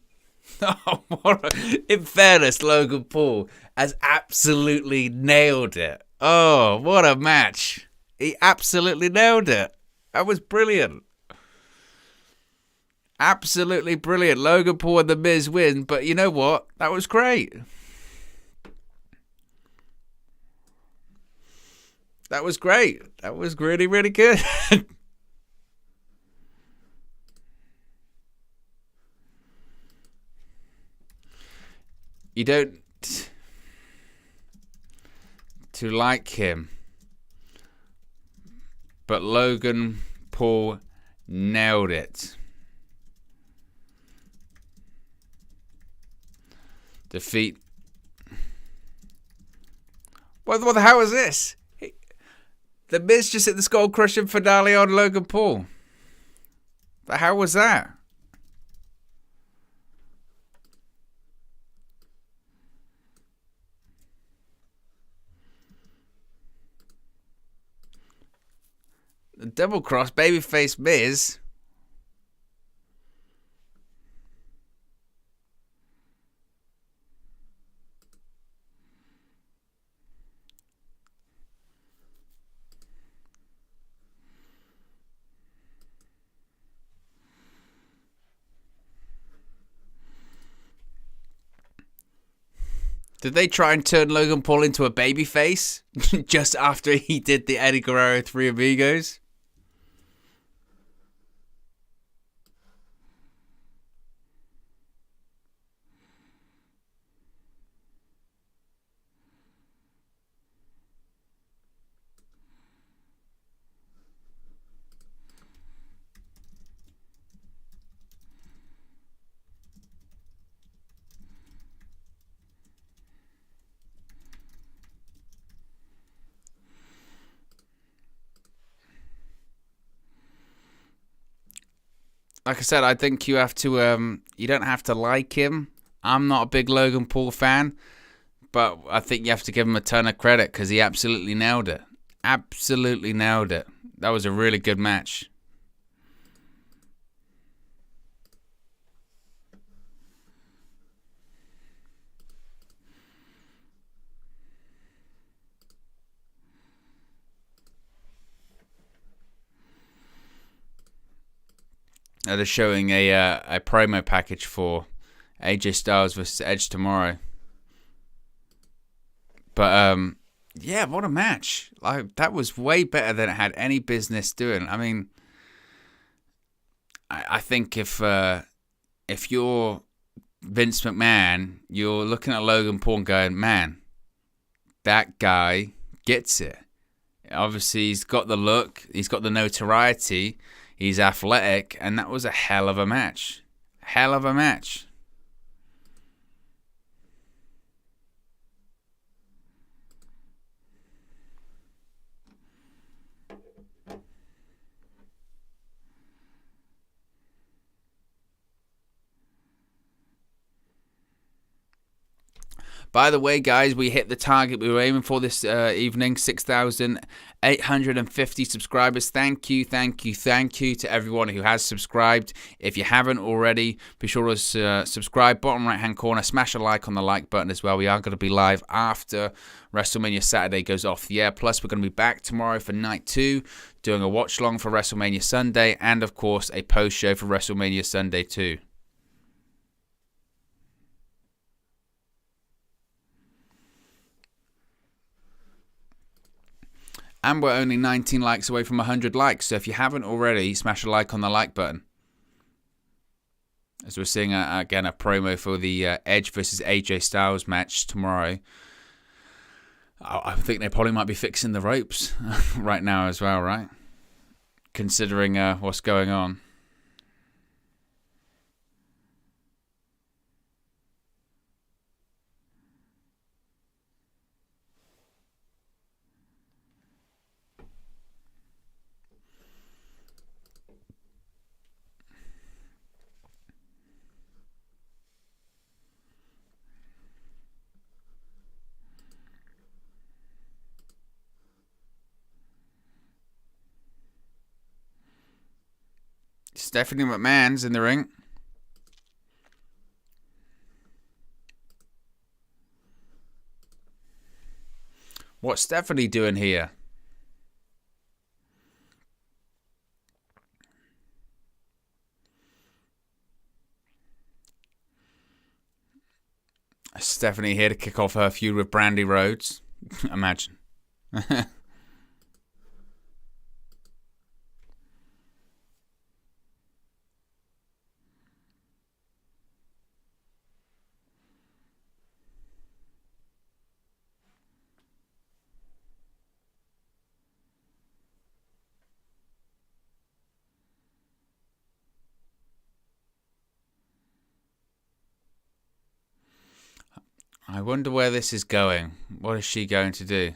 S1: Oh, in fairness, Logan Paul has absolutely nailed it. Oh, what a match. He absolutely nailed it. That was brilliant. Absolutely brilliant. Logan Paul and the Miz win, but you know what? That was great. That was great. That was really, really good. You don't to like him, but Logan Paul nailed it. Defeat. What the hell is this? The Miz just hit the skull crushing finale on Logan Paul. The hell was that? The double cross babyface Miz. Did they try and turn Logan Paul into a babyface just after he did the Eddie Guerrero Three Amigos? Like I said, I think you have to, you don't have to like him. I'm not a big Logan Paul fan, but I think you have to give him a ton of credit because he absolutely nailed it. Absolutely nailed it. That was a really good match. They're showing a promo package for AJ Styles vs Edge tomorrow. But yeah, what a match! Like that was way better than it had any business doing. I mean, I think if you're Vince McMahon, you're looking at Logan Paul and going, man, that guy gets it. Obviously, he's got the look, he's got the notoriety. He's athletic, and that was a hell of a match. Hell of a match. By the way, guys, we hit the target we were aiming for this evening, 6,850 subscribers. Thank you to everyone who has subscribed. If you haven't already, be sure to subscribe. Bottom right-hand corner, smash a like on the like button as well. We are going to be live after WrestleMania Saturday goes off the air. Plus, we're going to be back tomorrow for Night 2, doing a watch-along for WrestleMania Sunday, and, of course, a post-show for WrestleMania Sunday 2. And we're only 19 likes away from 100 likes. So if you haven't already, smash a like on the like button. As we're seeing, again, a promo for the Edge versus AJ Styles match tomorrow. I think they probably might be fixing the ropes right now as well, right? Considering what's going on. Stephanie McMahon's in the ring. What's Stephanie doing here? Stephanie here to kick off her feud with Brandy Rhodes. Imagine. I wonder where this is going. What is she going to do?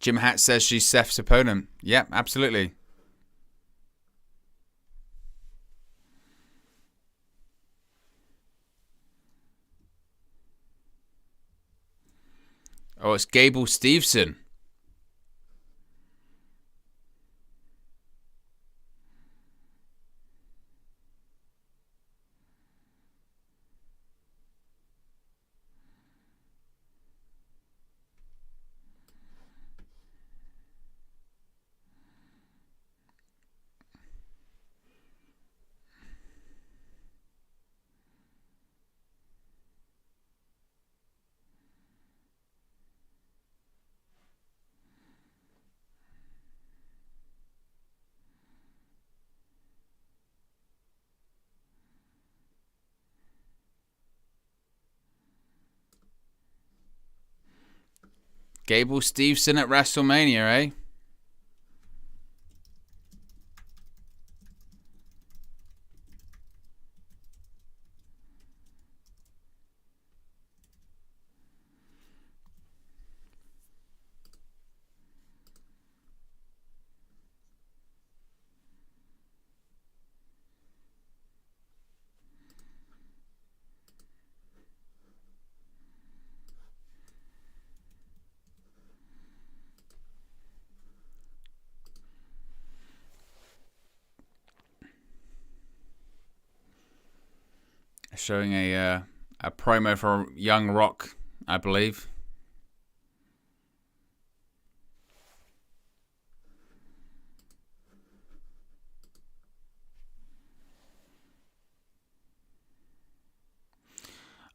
S1: Jim Hatt says she's Seth's opponent. Yep, absolutely. Oh, it's Gable Steveson. Gable Steveson at WrestleMania, eh? Showing a promo for Young Rock, I believe.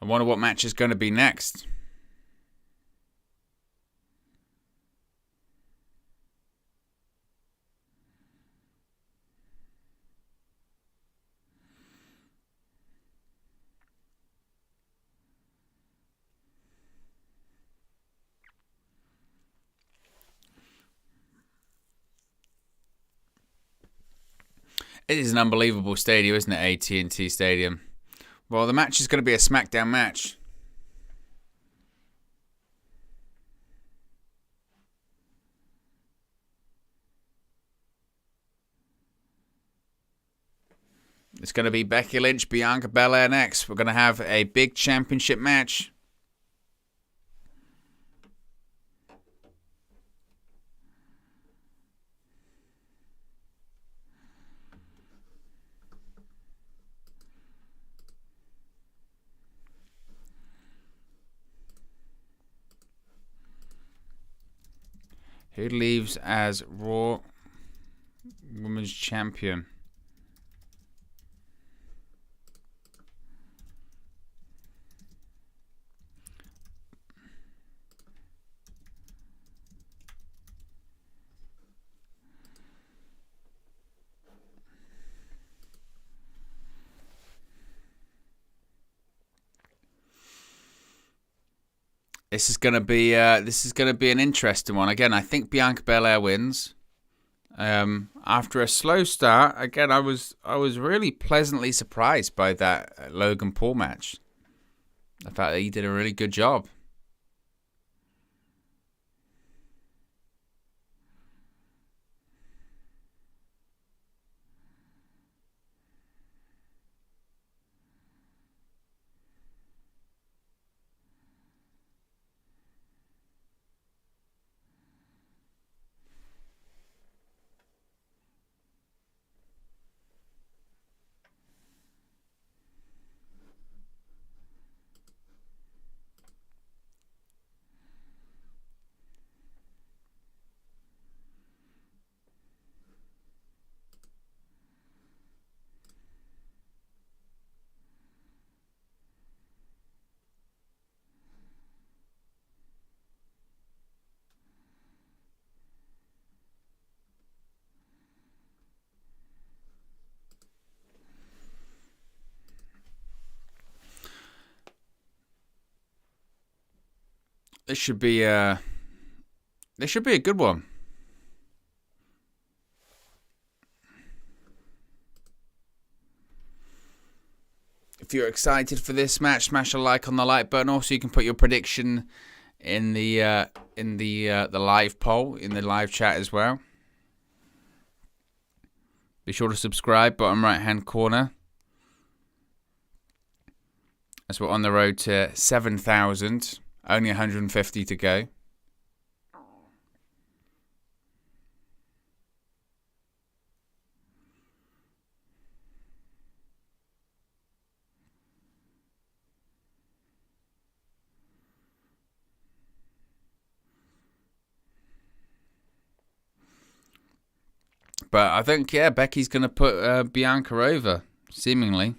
S1: I wonder what match is going to be next. It is an unbelievable stadium, isn't it? AT&T Stadium. Well, the match is going to be a SmackDown match. It's going to be Becky Lynch, Bianca Belair next. We're going to have a big championship match. Who leaves as Raw Women's Champion? This is gonna be an interesting one. Again, I think Bianca Belair wins. After a slow start, again, I was really pleasantly surprised by that Logan Paul match. I thought that he did a really good job. This should be a good one. If you're excited for this match, smash a like on the like button. Also, you can put your prediction in the live poll in the live chat as well. Be sure to subscribe, bottom right hand corner, as we're on the road to 7,000. Only 150 to go. But I think, Becky's going to put Bianca over, seemingly.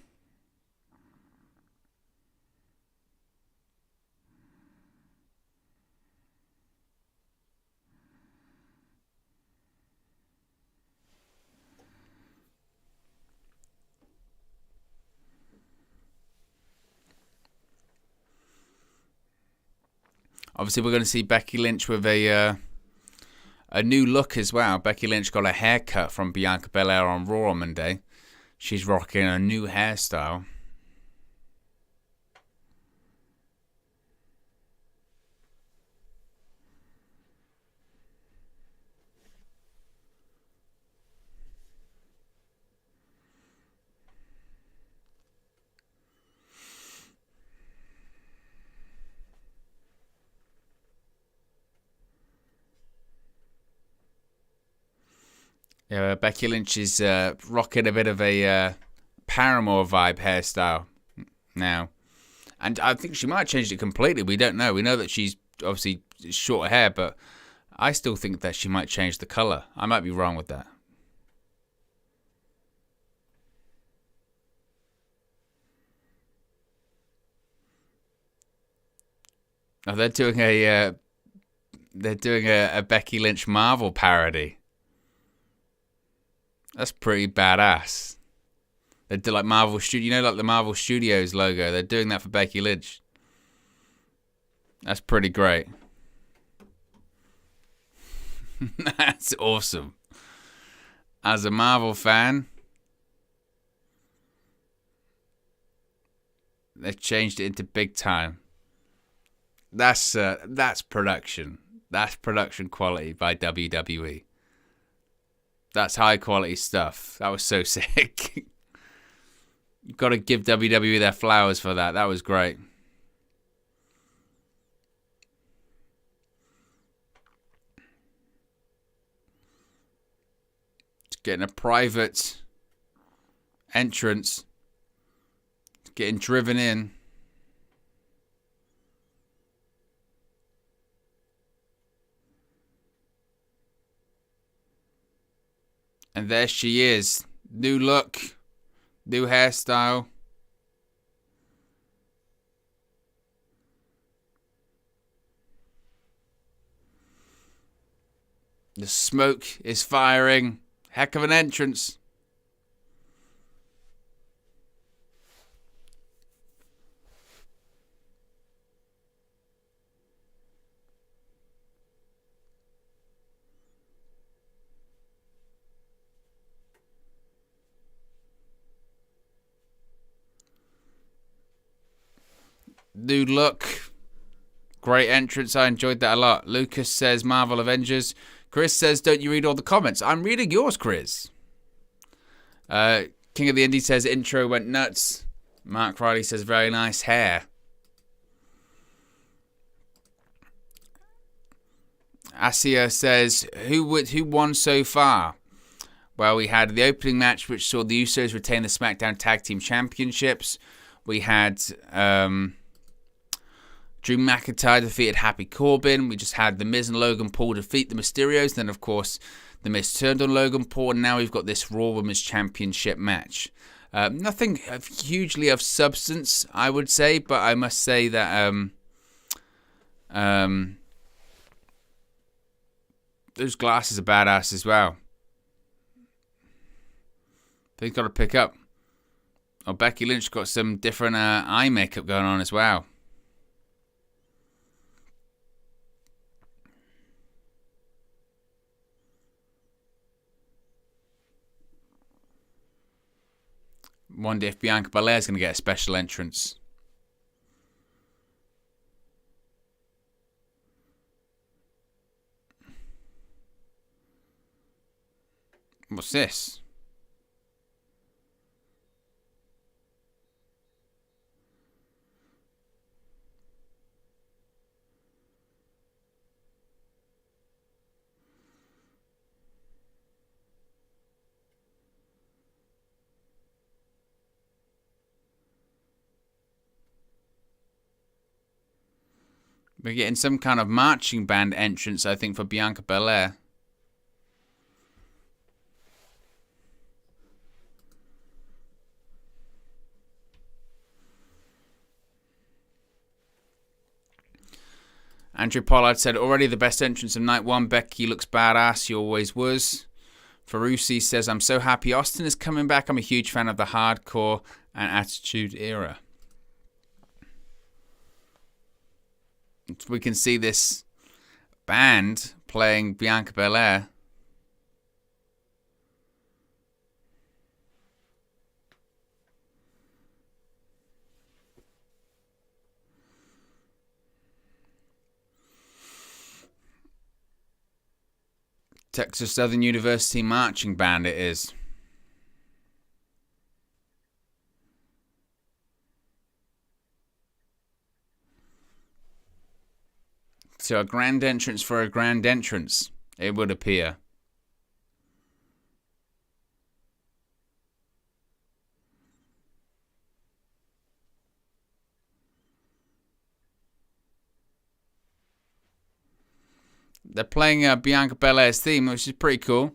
S1: Obviously, we're going to see Becky Lynch with a new look as well. Becky Lynch got a haircut from Bianca Belair on Raw on Monday. She's rocking a new hairstyle. Yeah, Becky Lynch is rocking a bit of a Paramore vibe hairstyle now. And I think she might have changed it completely. We don't know. We know that she's obviously short hair, but I still think that she might change the colour. I might be wrong with that. Oh, they're doing a Becky Lynch Marvel parody. That's pretty badass. They do like Marvel Studio, like the Marvel Studios logo. They're doing that for Becky Lynch. That's pretty great. That's awesome. As a Marvel fan, they've changed it into big time. That's production. That's production quality by WWE. That's high quality stuff. That was so sick. You've got to give WWE their flowers for that. That was great. Just getting a private entrance. Getting driven in. And there she is. New look. New hairstyle. The smoke is firing. Heck of an entrance. New look. Great entrance. I enjoyed that a lot. Lucas says Marvel Avengers. Chris says, don't you read all the comments? I'm reading yours, Chris. King of the Indie says intro went nuts. Mark Riley says very nice hair. Asia says, who won so far? Well, we had the opening match, which saw the Usos retain the SmackDown Tag Team Championships. We had Drew McIntyre defeated Happy Corbin. We just had the Miz and Logan Paul defeat the Mysterios. Then, of course, the Miz turned on Logan Paul. And now we've got this Raw Women's Championship match. Nothing hugely of substance, I would say. But I must say that those glasses are badass as well. They've got to pick up. Oh, Becky Lynch got some different eye makeup going on as well. Wonder if Bianca Belair is going to get a special entrance. What's this? We're getting some kind of marching band entrance, I think, for Bianca Belair. Andrew Pollard said, already the best entrance of night one. Becky looks badass. She always was. Ferrucci says, I'm so happy Austin is coming back. I'm a huge fan of the hardcore and attitude era. We can see this band playing Bianca Belair. Texas Southern University Marching Band it is. So a grand entrance for a grand entrance, it would appear. They're playing Bianca Belair's theme, which is pretty cool.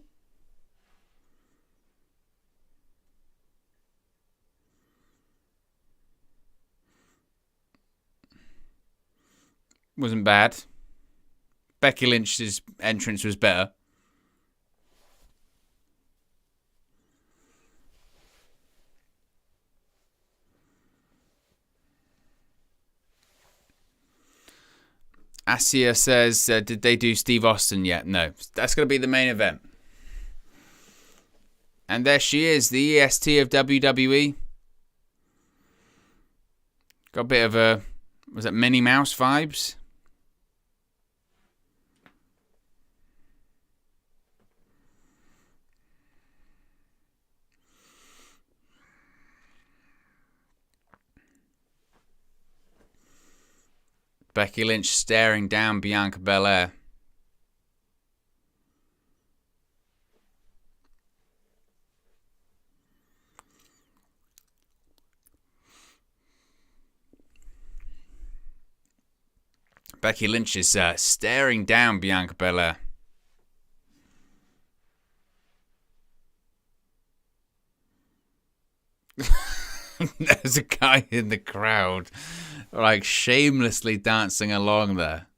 S1: Wasn't bad. Becky Lynch's entrance was better. Asia says, did they do Steve Austin yet? No. That's going to be the main event. And there she is, the EST of WWE. Got a bit of a, was it Minnie Mouse vibes? Becky Lynch staring down Bianca Belair. Becky Lynch is staring down Bianca Belair. There's a guy in the crowd, like, shamelessly dancing along there.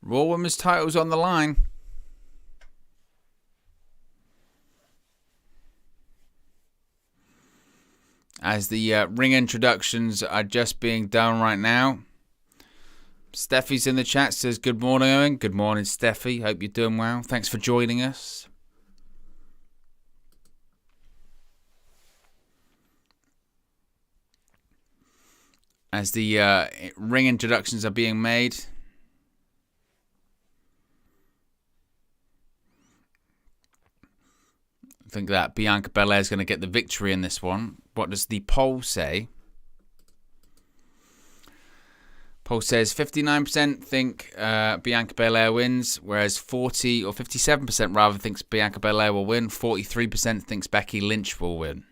S1: Raw Women's titles on the line. As the ring introductions are just being done right now. Steffi's in the chat, says, good morning, Owen. Good morning, Steffi. Hope you're doing well. Thanks for joining us. As the ring introductions are being made. I think that Bianca Belair is going to get the victory in this one. What does the poll say? Poll says 59% think Bianca Belair wins, whereas 40 or 57% rather thinks Bianca Belair will win. 43% thinks Becky Lynch will win.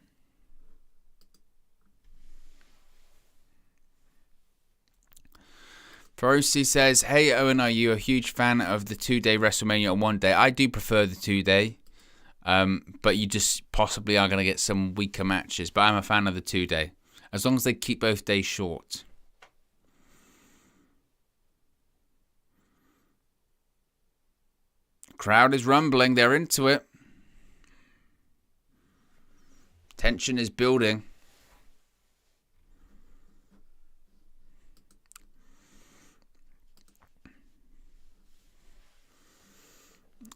S1: Feroci says, hey Owen, are you a huge fan of the 2-day WrestleMania on one day? I do prefer the 2-day. But you just possibly are going to get some weaker matches. But I'm a fan of the 2-day. As long as they keep both days short. Crowd is rumbling. They're into it. Tension is building.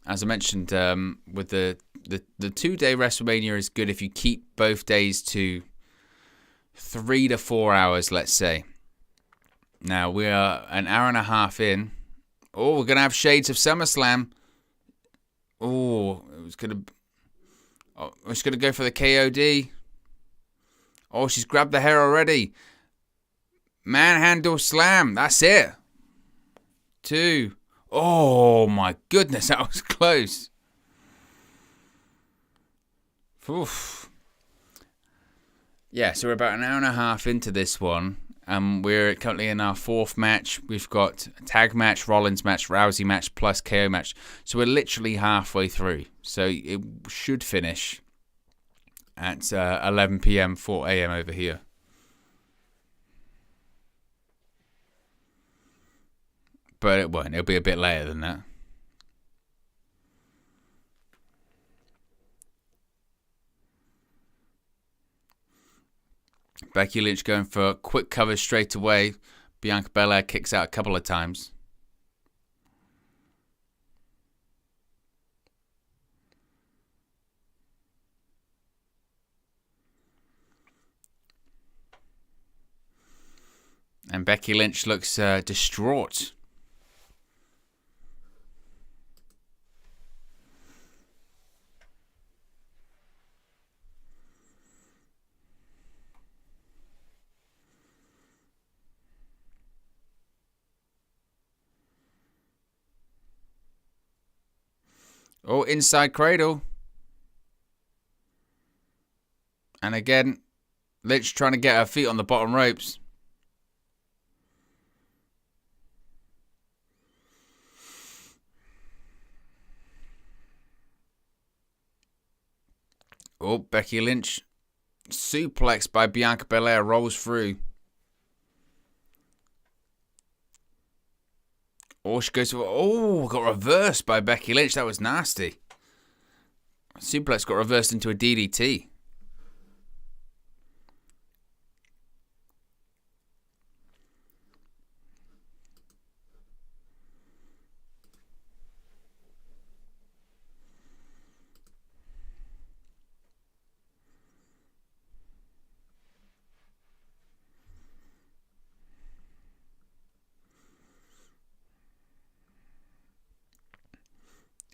S1: As I mentioned, with the 2-day WrestleMania is good if you keep both days to 3 to 4 hours, let's say. Now, we are an hour and a half in. Oh, we're going to have shades of SummerSlam. Oh, it's going to go for the KOD. Oh, she's grabbed the hair already. Manhandle slam. That's it. 2. Oh, my goodness, that was close. Oof. Yeah, so we're about an hour and a half into this one. We're currently in our 4th match. We've got a tag match, Rollins match, Rousey match, plus KO match. So we're literally halfway through. So it should finish at 11 p.m., 4 a.m. over here. But it won't. It'll be a bit later than that. Becky Lynch going for quick cover straight away. Bianca Belair kicks out a couple of times. And Becky Lynch looks distraught. Oh, inside cradle. And again, Lynch trying to get her feet on the bottom ropes. Oh, Becky Lynch. Suplex by Bianca Belair rolls through. Oh, she goes for... Oh, got reversed by Becky Lynch. That was nasty. Suplex got reversed into a DDT.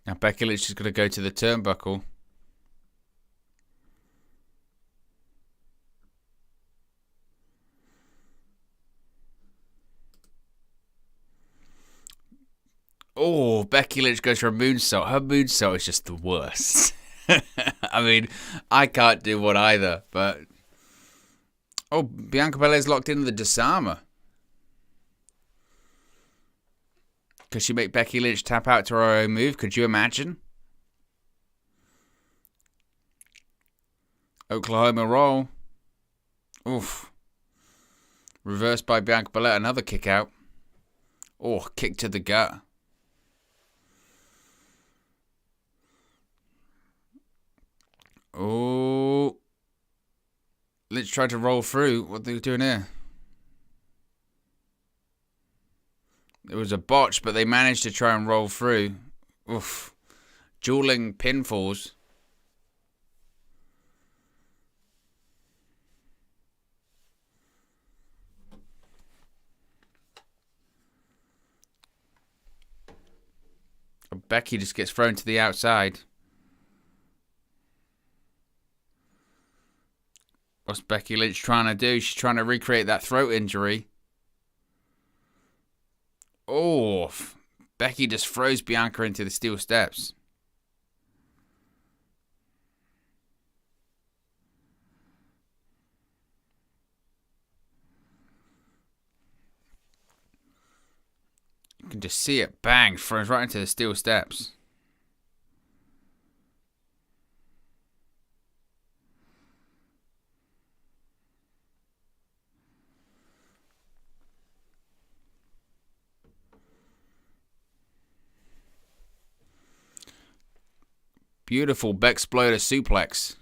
S1: Now Becky Lynch is going to go to the turnbuckle. Oh, Becky Lynch goes for a moonsault. Her moonsault is just the worst. I mean, I can't do one either, but... Oh, Bianca Belair's locked into the disarmer. Could she make Becky Lynch tap out to her own move? Could you imagine? Oklahoma roll. Oof. Reversed by Bianca Belair. Another kick out. Oh, kick to the gut. Oh. Lynch tried to roll through. What are they doing here? It was a botch, but they managed to try and roll through. Oof. Dueling pinfalls. Becky just gets thrown to the outside. What's Becky Lynch trying to do? She's trying to recreate that throat injury. Oh, Becky just throws Bianca into the steel steps. You can just see it. Bang. Throws right into the steel steps. Beautiful Bexploder suplex.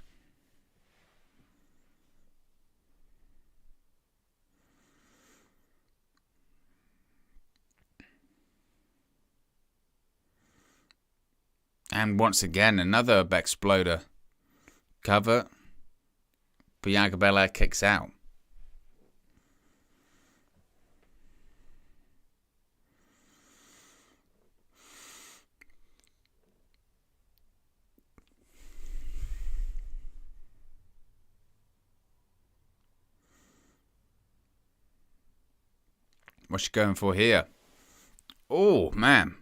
S1: And once again, another Bexploder. Cover. Bianca Belair kicks out. What's she going for here? Oh, man.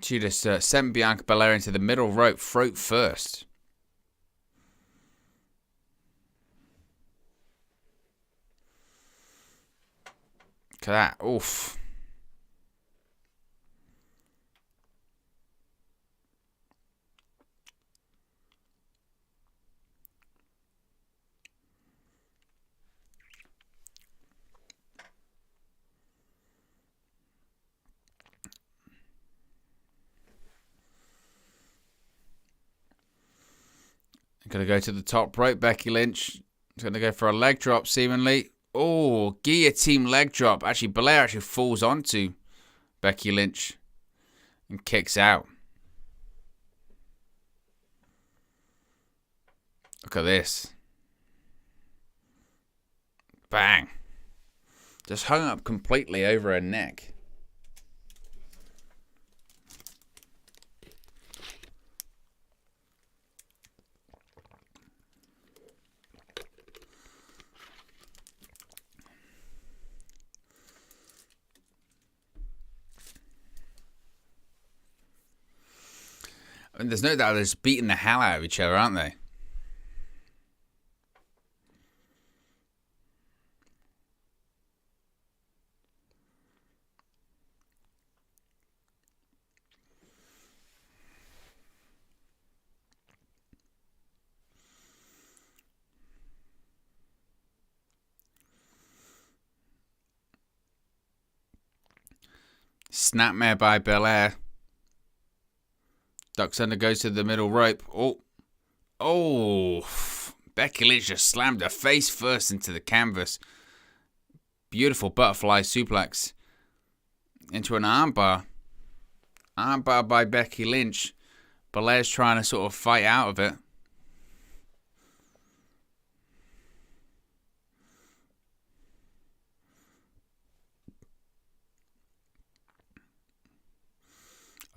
S1: She just sent Bianca Belair into the middle rope, throat first. Look at that. Oof. Going to go to the top rope. Becky Lynch is going to go for a leg drop, seemingly. Oh, guillotine leg drop. Actually, Belair actually falls onto Becky Lynch and kicks out. Look at this. Bang. Just hung up completely over her neck. I mean, there's no doubt they're just beating the hell out of each other, aren't they? Snapmare by Belair. Ducks under, goes to the middle rope. Oh, Becky Lynch just slammed her face first into the canvas. Beautiful butterfly suplex into an armbar. Armbar by Becky Lynch. Belair's trying to sort of fight out of it.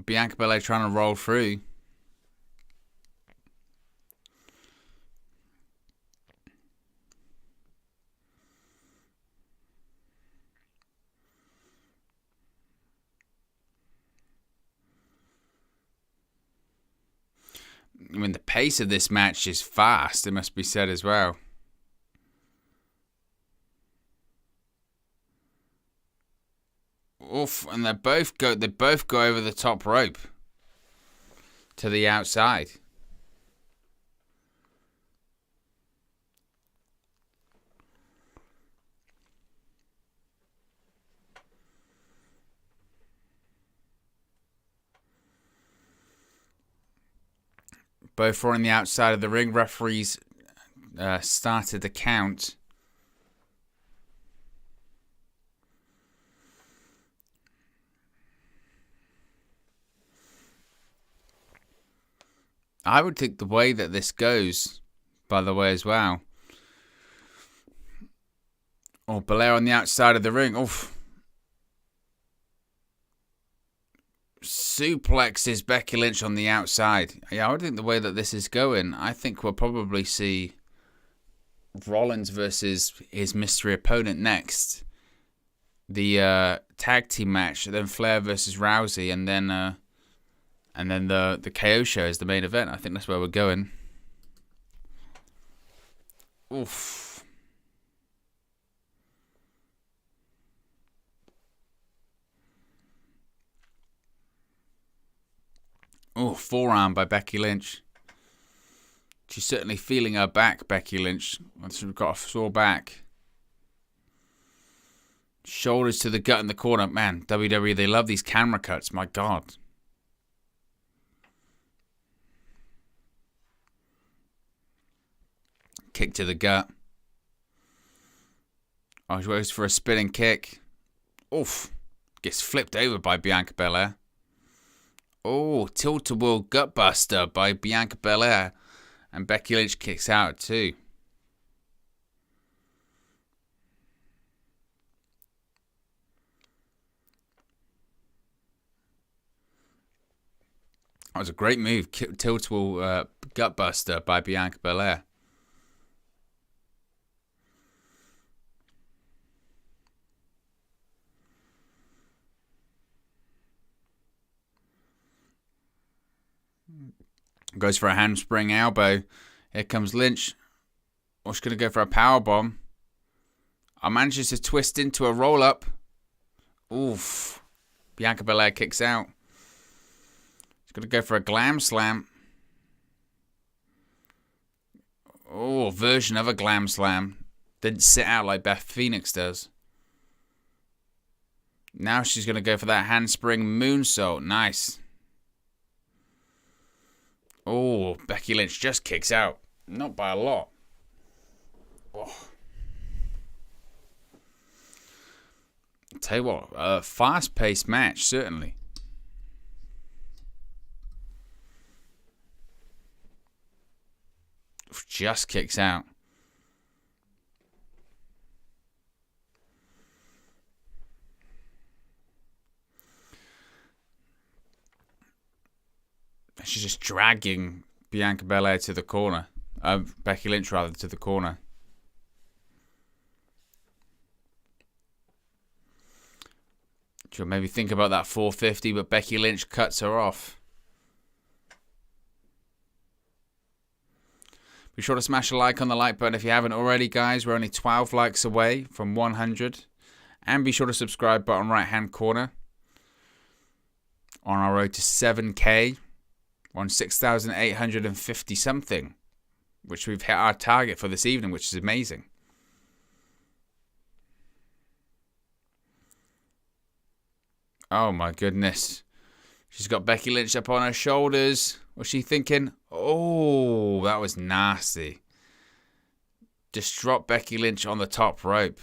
S1: Bianca Belair trying to roll through. I mean, the pace of this match is fast, it must be said as well. Oof, and they both go over the top rope to the outside. Both are on the outside of the ring. Referees started the count. I would think the way that this goes, by the way, as well. Oh, Belair on the outside of the ring. Oof. Suplexes Becky Lynch on the outside. Yeah, I would think the way that this is going, I think we'll probably see Rollins versus his mystery opponent next. The tag team match, then Flair versus Rousey, and then the KO show is the main event. I think that's where we're going. Oof. Oh, forearm by Becky Lynch. She's certainly feeling her back, Becky Lynch. She's got a sore back. Shoulders to the gut in the corner. Man, WWE, they love these camera cuts. My God. Kick to the gut. Oh, she goes for a spinning kick. Oof. Gets flipped over by Bianca Belair. Oh, tilt-a-whirl gutbuster by Bianca Belair. And Becky Lynch kicks out too. That was a great move. Tilt-a-whirl gutbuster by Bianca Belair. Goes for a handspring elbow. Here comes Lynch. Oh, she's going to go for a powerbomb. Manages to twist into a roll-up. Oof. Bianca Belair kicks out. She's going to go for a glam slam. Oh, version of a glam slam. Didn't sit out like Beth Phoenix does. Now she's going to go for that handspring moonsault. Nice. Oh, Becky Lynch just kicks out. Not by a lot. Oh. Tell you what, a fast-paced match, certainly. Just kicks out. She's just dragging Bianca Belair to the corner. Becky Lynch, rather, to the corner. She'll maybe think about that 450, but Becky Lynch cuts her off. Be sure to smash a like on the like button if you haven't already, guys. We're only 12 likes away from 100. And be sure to subscribe, button right-hand corner. On our road to 7K. On 6,850 something, which we've hit our target for this evening, which is amazing. Oh my goodness. She's got Becky Lynch up on her shoulders. What's she thinking? Oh, that was nasty. Just drop Becky Lynch on the top rope.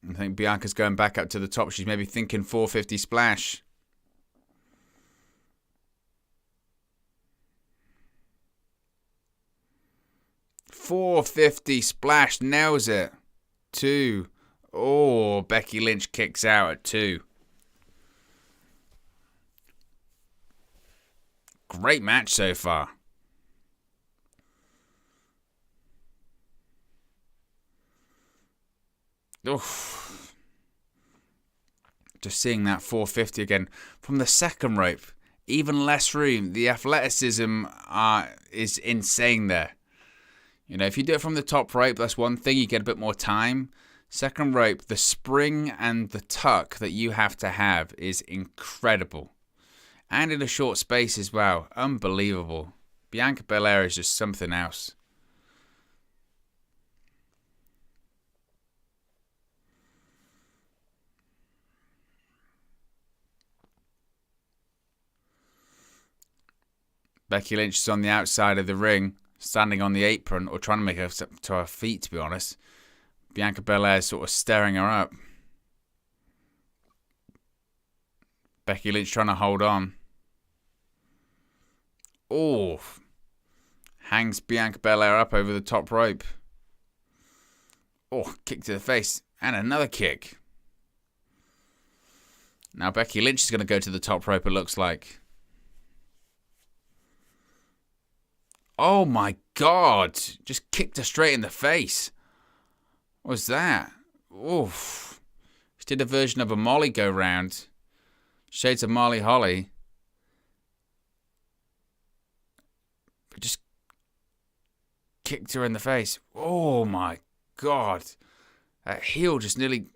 S1: I think Bianca's going back up to the top. She's maybe thinking 450 splash. 450 splash, nails it. 2. Oh, Becky Lynch kicks out at 2. Great match so far. Oof. Just seeing that 450 again from the second rope. Even less room. The athleticism is insane there. You know, if you do it from the top rope, that's one thing. You get a bit more time. Second rope, the spring and the tuck that you have to have is incredible. And in a short space as well. Unbelievable. Bianca Belair is just something else. Becky Lynch is on the outside of the ring, standing on the apron, or trying to make her to her feet, to be honest. Bianca Belair is sort of staring her up. Becky Lynch trying to hold on. Oh, hangs Bianca Belair up over the top rope. Oh, kick to the face. And another kick. Now Becky Lynch is going to go to the top rope, it looks like. Oh my God. Just kicked her straight in the face. What was that? Oof. She did a version of a Molly go round. Shades of Molly Holly. But just kicked her in the face. Oh my God. That heel just nearly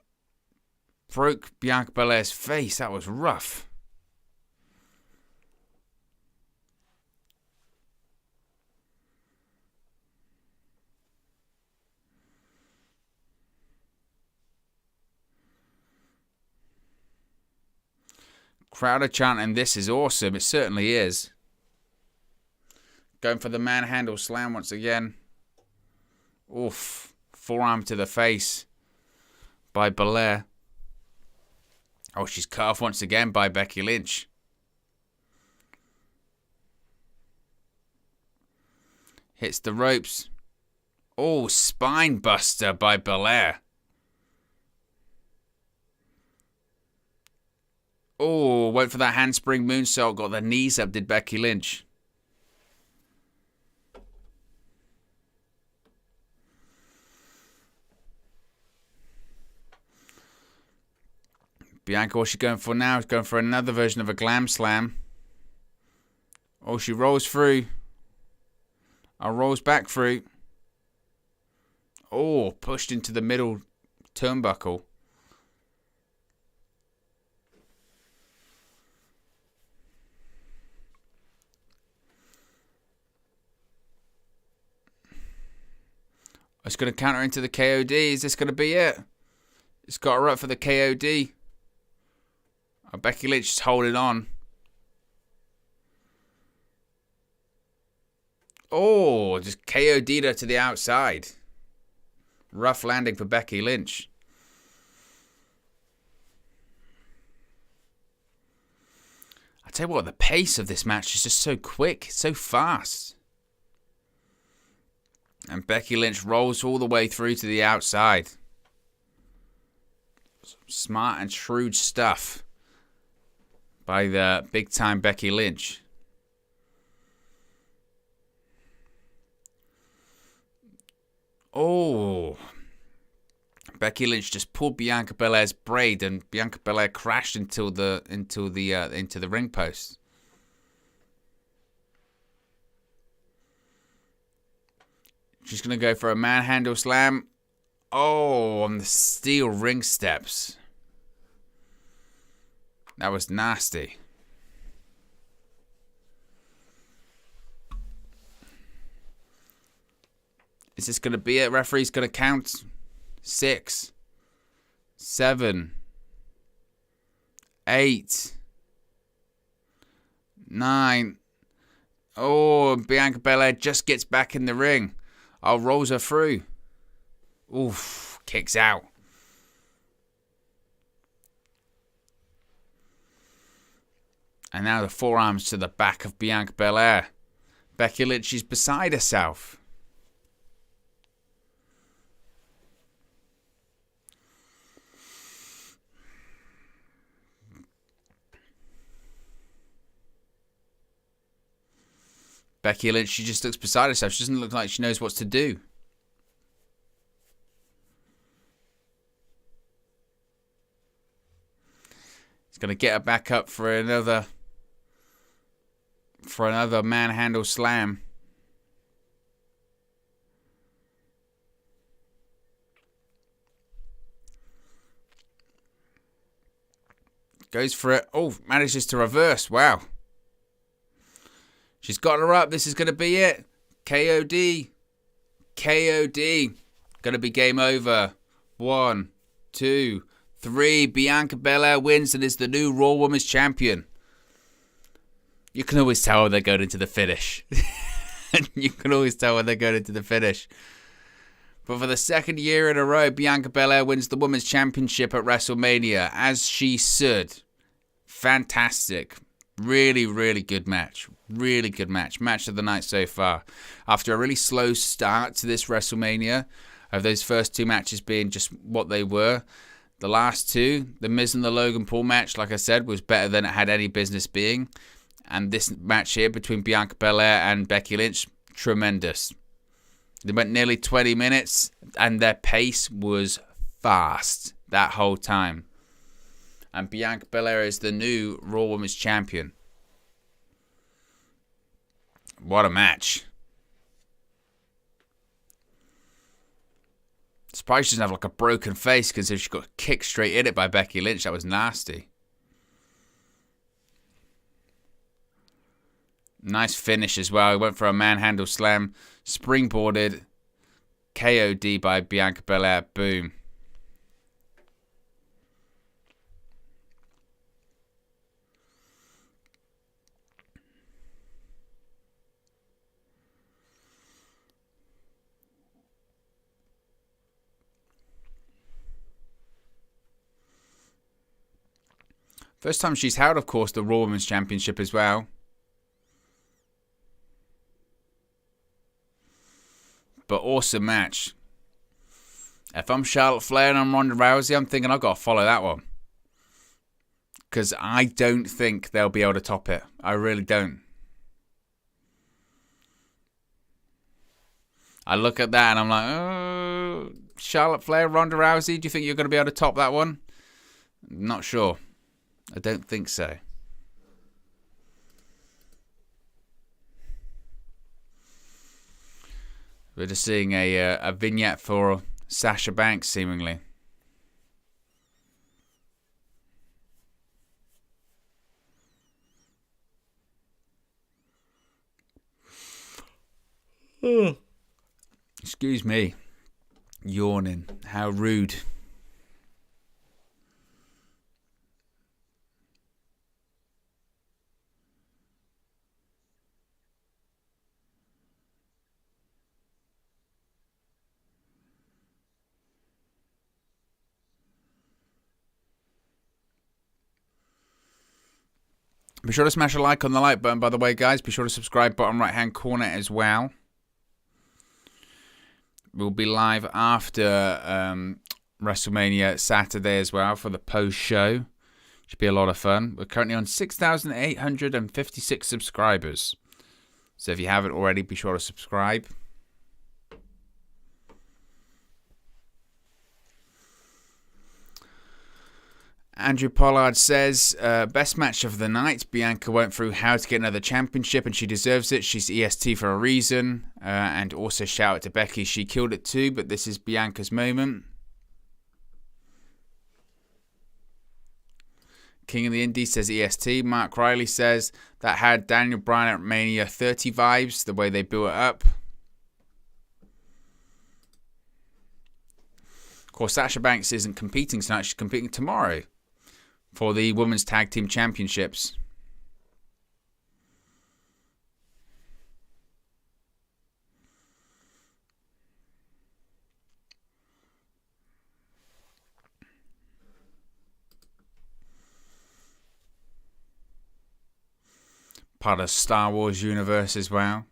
S1: broke Bianca Belair's face. That was rough. Crowd are chanting, "This is awesome." It certainly is. Going for the manhandle slam once again. Oof. Forearm to the face by Belair. Oh, she's cut off once again by Becky Lynch. Hits the ropes. Oh, spine buster by Belair. Oh, went for that handspring moonsault. Got the knees up, did Becky Lynch. Bianca, what's she going for now? She's going for another version of a glam slam. Oh, she rolls through. Rolls back through. Oh, pushed into the middle turnbuckle. It's going to counter into the KOD. Is this going to be it? It's got her up for the KOD. Oh, Becky Lynch is holding on. Oh, just KOD'd her to the outside. Rough landing for Becky Lynch. I tell you what, the pace of this match is just so quick, so fast. And Becky Lynch rolls all the way through to the outside. Smart and shrewd stuff by the big-time Becky Lynch. Oh. Becky Lynch just pulled Bianca Belair's braid and Bianca Belair crashed into the ring post. She's going to go for a manhandle slam. Oh, on the steel ring steps. That was nasty. Is this going to be it? Referee's going to count. 6, 7, 8, 9. Oh, Bianca Belair just gets back in the ring. Oh, rolls her through. Oof, kicks out. And now the forearms to the back of Bianca Belair. Becky Lynch is beside herself. Becky Lynch, she just looks beside herself. She doesn't look like she knows what to do. He's going to get her back up for another manhandle slam. Goes for it. Oh, manages to reverse. Wow. She's got her up. This is going to be it. KOD. KOD. Going to be game over. 1, 2, 3. Bianca Belair wins and is the new Raw Women's Champion. You can always tell when they're going into the finish. You can always tell when they're going into the finish. But for the second year in a row, Bianca Belair wins the Women's Championship at WrestleMania, as she should. Fantastic. Really, really good match. Really good match. Match of the night so far. After a really slow start to this WrestleMania, of those first 2 matches being just what they were, the last 2, the Miz and the Logan Paul match, like I said, was better than it had any business being. And this match here between Bianca Belair and Becky Lynch, tremendous. They went nearly 20 minutes, and their pace was fast that whole time. And Bianca Belair is the new Raw Women's Champion. What a match. Surprised she doesn't have like a broken face, because if she got kicked straight in it by Becky Lynch, that was nasty. Nice finish as well. He went for a manhandle slam. Springboarded. KOD by Bianca Belair. Boom. First time she's held, of course, the Raw Women's Championship as well. But awesome match. If I'm Charlotte Flair and I'm Ronda Rousey, I'm thinking I've got to follow that one. Because I don't think they'll be able to top it. I really don't. I look at that and I'm like, oh, Charlotte Flair, Ronda Rousey, do you think you're going to be able to top that one? Not sure. I don't think so. We're just seeing a vignette for Sasha Banks, seemingly. Excuse me. Yawning. How rude. Be sure to smash a like on the like button, by the way, guys. Be sure to subscribe, bottom right-hand corner as well. We'll be live after WrestleMania Saturday as well for the post-show. Should be a lot of fun. We're currently on 6,856 subscribers. So if you haven't already, be sure to subscribe. Andrew Pollard says, best match of the night. Bianca went through how to get another championship and she deserves it. She's EST for a reason. And also shout out to Becky. She killed it too, but this is Bianca's moment. King of the Indies says EST. Mark Riley says that had Daniel Bryan at Mania 30 vibes, the way they built it up. Of course, Sasha Banks isn't competing tonight. She's competing tomorrow for the Women's Tag Team Championships. Part of Star Wars universe as well.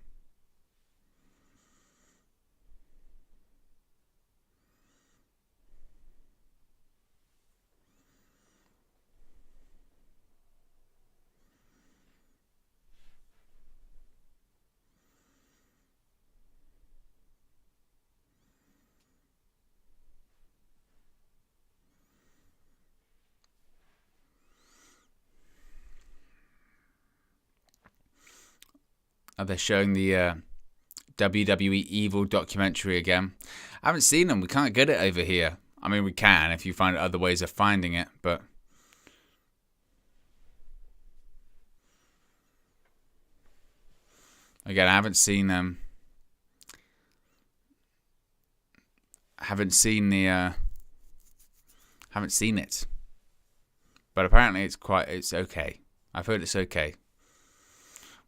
S1: They're showing the WWE Evil documentary again. I haven't seen them. We can't get it over here. I mean, we can if you find other ways of finding it, but again, I haven't seen them. Haven't seen it. But apparently it's okay. I've heard it's okay.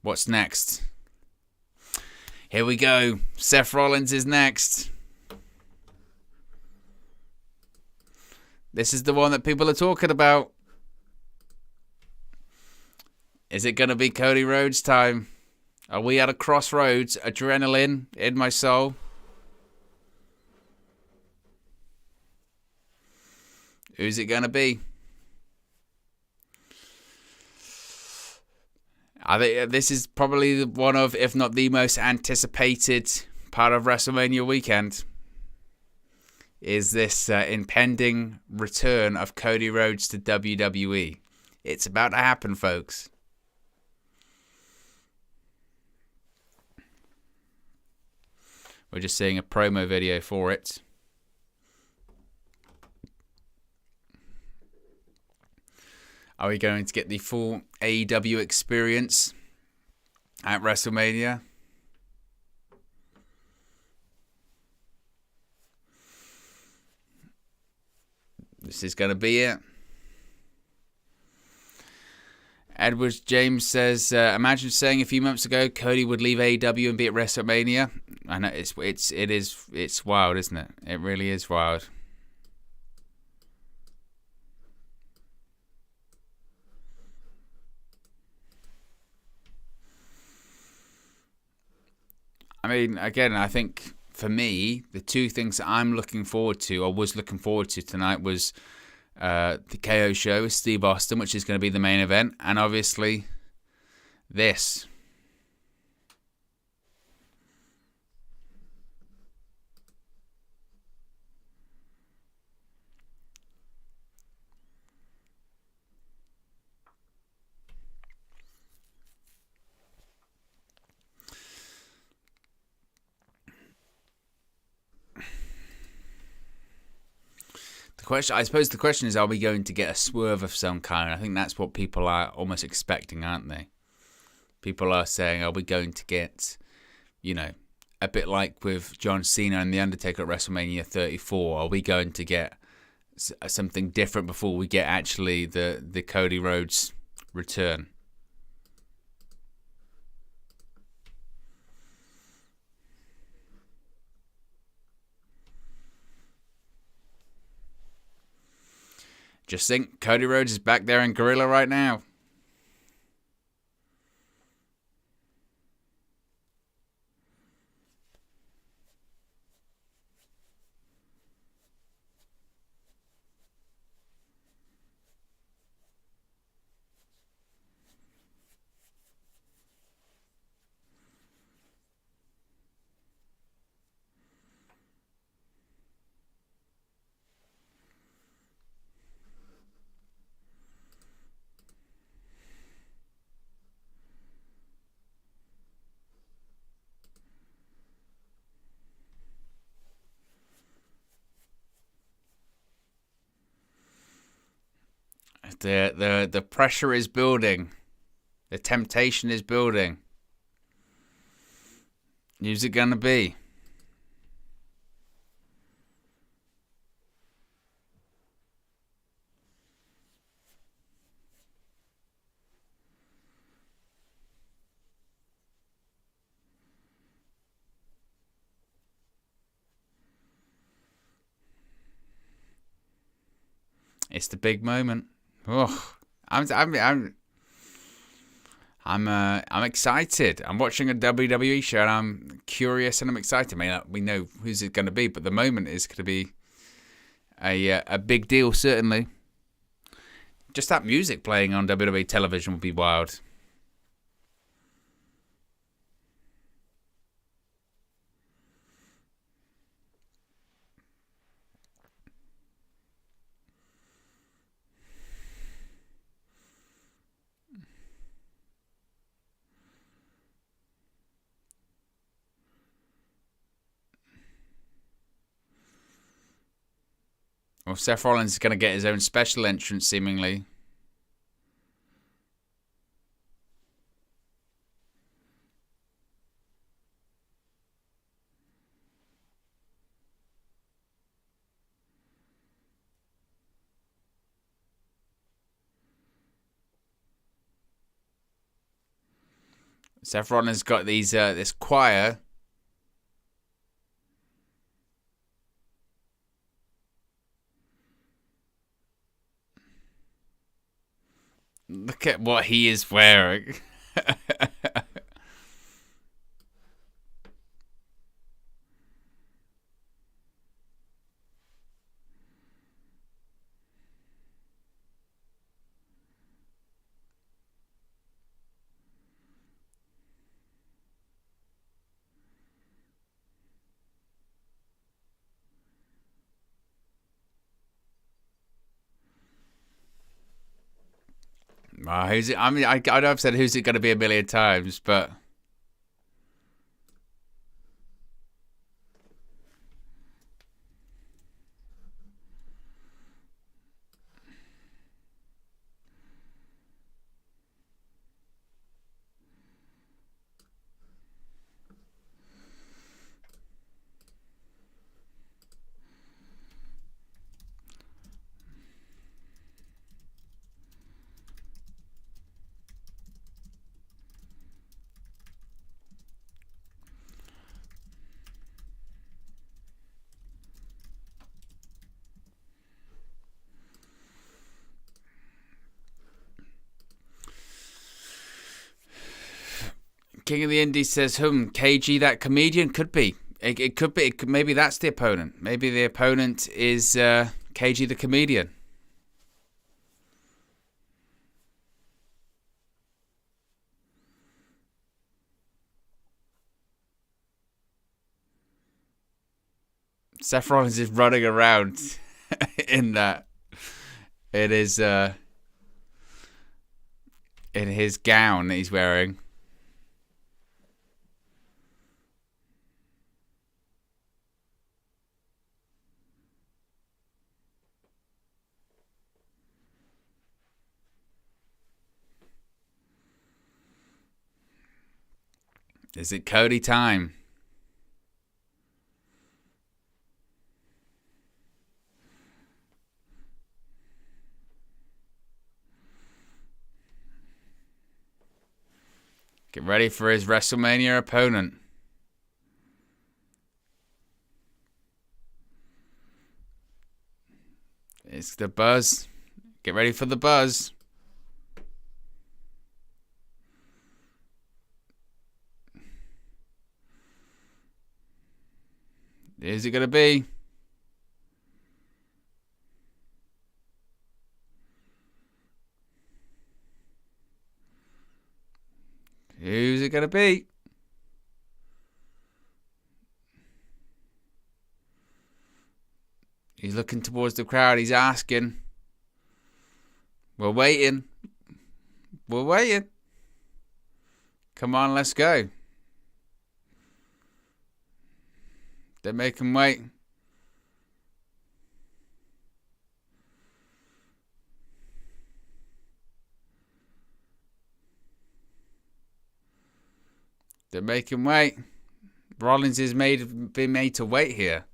S1: What's next? Here we go. Seth Rollins is next. This is the one that people are talking about. Is it going to be Cody Rhodes time? Are we at a crossroads? Adrenaline in my soul. Who's it going to be? I think this is probably one of, if not the most anticipated part of WrestleMania weekend. Is this impending return of Cody Rhodes to WWE. It's about to happen, folks. We're just seeing a promo video for it. Are we going to get the full AEW experience at WrestleMania? This is going to be it. Edwards James says, imagine saying a few months ago Cody would leave AEW and be at WrestleMania. I know it's wild, isn't it? It really is wild. I mean, again, I think for me, the two things that I'm looking forward to, or was looking forward to tonight, was the KO show with Steve Austin, which is going to be the main event, and obviously this. I suppose the question is, are we going to get a swerve of some kind? I think that's what people are almost expecting, aren't they? People are saying, are we going to get, a bit like with John Cena and The Undertaker at WrestleMania 34, are we going to get something different before we get actually the Cody Rhodes return? Just think, Cody Rhodes is back there in Gorilla right now. The pressure is building. The temptation is building. Who's it gonna be? It's the big moment. Oh, I'm excited. I'm watching a WWE show and I'm curious and I'm excited. I mean, we know who's it going to be, but the moment is going to be a big deal, certainly. Just that music playing on WWE television would be wild. Well, Seth Rollins is going to get his own special entrance, seemingly. Seth Rollins got these this choir. Look at what he is wearing. Who's it? I mean, I know I've said who's it going to be a million times, but King of the Indies says, KG, that comedian? Could be. It could be. Maybe that's the opponent. Maybe the opponent is KG the comedian. Seth Rollins is running around in that. It is in his gown that he's wearing. Is it Cody time? Get ready for his WrestleMania opponent. It's the buzz. Get ready for the buzz. Is it going to be? Who's it going to be? He's looking towards the crowd. He's asking. We're waiting. We're waiting. Come on, let's go. They make him wait. They make him wait. Rollins is been made to wait here.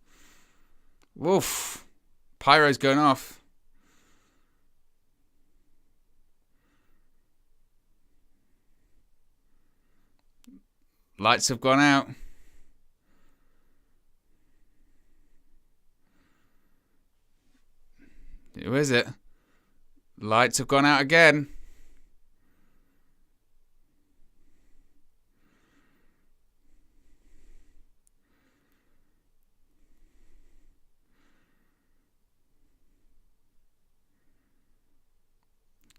S1: Woof. Pyro's going off. Lights have gone out. Who is it? Lights have gone out again.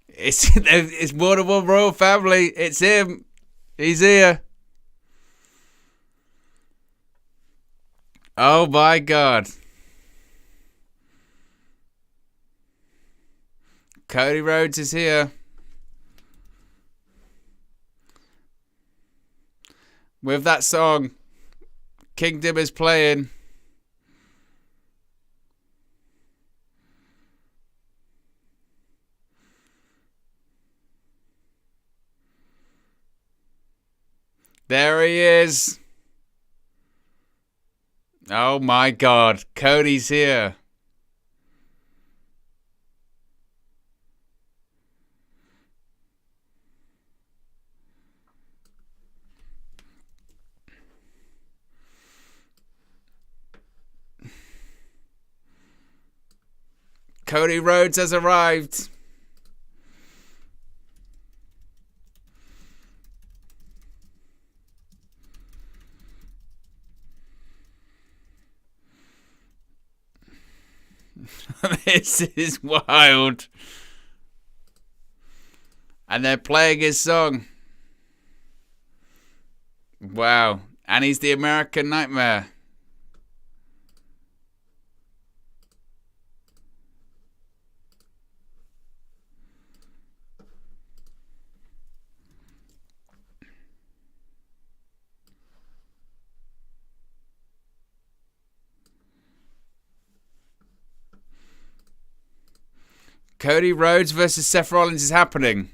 S1: It's more than one royal family. It's him. He's here. Oh my God. Cody Rhodes is here. With that song, Kingdom is playing. There he is. Oh my God. Cody's here. Cody Rhodes has arrived. This is wild. And they're playing his song. Wow. And he's the American Nightmare. Cody Rhodes versus Seth Rollins is happening.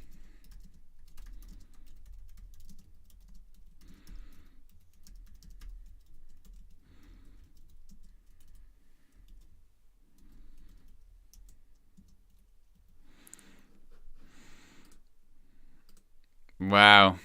S1: Wow.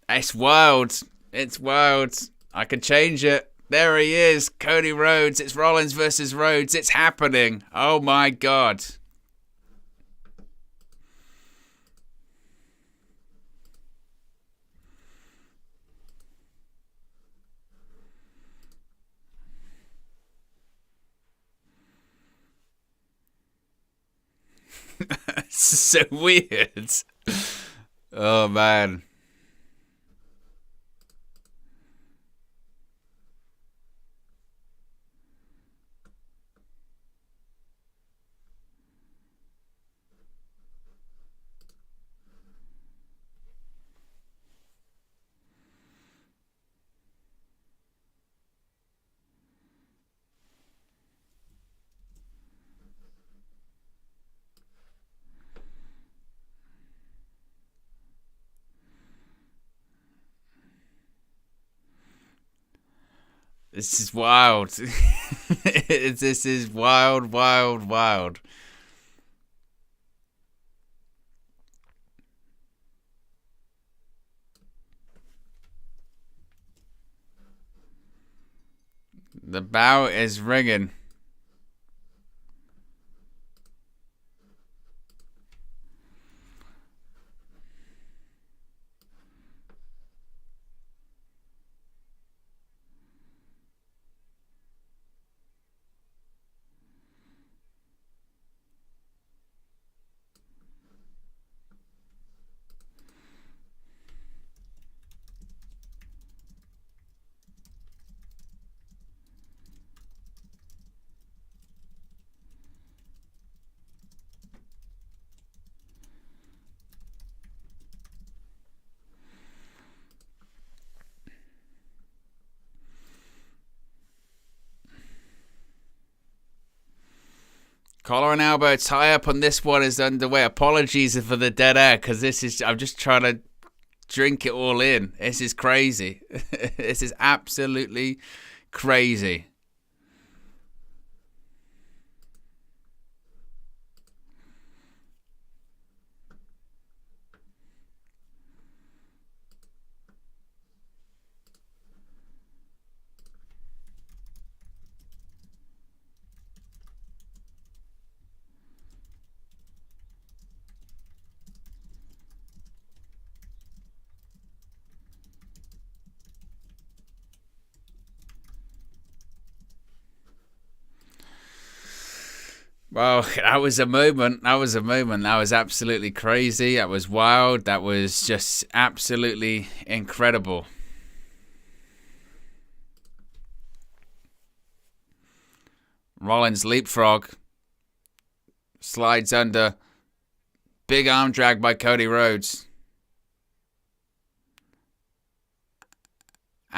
S1: It's wild. It's wild. I can change it. There he is. Cody Rhodes. It's Rollins versus Rhodes. It's happening. Oh my God. It's so weird. Oh man. This is wild. This is wild, wild, wild. The bell is ringing. Collar and elbow tie up on this one is underway. Apologies for the dead air because I'm just trying to drink it all in. This is crazy. This is absolutely crazy. Well, that was a moment. That was a moment. That was absolutely crazy. That was wild. That was just absolutely incredible. Rollins leapfrog. Slides under. Big arm drag by Cody Rhodes.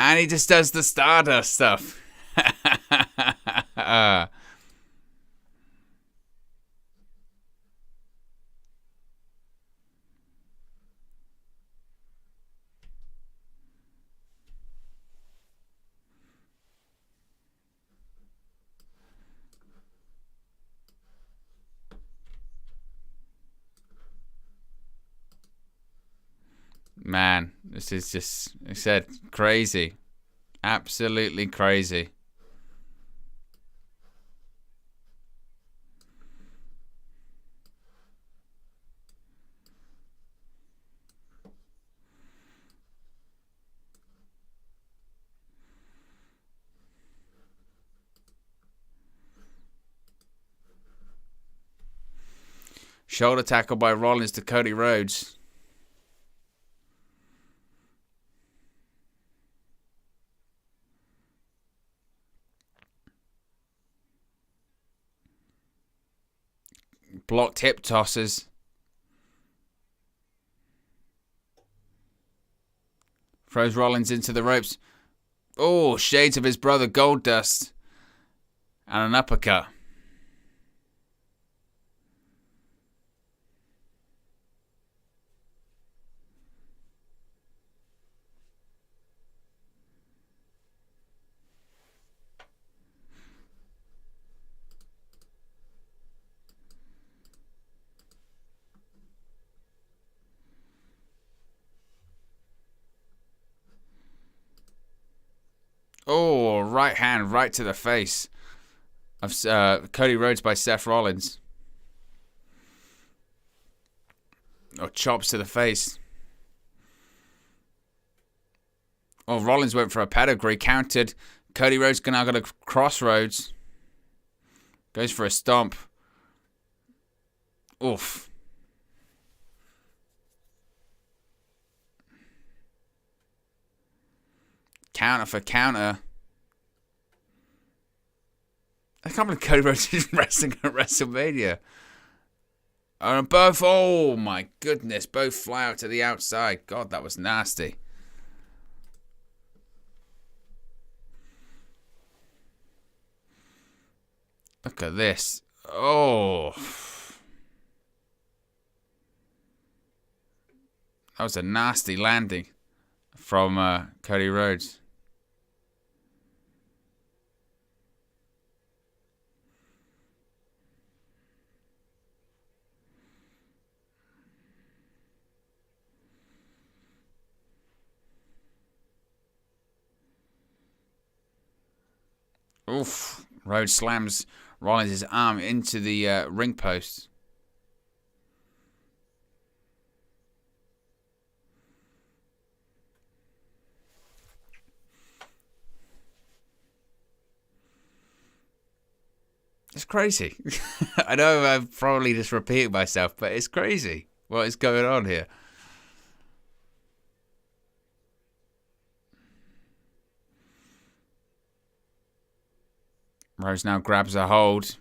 S1: And he just does the Stardust stuff. Man, this is just, I said, crazy. Absolutely crazy. Shoulder tackle by Rollins to Cody Rhodes. Blocked hip tosses. Throws Rollins into the ropes. Oh, shades of his brother Goldust. And an uppercut. Oh, right hand right to the face of Cody Rhodes by Seth Rollins. Oh, chops to the face. Oh, Rollins went for a pedigree, countered. Cody Rhodes now got a crossroads. Goes for a stomp. Oof. Counter for counter. I can't believe Cody Rhodes is wrestling at WrestleMania. And both, oh my goodness, both fly out to the outside. God, that was nasty. Look at this. Oh. That was a nasty landing from Cody Rhodes. Oof. Rhodes slams Rollins' arm into the ring post. It's crazy. I know I've probably just repeated myself, but it's crazy what is going on here. Rose now grabs a hold.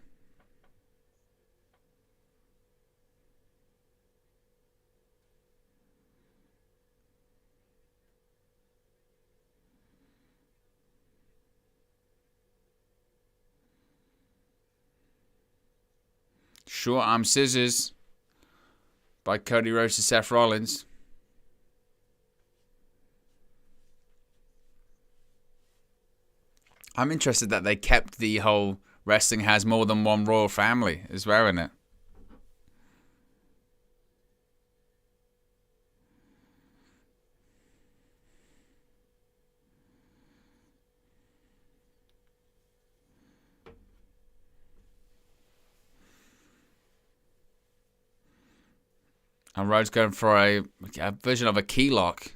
S1: Short arm scissors by Cody Rhodes to Seth Rollins. I'm interested that they kept the whole wrestling has more than one royal family as well in it. And Rhodes going for a version of a key lock.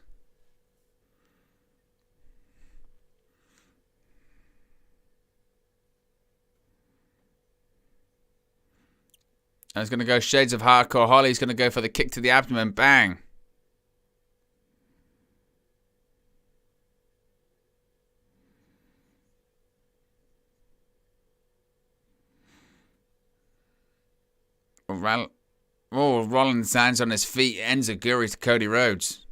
S1: And he's going to go shades of hardcore. Holly's going to go for the kick to the abdomen. Bang. Oh, Rollins lands on his feet. Enziguri to Cody Rhodes.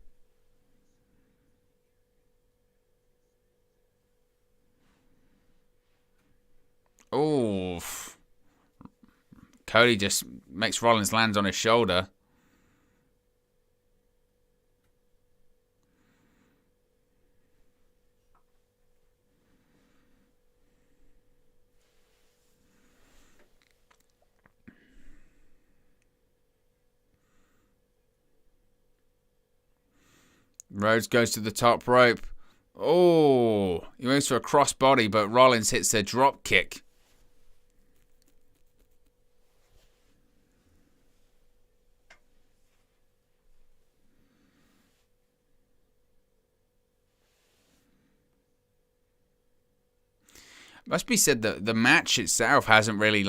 S1: Cody just makes Rollins land on his shoulder. Rhodes goes to the top rope. Oh, he moves for a crossbody, but Rollins hits a drop kick. Must be said that the match itself hasn't really,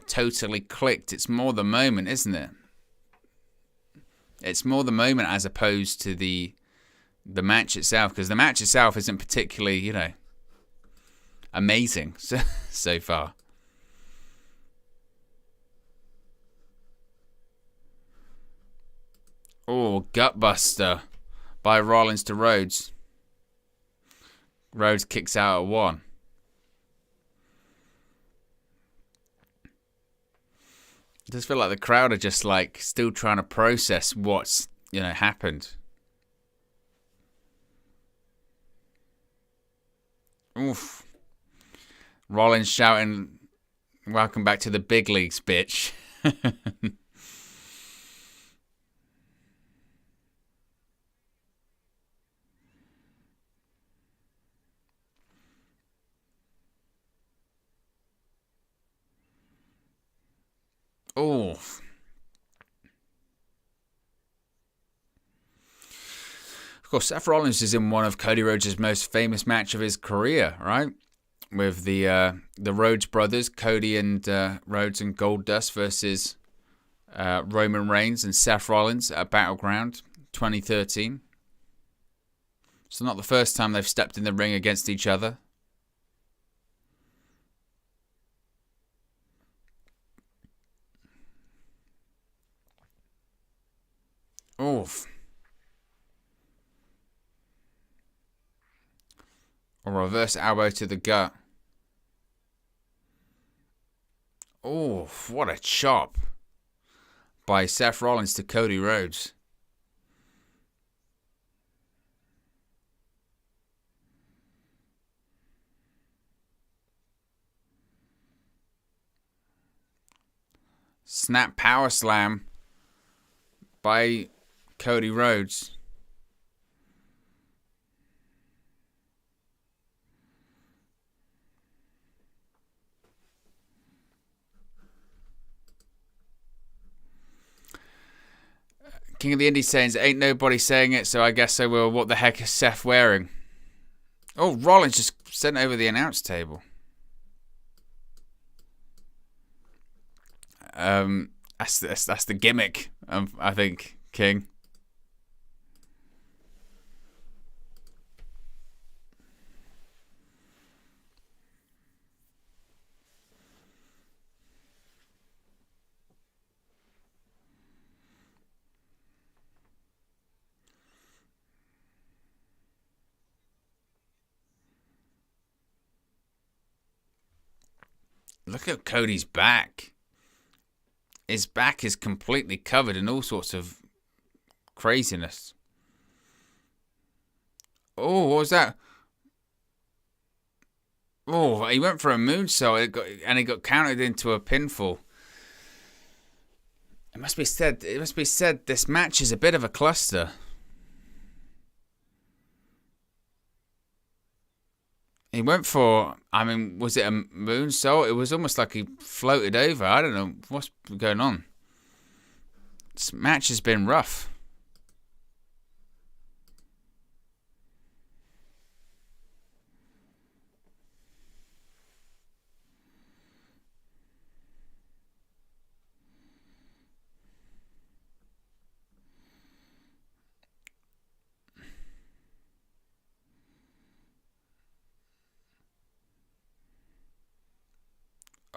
S1: totally clicked. It's more the moment, isn't it? It's more the moment as opposed to the match itself, because the match itself isn't particularly, amazing so far. Oh, gutbuster by Rollins to Rhodes. Rhodes kicks out at 1. I just feel like the crowd are just still trying to process what's happened. Oof. Rollins shouting, "Welcome back to the big leagues, bitch." Oof. Of course, Seth Rollins is in one of Cody Rhodes' most famous match of his career, right? With the Rhodes brothers, Cody and Rhodes and Goldust versus Roman Reigns and Seth Rollins at Battleground 2013. So not the first time they've stepped in the ring against each other. Oof. A reverse elbow to the gut. Oh, what a chop by Seth Rollins to Cody Rhodes. Snap power slam by Cody Rhodes. King of the Indies saying, "Ain't nobody saying it, so I guess I will." What the heck is Seth wearing? Oh, Rollins just sent over the announce table. That's the gimmick, I think, King. Look at Cody's back. His back is completely covered in all sorts of craziness. Oh, what was that? Oh, he went for a moonsault and he got counted into a pinfall. It must be said this match is a bit of a cluster. He went for, was it a moonsault? It was almost like he floated over. I don't know what's going on. This match has been rough.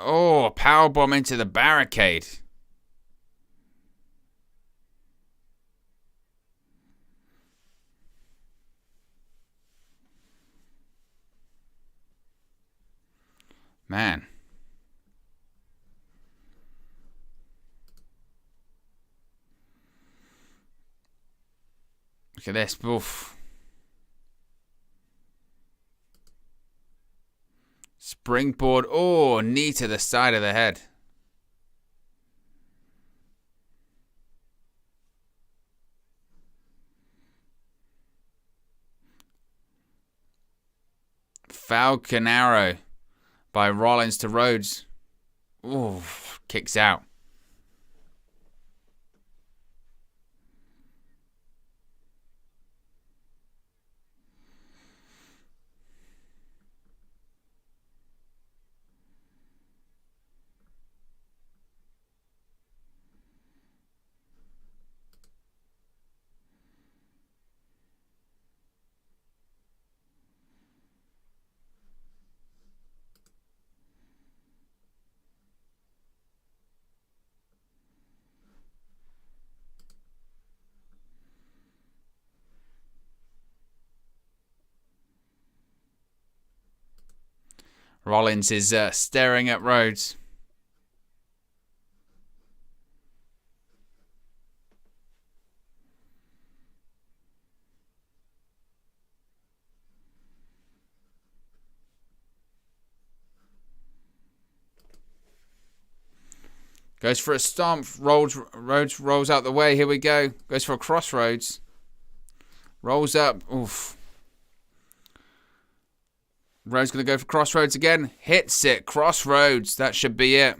S1: Oh, a powerbomb into the barricade. Man. Look at this. Oof. Springboard. Oh, knee to the side of the head. Falcon Arrow by Rollins to Rhodes. Ooh, kicks out. Rollins is staring at Rhodes. Goes for a stomp. Rhodes rolls out the way. Here we go. Goes for a crossroads. Rolls up. Oof. Rhodes going to go for crossroads again. Hits it. Crossroads. That should be it.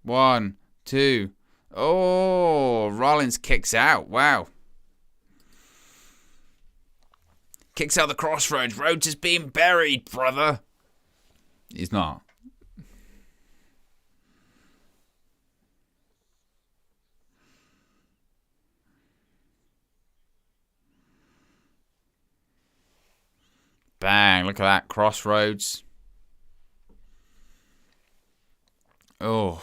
S1: 1, 2. Oh, Rollins kicks out. Wow. Kicks out the crossroads. Rhodes is being buried, brother. He's not. Bang, look at that. Crossroads. Oh.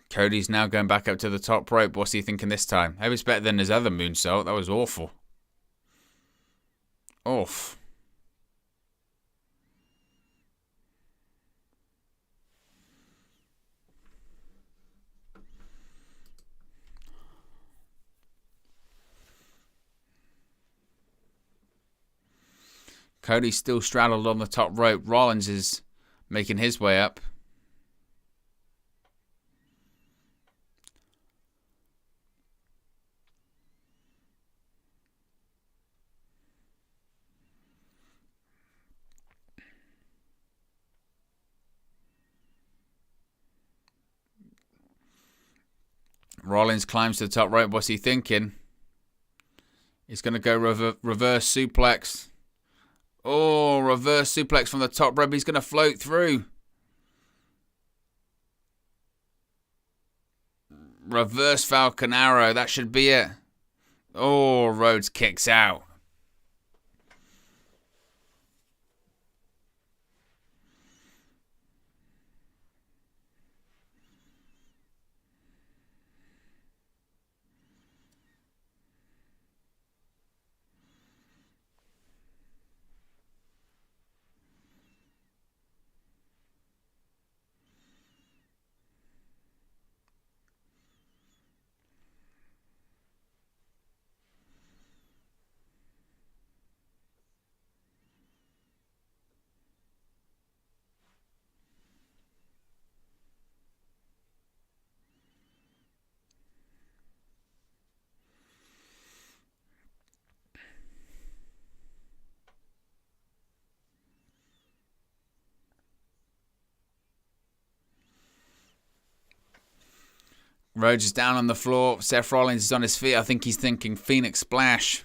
S1: Cody's now going back up to the top rope. What's he thinking this time? Maybe it's better than his other moonsault. That was awful. Oof. Cody's still straddled on the top rope. Rollins is making his way up. Rollins climbs to the top rope. What's he thinking? He's going to go reverse suplex. Oh, reverse suplex from the top rope. He's going to float through. Reverse Falcon Arrow. That should be it. Oh, Rhodes kicks out. Rhodes is down on the floor. Seth Rollins is on his feet. I think he's thinking Phoenix Splash.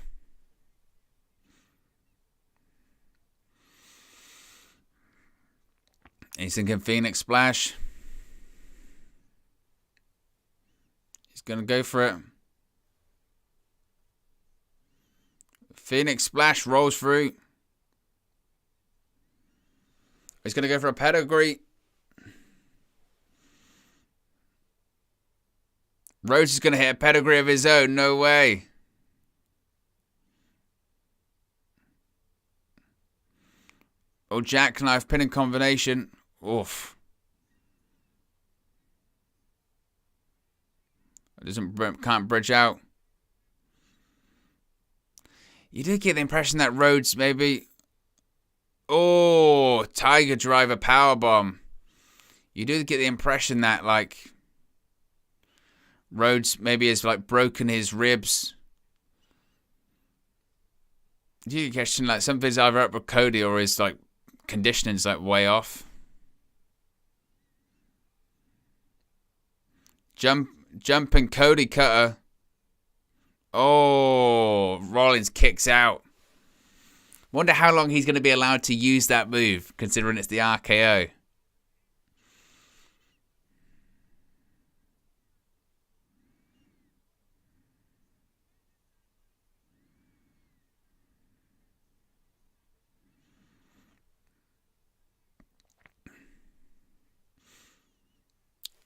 S1: He's thinking Phoenix Splash. He's going to go for it. Phoenix Splash rolls through. He's going to go for a pedigree. Rhodes is going to hit a pedigree of his own. No way. Oh, jackknife pinning combination. Oof. Can't bridge out. You do get the impression that Rhodes maybe... Oh, Tiger Driver powerbomb. You do get the impression that, like, Rhodes maybe has, like, broken his ribs. Do you get the question, like, something's either up with Cody or his, like, conditioning's, like, way off. Jumping Cody cutter. Oh, Rollins kicks out. Wonder how long he's going to be allowed to use that move, considering it's the RKO.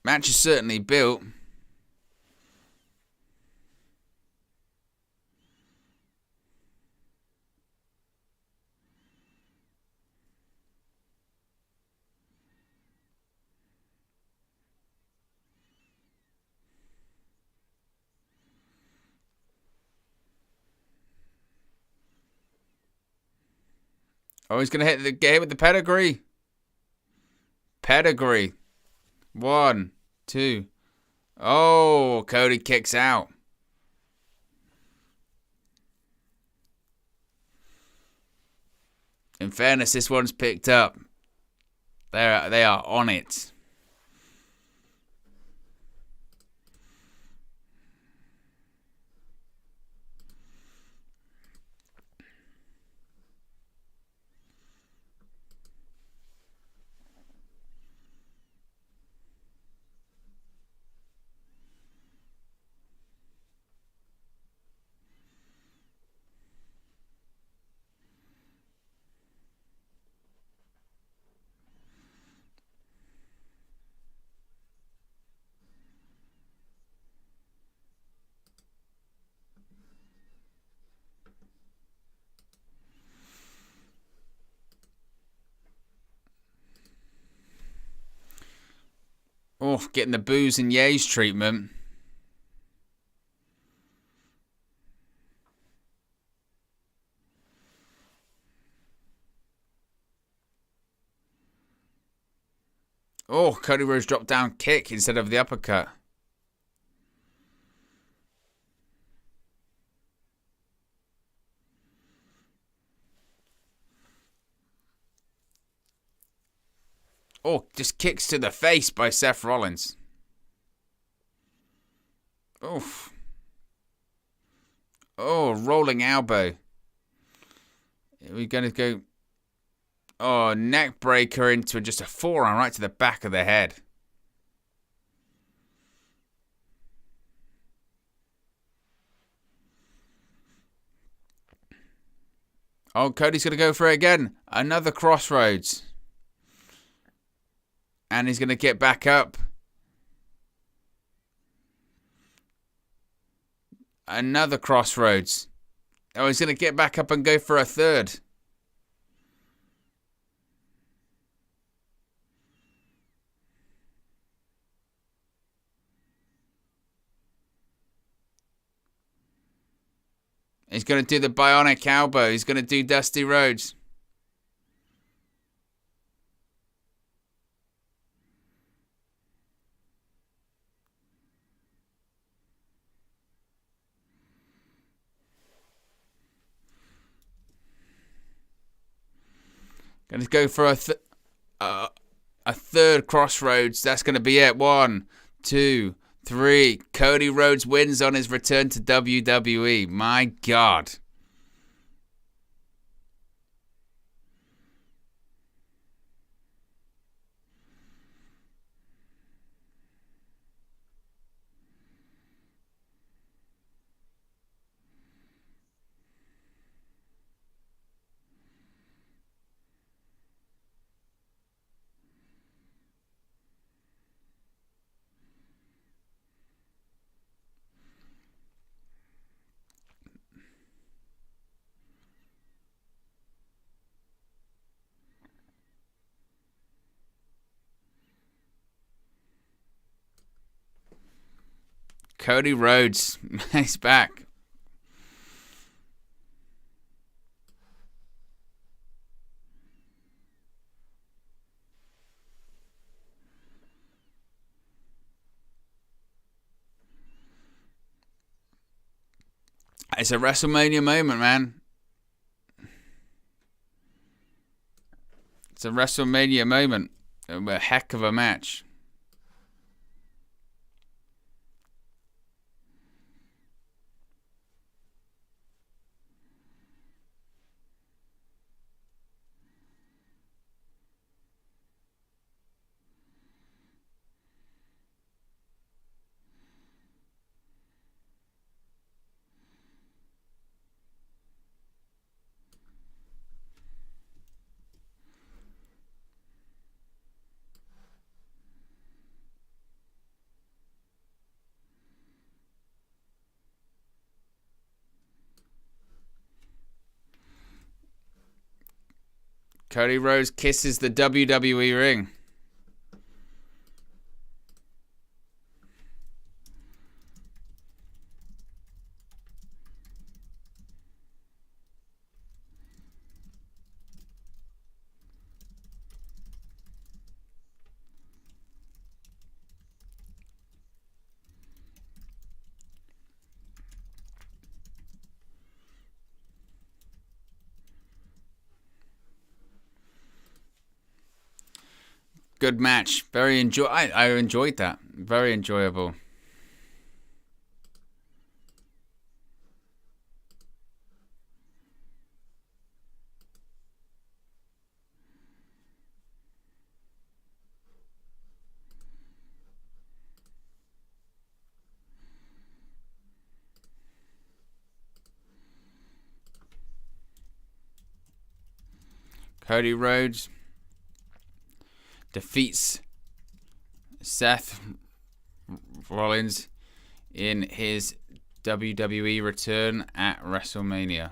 S1: Match is certainly built. Oh, he's going to get hit with the pedigree. Pedigree. 1, 2. Oh, Cody kicks out. In fairness, this one's picked up. They are on it. Oh, getting the booze and yays treatment. Oh, Cody Rhodes drop down kick instead of the uppercut. Oh, just kicks to the face by Seth Rollins. Oof. Oh, rolling elbow. We're going to go... Oh, neck breaker into just a forearm right to the back of the head. Oh, Cody's going to go for it again. Another crossroads. And he's going to get back up. Another crossroads. Oh, he's going to get back up and go for a third. He's going to do the bionic elbow. He's going to do Dusty Rhodes. Going to go for a third crossroads. That's going to be it. 1, 2, 3. Cody Rhodes wins on his return to WWE. My God. Cody Rhodes. He's back. It's a WrestleMania moment, man. It's a WrestleMania moment. A heck of a match. Cody Rhodes kisses the WWE ring. Good match. I enjoyed that. Very enjoyable. Cody Rhodes defeats Seth Rollins in his WWE return at WrestleMania.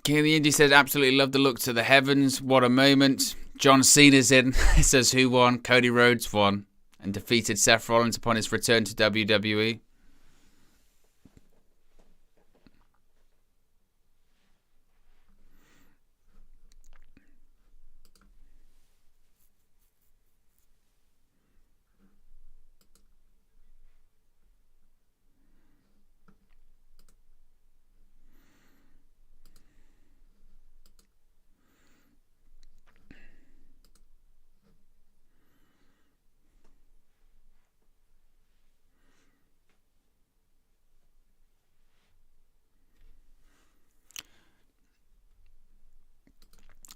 S1: King of the Indie says, absolutely love the looks of the heavens. What a moment. John Cena's in. It says, who won? Cody Rhodes won and defeated Seth Rollins upon his return to WWE.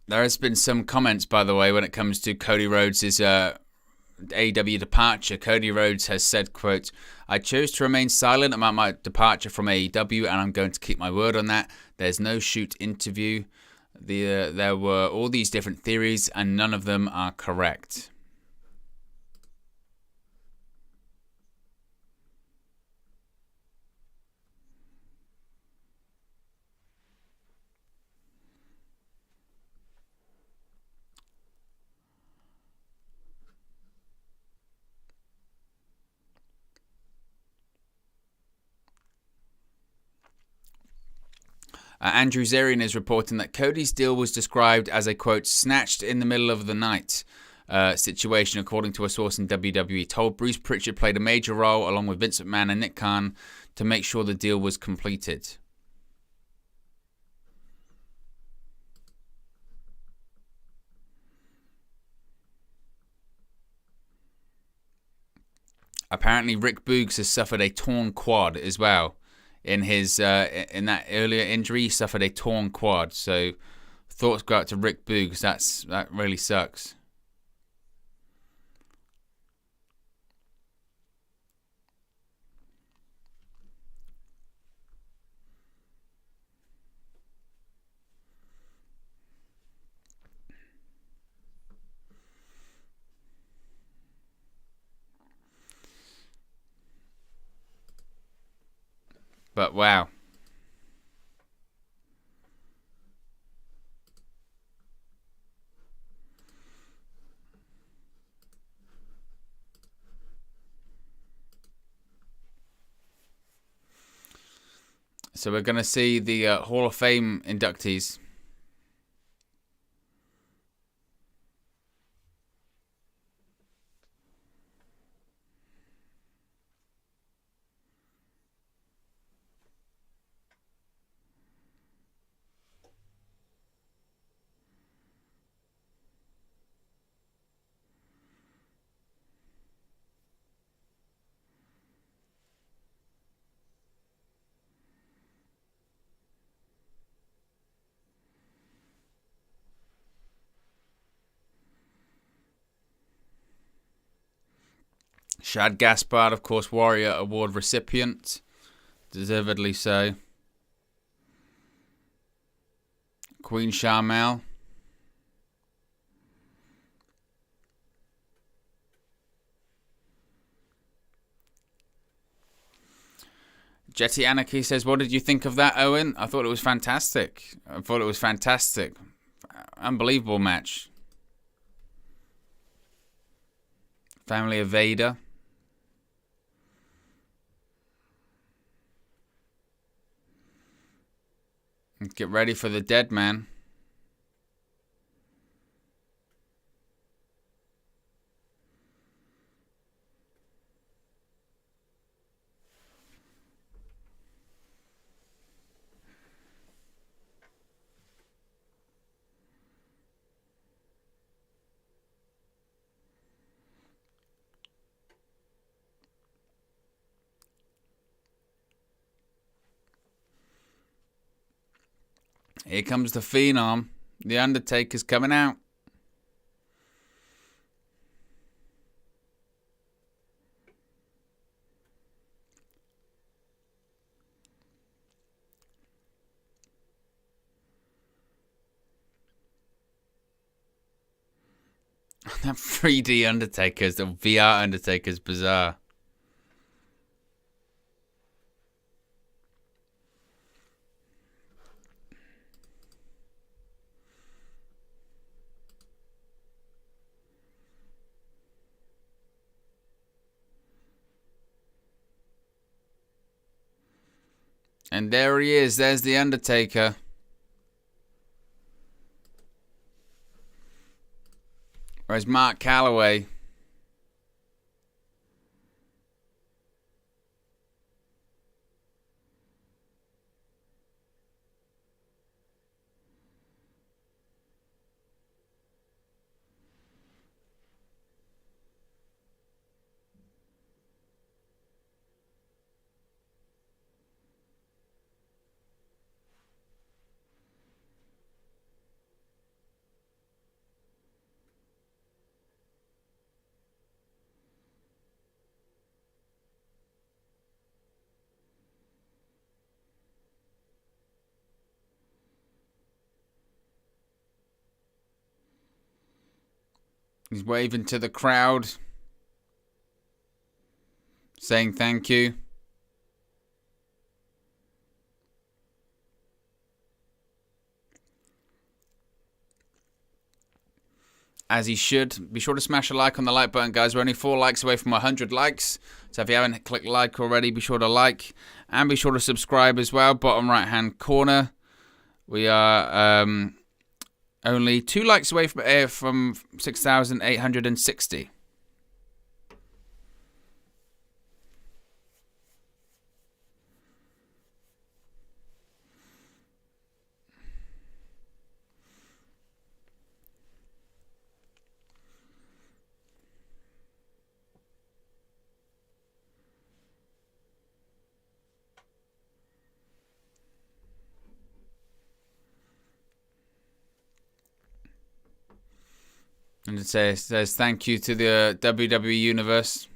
S1: There has been some comments, by the way, when it comes to Cody Rhodes' AEW departure. Cody Rhodes has said, quote, I chose to remain silent about my departure from AEW, and I'm going to keep my word on that. There's no shoot interview. There were all these different theories, and none of them are correct. Andrew Zarian is reporting that Cody's deal was described as a, quote, snatched in the middle of the night situation, according to a source in WWE. Told Bruce Pritchard played a major role, along with Vince McMahon and Nick Khan, to make sure the deal was completed. Apparently, Rick Boogs has suffered a torn quad as well. In his in that earlier injury, he suffered a torn quad. So thoughts go out to Rick Boogs. That really sucks. But wow. So we're going to see the Hall of Fame inductees. Shad Gaspard, of course, Warrior Award recipient. Deservedly so. Queen Sharmell. Jetty Anarchy says, what did you think of that, Owen? I thought it was fantastic. Unbelievable match. Family of Vader. Get ready for the dead man. Here comes the Phenom. The Undertaker's coming out. That 3D Undertaker's, the VR Undertaker's bizarre. And there he is. There's the Undertaker. Where's Mark Calloway? He's waving to the crowd, saying thank you. As he should. Be sure to smash a like on the like button, guys. We're only 4 likes away from 100 likes. So if you haven't clicked like already, be sure to like. And be sure to subscribe as well. Bottom right-hand corner. We are only 2 likes away from 6,860. And it says thank you to the WWE Universe.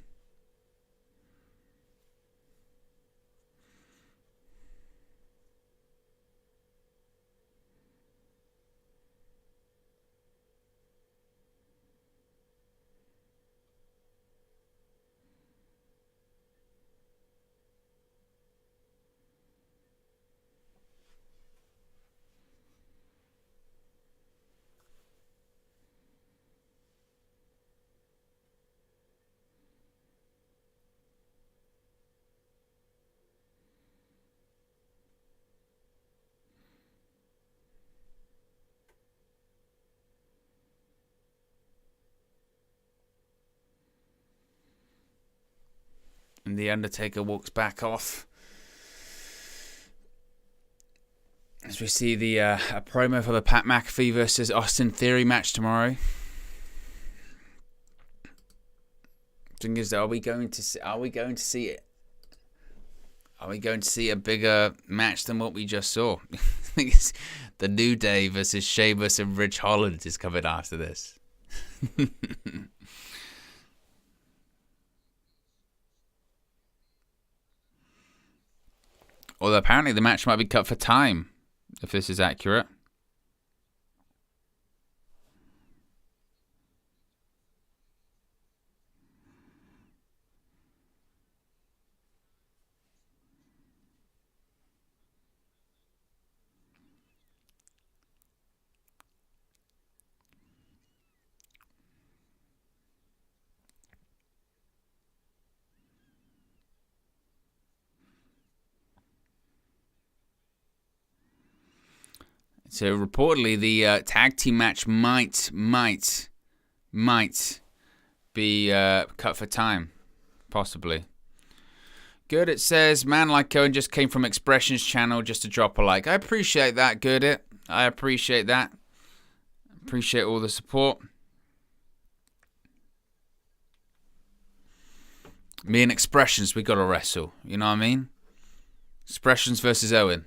S1: And The Undertaker walks back off. As we see a promo for the Pat McAfee versus Austin Theory match tomorrow. Thing is, are we going to see it? Are we going to see a bigger match than what we just saw? I think it's the New Day versus Sheamus and Ridge Holland is coming after this. Although apparently the match might be cut for time, if this is accurate. So reportedly, the tag team match might be cut for time, possibly. Good, it says, man like Cohen just came from Expressions channel just to drop a like. I appreciate that, Good it. I appreciate that. Appreciate all the support. Me and Expressions, we gotta wrestle. You know what I mean? Expressions versus Owen.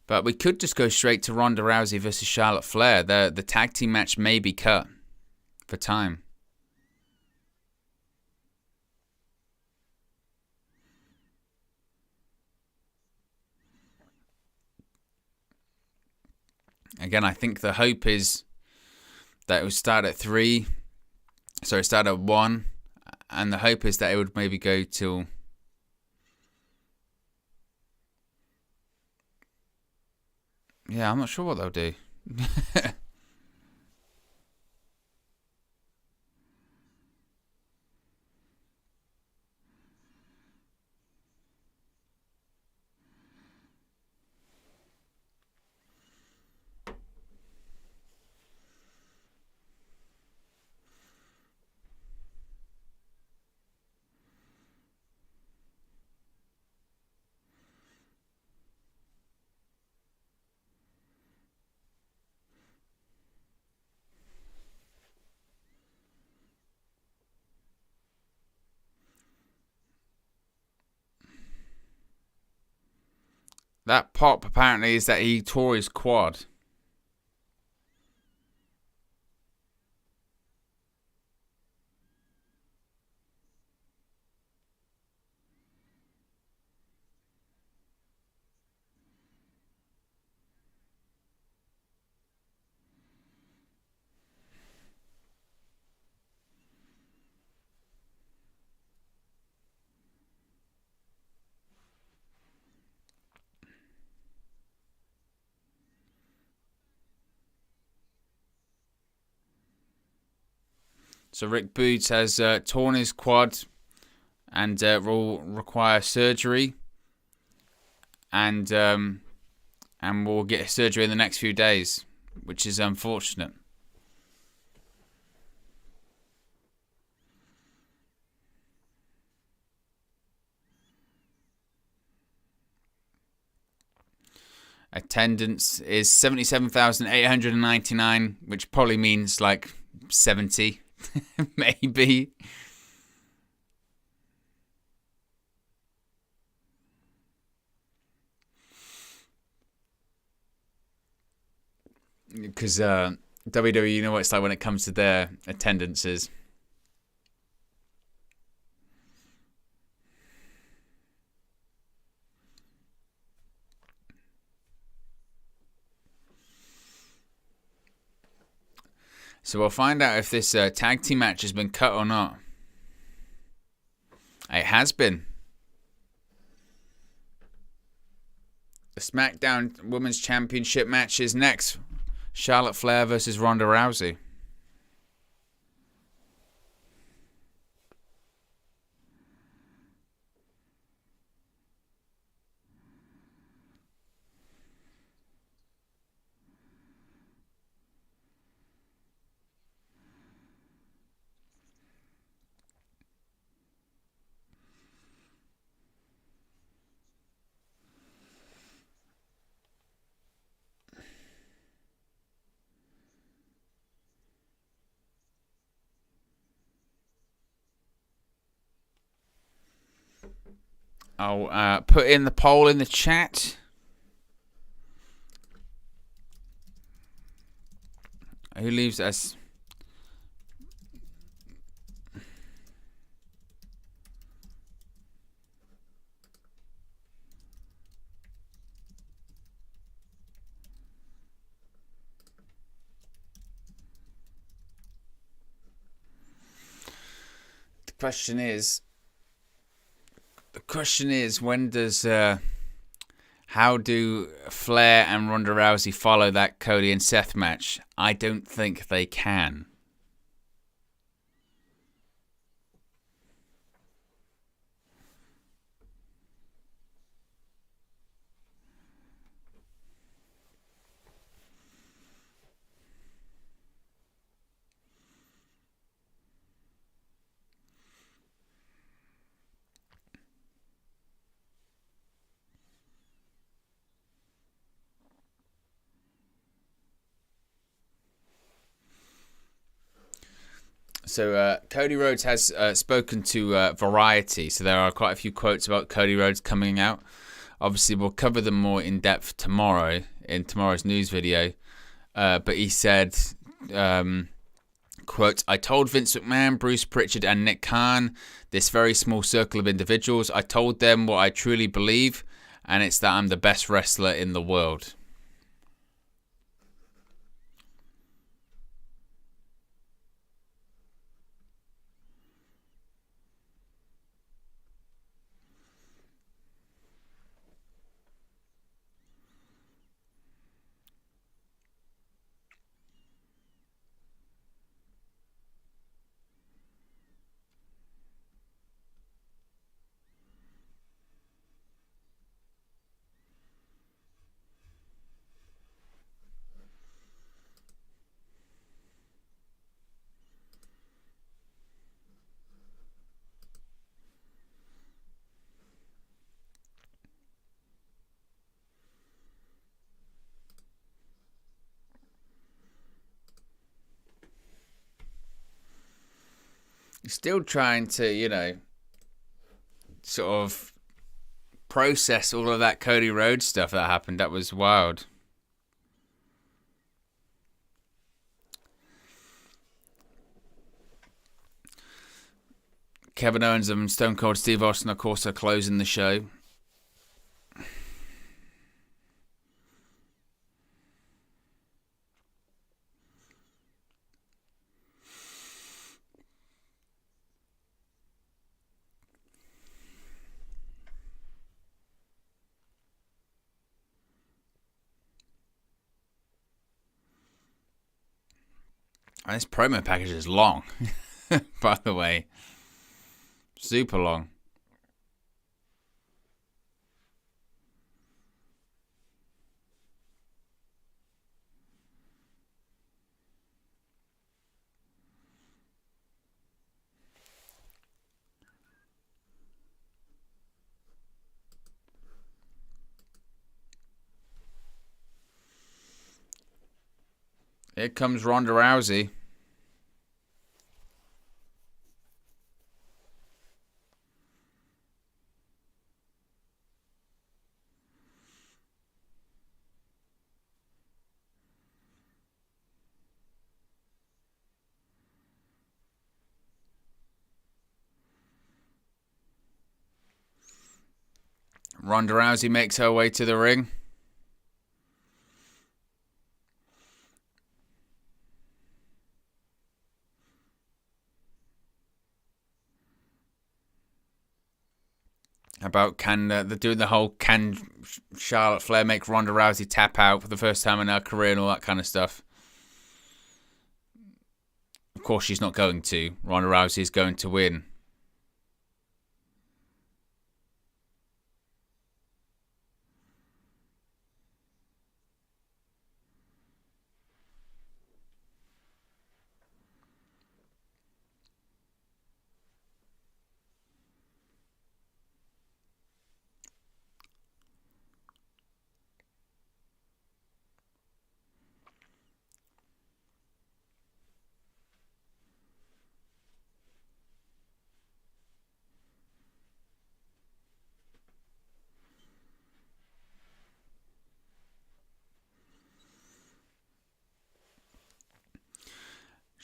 S1: But we could just go straight to Ronda Rousey versus Charlotte Flair. The tag team match may be cut for time. Again, I think the hope is that it would start at 3. Sorry, start at 1. And the hope is that it would maybe go till... Yeah, I'm not sure what they'll do. That pop apparently is that he tore his quad. So Rick Boots has torn his quad and will require surgery, and will get surgery in the next few days, which is unfortunate. Attendance is 77,899, which probably means like 70. Maybe. Because WWE, you know what it's like when it comes to their attendances. So we'll find out if this tag team match has been cut or not. It has been. The SmackDown Women's Championship match is next. Charlotte Flair versus Ronda Rousey. I'll put in the poll in the chat. Who leaves us? The question is, when does how do Flair and Ronda Rousey follow that Cody and Seth match? I don't think they can. So Cody Rhodes has spoken to Variety, so there are quite a few quotes about Cody Rhodes coming out. Obviously, we'll cover them more in depth tomorrow in tomorrow's news video. But he said, quote, "I told Vince McMahon, Bruce Pritchard and Nick Khan, this very small circle of individuals, I told them what I truly believe, and it's that I'm the best wrestler in the world." Still trying to, sort of process all of that Cody Rhodes stuff that happened. That was wild. Kevin Owens and Stone Cold Steve Austin, of course, are closing the show. And this promo package is long, by the way. Super long. Here comes Ronda Rousey. Ronda Rousey makes her way to the ring. They're doing the whole can Charlotte Flair make Ronda Rousey tap out for the first time in her career and all that kind of stuff. Of course, she's not going to. Ronda Rousey is going to win.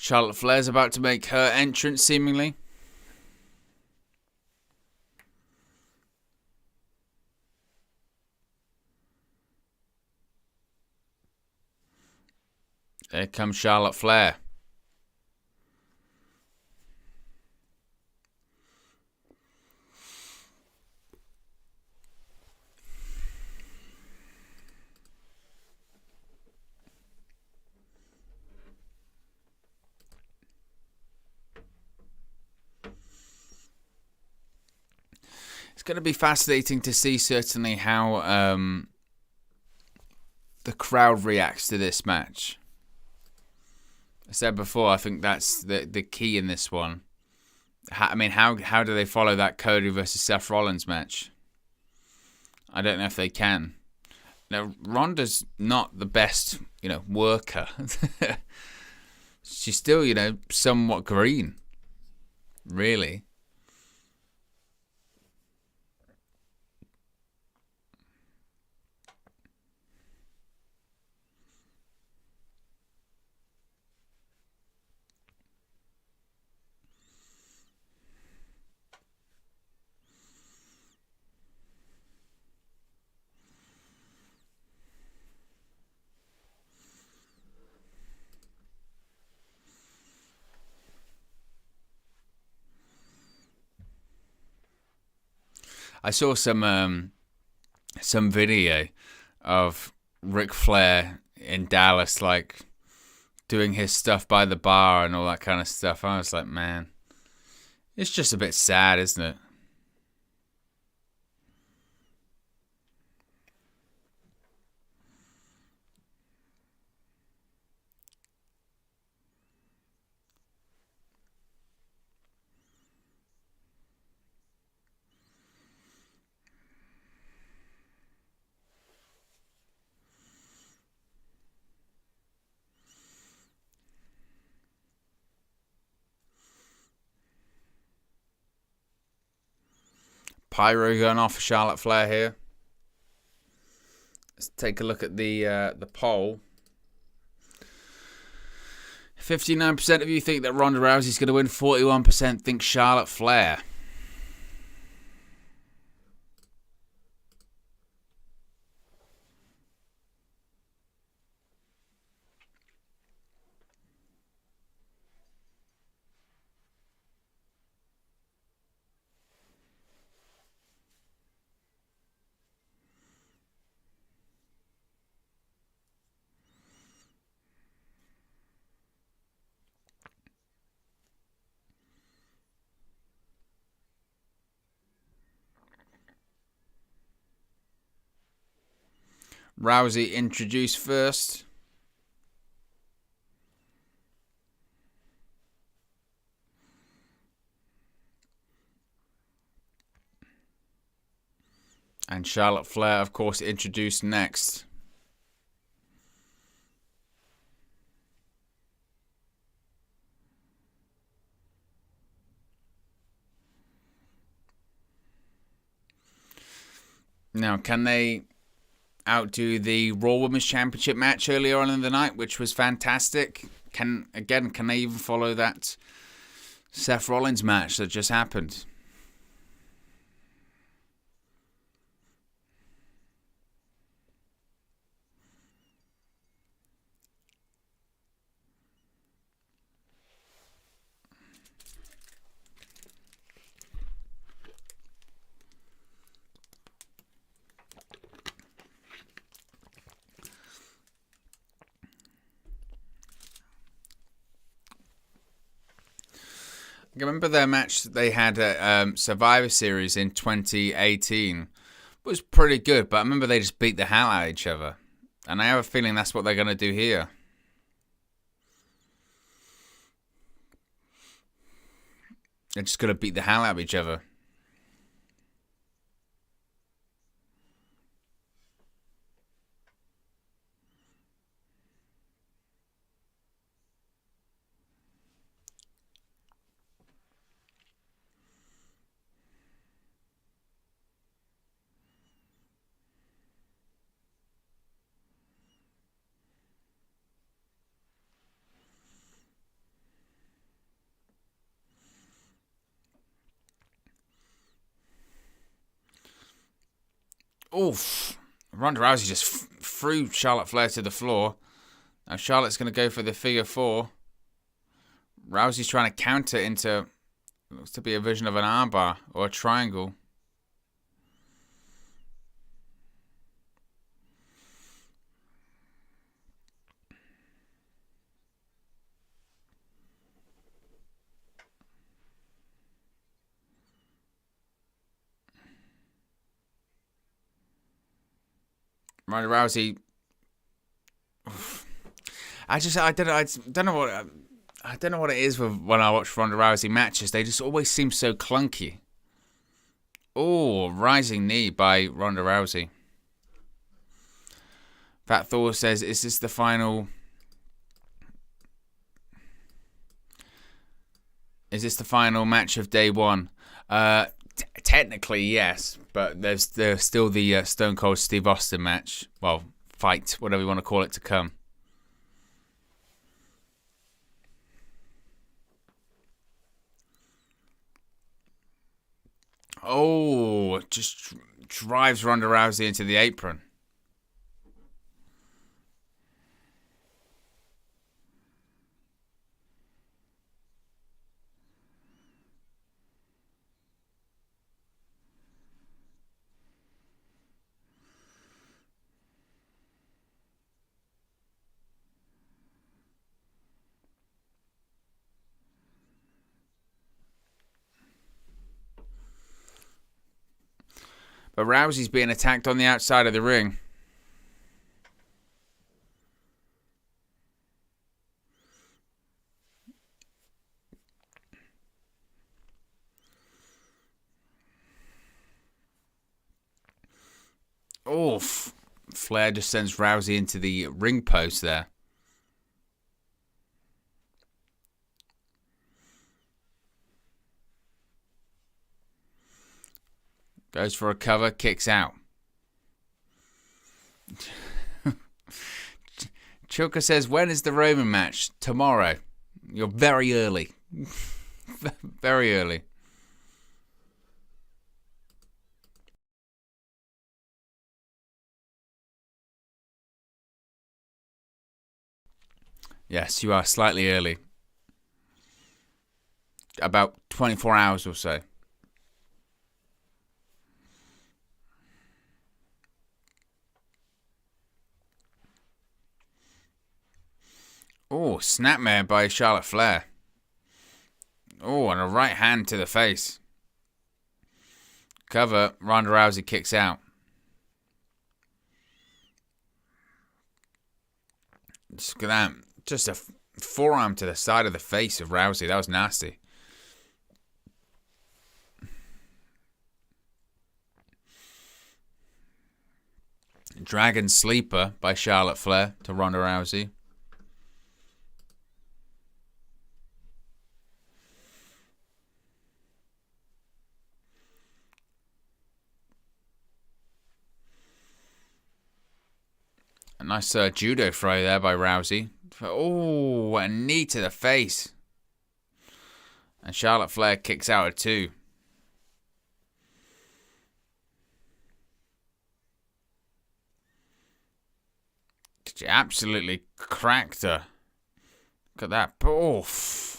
S1: Charlotte Flair's about to make her entrance, seemingly. There comes Charlotte Flair. It's going to be fascinating to see, certainly, how the crowd reacts to this match. I said before, I think that's the key in this one. How do they follow that Cody versus Seth Rollins match? I don't know if they can. Now, Ronda's not the best, worker. She's still, somewhat green, really. I saw some video of Ric Flair in Dallas, doing his stuff by the bar and all that kind of stuff. I was like, man, it's just a bit sad, isn't it? Pyro going off for Charlotte Flair here. Let's take a look at the poll. 59% of you think that Ronda Rousey's going to win. 41% think Charlotte Flair. Rousey introduced first. And Charlotte Flair, of course, introduced next. Now, can they outdo the Raw Women's Championship match earlier on in the night, which was fantastic? Can they even follow that Seth Rollins match that just happened? I remember their match that they had at Survivor Series in 2018 was pretty good, but I remember they just beat the hell out of each other. And I have a feeling that's what they're going to do here. They're just going to beat the hell out of each other. Oof. Ronda Rousey just threw Charlotte Flair to the floor. Now Charlotte's going to go for the figure four. Rousey's trying to counter into, looks to be a vision of an armbar or a triangle. Ronda Rousey. I don't know what it is with when I watch Ronda Rousey matches. They just always seem so clunky. Oh, rising knee by Ronda Rousey. Fat Thor says, "Is this the final? Is this the final match of day one?" Technically, yes, but there's still the Stone Cold Steve Austin match. Well, fight, whatever you want to call it, to come. Oh, just drives Ronda Rousey into the apron. But Rousey's being attacked on the outside of the ring. Oh, Flair just sends Rousey into the ring post there. Goes for a cover, kicks out. Chuka says, when is the Roman match? Tomorrow. You're very early. Very early. Yes, you are slightly early. About 24 hours or so. Oh, snapmare by Charlotte Flair. Oh, and a right hand to the face. Cover, Ronda Rousey kicks out. Just look at that. Just a forearm to the side of the face of Rousey. That was nasty. Dragon Sleeper by Charlotte Flair to Ronda Rousey. A nice judo throw there by Rousey. Oh, a knee to the face. And Charlotte Flair kicks out at 2. She absolutely cracked her. Look at that. Oof.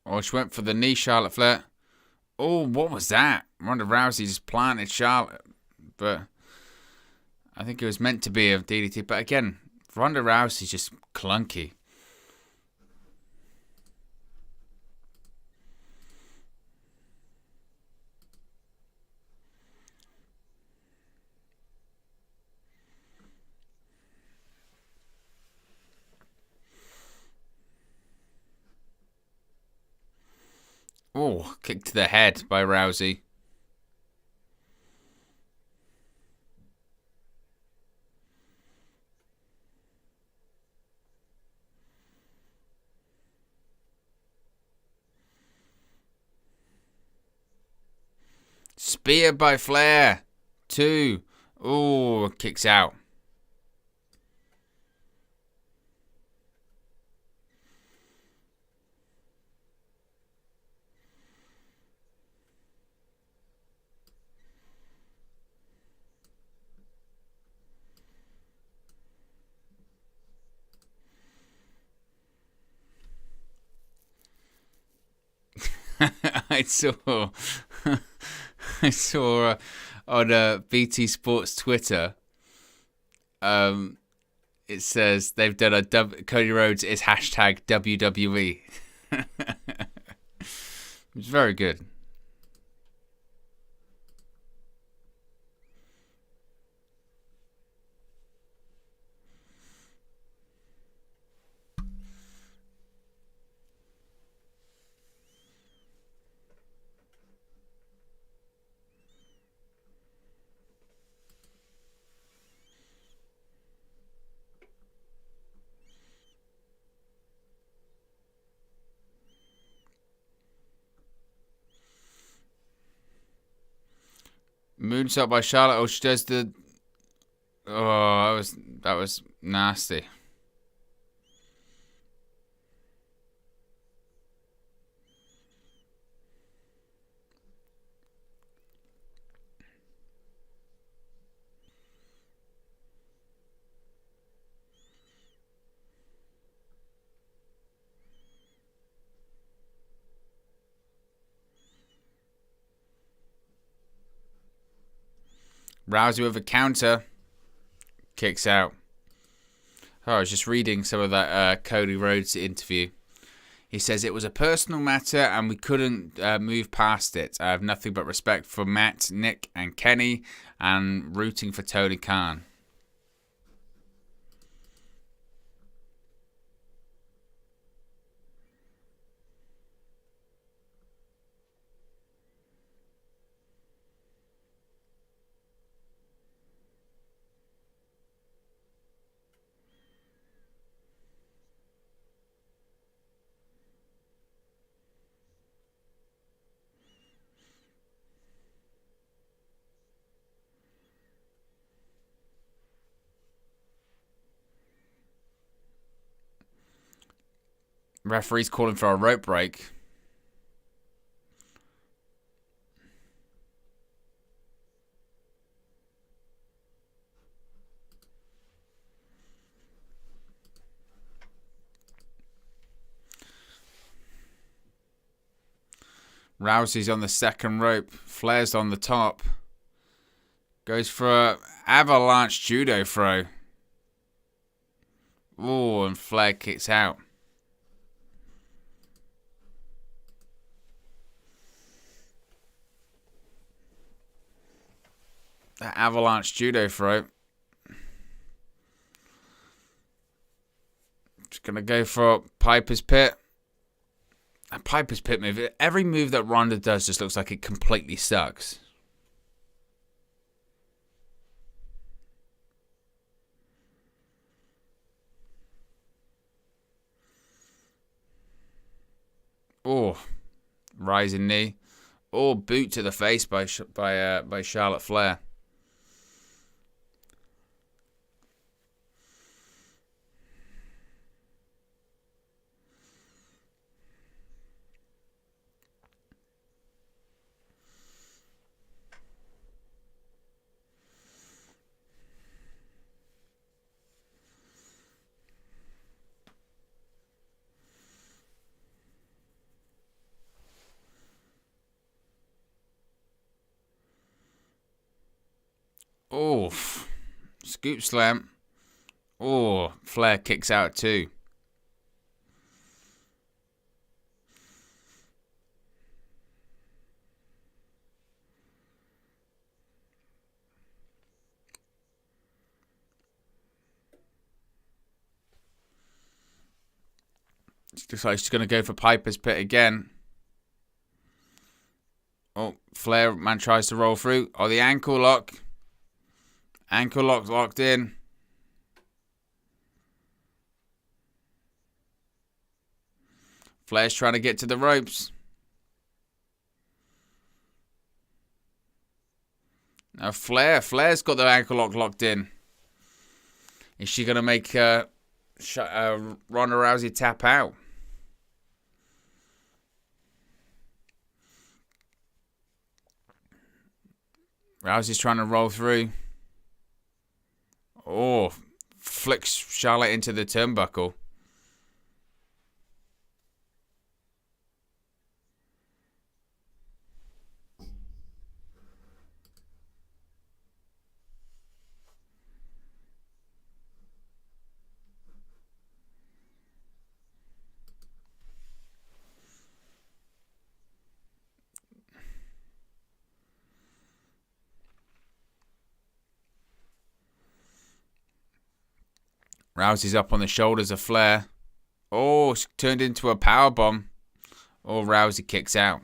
S1: Oh, she went for the knee, Charlotte Flair. Oh, what was that? Ronda Rousey just planted Charlotte. But I think it was meant to be a DDT. But again, Ronda Rousey's just clunky. Oh, kick to the head by Rousey. Spear by Flair. 2. Ooh, kicks out. I saw on BT Sports Twitter. It says they've done a Cody Rhodes is hashtag WWE. It's very good. Moonsault by Charlotte. Oh, she does the. Oh, that was nasty. Rousey with a counter. Kicks out. Oh, I was just reading some of that Cody Rhodes interview. He says it was a personal matter and we couldn't move past it. I have nothing but respect for Matt, Nick, and Kenny, and rooting for Tony Khan. Referee's calling for a rope break. Rousey's on the second rope. Flair's on the top. Goes for a avalanche judo throw. Ooh, and Flair kicks out. That avalanche judo throw. Just going to go for Piper's Pit. A Piper's Pit move. Every move that Ronda does just looks like it completely sucks. Oh, rising knee. Oh, boot to the face by Charlotte Flair. Oh, scoop slam. Oh, Flair kicks out too. Looks like she's going to go for Piper's Pit again. Oh, Flair man tries to roll through. Oh, the ankle lock. Ankle lock locked in. Flair's trying to get to the ropes. Now Flair's got the ankle lock locked in. Is she going to make Ronda Rousey tap out? Rousey's trying to roll through. Oh, flicks Charlotte into the turnbuckle. Rousey's up on the shoulders of Flair. Oh, it's turned into a powerbomb. Oh, Rousey kicks out.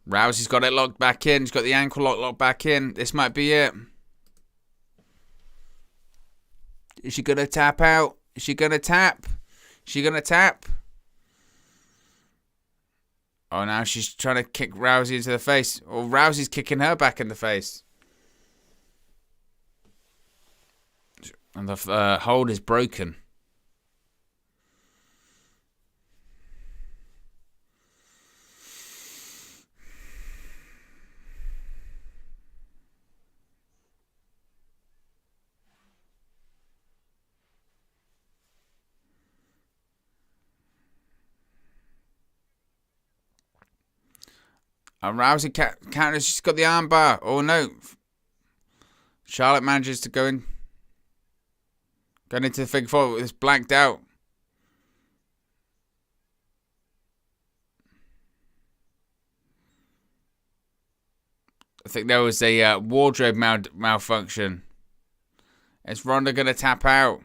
S1: Rousey's got it locked back in. She's got the ankle locked back in. This might be it. Is she going to tap out? Is she going to tap? Is she going to tap? Oh, now she's trying to kick Rousey into the face. Or Rousey's kicking her back in the face. And the hold is broken. And Rousey counters. She's got the armbar. Oh no! Charlotte manages to go in. Going into the figure four. It's blanked out. I think there was a wardrobe malfunction. Is Ronda going to tap out?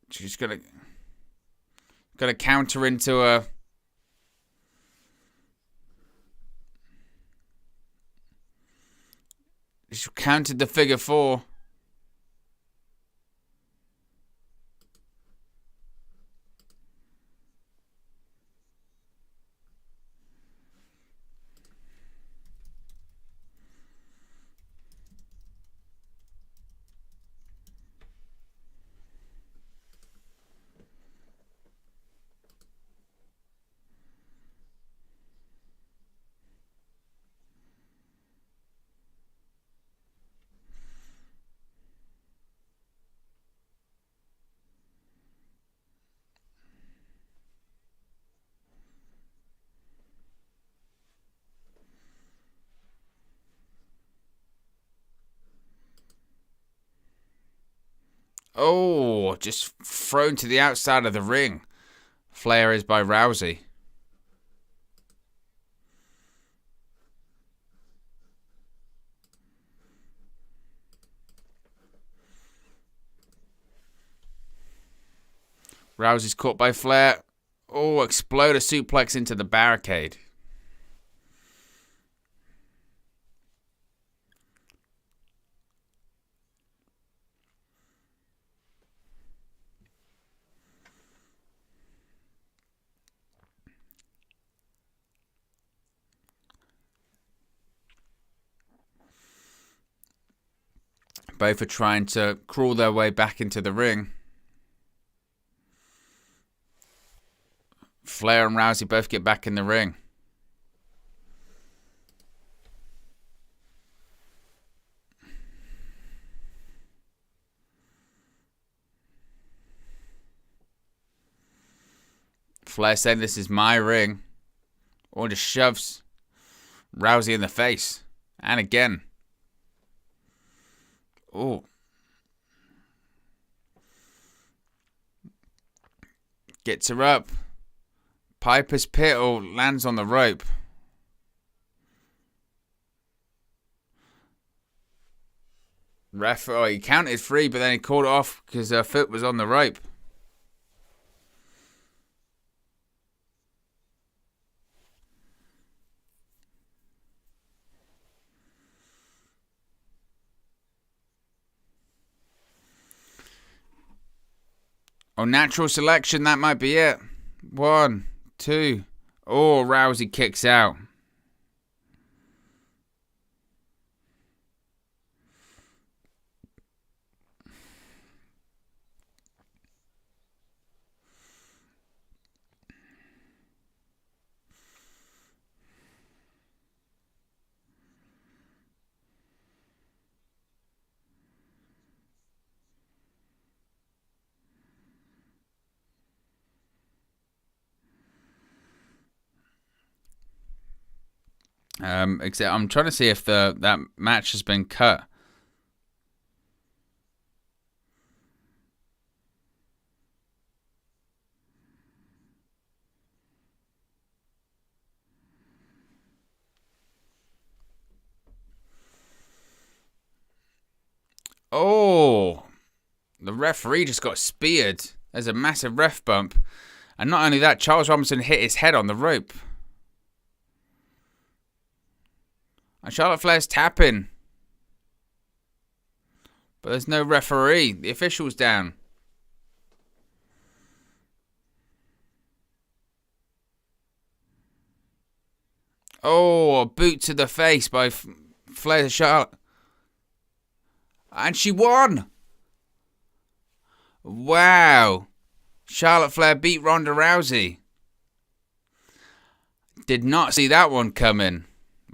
S1: She's going to counter into a... She countered the figure four. Oh, just thrown to the outside of the ring. Flair is by Rousey. Rousey's caught by Flair. Oh, explode a suplex into the barricade. Both are trying to crawl their way back into the ring. Flair and Rousey both get back in the ring. Flair saying this is my ring. Or just shoves Rousey in the face. And again. Oh. Gets her up. Piper's Pit lands on the rope. Ref, he counted 3, but then he called it off because her foot was on the rope. Oh, natural selection, that might be it. 1, 2. Oh, Rousey kicks out. Except I'm trying to see if that match has been cut. Oh, the referee just got speared. There's a massive ref bump. And not only that, Charles Robinson hit his head on the rope. And Charlotte Flair's tapping. But there's no referee. The official's down. Oh, a boot to the face by Flair to Charlotte. And she won. Wow. Charlotte Flair beat Ronda Rousey. Did not see that one coming.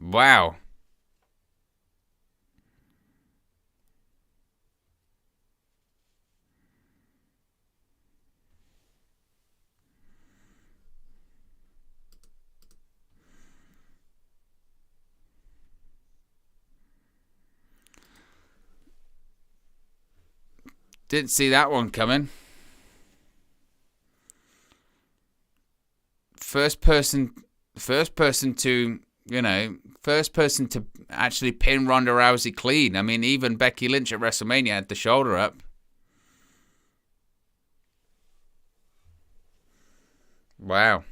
S1: Wow. Didn't see that one coming. First person to actually pin Ronda Rousey clean. I mean, even Becky Lynch at WrestleMania had the shoulder up. Wow.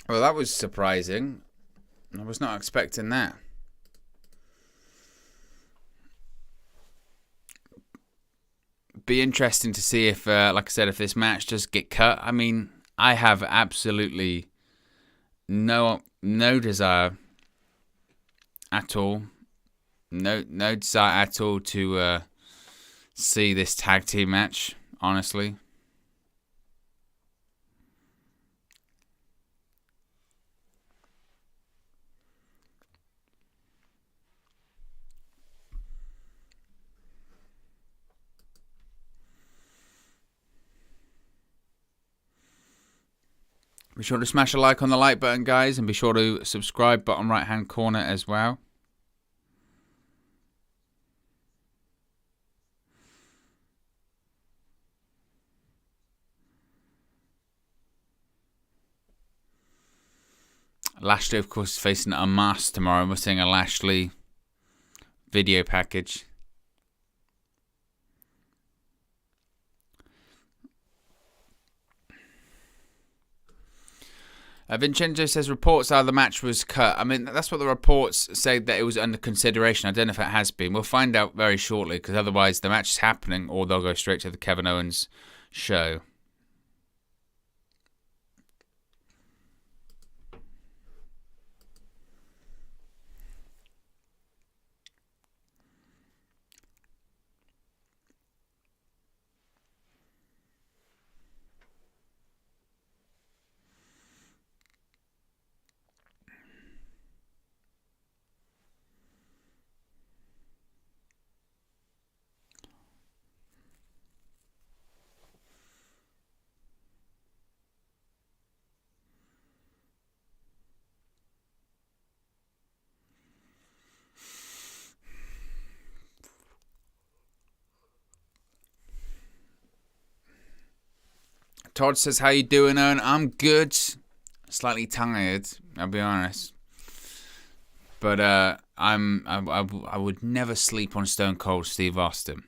S1: Well, that was surprising. I was not expecting that. Be interesting to see if, like I said, if this match does get cut. I mean, I have absolutely no desire at all. No desire at all to see this tag team match, honestly. Be sure to smash a like on the like button, guys, and be sure to subscribe, bottom right hand corner as well. Lashley, of course, is facing Omos tomorrow. We're seeing a Lashley video package. Vincenzo says reports are the match was cut. I mean, that's what the reports say, that it was under consideration. I don't know if it has been. We'll find out very shortly, because otherwise the match is happening, or they'll go straight to the Kevin Owens show. Todd says, how you doing, Owen? I'm good. Slightly tired, I'll be honest. But I would never sleep on Stone Cold Steve Austin.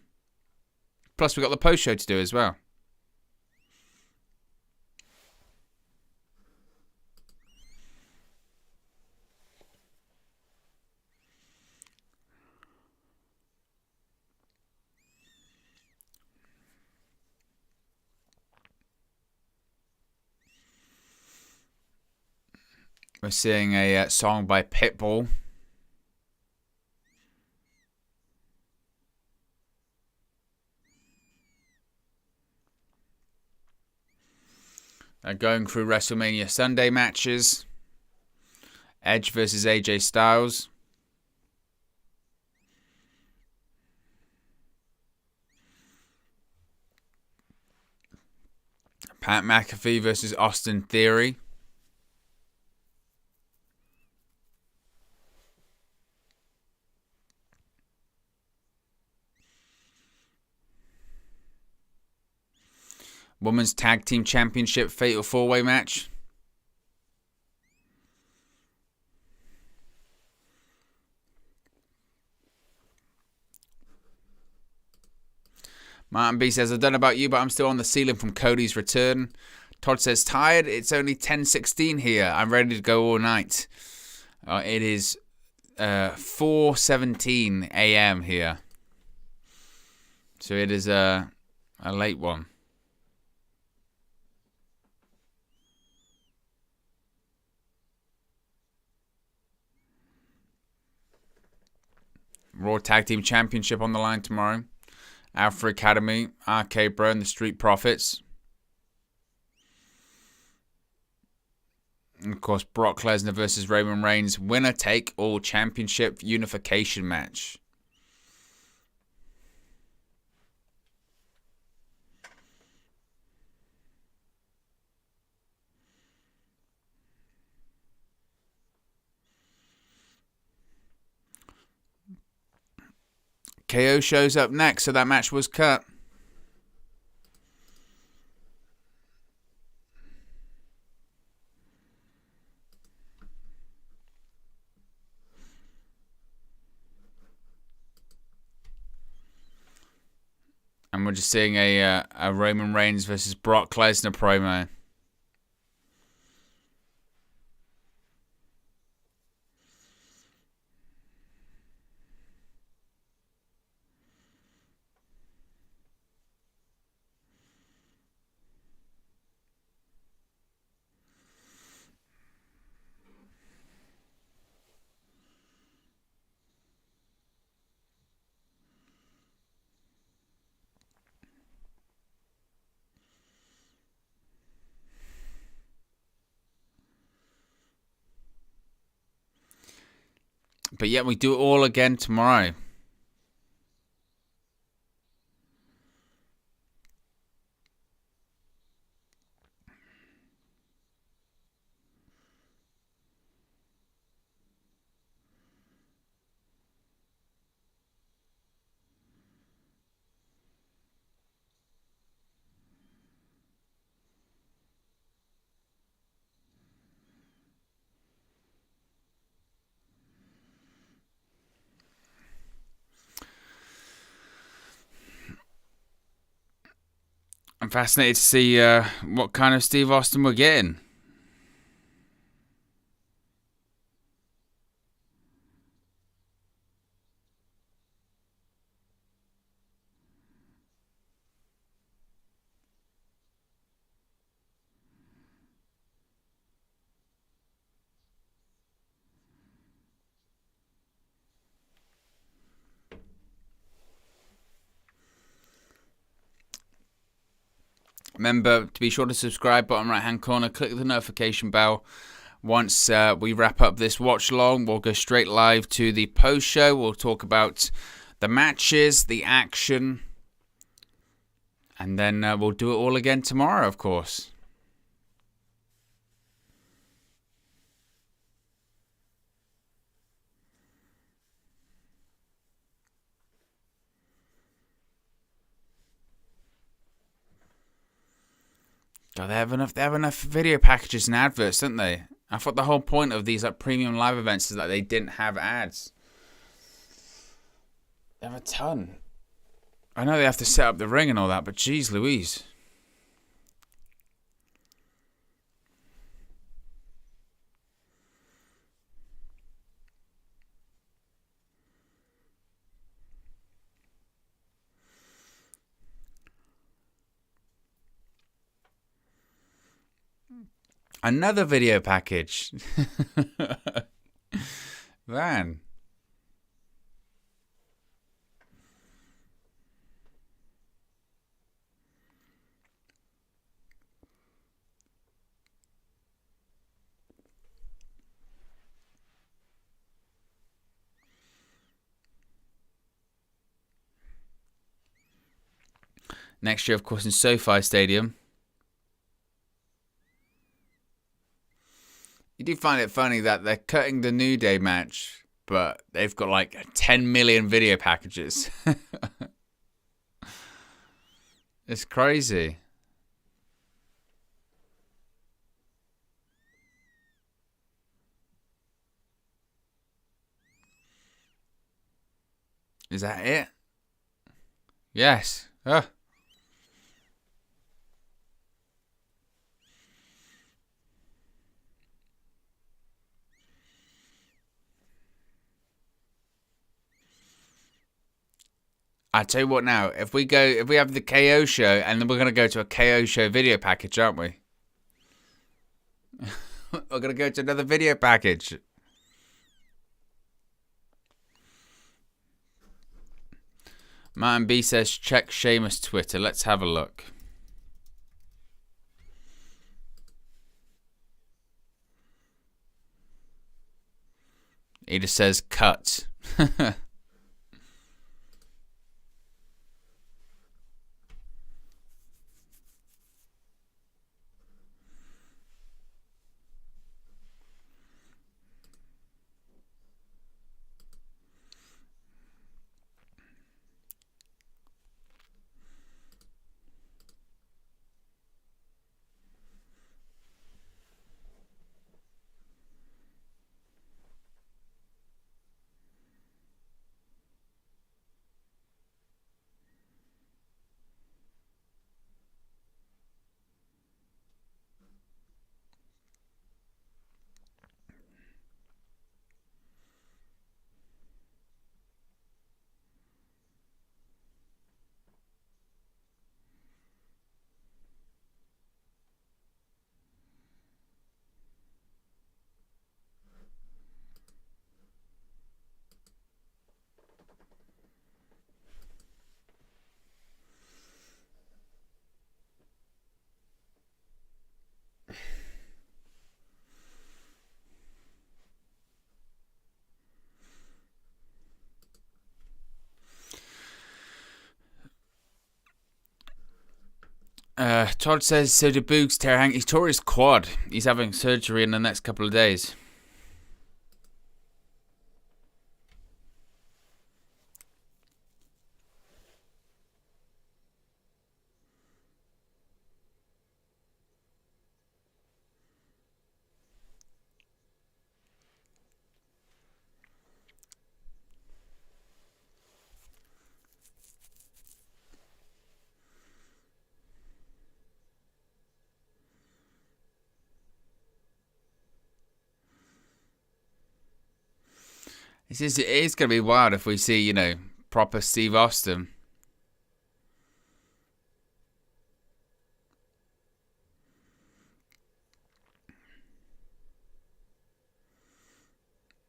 S1: Plus, we got the post show to do as well. We're seeing a song by Pitbull. Going through WrestleMania Sunday matches. Edge versus AJ Styles. Pat McAfee versus Austin Theory. Women's Tag Team Championship Fatal 4-Way match. Martin B says, I don't know about you, but I'm still on the ceiling from Cody's return. Todd says, tired? It's only 10:16 here. I'm ready to go all night. It is 4:17 a.m. here. So it is a late one. Raw Tag Team Championship on the line tomorrow. Alpha Academy, RK Bro and the Street Profits. And of course, Brock Lesnar versus Roman Reigns. Winner take all championship unification match. KO shows up next, so that match was cut. And we're just seeing a Roman Reigns versus Brock Lesnar promo. But yet we do it all again tomorrow. I'm fascinated to see what kind of Steve Austin we're getting. Remember to be sure to subscribe, bottom right-hand corner. Click the notification bell. Once we wrap up this watch-along, we'll go straight live to the post-show. We'll talk about the matches, the action, and then we'll do it all again tomorrow, of course. God, they have enough video packages and adverts, don't they? I thought the whole point of these like premium live events is that they didn't have ads. They have a ton. I know they have to set up the ring and all that, but geez Louise. Another video package. Man. Next year, of course, in SoFi Stadium. You do find it funny that they're cutting the New Day match, but they've got like 10 million video packages. It's crazy. Is that it? Yes. I tell you what now, if we have the KO show, and then we're going to go to a KO show video package, aren't we? We're going to go to another video package. Martin B says, check Sheamus Twitter. Let's have a look. He just says, cut. Todd says, so did Boogs tear Hank? He tore his quad. He's having surgery in the next couple of days. It is going to be wild if we see, proper Steve Austin.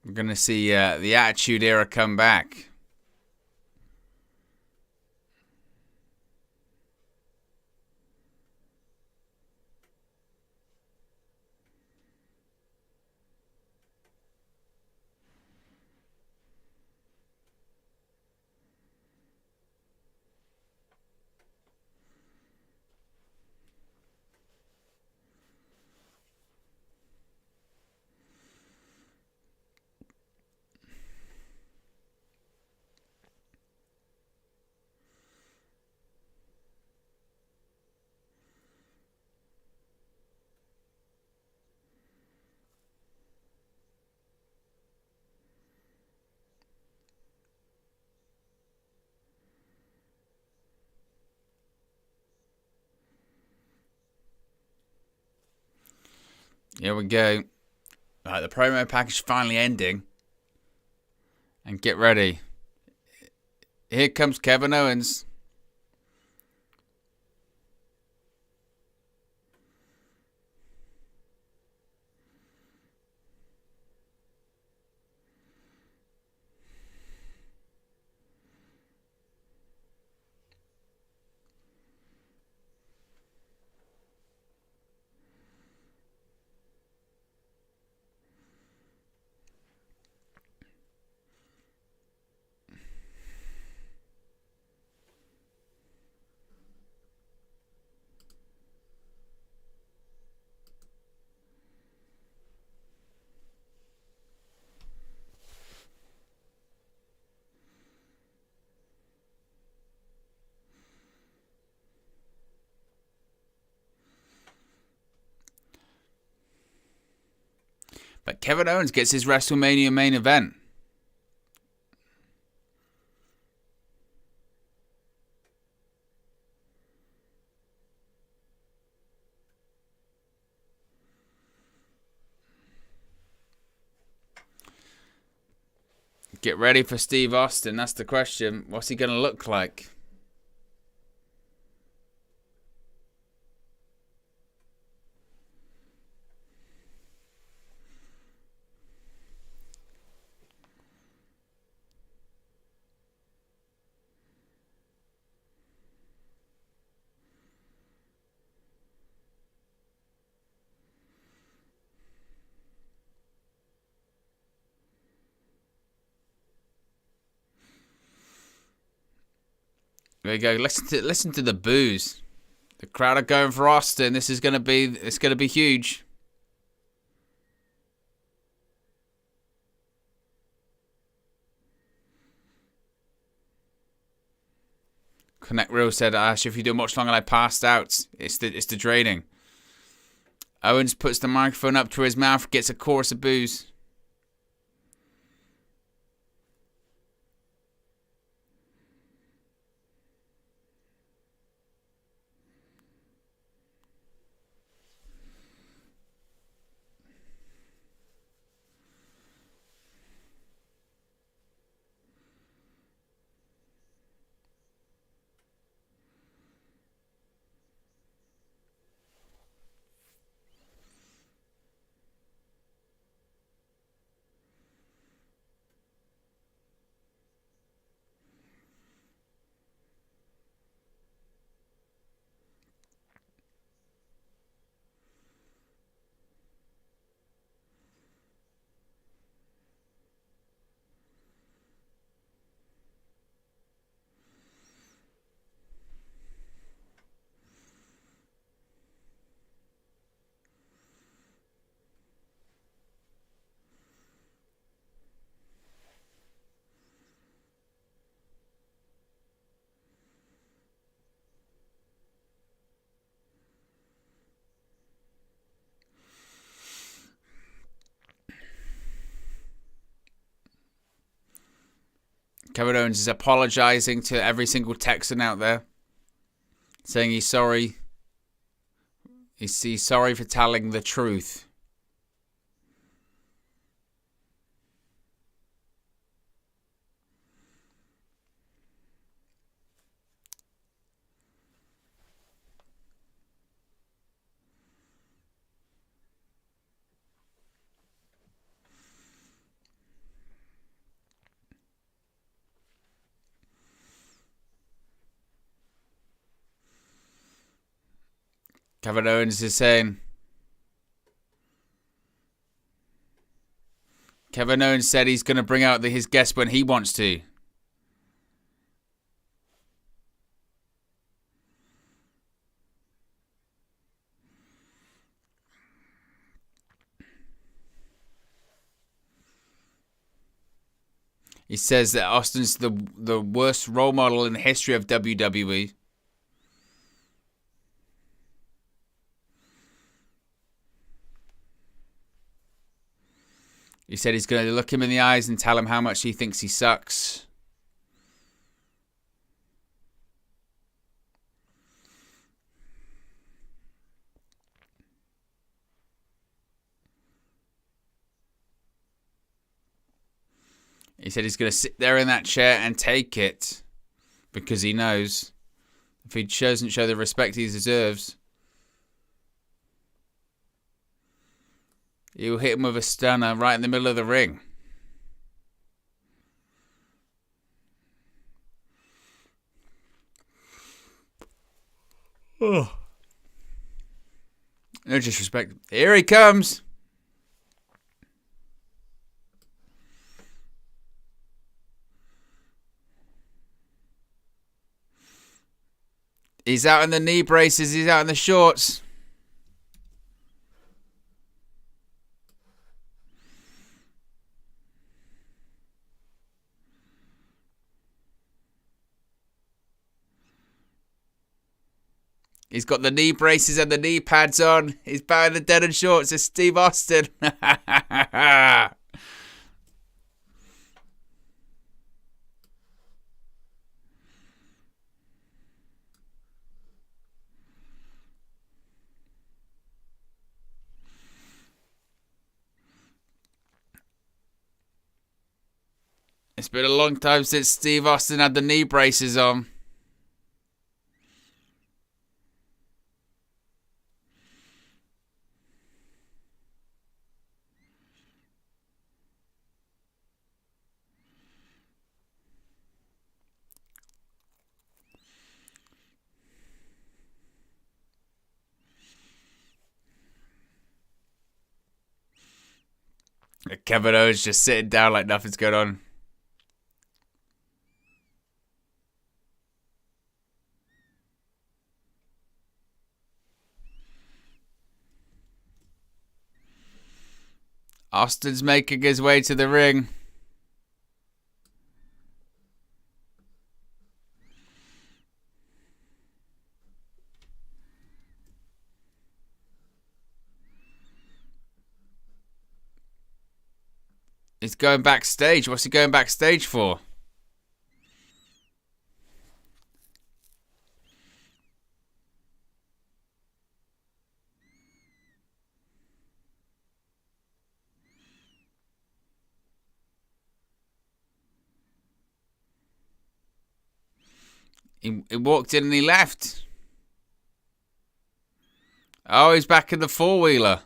S1: We're going to see the Attitude Era come back. Here we go. Right, the promo package finally ending. And get ready. Here comes Kevin Owens. But Kevin Owens gets his WrestleMania main event. Get ready for Steve Austin. That's the question. What's he going to look like? There you go. Listen to the boos. The crowd are going for Austin. It's gonna be huge. Connect Real said, Ash, if you do much longer, I passed out. It's the draining. Owens puts the microphone up to his mouth, gets a chorus of boos. Kevin Owens is apologizing to every single Texan out there, saying he's sorry. He's sorry for telling the truth. Kevin Owens is saying, Kevin Owens said he's going to bring out his guests when he wants to. He says that Austin's the worst role model in the history of WWE. He said he's going to look him in the eyes and tell him how much he thinks he sucks. He said he's going to sit there in that chair and take it because he knows if he doesn't show the respect he deserves, he'll hit him with a stunner right in the middle of the ring. Oh. No disrespect. Here he comes. He's out in the knee braces. He's out in the shorts. He's got the knee braces and the knee pads on. He's bowing the denim shorts. It's Steve Austin. It's been a long time since Steve Austin had the knee braces on. Kevin Owens just sitting down like nothing's going on. Austin's making his way to the ring. He's going backstage. What's he going backstage for? He walked in and he left. Oh, he's back in the four-wheeler.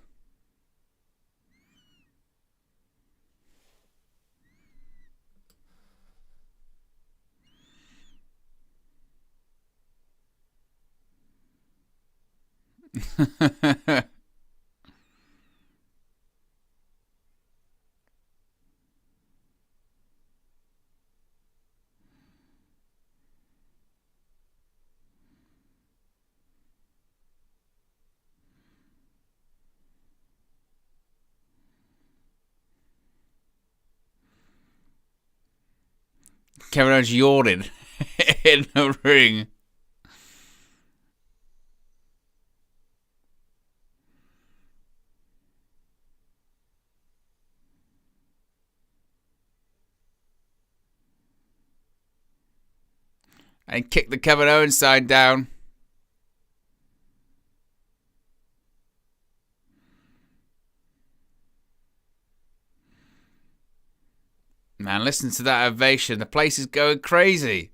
S1: Kevin Owens yawning in the ring. And kicked the Kevin Owens sign down. Man, listen to that ovation. The place is going crazy.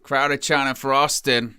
S1: Crowd are chanting for Austin.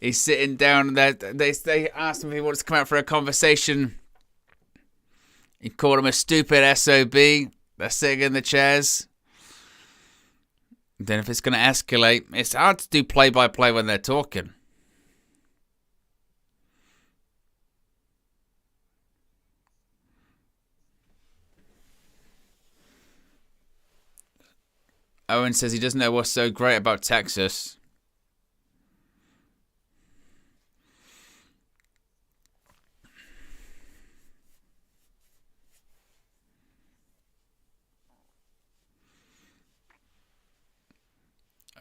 S1: He's sitting down there. They asked him if he wants to come out for a conversation. He called him a stupid SOB. They're sitting in the chairs. Then if it's going to escalate, it's hard to do play-by-play when they're talking. Owen says he doesn't know what's so great about Texas.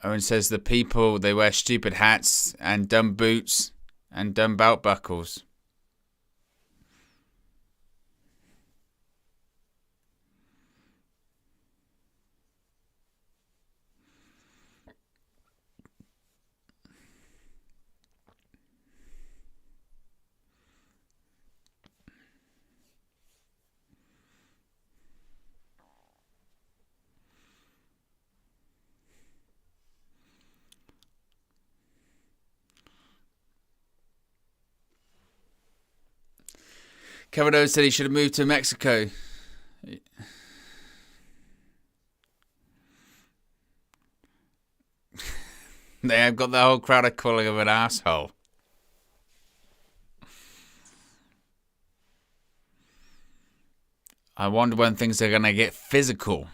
S1: Owen says the people, they wear stupid hats and dumb boots and dumb belt buckles. Kevin Owens said he should have moved to Mexico. They have got the whole crowd calling him an asshole. I wonder when things are going to get physical.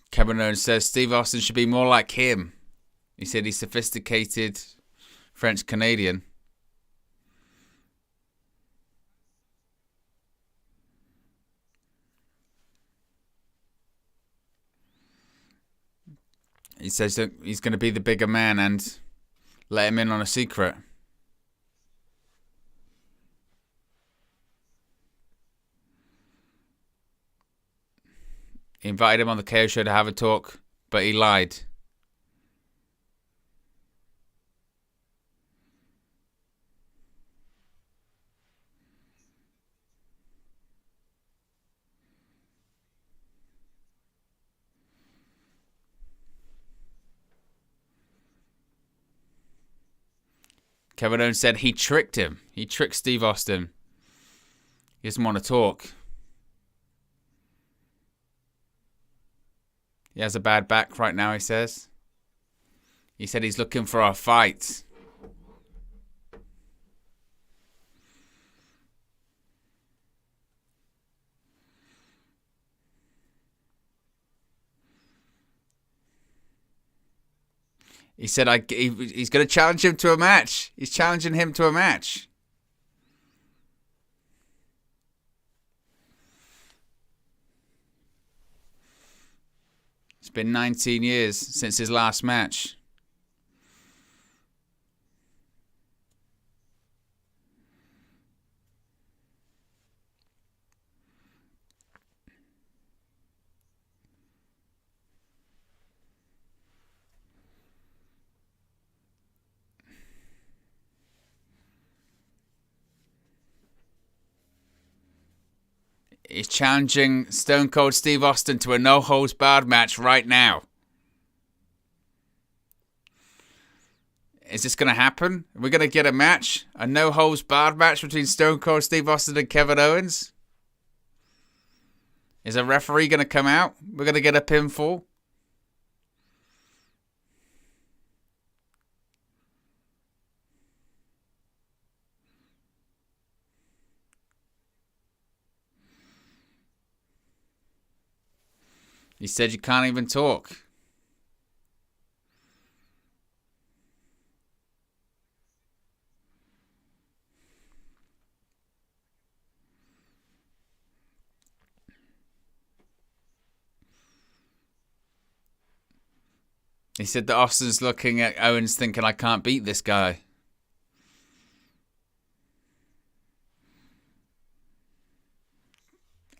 S1: Kevin Owens says Steve Austin should be more like him. He said he's sophisticated French-Canadian. He says that he's going to be the bigger man and let him in on a secret. He invited him on the KO show to have a talk, but he lied. Kevin Owens said he tricked him. He tricked Steve Austin. He doesn't want to talk. He has a bad back right now, he says. He said he's looking for a fight. He said he's going to challenge him to a match. He's challenging him to a match. It's been 19 years since his last match. He's challenging Stone Cold Steve Austin to a no-holds-barred match right now. Is this going to happen? Are we going to get a match? A no-holds-barred match between Stone Cold Steve Austin and Kevin Owens? Is a referee going to come out? We're going to get a pinfall? He said you can't even talk. He said that Austin's looking at Owens thinking, I can't beat this guy.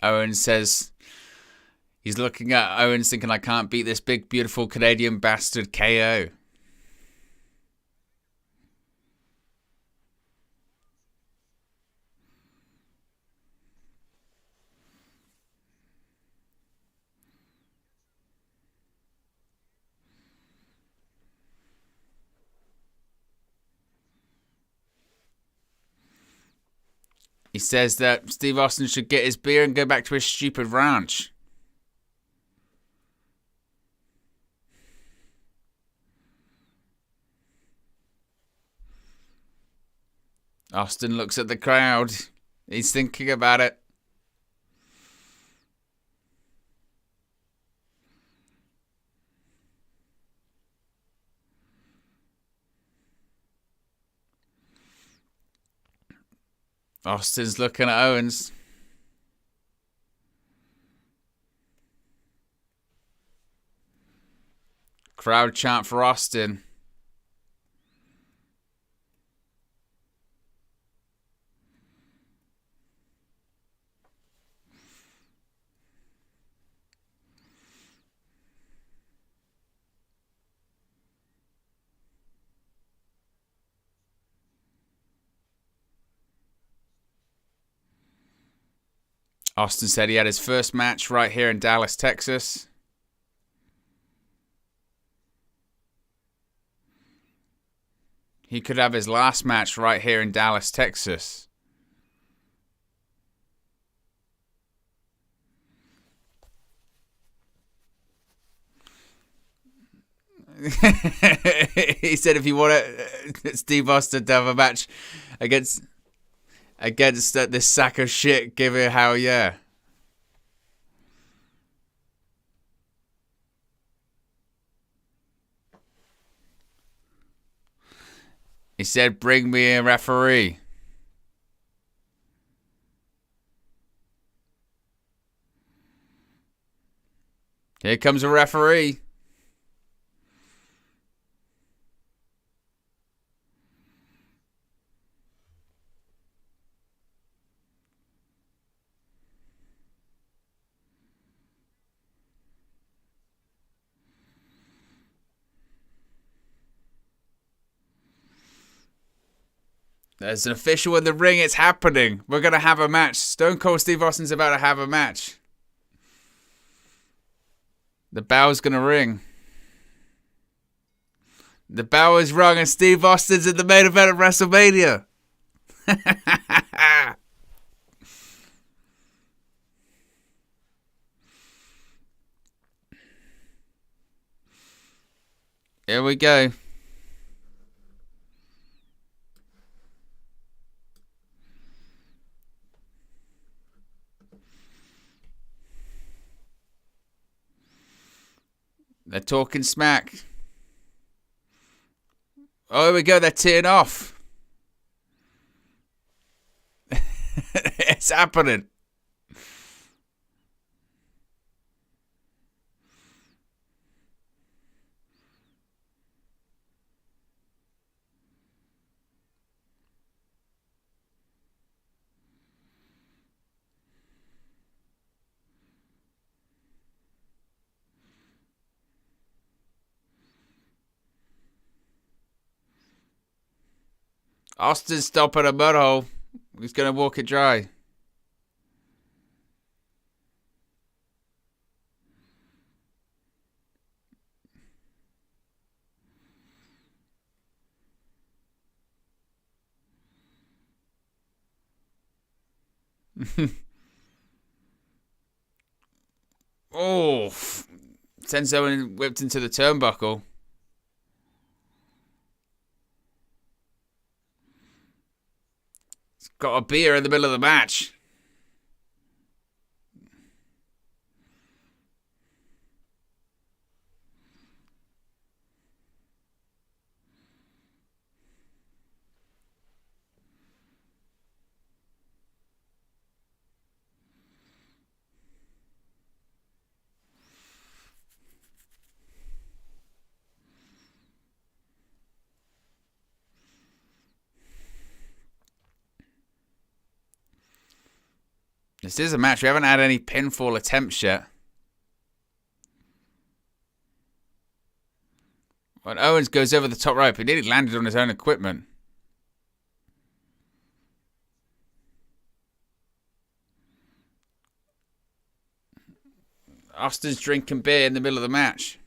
S1: Owens says he's looking at Owens thinking, I can't beat this big, beautiful Canadian bastard KO. He says that Steve Austin should get his beer and go back to his stupid ranch. Austin looks at the crowd. He's thinking about it. Austin's looking at Owens. Crowd chant for Austin. Austin said he had his first match right here in Dallas, Texas. He could have his last match right here in Dallas, Texas. He said if you want Steve Austin to have a match against this sack of shit, give it a hell yeah. He said, bring me a referee. Here comes a referee. There's an official in the ring. It's happening. We're going to have a match. Stone Cold Steve Austin's about to have a match. The bell's going to ring. The bell is rung and Steve Austin's in the main event of WrestleMania. Here we go. They're talking smack. Oh, here we go. They're teeing off. It's happening. Austin's stopping a mud hole. He's going to walk it dry. Oh, Tenzo whipped into the turnbuckle. Got a beer in the middle of the match. This is a match. We haven't had any pinfall attempts yet. When Owens goes over the top rope, he nearly landed on his own equipment. Austin's drinking beer in the middle of the match.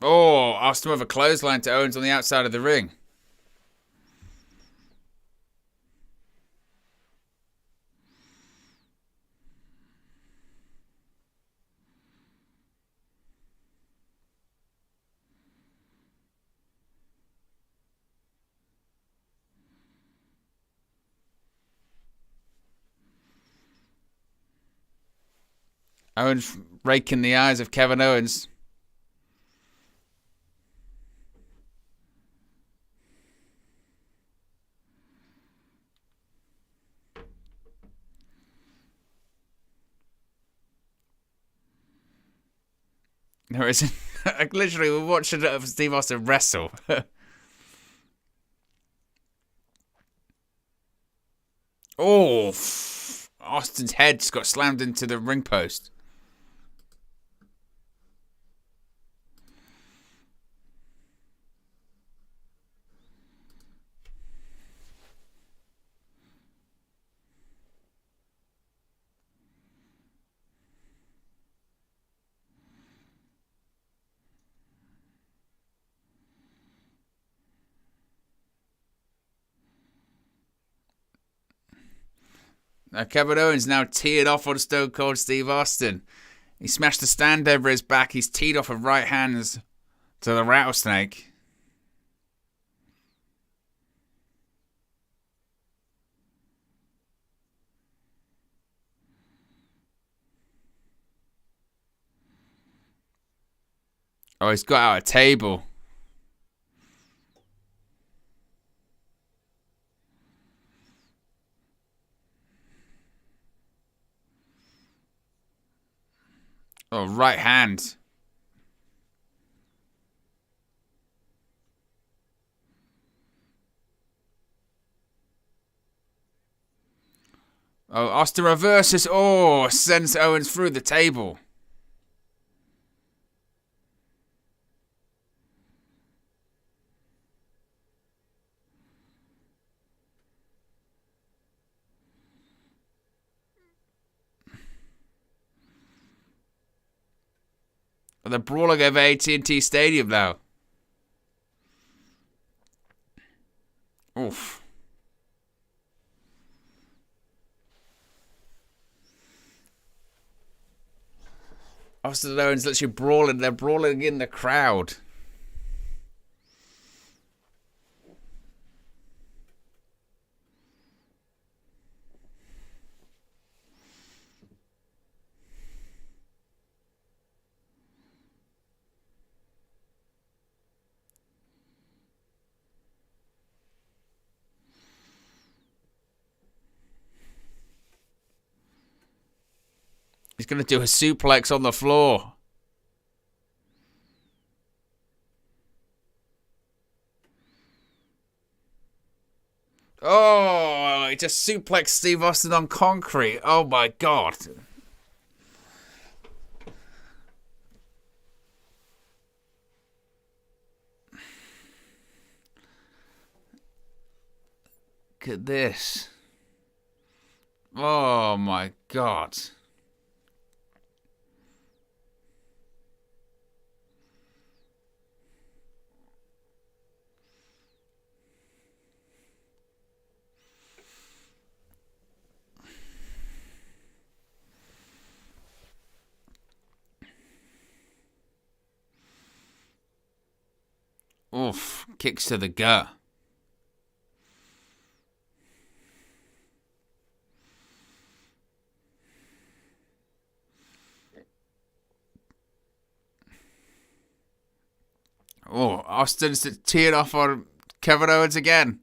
S1: Oh, Austin with a clothesline to Owens on the outside of the ring. Owens raking the eyes of Kevin Owens. There isn't. Literally, we're watching Steve Austin wrestle. Oh, Austin's head just got slammed into the ring post. Now Kevin Owens now teed off on Stone Cold Steve Austin. He smashed the stand over his back. He's teed off with right hands to the rattlesnake. Oh, he's got out a table. Oh, right hand. Oh, Austin reverses. Oh, sends Owens through the table. They're brawling over AT&T Stadium now. Oof. Austin and Owens literally brawling. They're brawling in the crowd. He's going to do a suplex on the floor. Oh, he just suplexed Steve Austin on concrete. Oh, my God. Look at this. Oh, my God. Oof, kicks to the gut. Oh, Austin's teared off on Kevin Owens again.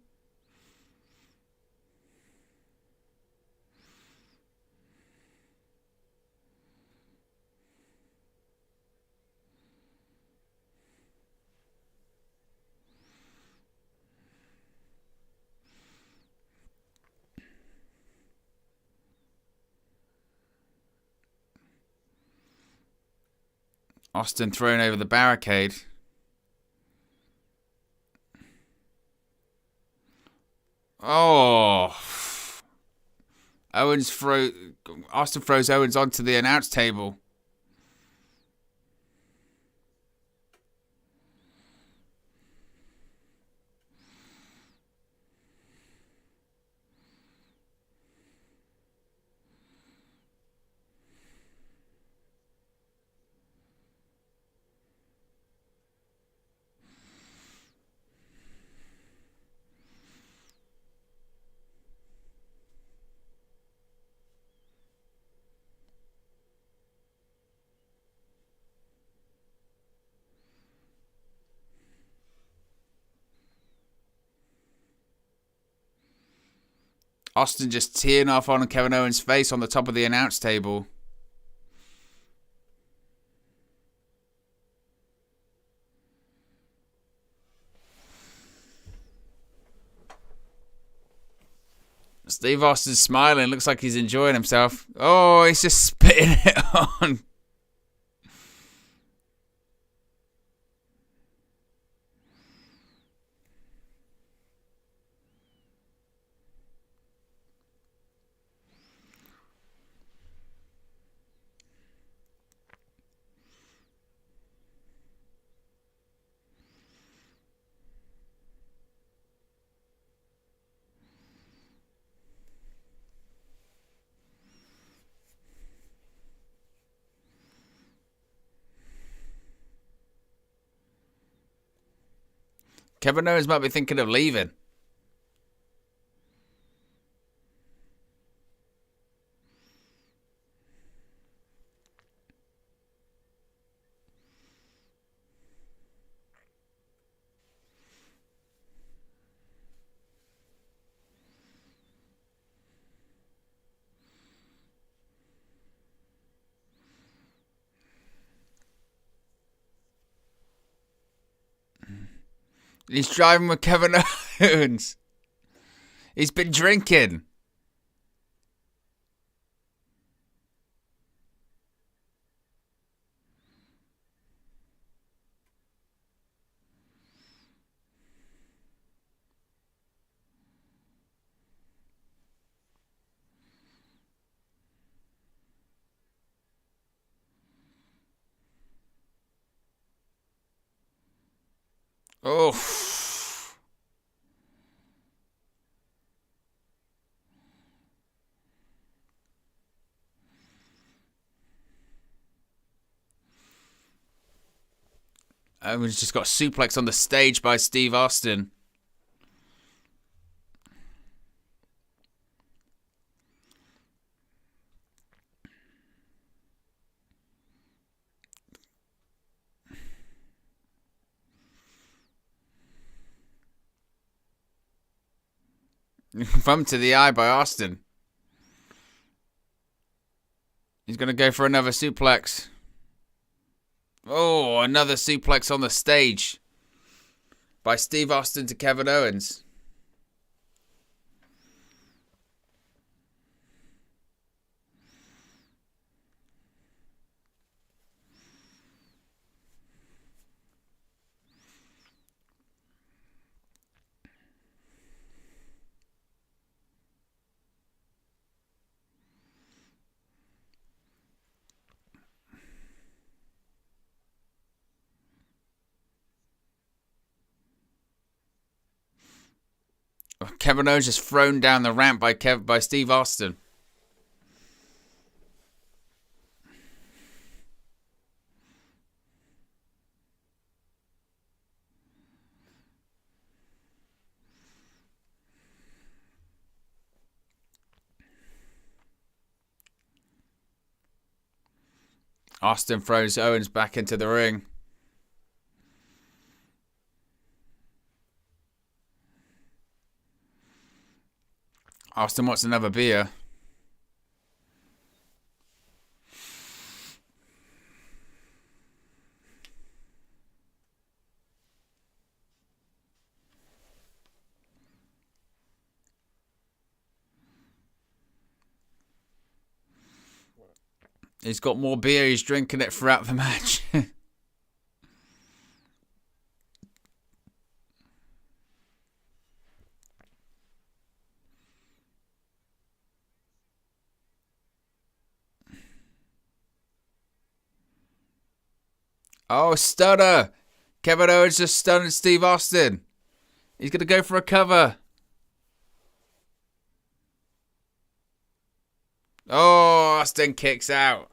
S1: Austin thrown over the barricade. Oh. Austin throws Owens onto the announce table. Austin just teeing off on Kevin Owens' face on the top of the announce table. Steve Austin's smiling. Looks like he's enjoying himself. Oh, he's just spitting it on. Kevin Owens might be thinking of leaving. He's driving with Kevin Owens. He's been drinking. Oh. Owens just got suplex on the stage by Steve Austin. Thumb to the eye by Austin. He's going to go for another suplex. Oh, another suplex on the stage by Steve Austin to Kevin Owens. Kevin Owens just thrown down the ramp by Steve Austin. Austin throws Owens back into the ring. Austin wants another beer. He's got more beer. He's drinking it throughout the match. Oh, stunner. Kevin Owens just stunned Steve Austin. He's going to go for a cover. Oh, Austin kicks out.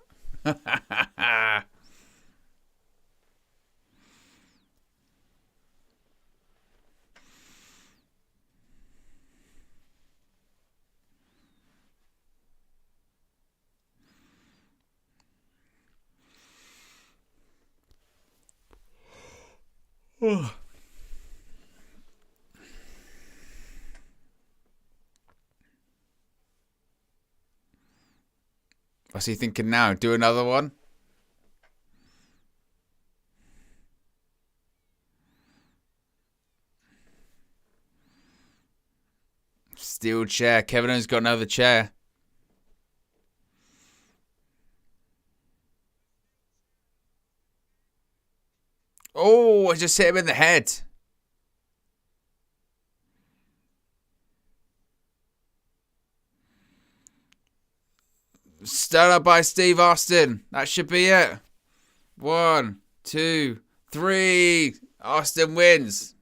S1: What's he thinking now? Do another one? Steel chair. Kevin Owens got another chair. Oh, I just hit him in the head. Stunner by Steve Austin. That should be it. 1, 2, 3. Austin wins.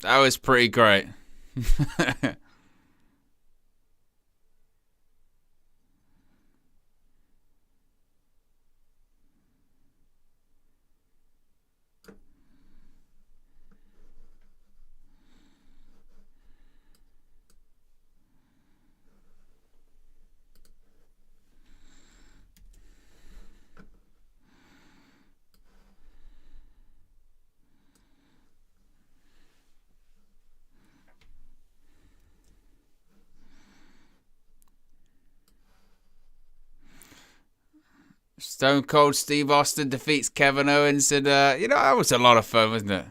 S1: That was pretty great. Stone Cold Steve Austin defeats Kevin Owens, and that was a lot of fun, wasn't it?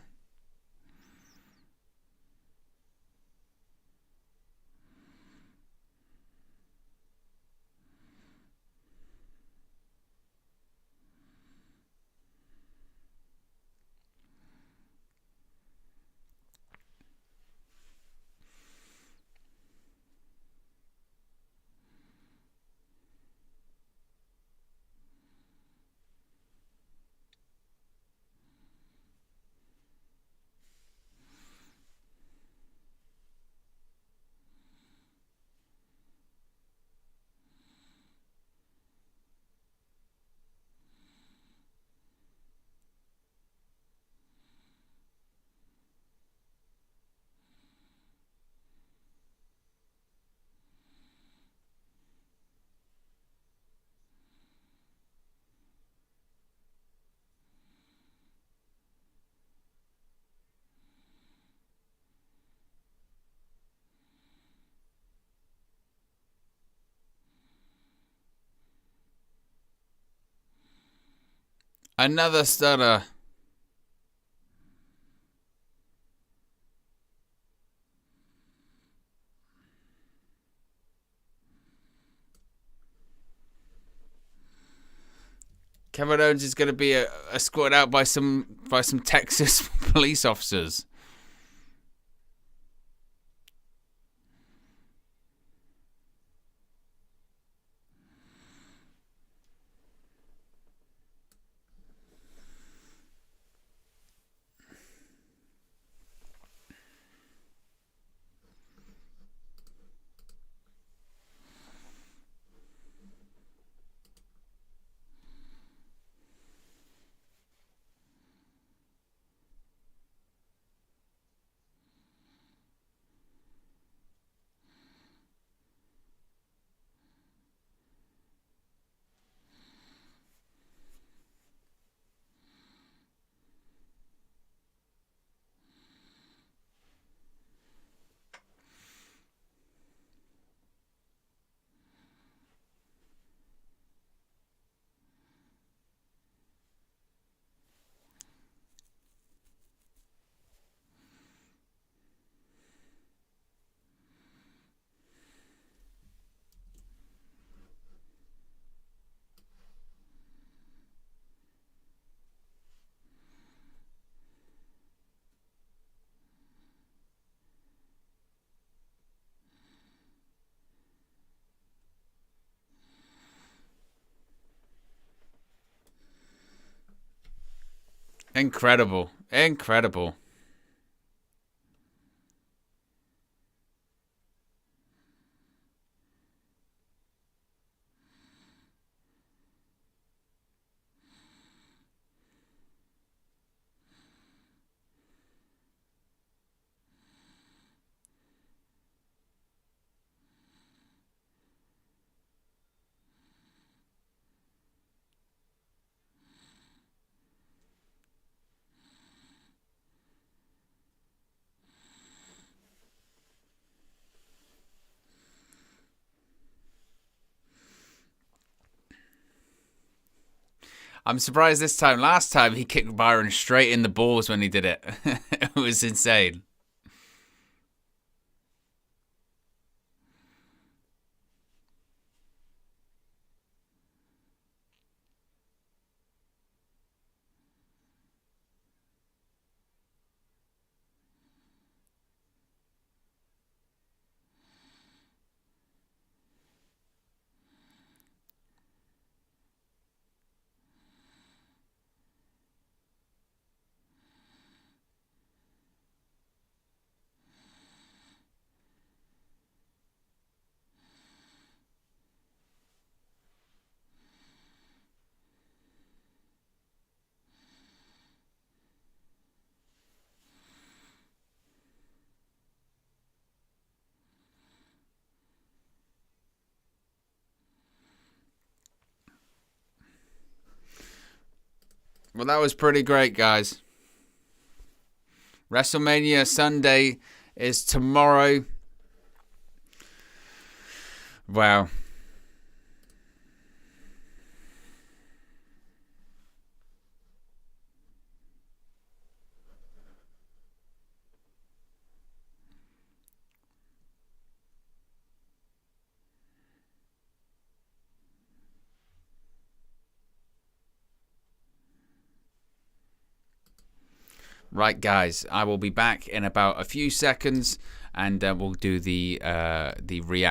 S1: Another stunner. Kevin Owens is going to be escorted out by some Texas police officers. Incredible. Incredible. I'm surprised this time. Last time he kicked Byron straight in the balls when he did it. It was insane. Well, that was pretty great, guys. WrestleMania Sunday is tomorrow. Wow. Right, guys, I will be back in about a few seconds, and we'll do the reaction